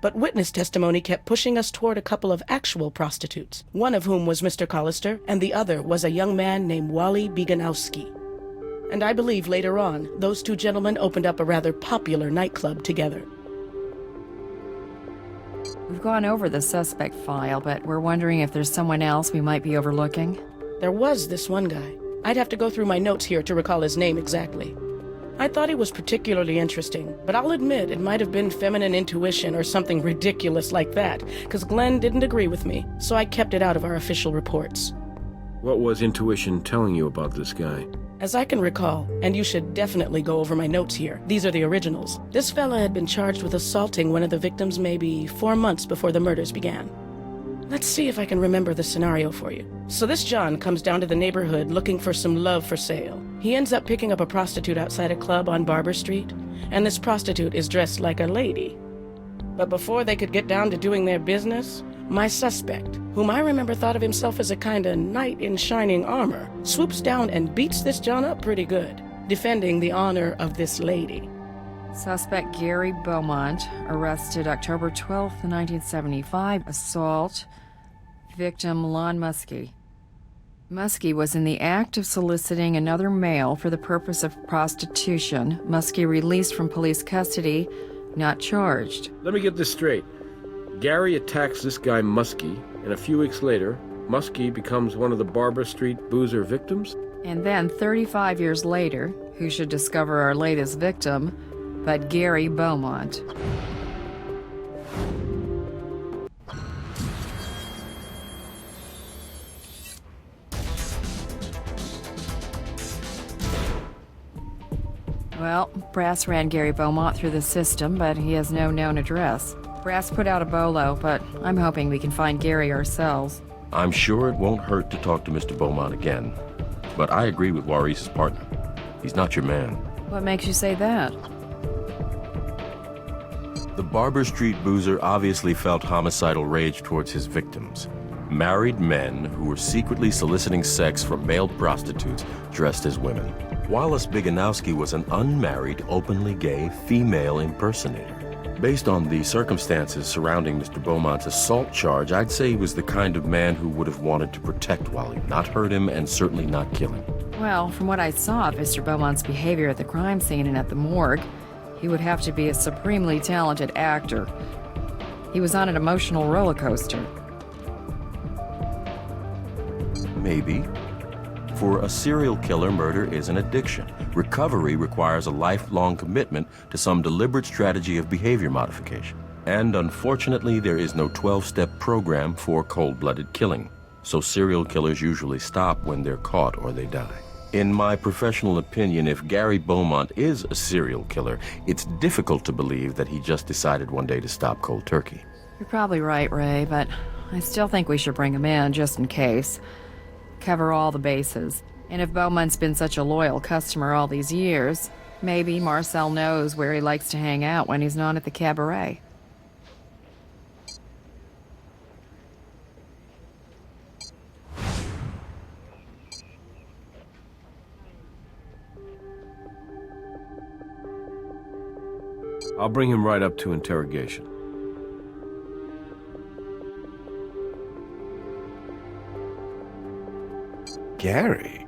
S: But witness testimony kept pushing us toward a couple of actual prostitutes, one of whom was Mr. Collister, and the other was a young man named Wally Biganowski. And I believe later on, those two gentlemen opened up a rather popular nightclub together.
F: We've gone over the suspect file, but we're wondering if there's someone else we might be overlooking.
S: There was this one guy. I'd have to go through my notes here to recall his name exactly. I thought he was particularly interesting, but I'll admit it might have been feminine intuition or something ridiculous like that, because Glenn didn't agree with me, so I kept it out of our official reports.
A: What was intuition telling you about this guy?
S: As I can recall, and you should definitely go over my notes here, these are the originals, this fella had been charged with assaulting one of the victims maybe 4 months before the murders began. Let's see if I can remember the scenario for you. So this John comes down to the neighborhood looking for some love for sale. He ends up picking up a prostitute outside a club on Barber Street, and this prostitute is dressed like a lady. But before they could get down to doing their business, my suspect, whom I remember thought of himself as a kind of knight in shining armor, swoops down and beats this John up pretty good, defending the honor of this lady.
F: Suspect Gary Beaumont, arrested October 12th, 1975, assault. Victim Lon Muskie. Muskie was in the act of soliciting another male for the purpose of prostitution. Muskie released from police custody, not charged.
A: Let me get this straight. Gary attacks this guy Muskie, and a few weeks later, Muskie becomes one of the Barber Street boozer victims?
F: And then 35 years later, who should discover our latest victim but Gary Beaumont? Well, Brass ran Gary Beaumont through the system, but he has no known address. Brass put out a bolo, but I'm hoping we can find Gary ourselves.
L: I'm sure it won't hurt to talk to Mr. Beaumont again, but I agree with Juarez's partner. He's not your man.
F: What makes you say that?
L: The Barber Street boozer obviously felt homicidal rage towards his victims. Married men who were secretly soliciting sex from male prostitutes dressed as women. Wallace Biganowski was an unmarried, openly gay female impersonator. Based on the circumstances surrounding Mr. Beaumont's assault charge, I'd say he was the kind of man who would have wanted to protect Wally, not hurt him and certainly not kill him.
F: Well, from what I saw of Mr. Beaumont's behavior at the crime scene and at the morgue, he would have to be a supremely talented actor. He was on an emotional roller coaster.
L: Maybe. For a serial killer, murder is an addiction. Recovery requires a lifelong commitment to some deliberate strategy of behavior modification. And unfortunately, there is no 12-step program for cold-blooded killing. So serial killers usually stop when they're caught or they die. In my professional opinion, if Gary Beaumont is a serial killer, it's difficult to believe that he just decided one day to stop cold turkey.
F: You're probably right, Ray, but I still think we should bring him in just in case. Cover all the bases. And if Beaumont's been such a loyal customer all these years, maybe Marcel knows where he likes to hang out when he's not at the cabaret.
A: I'll bring him right up to interrogation.
I: Gary?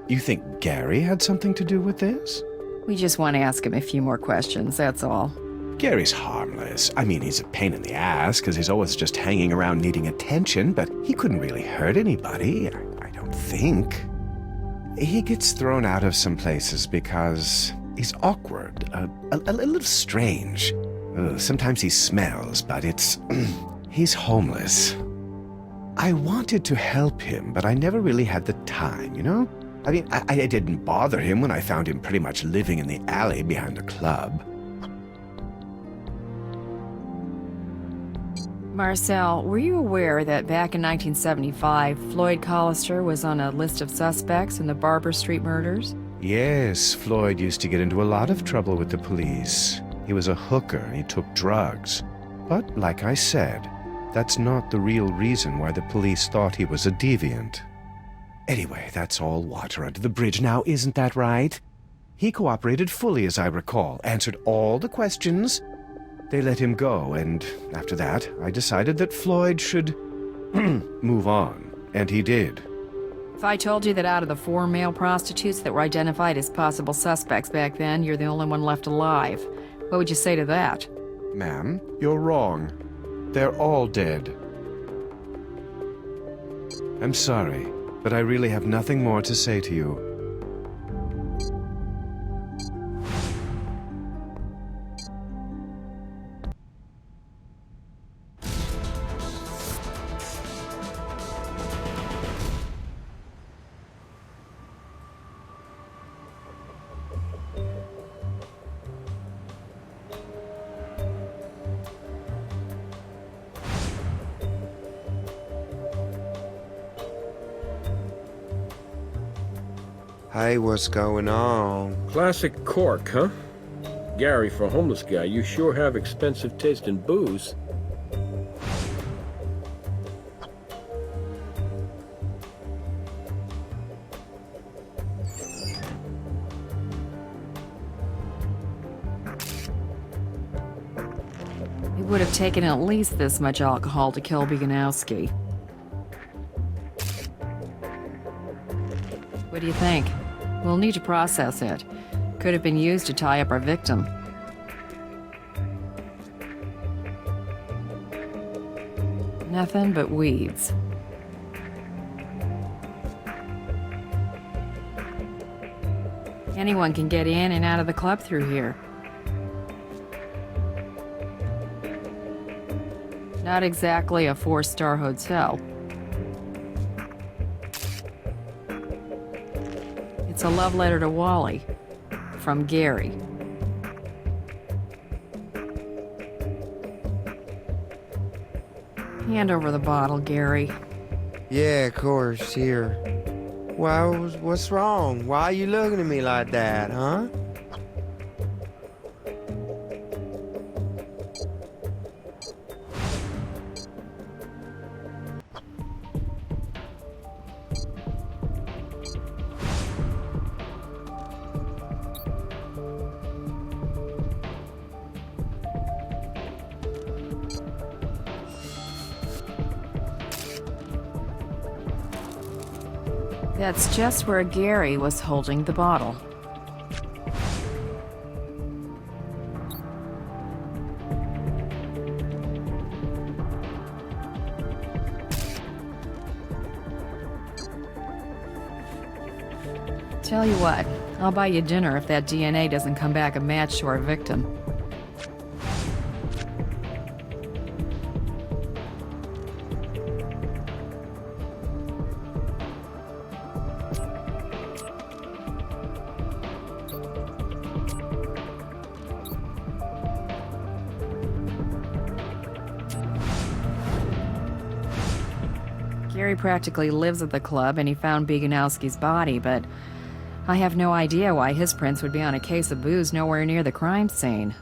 I: You think Gary had something to do with this?
F: We just want to ask him a few more questions, that's all.
I: Gary's harmless. I mean, he's a pain in the ass because he's always just hanging around needing attention, but he couldn't really hurt anybody, I don't think. He gets thrown out of some places because he's awkward, a little strange. Sometimes he smells, but it's... he's homeless. I wanted to help him, but I never really had the time, you know? I mean, I didn't bother him when I found him pretty much living in the alley behind the club.
F: Marcel, were you aware that back in 1975, Floyd Collister was on a list of suspects in the Barber Street murders?
I: Yes, Floyd used to get into a lot of trouble with the police. He was a hooker and he took drugs. But, like I said, that's not the real reason why the police thought he was a deviant. Anyway, that's all water under the bridge now, isn't that right? He cooperated fully, as I recall, answered all the questions. They let him go, and after that, I decided that Floyd should move on, and he did.
F: If I told you that out of the 4 male prostitutes that were identified as possible suspects back then, you're the only one left alive, what would you say to that?
I: Ma'am, you're wrong. They're all dead. I'm sorry, but I really have nothing more to say to you.
K: Hey, what's going on?
A: Classic cork, huh? Gary, for a homeless guy, you sure have expensive taste in booze.
F: It would have taken at least this much alcohol to kill Buganowski. What do you think? We'll need to process it. Could have been used to tie up our victim. Nothing but weeds. Anyone can get in and out of the club through here. Not exactly a 4-star hotel. It's a love letter to Wally, from Gary. Hand over the bottle, Gary.
K: Yeah, of course, here. Why, what's wrong? Why are you looking at me like that, huh?
F: That's just where Gary was holding the bottle. Tell you what, I'll buy you dinner if that DNA doesn't come back a match to our victim. Gary practically lives at the club, and he found Buganowski's body, but I have no idea why his prints would be on a case of booze nowhere near the crime scene.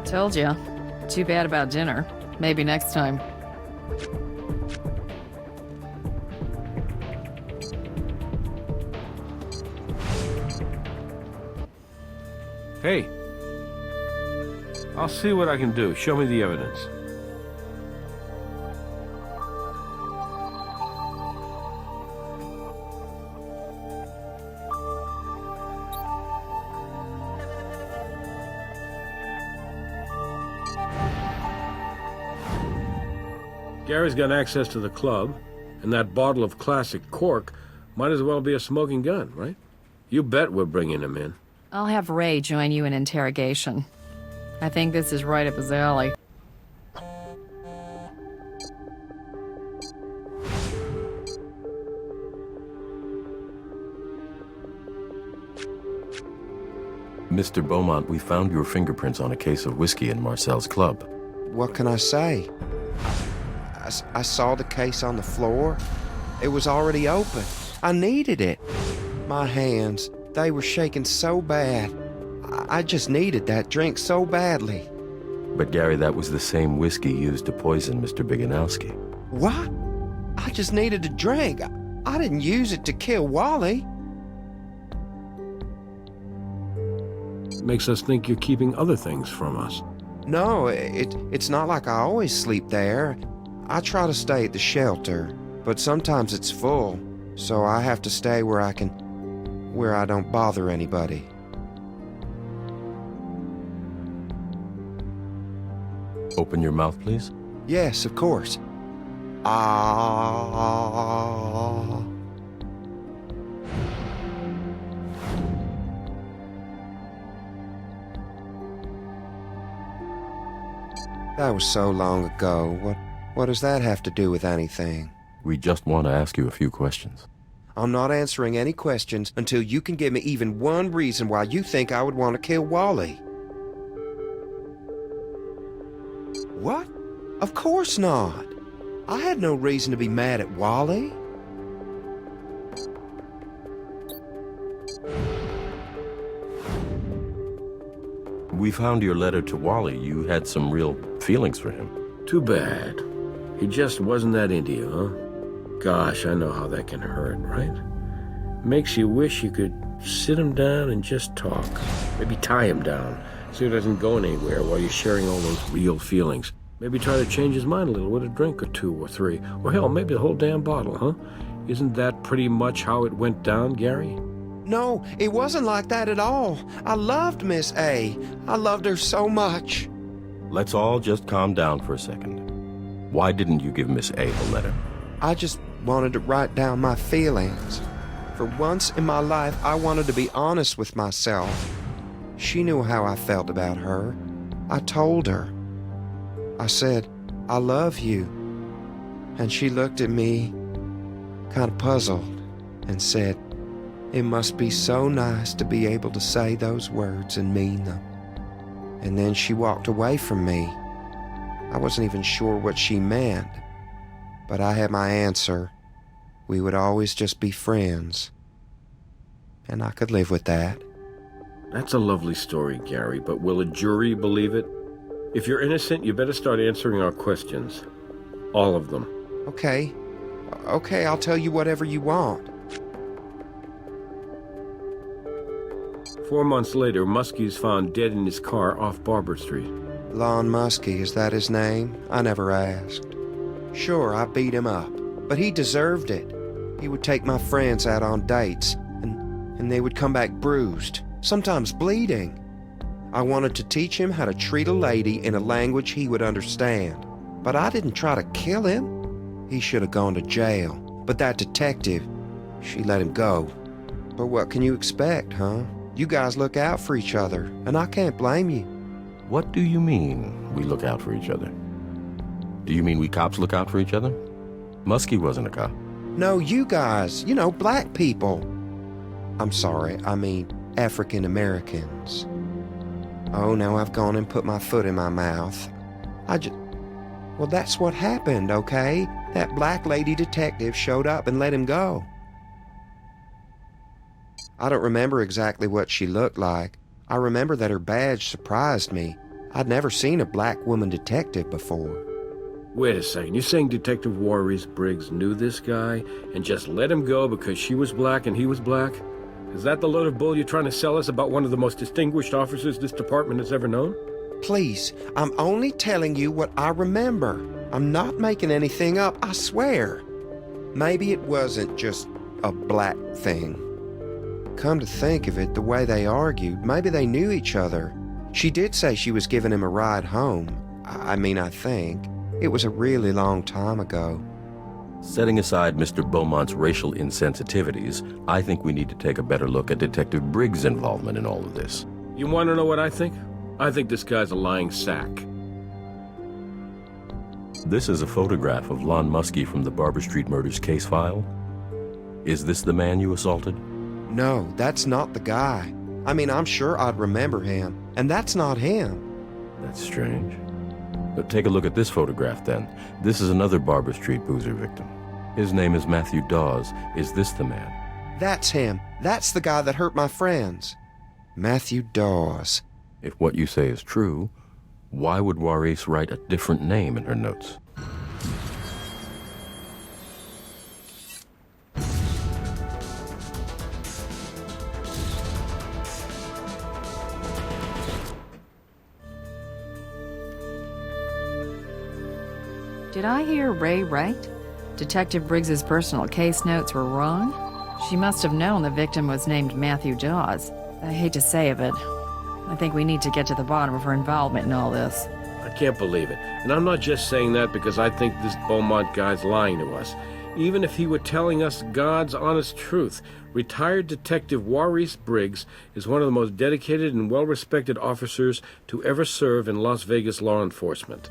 F: Told ya. Too bad about dinner. Maybe next time.
A: Hey, I'll see what I can do. Show me the evidence. Gary's got access to the club, and that bottle of classic cork might as well be a smoking gun, right? You bet we're bringing him in.
F: I'll have Ray join you in interrogation. I think this is right up his alley.
L: Mr. Beaumont, we found your fingerprints on a case of whiskey in Marcel's club.
Q: What can I say? I saw the case on the floor. It was already open. I needed it. My hands, they were shaking so bad. I just needed that drink so badly.
L: But Gary, that was the same whiskey used to poison Mr. Biganowski.
Q: What? I just needed a drink. I didn't use it to kill Wally.
A: Makes us think you're keeping other things from us.
Q: No, it's not like I always sleep there. I try to stay at the shelter, but sometimes it's full, so I have to stay where I don't bother anybody.
L: Open your mouth, please.
Q: Yes, of course. Ah. That was so long ago. What does that have to do with anything?
L: We just want to ask you a few questions.
Q: I'm not answering any questions until you can give me even one reason why you think I would want to kill Wally. What? Of course not. I had no reason to be mad at Wally.
L: We found your letter to Wally. You had some real feelings for him.
A: Too bad. He just wasn't that into you, huh? Gosh, I know how that can hurt, right? Makes you wish you could sit him down and just talk. Maybe tie him down so he doesn't go anywhere while you're sharing all those real feelings. Maybe try to change his mind a little with a drink or two or three. Or hell, maybe the whole damn bottle, huh? Isn't that pretty much how it went down, Gary?
Q: No, it wasn't like that at all. I loved Miss A. I loved her so much.
L: Let's all just calm down for a second. Why didn't you give Miss A the letter?
Q: I just wanted to write down my feelings. For once in my life, I wanted to be honest with myself. She knew how I felt about her. I told her. I said, I love you. And she looked at me, kind of puzzled, and said, it must be so nice to be able to say those words and mean them. And then she walked away from me. I wasn't even sure what she meant, but I had my answer. We would always just be friends. And I could live with that.
A: That's a lovely story, Gary, but will a jury believe it? If you're innocent, you better start answering our questions. All of them.
Q: Okay, I'll tell you whatever you want.
A: 4 months later, Muskie's found dead in his car off Barber Street.
Q: Lon Muskie, is that his name? I never asked. Sure, I beat him up, but he deserved it. He would take my friends out on dates, and they would come back bruised, sometimes bleeding. I wanted to teach him how to treat a lady in a language he would understand, but I didn't try to kill him. He should have gone to jail, but that detective, she let him go. But what can you expect, huh? You guys look out for each other, and I can't blame you.
L: What do you mean, we look out for each other? Do you mean we cops look out for each other? Muskie wasn't a cop.
Q: No, you guys, black people. I'm sorry, I mean African Americans. Oh, now I've gone and put my foot in my mouth. Well, that's what happened, okay? That black lady detective showed up and let him go. I don't remember exactly what she looked like. I remember that her badge surprised me. I'd never seen a black woman detective before.
A: Wait a second, you're saying Detective Warris Briggs knew this guy and just let him go because she was black and he was black? Is that the load of bull you're trying to sell us about one of the most distinguished officers this department has ever known?
K: Please, I'm only telling you what I remember. I'm not making anything up, I swear. Maybe it wasn't just a black thing. Come to think of it, the way they argued, maybe they knew each other. She did say she was giving him a ride home. I think. It was a really long time ago.
L: Setting aside Mr. Beaumont's racial insensitivities, I think we need to take a better look at Detective Briggs' involvement in all of this.
A: You want to know what I think? I think this guy's a lying sack.
L: This is a photograph of Lon Muskie from the Barber Street murders case file. Is this the man you assaulted?
K: No, that's not the guy. I mean, I'm sure I'd remember him, and that's not him.
L: That's strange. But take a look at this photograph, then. This is another Barber Street boozer victim. His name is Matthew Dawes. Is this the man?
K: That's him. That's the guy that hurt my friends. Matthew Dawes.
L: If what you say is true, why would Juarez write a different name in her notes?
F: Did I hear Ray right? Detective Briggs's personal case notes were wrong? She must have known the victim was named Matthew Dawes. I hate to say it, but I think we need to get to the bottom of her involvement in all this.
A: I can't believe it. And I'm not just saying that because I think this Beaumont guy's lying to us. Even if he were telling us God's honest truth, retired Detective Juarez Briggs is one of the most dedicated and well-respected officers to ever serve in Las Vegas law enforcement.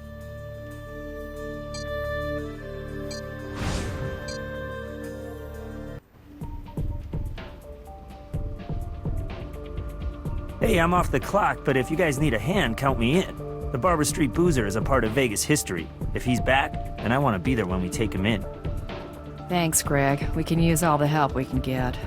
M: Hey, I'm off the clock, but if you guys need a hand, count me in. The Barber Street Boozer is a part of Vegas history. If he's back, then I want to be there when we take him in.
F: Thanks, Greg. We can use all the help we can get.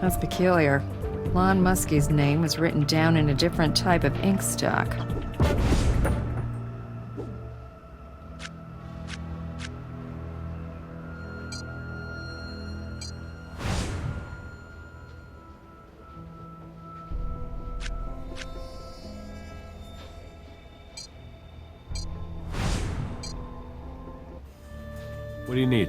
F: That's peculiar. Lon Muskie's name was written down in a different type of ink stock.
A: What do you need?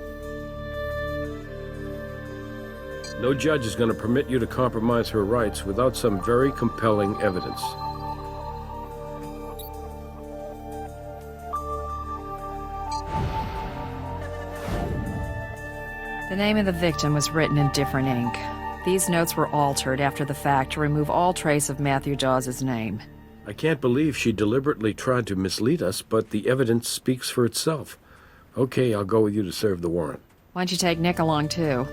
A: No judge is going to permit you to compromise her rights without some very compelling evidence.
F: The name of the victim was written in different ink. These notes were altered after the fact to remove all trace of Matthew Dawes' name.
A: I can't believe she deliberately tried to mislead us, but the evidence speaks for itself. Okay, I'll go with you to serve the warrant.
F: Why don't you take Nick along, too?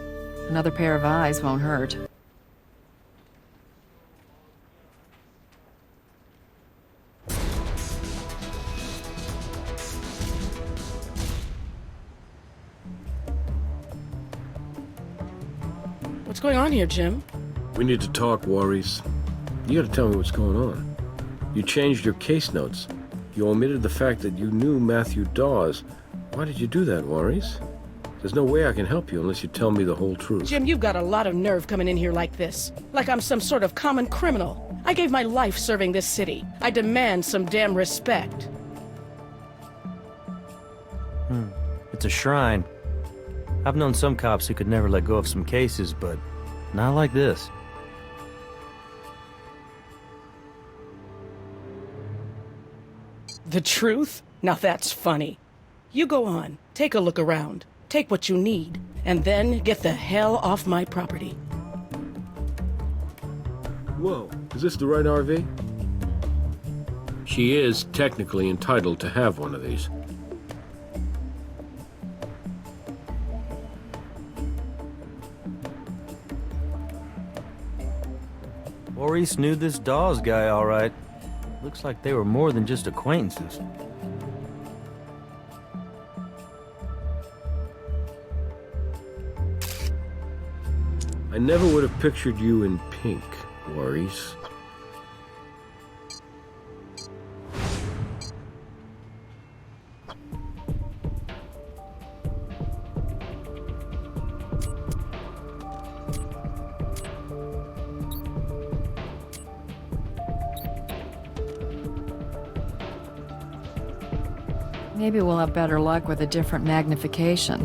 F: Another pair of eyes won't hurt.
S: What's going on here, Jim?
A: We need to talk, Juarez. You gotta tell me what's going on. You changed your case notes. You omitted the fact that you knew Matthew Dawes. Why did you do that, Juarez? There's no way I can help you unless you tell me the whole truth.
S: Jim, you've got a lot of nerve coming in here like this. Like I'm some sort of common criminal. I gave my life serving this city. I demand some damn respect.
B: It's a shrine. I've known some cops who could never let go of some cases, but not like this.
S: The truth? Now that's funny. You go on, take a look around, take what you need, and then get the hell off my property.
A: Whoa, is this the right RV? She is technically entitled to have one of these.
B: Maurice knew this Dawes guy all right. Looks like they were more than just acquaintances.
A: I never would have pictured you in pink, Maurice.
F: Maybe we'll have better luck with a different magnification.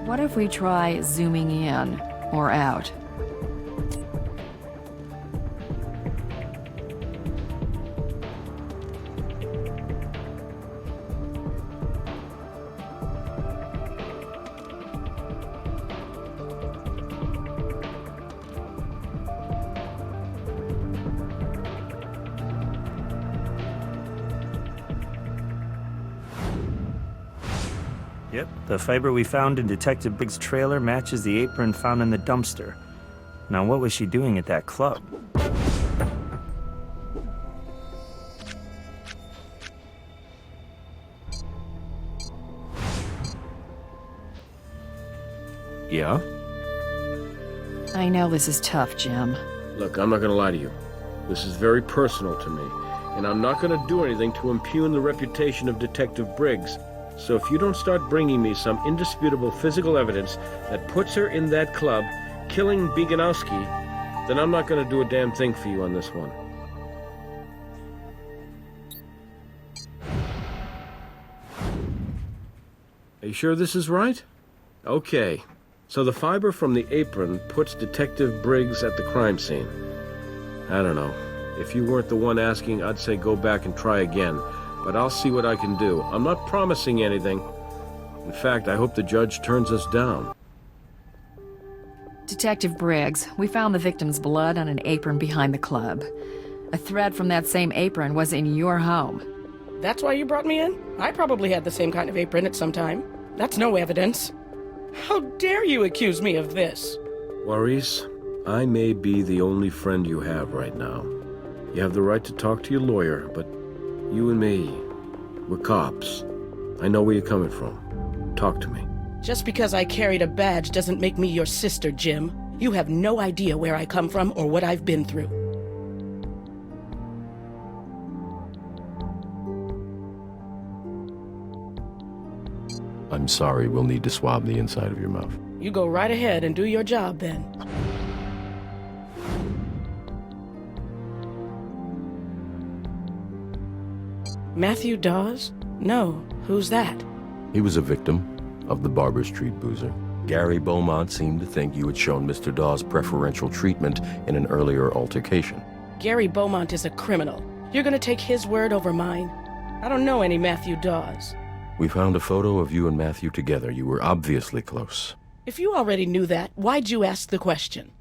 F: What if we try zooming in or out?
M: Yep, the fiber we found in Detective Briggs' trailer matches the apron found in the dumpster. Now, what was she doing at that club?
A: Yeah?
F: I know this is tough, Jim.
A: Look, I'm not gonna lie to you. This is very personal to me, and I'm not gonna do anything to impugn the reputation of Detective Briggs. So if you don't start bringing me some indisputable physical evidence that puts her in that club, killing Beganowski, then I'm not gonna do a damn thing for you on this one. Are you sure this is right? Okay. So the fiber from the apron puts Detective Briggs at the crime scene. I don't know. If you weren't the one asking, I'd say go back and try again. But I'll see what I can do. I'm not promising anything. In fact, I hope the judge turns us down.
F: Detective Briggs, we found the victim's blood on an apron behind the club. A thread from that same apron was in your home.
S: That's why you brought me in? I probably had the same kind of apron at some time. That's no evidence. How dare you accuse me of this?
A: Maurice, I may be the only friend you have right now. You have the right to talk to your lawyer, but you and me, we're cops. I know where you're coming from. Talk to me.
S: Just because I carried a badge doesn't make me your sister, Jim. You have no idea where I come from or what I've been through.
L: I'm sorry, we'll need to swab the inside of your mouth.
S: You go right ahead and do your job then. Matthew Dawes? No, who's that?
L: He was a victim of the Barber Street boozer. Gary Beaumont seemed to think you had shown Mr. Dawes preferential treatment in an earlier altercation.
S: Gary Beaumont is a criminal. You're gonna take his word over mine? I don't know any Matthew Dawes.
L: We found a photo of you and Matthew together. You were obviously close.
S: If you already knew that, why'd you ask the question?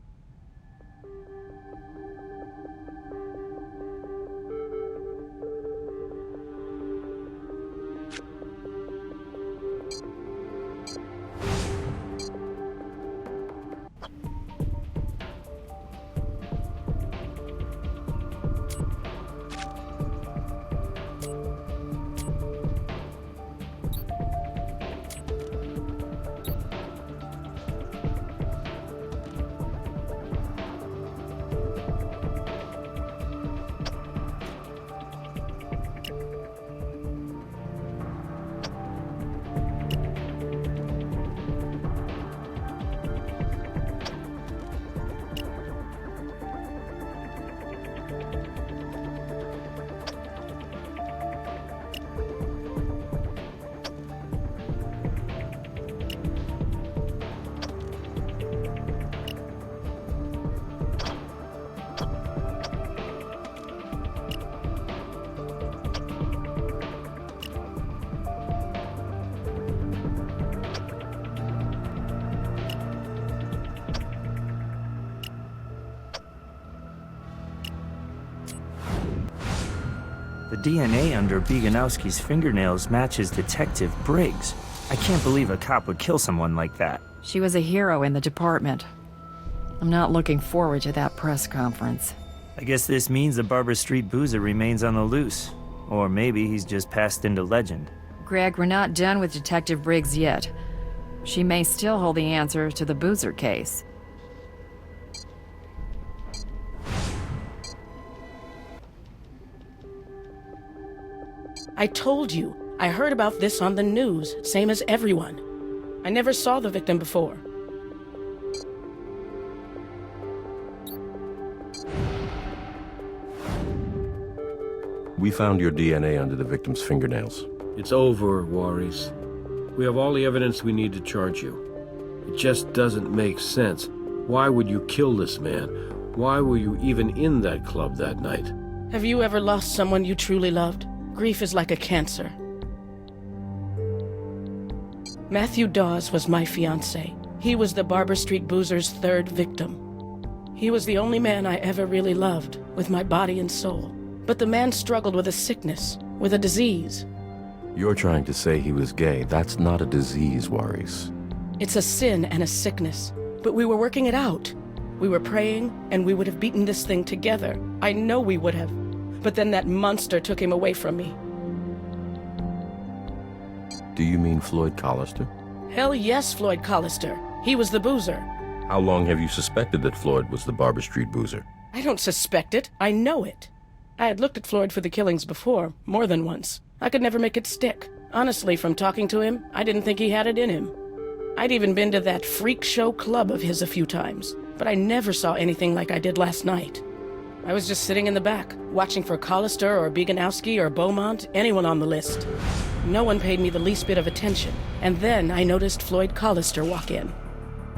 M: The DNA under Bieganowski's fingernails matches Detective Briggs. I can't believe a cop would kill someone like that.
F: She was a hero in the department. I'm not looking forward to that press conference.
M: I guess this means the Barber Street Boozer remains on the loose. Or maybe he's just passed into legend.
F: Greg, we're not done with Detective Briggs yet. She may still hold the answer to the Boozer case.
S: I told you. I heard about this on the news, same as everyone. I never saw the victim before.
L: We found your DNA under the victim's fingernails.
A: It's over, Juarez. We have all the evidence we need to charge you. It just doesn't make sense. Why would you kill this man? Why were you even in that club that night?
S: Have you ever lost someone you truly loved? Grief is like a cancer. Matthew Dawes was my fiancé. He was the Barber Street Boozer's third victim. He was the only man I ever really loved, with my body and soul. But the man struggled with a sickness, with a disease.
L: You're trying to say he was gay. That's not a disease, Juarez.
S: It's a sin and a sickness, but we were working it out. We were praying, and we would have beaten this thing together. I know we would have. But then that monster took him away from me.
L: Do you mean Floyd Collister?
S: Hell yes, Floyd Collister. He was the boozer.
L: How long have you suspected that Floyd was the Barber Street Boozer?
S: I don't suspect it. I know it. I had looked at Floyd for the killings before, more than once. I could never make it stick. Honestly, from talking to him, I didn't think he had it in him. I'd even been to that freak show club of his a few times, but I never saw anything like I did last night. I was just sitting in the back, watching for Collister or Bieganowski or Beaumont, anyone on the list. No one paid me the least bit of attention, and then I noticed Floyd Collister walk in.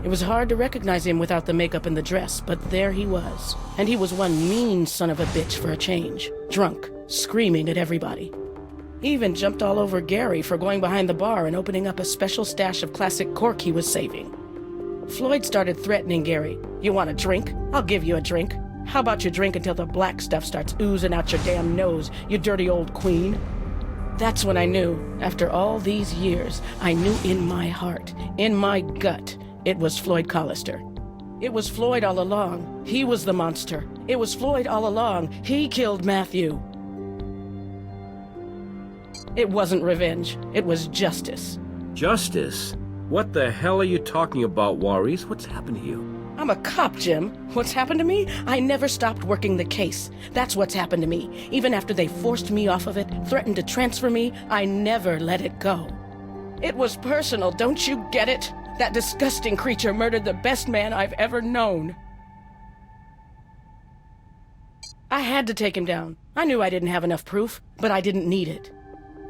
S: It was hard to recognize him without the makeup and the dress, but there he was. And he was one mean son of a bitch for a change. Drunk, screaming at everybody. He even jumped all over Gary for going behind the bar and opening up a special stash of classic cork he was saving. Floyd started threatening Gary. You want a drink? I'll give you a drink. How about you drink until the black stuff starts oozing out your damn nose, you dirty old queen? That's when I knew, after all these years, I knew in my heart, in my gut, it was Floyd Collister. It was Floyd all along. He was the monster. It was Floyd all along. He killed Matthew. It wasn't revenge. It was justice.
A: Justice? What the hell are you talking about, Juarez? What's happened to you?
S: I'm a cop, Jim. What's happened to me? I never stopped working the case. That's what's happened to me. Even after they forced me off of it, threatened to transfer me, I never let it go. It was personal, don't you get it? That disgusting creature murdered the best man I've ever known. I had to take him down. I knew I didn't have enough proof, but I didn't need it.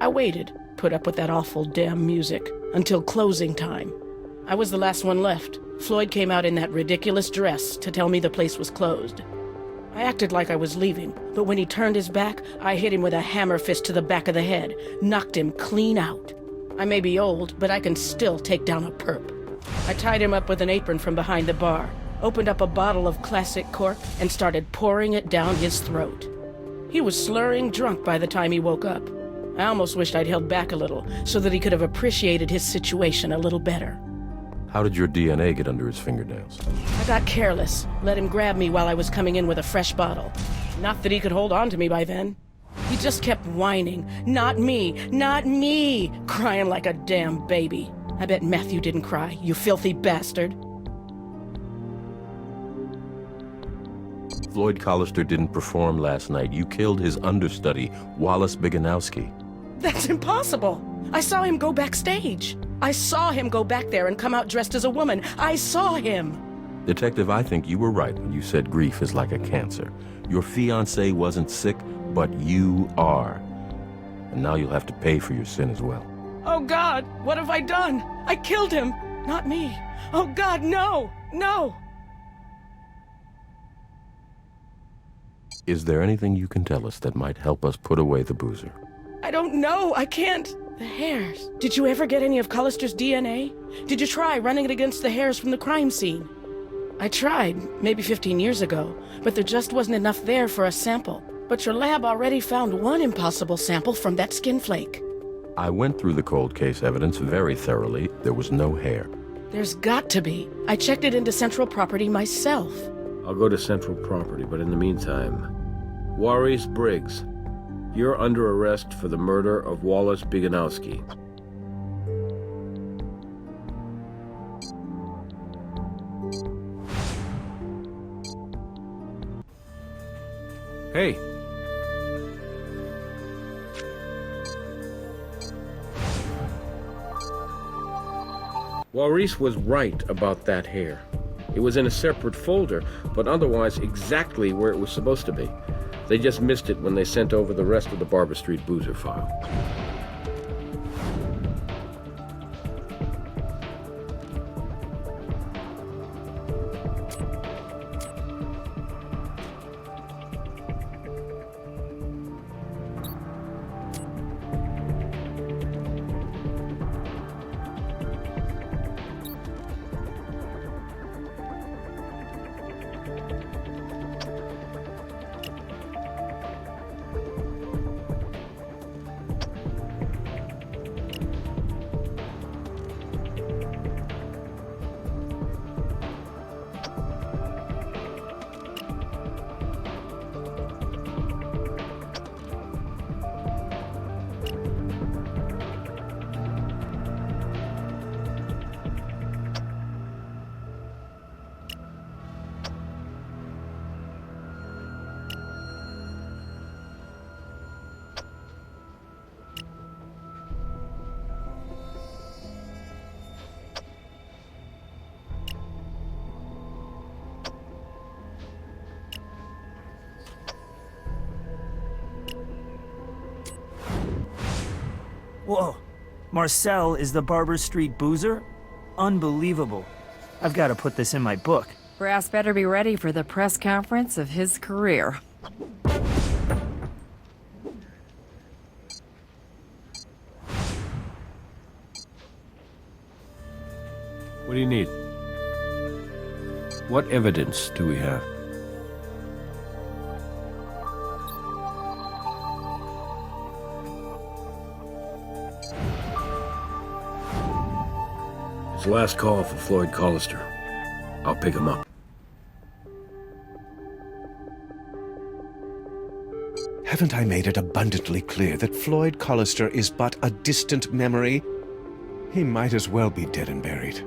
S: I waited, put up with that awful damn music, until closing time. I was the last one left. Floyd came out in that ridiculous dress to tell me the place was closed. I acted like I was leaving, but when he turned his back, I hit him with a hammer fist to the back of the head, knocked him clean out. I may be old, but I can still take down a perp. I tied him up with an apron from behind the bar, opened up a bottle of classic cork, and started pouring it down his throat. He was slurring drunk by the time he woke up. I almost wished I'd held back a little, so that he could have appreciated his situation a little better.
L: How did your DNA get under his fingernails?
S: I got careless, let him grab me while I was coming in with a fresh bottle. Not that he could hold on to me by then. He just kept whining, "Not me, not me," crying like a damn baby. I bet Matthew didn't cry, you filthy bastard.
L: Floyd Collister didn't perform last night. You killed his understudy, Wallace Bieganowski.
S: That's impossible. I saw him go backstage. I saw him go back there and come out dressed as a woman. I saw him.
L: Detective, I think you were right when you said grief is like a cancer. Your fiancé wasn't sick, but you are. And now you'll have to pay for your sin as well.
S: Oh God, what have I done? I killed him, not me. Oh God, no, no.
L: Is there anything you can tell us that might help us put away the boozer?
S: I don't know, I can't. The hairs. Did you ever get any of Collister's DNA? Did you try running it against the hairs from the crime scene? I tried, maybe 15 years ago, but there just wasn't enough there for a sample. But But your lab already found one impossible sample from that skin flake.
L: I went through the cold case evidence very thoroughly. There was no hair.
S: There's got to be. I checked it into Central Property myself.
A: I'll go to Central Property, but in the meantime... Waris Briggs, you're under arrest for the murder of Wallace Biganowski. Hey. Waris was right about that hair. It was in a separate folder, but otherwise exactly where it was supposed to be. They just missed it when they sent over the rest of the Barber Street Boozer file.
M: Whoa. Marcel is the Barber Street Boozer? Unbelievable. I've got to put this in my book.
F: Brass better be ready for the press conference of his career.
A: What do you need? What evidence do we have? It's the last call for Floyd Collister. I'll pick him up.
I: Haven't I made it abundantly clear that Floyd Collister is but a distant memory? He might as well be dead and buried.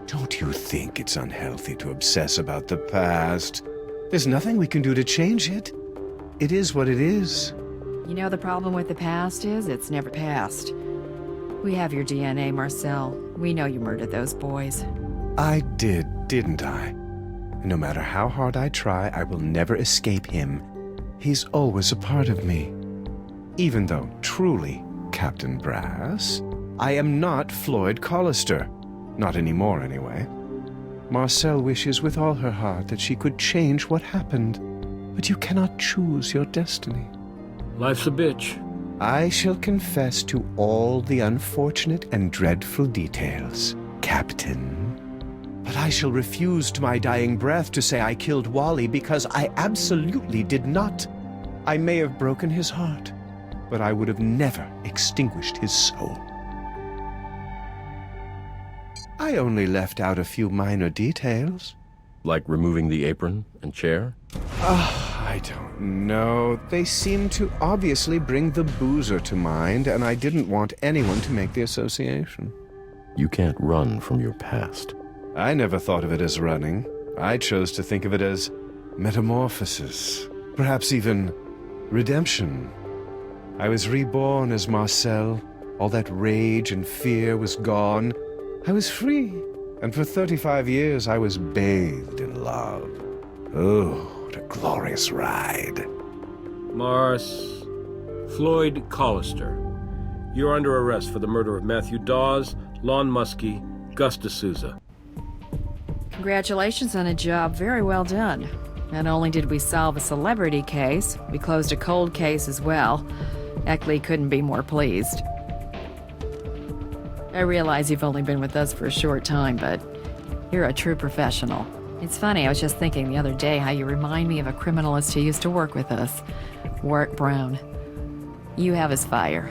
I: Don't you think it's unhealthy to obsess about the past? There's nothing we can do to change it. It is what it is.
F: You know the problem with the past is it's never passed. We have your DNA, Marcel. We know you murdered those boys.
I: I did, didn't I? No matter how hard I try, I will never escape him. He's always a part of me. Even though, truly, Captain Brass, I am not Floyd Collister. Not anymore, anyway. Marcel wishes with all her heart that she could change what happened. But you cannot choose your destiny.
A: Life's a bitch.
I: I shall confess to all the unfortunate and dreadful details, Captain. But I shall refuse to my dying breath to say I killed Wally because I absolutely did not. I may have broken his heart, but I would have never extinguished his soul. I only left out a few minor details.
L: Like removing the apron and chair?
I: I don't know. They seem to obviously bring the boozer to mind, and I didn't want anyone to make the association.
L: You can't run from your past.
I: I never thought of it as running. I chose to think of it as metamorphosis. Perhaps even redemption. I was reborn as Marcel. All that rage and fear was gone. I was free, and for 35 years I was bathed in love. Oh, what a glorious ride.
A: Floyd Collister. You're under arrest for the murder of Matthew Dawes, Lon Muskie, Gus D'Souza.
F: Congratulations on a job very well done. Not only did we solve a celebrity case, we closed a cold case as well. Eckley couldn't be more pleased. I realize you've only been with us for a short time, but you're a true professional. It's funny, I was just thinking the other day how you remind me of a criminalist who used to work with us. Warwick Brown. You have his fire.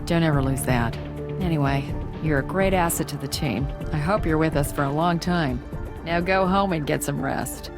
F: Don't ever lose that. Anyway, you're a great asset to the team. I hope you're with us for a long time. Now go home and get some rest.